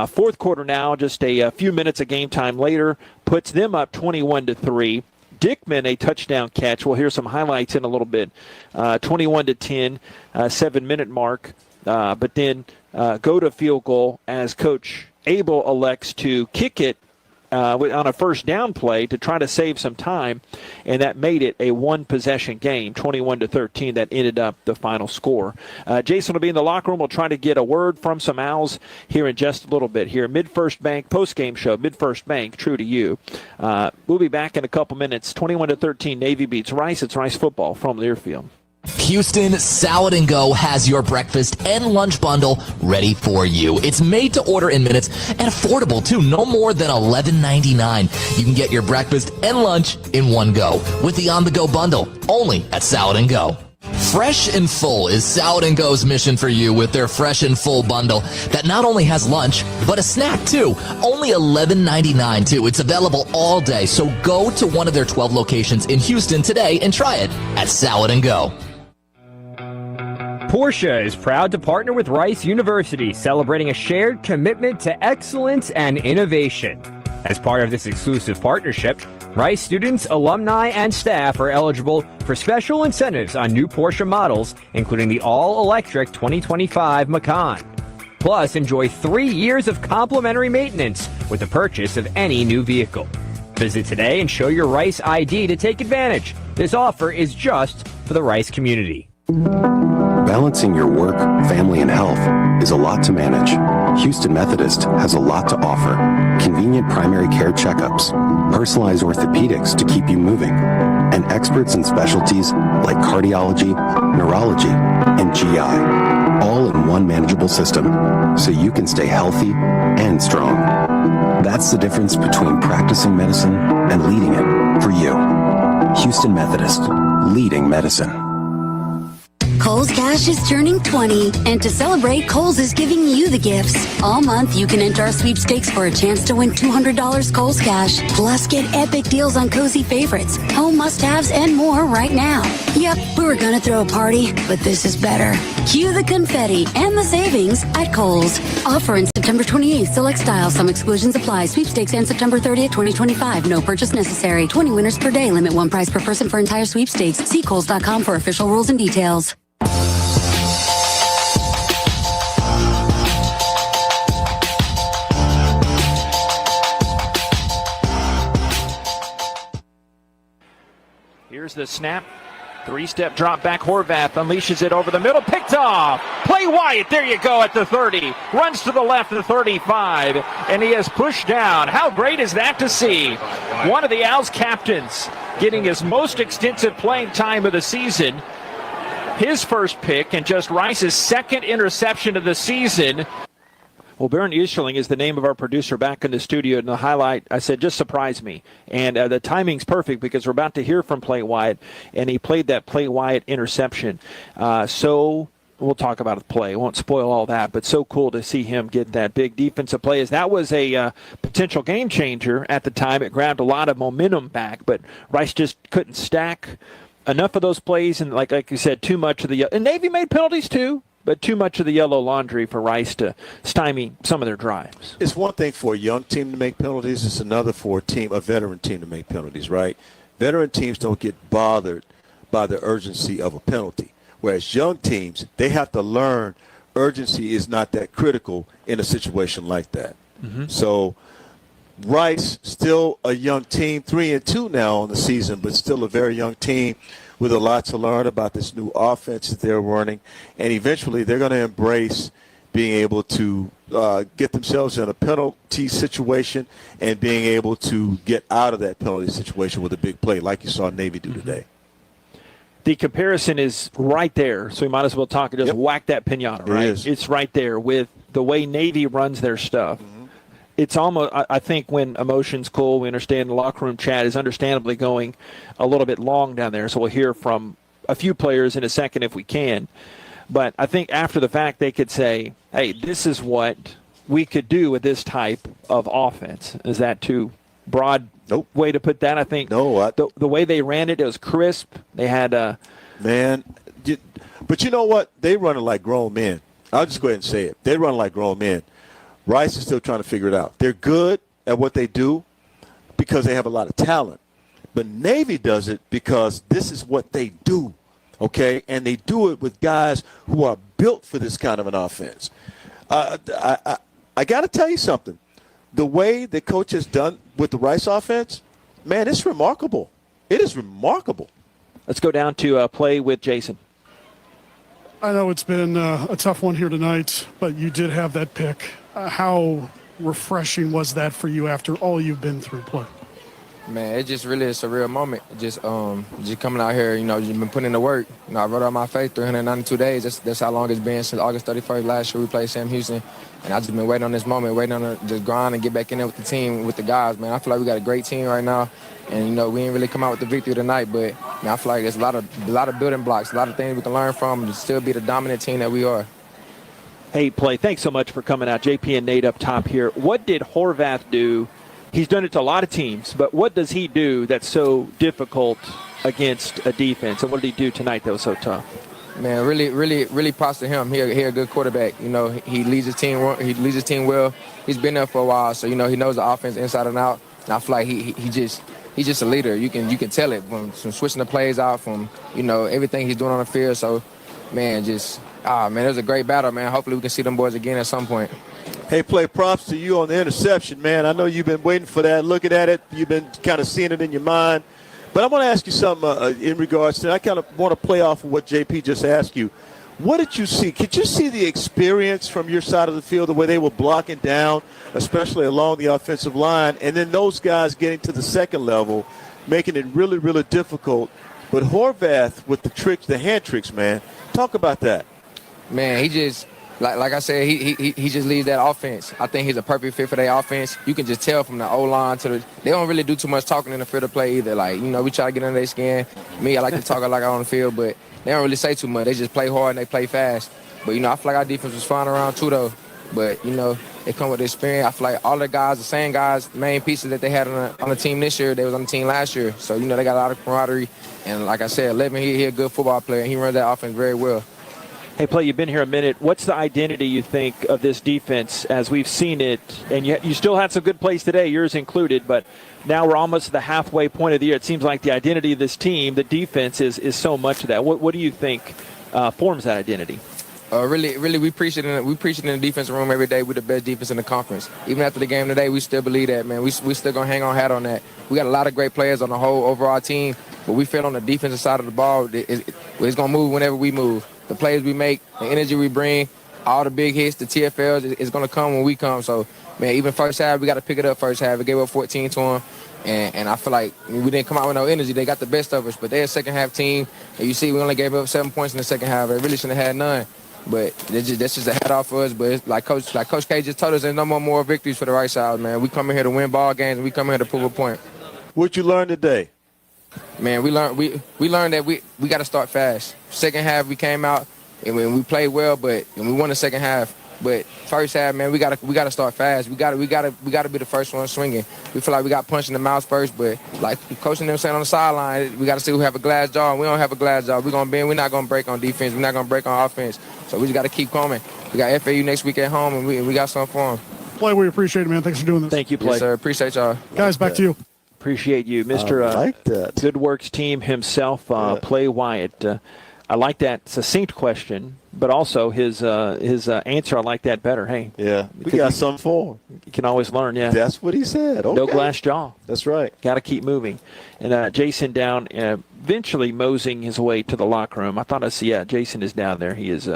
fourth quarter now, just a few minutes of game time later, puts them up 21-3. Dickman, a touchdown catch. We'll hear some highlights in a little bit. 21-10, 7-minute mark. But then go to field goal as Coach Abel elects to kick it on a first down play to try to save some time, and that made it a one-possession game, 21-13. That ended up the final score. Jason will be in the locker room. We'll try to get a word from some Owls here in just a little bit. Here, Mid-First Bank postgame show, Mid-First Bank, true to you. We'll be back in a couple minutes. 21-13, Navy beats Rice. It's Rice football from Learfield. Houston, Salad and Go has your breakfast and lunch bundle ready for you. It's made to order in minutes and affordable too, no more than $11.99. You can get your breakfast and lunch in one go with the on-the-go bundle, only at Salad and Go. Fresh and Full is Salad and Go's mission for you with their Fresh and Full bundle that not only has lunch, but a snack too. Only $11.99 too. It's available all day, so go to one of their 12 locations in Houston today and try it at Salad and Go. Porsche is proud to partner with Rice University, celebrating a shared commitment to excellence and innovation. As part of this exclusive partnership, Rice students, alumni, and staff are eligible for special incentives on new Porsche models, including the all-electric 2025 Macan. Plus, enjoy 3 years of complimentary maintenance with the purchase of any new vehicle. Visit today and show your Rice ID to take advantage. This offer is just for the Rice community. Balancing your work, family, and health is a lot to manage. Houston Methodist has a lot to offer. Convenient primary care checkups, personalized orthopedics to keep you moving, and experts in specialties like cardiology, neurology, and GI, all in one manageable system, so you can stay healthy and strong. That's the difference between practicing medicine and leading it for you. Houston Methodist, leading medicine. Kohl's Cash is turning 20, and to celebrate, Kohl's is giving you the gifts. All month, you can enter our sweepstakes for a chance to win $200 Kohl's Cash. Plus, get epic deals on cozy favorites, home must-haves, and more right now. Yep, we were gonna throw a party, but this is better. Cue the confetti and the savings at Kohl's. Offer in September 28th. Select styles. Some exclusions apply. Sweepstakes ends September 30th, 2025. No purchase necessary. 20 winners per day. Limit one prize per person for entire sweepstakes. See Kohls.com for official rules and details. Here's the snap. Three-step drop back. Horvath unleashes it over the middle. Picked off. Play Wyatt. There you go at the 30. Runs to the left at 35. And he has pushed down. How great is that to see? One of the Owls captains getting his most extensive playing time of the season. His first pick and just Rice's second interception of the season. Well, Baron Easterling is the name of our producer back in the studio. And the highlight, I said, just surprised me. And the timing's perfect because we're about to hear from Play Wyatt. And he played that Play Wyatt interception. So we'll talk about the play. Won't spoil all that. But so cool to see him get that big defensive play. As that was a potential game changer at the time. It grabbed a lot of momentum back. But Rice just couldn't stack enough of those plays. And like you said, too much of the – and Navy made penalties too. But too much of the yellow laundry for Rice to stymie some of their drives. It's one thing for a young team to make penalties. It's another for a veteran team to make penalties, right? Veteran teams don't get bothered by the urgency of a penalty. Whereas young teams, they have to learn urgency is not that critical in a situation like that. Mm-hmm. So Rice, still a young team, 3-2 now on the season, but still a very young team with a lot to learn about this new offense that they're running. And eventually they're going to embrace being able to get themselves in a penalty situation and being able to get out of that penalty situation with a big play like you saw Navy do today. The comparison is right there, so we might as well talk and just whack that pinata, right? It's right there with the way Navy runs their stuff. Mm-hmm. It's almost, I think when emotion's cool, we understand the locker room chat is understandably going a little bit long down there, so we'll hear from a few players in a second if we can. But I think after the fact they could say, hey, this is what we could do with this type of offense. Is that too broad way to put that? I think the way they ran it, it was crisp. They had but you know what? They run it like grown men. I'll just go ahead and say it. They run like grown men. Rice is still trying to figure it out. They're good at what they do because they have a lot of talent. But Navy does it because this is what they do, okay? And they do it with guys who are built for this kind of an offense. I got to tell you something. The way the coach has done with the Rice offense, man, it's remarkable. It is remarkable. Let's go down to play with Jason. I know it's been a tough one here tonight, but you did have that pick. How refreshing was that for you after all you've been through play? Man, it just really a surreal moment. Just coming out here, just been putting in the work. I wrote out my faith 392 days. That's how long it's been since August 31st last year we played Sam Houston. And I just been waiting on this moment, waiting on the grind and get back in there with the team, with the guys, man. I feel like we got a great team right now. And, we ain't really come out with the victory tonight, but I feel like there's a lot of building blocks, a lot of things we can learn from to still be the dominant team that we are. Hey, Play, thanks so much for coming out. JP and Nate up top here. What did Horvath do? He's done it to a lot of teams, but what does he do that's so difficult against a defense? And what did he do tonight that was so tough? Man, really props to him. He a good quarterback. He leads his team. He leads his team well. He's been there for a while, so he knows the offense inside and out. And I feel like he's just a leader. You can tell it from switching the plays out, from everything he's doing on the field. So, man, it was a great battle, man. Hopefully we can see them boys again at some point. Hey, Play, props to you on the interception, man. I know you've been waiting for that, looking at it. You've been kind of seeing it in your mind. But I want to ask you something in regards to, I kind of want to play off of what JP just asked you. What did you see? Could you see the experience from your side of the field, the way they were blocking down, especially along the offensive line, and then those guys getting to the second level, making it really, really difficult? But Horvath with the tricks, the hand tricks, man, talk about that. Man, he just, like I said, he just leads that offense. I think he's a perfect fit for their offense. You can just tell from the O-line to they don't really do too much talking in the field of play either. Like, we try to get under their skin. Me, I like to talk like I'm on the field, but they don't really say too much. They just play hard and they play fast. But, I feel like our defense was fine around too, though. But, they come with the experience. I feel like all the guys, the same guys, main pieces that they had on the team this year, they was on the team last year. So, they got a lot of camaraderie. And like I said, Levin, he a good football player, and he runs that offense very well. Hey, Play, you've been here a minute. What's the identity, you think, of this defense as we've seen it? And you still had some good plays today, yours included, but now we're almost at the halfway point of the year. It seems like the identity of this team, the defense, is so much of that. What do you think forms that identity? Really, we preach it in the defensive room every day. We're the best defense in the conference. Even after the game today, we still believe that, man. We still going to hang our hat on that. We got a lot of great players on the whole overall team, but we feel on the defensive side of the ball, it's going to move whenever we move. The plays we make, the energy we bring, all the big hits, the TFLs, it's going to come when we come. So, man, even first half, we got to pick it up first half. We gave up 14 to them, and I feel like we didn't come out with no energy. They got the best of us, but they're a second-half team. And you see we only gave up 7 points in the second half. They really shouldn't have had none. But that's just a hat off for us. But it's like Coach K just told us, there's no more victories for the Rice Owls, man. We come in here to win ball games, and we come in here to prove a point. What'd you learn today? Man, we learned that we got to start fast. Second half, we came out and we played well, and we won the second half. But first half, man, we gotta start fast. We gotta be the first one swinging. We feel like we got punched in the mouth first, but like coaching them saying on the sideline, we gotta see who have a glass jaw. We don't have a glass jaw. We're gonna bend. We're not gonna break on defense. We're not gonna break on offense. So we just gotta keep coming. We got FAU next week at home, and we got something for them. Play, we appreciate it, man. Thanks for doing this. Thank you, Play. Yes, sir. Appreciate y'all. Guys, back to you. Appreciate you, Mr. like that. Good Works team himself, Play Wyatt. I like that succinct question, but also his answer. I like that better. Hey, we got something for him. You can always learn. Yeah, that's what he said. Okay. No glass jaw. That's right. Got to keep moving. And Jason down, eventually moseying his way to the locker room. I thought I see. Yeah, Jason is down there. He is.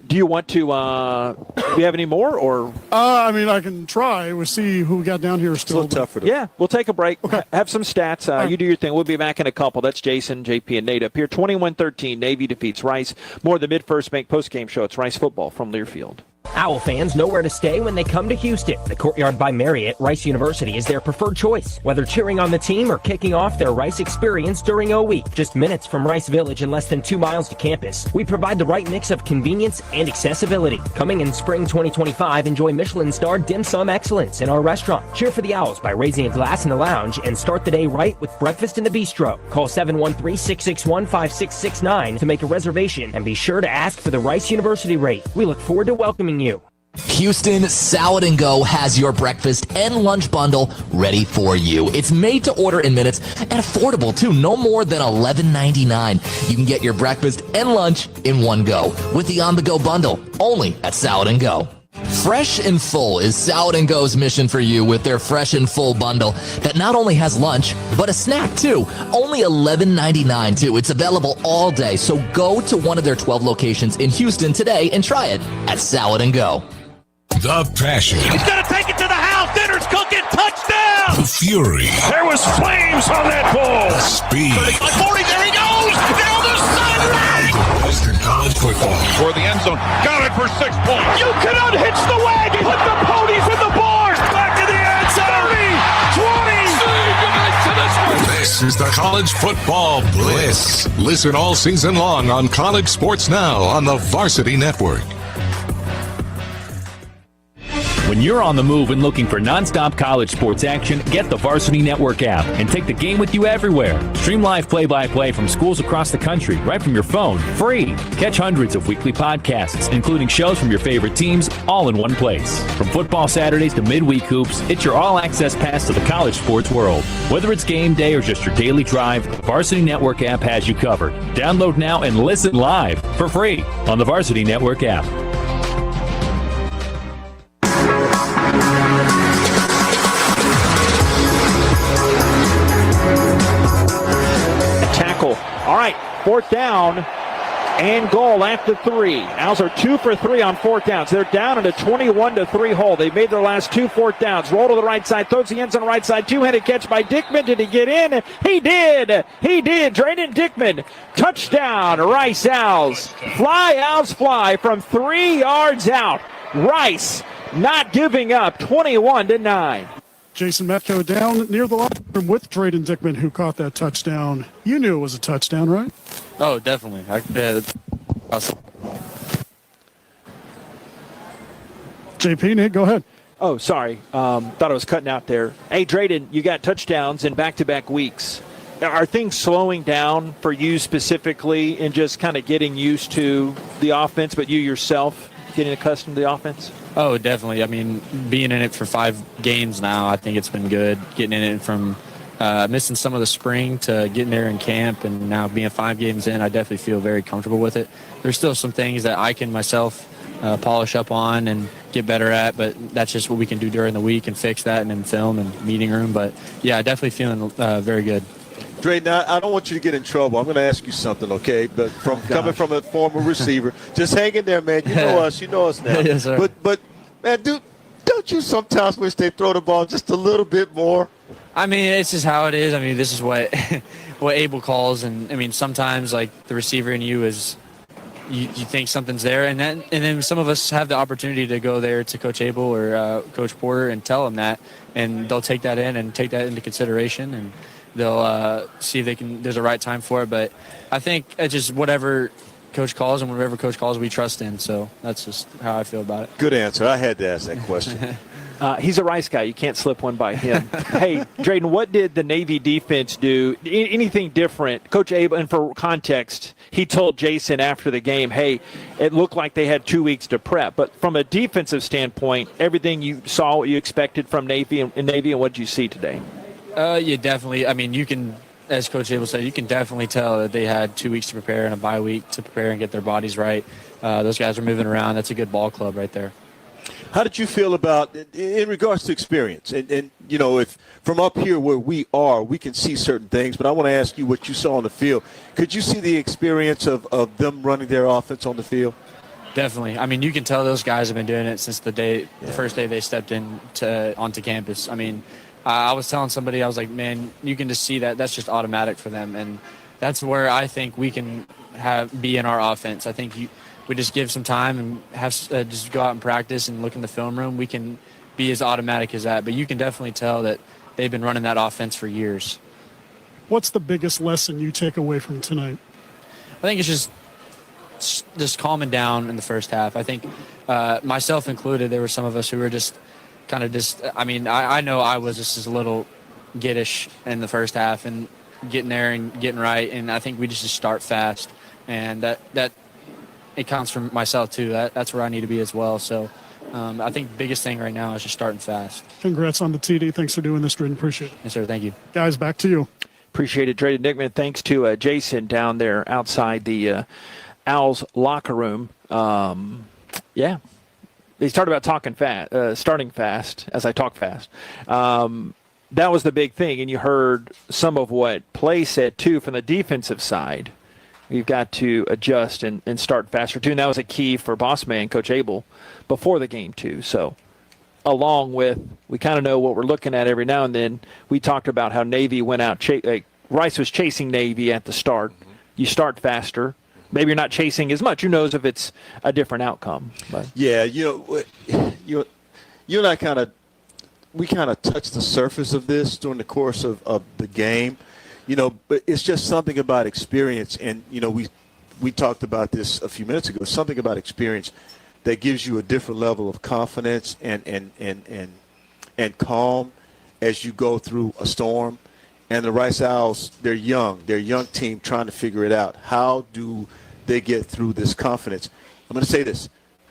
Do you want to? Do we have any more, or? I mean, I can try. We'll see who we got down here still. It's a little tougher. Yeah, we'll take a break. Okay. Have some stats. You do your thing. We'll be back in a couple. That's Jason, JP, and Nate up here. 21-13, Navy defeats Rice. More of the Mid-First Bank postgame show. It's Rice football from Learfield. Owl fans know where to stay when they come to Houston. The Courtyard by Marriott, Rice University, is their preferred choice. Whether cheering on the team or kicking off their Rice experience during O Week, just minutes from Rice Village and less than 2 miles to campus, we provide the right mix of convenience and accessibility. Coming in spring 2025, enjoy Michelin-starred dim sum excellence in our restaurant. Cheer for the Owls by raising a glass in the lounge and start the day right with breakfast in the bistro. Call 713-661-5669 to make a reservation and be sure to ask for the Rice University rate. We look forward to welcoming you. Houston Salad and Go has your breakfast and lunch bundle ready for you. It's made to order in minutes and affordable too, no more than $11.99. You can get your breakfast and lunch in one go with the on-the-go bundle only at Salad and Go. Fresh and Full is Salad and Go's mission for you with their Fresh and Full bundle that not only has lunch, but a snack too. Only $11.99 too. It's available all day, so go to one of their 12 locations in Houston today and try it at Salad and Go. The Passion. He's going to take it to the house. Dinner's cooking. Touchdown. touchdown! The fury. There was flames on that ball. The speed. 40, there he goes! Down the sideline! Western college football. For the end zone. Got it for 6 points. You cannot hitch the wagon! Put the ponies in the barn! Back in the end zone! 30, 20! This is the College Football Blitz. Listen all season long on College Sports Now on the Varsity Network. When you're on the move and looking for nonstop college sports action, get the Varsity Network app and take the game with you everywhere. Stream live play-by-play from schools across the country right from your phone, free. Catch hundreds of weekly podcasts, including shows from your favorite teams, all in one place. From football Saturdays to midweek hoops, it's your all-access pass to the college sports world. Whether it's game day or just your daily drive, the Varsity Network app has you covered. Download now and listen live for free on the Varsity Network app. All right, 4th down and goal after 3. Owls are 2 for 3 on 4th downs. They're down in a 21-3 hole. They made their last 2 4th downs. Roll to the right side, throws the ends on the right side. Two-handed catch by Dickman. Did he get in? He did. He did. Drayden Dickman. Touchdown, Rice Owls. Owls fly from 3 yards out. Rice not giving up, 21-9. Jason Metko down near the locker room with Drayden Dickman, who caught that touchdown. You knew it was a touchdown, right? Oh, definitely. Awesome. JP, Nick, go ahead. Oh, sorry. Thought I was cutting out there. Hey, Drayden, you got touchdowns in back-to-back weeks. Are things slowing down for you specifically in just kind of getting used to the offense, but you yourself getting accustomed to the offense? Oh, definitely. I mean, being in it for 5 games now, I think it's been good. Getting in it from missing some of the spring to getting there in camp, and now being 5 games in, I definitely feel very comfortable with it. There's still some things that I can myself polish up on and get better at, but that's just what we can do during the week and fix that and in film and meeting room. But, yeah, definitely feeling very good. Dre, now I don't want you to get in trouble. I'm going to ask you something, okay? But coming from a former receiver, just hang in there, man. You know us. You know us now. Yes, sir. But man, don't you sometimes wish they throw the ball just a little bit more? I mean, it's just how it is. I mean, this is what Abel calls, and I mean, sometimes like the receiver in you is you think something's there, and then some of us have the opportunity to go there to Coach Abel or Coach Porter and tell them that, and they'll take that in and take that into consideration, and they'll see if they can. There's a right time for it, but I think it's just whatever Coach calls, and whatever Coach calls, we trust in. So that's just how I feel about it. Good answer. I had to ask that question. He's a Rice guy. You can't slip one by him. Hey, Drayden, what did the Navy defense do? Anything different? Coach Abel, and for context, he told Jason after the game, hey, it looked like they had 2 weeks to prep. But from a defensive standpoint, everything you saw, what you expected from Navy, and what did you see today? Yeah, definitely. I mean, you can, as Coach Abel said, you can definitely tell that they had 2 weeks to prepare and a bye week to prepare and get their bodies right. Those guys are moving around. That's a good ball club right there. How did you feel about, in regards to experience? And you know, if from up here where we are, we can see certain things, but I want to ask you what you saw on the field. Could you see the experience of them running their offense on the field? Definitely. I mean, you can tell those guys have been doing it since the first day they stepped onto campus. I mean, I was telling somebody, I was like, man, you can just see that that's just automatic for them. And that's where I think we can be in our offense. I think we just give some time and have just go out and practice and look in the film room. We can be as automatic as that. But you can definitely tell that they've been running that offense for years. What's the biggest lesson you take away from tonight? I think it's just calming down in the first half. I think myself included, there were some of us who were just kind of I mean, I know I was just a little giddish in the first half and getting there and getting right. And I think we just start fast. And that it counts for myself too. That's where I need to be as well. So I think the biggest thing right now is just starting fast. Congrats on the TD. Thanks for doing this, Drayden. Appreciate it. Yes, sir. Thank you. Guys, back to you. Appreciate it, Drayden Dickman. Thanks to Jason down there outside the Owls locker room. Yeah. They started about starting fast as I talk fast. That was the big thing, and you heard some of what Play said, too, from the defensive side. We've got to adjust and start faster, too, and that was a key for boss man, Coach Abel, before the game, too. So along with, we kind of know what we're looking at every now and then. We talked about how Navy went out, Rice was chasing Navy at the start. You start faster. Maybe you're not chasing as much. Who knows if it's a different outcome? But. Yeah, you and I we kind of touched the surface of this during the course of the game, but it's just something about experience. And, we talked about this a few minutes ago, something about experience that gives you a different level of confidence and calm as you go through a storm. And the Rice Owls, they're young. They're a young team trying to figure it out. How do they get through this confidence? I'm going to say this.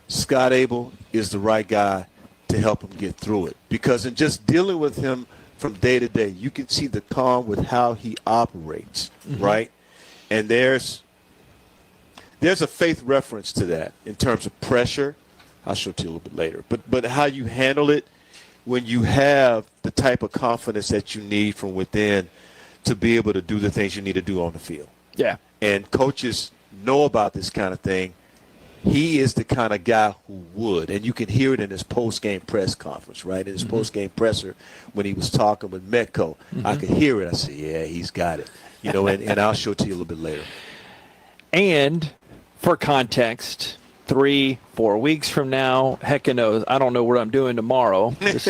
Scott Abel is the right guy to help him get through it. Because in just dealing with him from day to day, you can see the calm with how he operates, right? And there's a faith reference to that in terms of pressure. I'll show it to you a little bit later. But how you handle it when you have the type of confidence that you need from within to be able to do the things you need to do on the field. Yeah. And coaches know about this kind of thing. He is the kind of guy who would, and you can hear it in his post-game press conference, right? In his post-game presser when he was talking with Metko. I could hear it. I said, yeah, he's got it. And I'll show it to you a little bit later. And for context, 3-4 weeks from now, heck knows, I don't know what I'm doing tomorrow. Next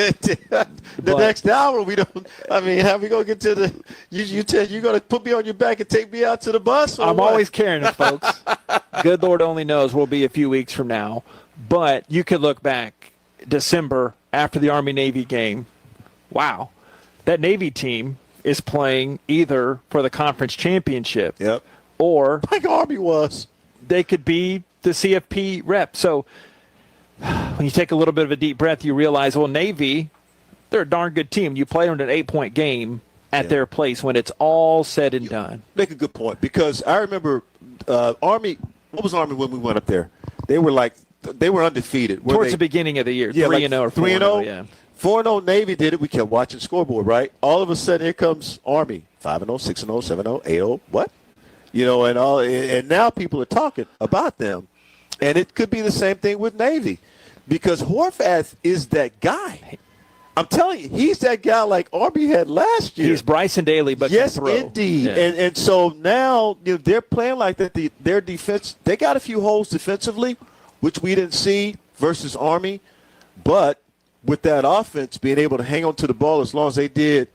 hour, we don't. I mean, how we gonna get to the? You gonna put me on your back and take me out to the bus? I'm always carrying it, folks. Good Lord only knows we'll be a few weeks from now, but you could look back December after the Army-Navy game. Wow, that Navy team is playing either for the conference championship, or like Army was. They could be the CFP rep. So when you take a little bit of a deep breath, you realize, well, Navy, they're a darn good team. You play them in an 8-point game at their place when it's all said and done. Make a good point, because I remember Army. What was Army when we went up there? They were undefeated. Towards the beginning of the year, 3-0 or 4-0. Yeah. 4-0 Navy did it. We kept watching scoreboard, right? All of a sudden, here comes Army. 5-0, 6-0, 7-0, 8-0. What? And now people are talking about them. And it could be the same thing with Navy, because Horvath is that guy. I'm telling you, he's that guy like Army had last year. He's Bryson Daly, but yes, can throw. Indeed. Yeah. And so now they're playing like that. Their defense, they got a few holes defensively, which we didn't see versus Army. But with that offense being able to hang on to the ball as long as they did,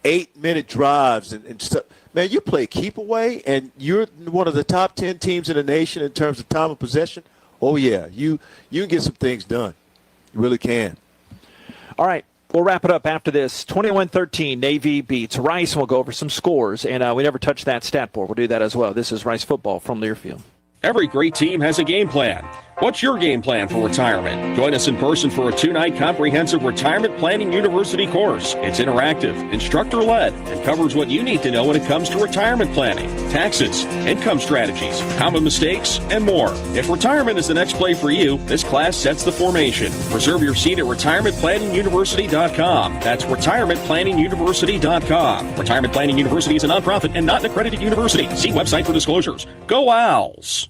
8-minute drives and stuff. Man, you play keep away, and you're one of the top 10 teams in the nation in terms of time of possession. Oh, yeah, you can get some things done. You really can. All right, we'll wrap it up after this. 21-13, Navy beats Rice, and we'll go over some scores. And we never touched that stat board. We'll do that as well. This is Rice Football from Learfield. Every great team has a game plan. What's your game plan for retirement? Join us in person for a 2-night comprehensive retirement planning university course. It's interactive, instructor-led, and covers what you need to know when it comes to retirement planning, taxes, income strategies, common mistakes, and more. If retirement is the next play for you, this class sets the formation. Reserve your seat at retirementplanninguniversity.com. That's retirementplanninguniversity.com. Retirement Planning University is a nonprofit and not an accredited university. See website for disclosures. Go Owls!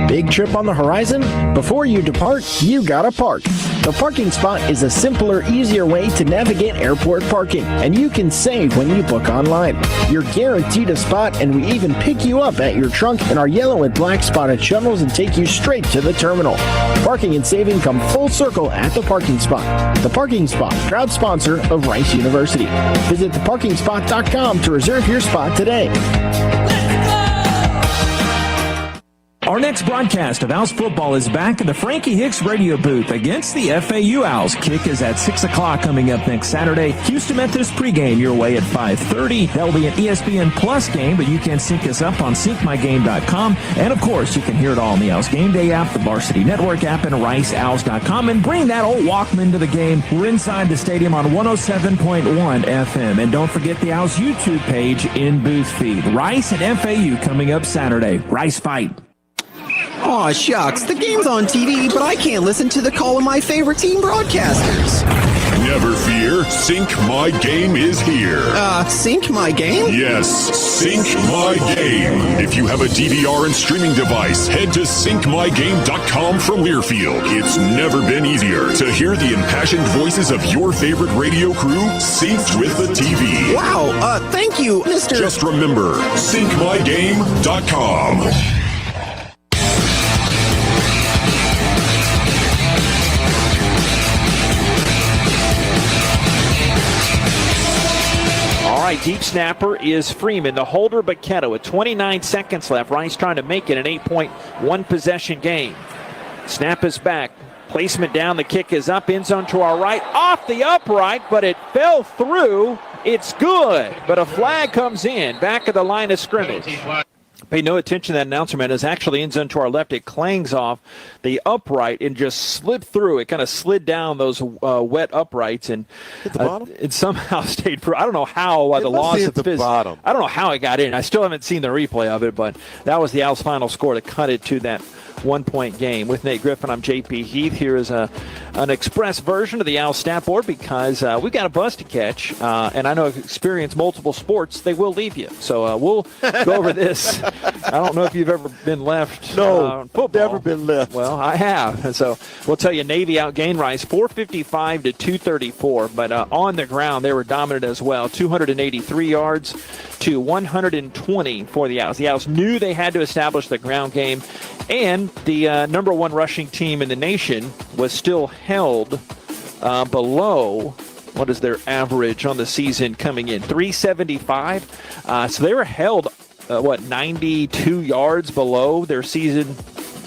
Big trip on the horizon? Before you depart, you gotta park. The parking spot is a simpler, easier way to navigate airport parking, and you can save when you book online. You're guaranteed a spot, and we even pick you up at your trunk in our yellow and black spotted shuttles and take you straight to the terminal. Parking and saving come full circle at The Parking Spot. The Parking Spot, proud sponsor of Rice University. Visit theparkingspot.com to reserve your spot today. Our next broadcast of Owls football is back in the Frankie Hicks radio booth against the FAU Owls. Kick is at 6 o'clock coming up next Saturday. Houston Methodist pregame your way at 5:30. That will be an ESPN Plus game, but you can sync us up on syncmygame.com. And, of course, you can hear it all on the Owls Gameday app, the Varsity Network app, and riceowls.com. And bring that old Walkman to the game. We're inside the stadium on 107.1 FM. And don't forget the Owls YouTube page in booth feed. Rice and FAU coming up Saturday. Rice fight. Aw, shucks. The game's on TV, but I can't listen to the call of my favorite team broadcasters. Never fear, Sync My Game is here. Sync My Game? Yes, Sync My Game. If you have a DVR and streaming device, head to syncmygame.com from Learfield. It's never been easier to hear the impassioned voices of your favorite radio crew synced with the TV. Wow, thank you, Mr. Just remember, syncmygame.com. All right, deep snapper is Freeman. The holder, Baquetto, with 29 seconds left. Rice trying to make it an 8-point possession game. Snap is back. Placement down. The kick is up. End zone to our right. Off the upright, but it fell through. It's good, but a flag comes in. Back of the line of scrimmage. Pay no attention to that announcement. It's actually end zone to our left. It clangs off the upright and just slid through. It kind of slid down those wet uprights and hit the bottom. It somehow stayed through. I don't know how the loss of the bottom. I don't know how it got in. I still haven't seen the replay of it, but that was the Owls' final score to cut it to that 1-point game. With Nate Griffin, I'm JP Heath. Here is an express version of the Owls stat board because we've got a bus to catch, and I know if you experience multiple sports, they will leave you. So we'll go over this. I don't know if you've ever been left. No, football. Never been left. Well, I have. And so we'll tell you, Navy outgained Rice 455 to 234, but on the ground they were dominant as well. 283 yards to 120 for the Owls. The Owls knew they had to establish the ground game, and the number one rushing team in the nation was still held below. What is their average on the season coming in? 375. So they were held, 92 yards below their season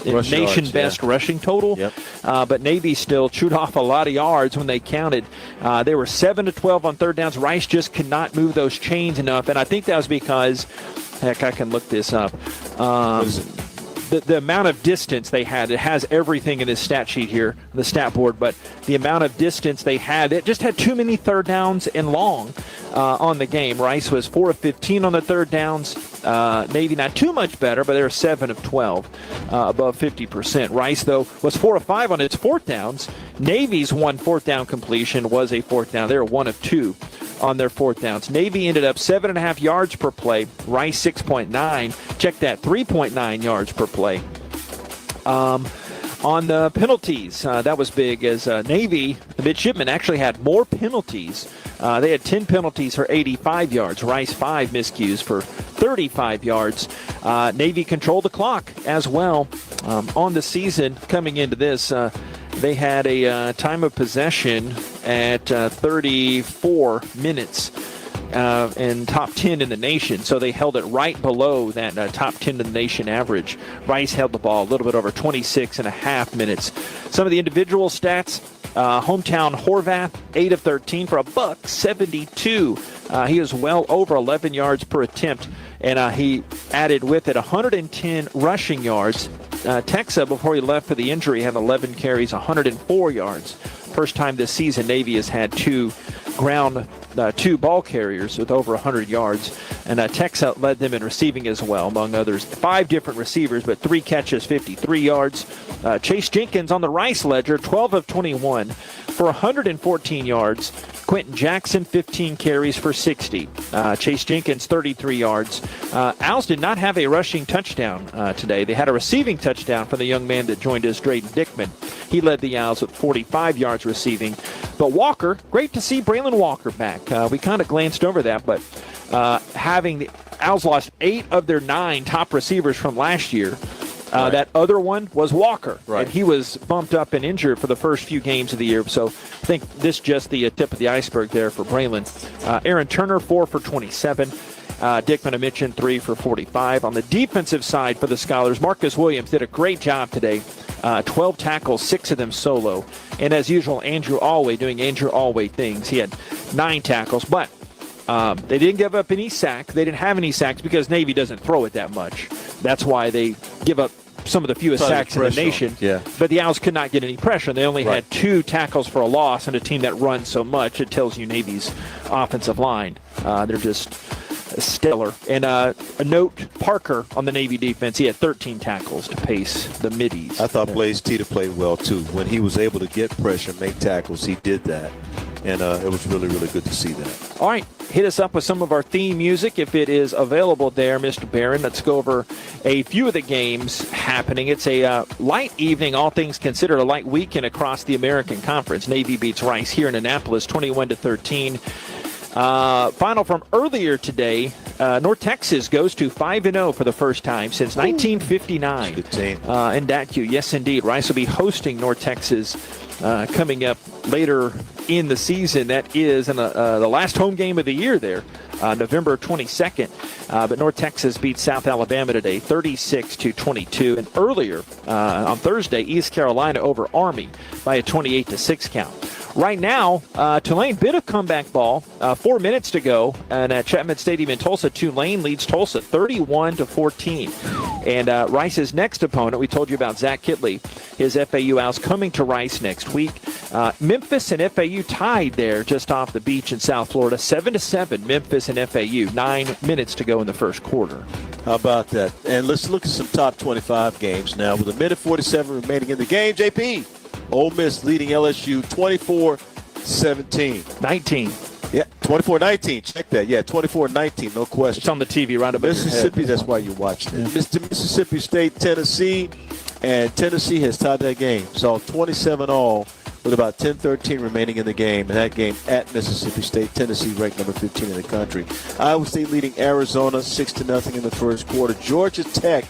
nation best rushing total. Yep. But Navy still chewed off a lot of yards when they counted. They were 7-12 on third downs. Rice just could not move those chains enough, and I think that was because, heck, I can look this up. The amount of distance they had, it has everything in this stat sheet here, the stat board, but the amount of distance they had, it just had too many third downs and long on the game. Rice was 4 of 15 on the third downs. Navy not too much better, but they were 7 of 12, above 50%. Rice, though, was 4 of 5 on its fourth downs. Navy's one fourth down completion was a fourth down. They were 1 of 2 on their fourth downs. Navy ended up 7.5 yards per play. Rice 6.9. Check that, 3.9 yards per play. On the penalties, that was big as Navy, the Midshipmen, actually had more penalties. They had 10 penalties for 85 yards. Rice 5 miscues for 35 yards. Navy controlled the clock as well. On the season coming into this, they had a time of possession at 34 minutes. And top 10 in the nation. So they held it right below that top 10 in the nation average. Rice held the ball a little bit over 26 and a half minutes. Some of the individual stats, hometown Horvath, 8 of 13 for $172. He is well over 11 yards per attempt, and he added with it 110 rushing yards. Texa, before he left for the injury, had 11 carries, 104 yards. First time this season Navy has had two ball carriers with over 100 yards, and Texa led them in receiving as well, among others. 5 different receivers, but 3 catches, 53 yards. Chase Jenkins on the Rice ledger, 12 of 21 for 114 yards. Quentin Jackson, 15 carries for 60. Chase Jenkins, 33 yards. Owls did not have a rushing touchdown today. They had a receiving touchdown from the young man that joined us, Drayden Dickman. He led the Owls with 45 yards receiving. But Walker, great to see Braylon Walker back. We kind of glanced over that, but having the Owls lost 8 of their 9 top receivers from last year. Right. That other one was Walker, right. And he was bumped up and injured for the first few games of the year. So I think this is just the tip of the iceberg there for Braylon. Aaron Turner, 4 for 27. Dickman, I mentioned, 3 for 45. On the defensive side for the Scholars, Marcus Williams did a great job today. 12 tackles, 6 of them solo. And as usual, Andrew Alway doing Andrew Alway things. He had 9 tackles, but they didn't give up any sacks. They didn't have any sacks because Navy doesn't throw it that much. That's why they give up some of the fewest sacks in the nation. Yeah. But the Owls could not get any pressure. They only had 2 tackles for a loss on a team that runs so much. It tells you Navy's offensive line. They're just stellar. And a note, Parker on the Navy defense, he had 13 tackles to pace the middies. I thought Blaze Teeter played well, too. When he was able to get pressure, make tackles, he did that. And it was really, really good to see that. All right, hit us up with some of our theme music if it is available there, Mr. Barron. Let's go over a few of the games happening. It's a light evening, all things considered, a light weekend across the American Conference. Navy beats Rice here in Annapolis, 21-13. Final from earlier today, North Texas goes to 5-0 for the first time since 1959. Good team. In DATQ, yes, indeed. Rice will be hosting North Texas coming up later in the season. That is in the last home game of the year there, November 22nd. But North Texas beat South Alabama today, 36-22. And earlier on Thursday, East Carolina over Army by a 28-6 count. Right now, Tulane bit of comeback ball. 4 minutes to go, and at Chapman Stadium in Tulsa, Tulane leads Tulsa 31-14. And Rice's next opponent, we told you about Zach Kitley, his FAU Owls coming to Rice next week. Memphis and FAU tied there just off the beach in South Florida, 7-7. Memphis and FAU. 9 minutes to go in the first quarter. How about that? And let's look at some top 25 games now. With a minute 47 remaining in the game, JP. Ole Miss leading LSU 24-17. 19. Yeah, 24-19. Check that. Yeah, 24-19. No question. It's on the TV right above Mississippi, that's why you watch it. Mississippi State, Tennessee, and Tennessee has tied that game. So 27-all with about 10-13 remaining in the game. And that game at Mississippi State, Tennessee ranked number 15 in the country. Iowa State leading Arizona 6-0 in the first quarter. Georgia Tech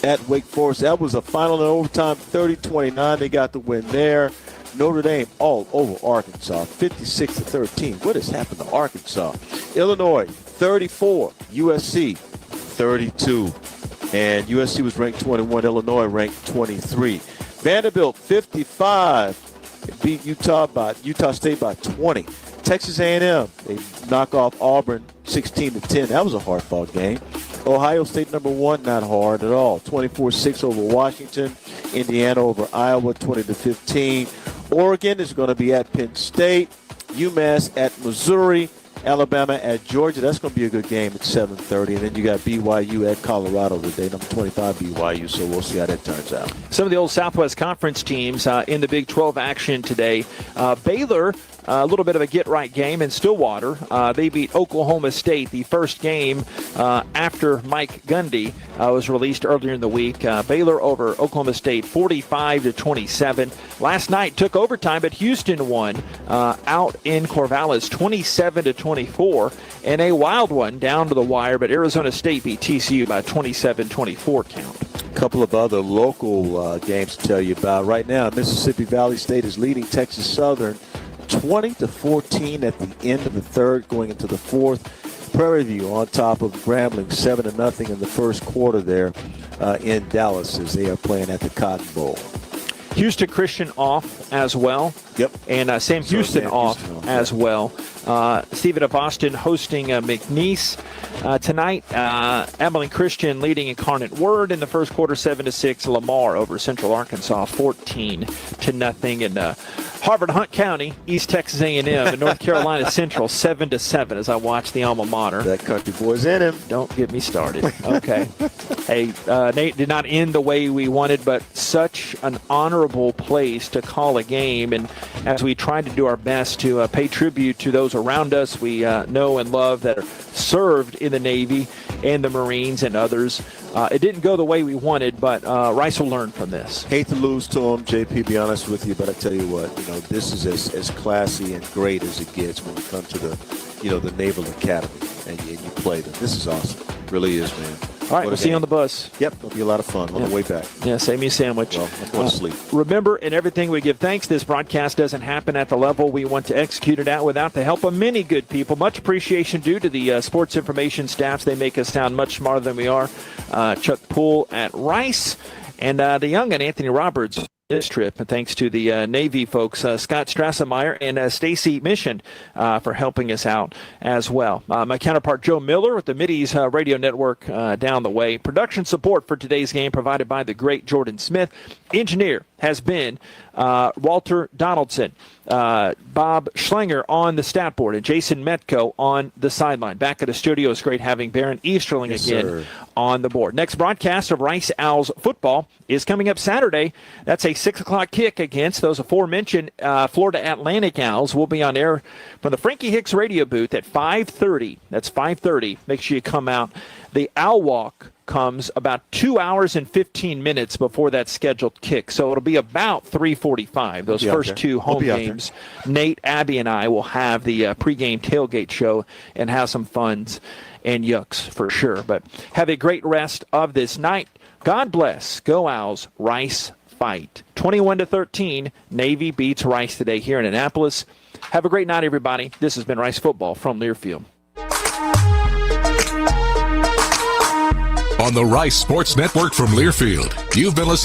at Wake Forest. That was a final in overtime, 30-29. They got the win there. Notre Dame all over Arkansas, 56-13. What has happened to Arkansas? Illinois, 34. USC, 32. And USC was ranked 21. Illinois ranked 23. Vanderbilt, 55. Beat Utah State by 20. Texas A&M, they knock off Auburn 16-10. That was a hard-fought game. Ohio State number 1, not hard at all. 24-6 over Washington. Indiana over Iowa, 20-15. Oregon is going to be at Penn State. UMass at Missouri. Alabama at Georgia. That's going to be a good game at 7:30. And then you got BYU at Colorado today, number 25 BYU. So we'll see how that turns out. Some of the old Southwest Conference teams in the Big 12 action today. Baylor, a little bit of a get-right game in Stillwater. They beat Oklahoma State, the first game after Mike Gundy was released earlier in the week. Baylor over Oklahoma State, 45-27. Last night took overtime, but Houston won out in Corvallis, 27-24. And a wild one down to the wire, but Arizona State beat TCU by 27-24 count. A couple of other local games to tell you about. Right now, Mississippi Valley State is leading Texas Southern 20-14 at the end of the third, going into the fourth. Prairie View on top of Grambling, 7-0 in the first quarter there in Dallas as they are playing at the Cotton Bowl. Houston Christian off as well. Yep. And Sam Houston off as well. Stephen of Austin hosting McNeese tonight. Abilene Christian leading Incarnate Word in the first quarter, 7-6. Lamar over Central Arkansas, 14-0. And Harvard Hunt County, East Texas A&M, and North Carolina Central, 7-7 as I watch the alma mater. That country boy's in him. Don't get me started. Okay. Hey, Nate did not end the way we wanted, but such an honorable place to call a game. And as we try to do our best to pay tribute to those around us we know and love that are served in the Navy and the Marines and others, it didn't go the way we wanted, but Rice will learn from this. Hate to lose to him, JP, be honest with you, but I tell you what, this is as classy and great as it gets when you come to the Naval Academy and you play them. This is awesome. It really is, man. All right, we'll see you on the bus. Yep, it'll be a lot of fun on the way back. Yeah, save me a sandwich. Well, I'm going to sleep. Remember, in everything we give thanks, this broadcast doesn't happen at the level we want to execute it at without the help of many good people. Much appreciation due to the sports information staffs. They make us sound much smarter than we are. Chuck Poole at Rice and the young and Anthony Roberts this trip, and thanks to the Navy folks, Scott Strassemeyer and Stacy Mission for helping us out as well. My counterpart Joe Miller with the Middies Radio Network down the way. Production support for today's game provided by the great Jordan Smith. Engineer has been Walter Donaldson, Bob Schlinger on the stat board, and Jason Metko on the sideline. Back at the studio, it's great having Baron Easterling again on the board. Next broadcast of Rice Owls football is coming up Saturday. That's a 6 o'clock kick against those aforementioned Florida Atlantic Owls. We'll be on air from the Frankie Hicks radio booth at 5:30. That's 5:30. Make sure you come out. The Owl Walk comes about 2 hours and 15 minutes before that scheduled kick. So it'll be about 3:45. Those first two home games. Nate, Abby, and I will have the pregame tailgate show and have some funs and yucks for sure. But have a great rest of this night. God bless. Go Owls. Rice fight. 21-13. Navy beats Rice today here in Annapolis. Have a great night, everybody. This has been Rice Football from Learfield. On the Rice Sports Network from Learfield, you've been listening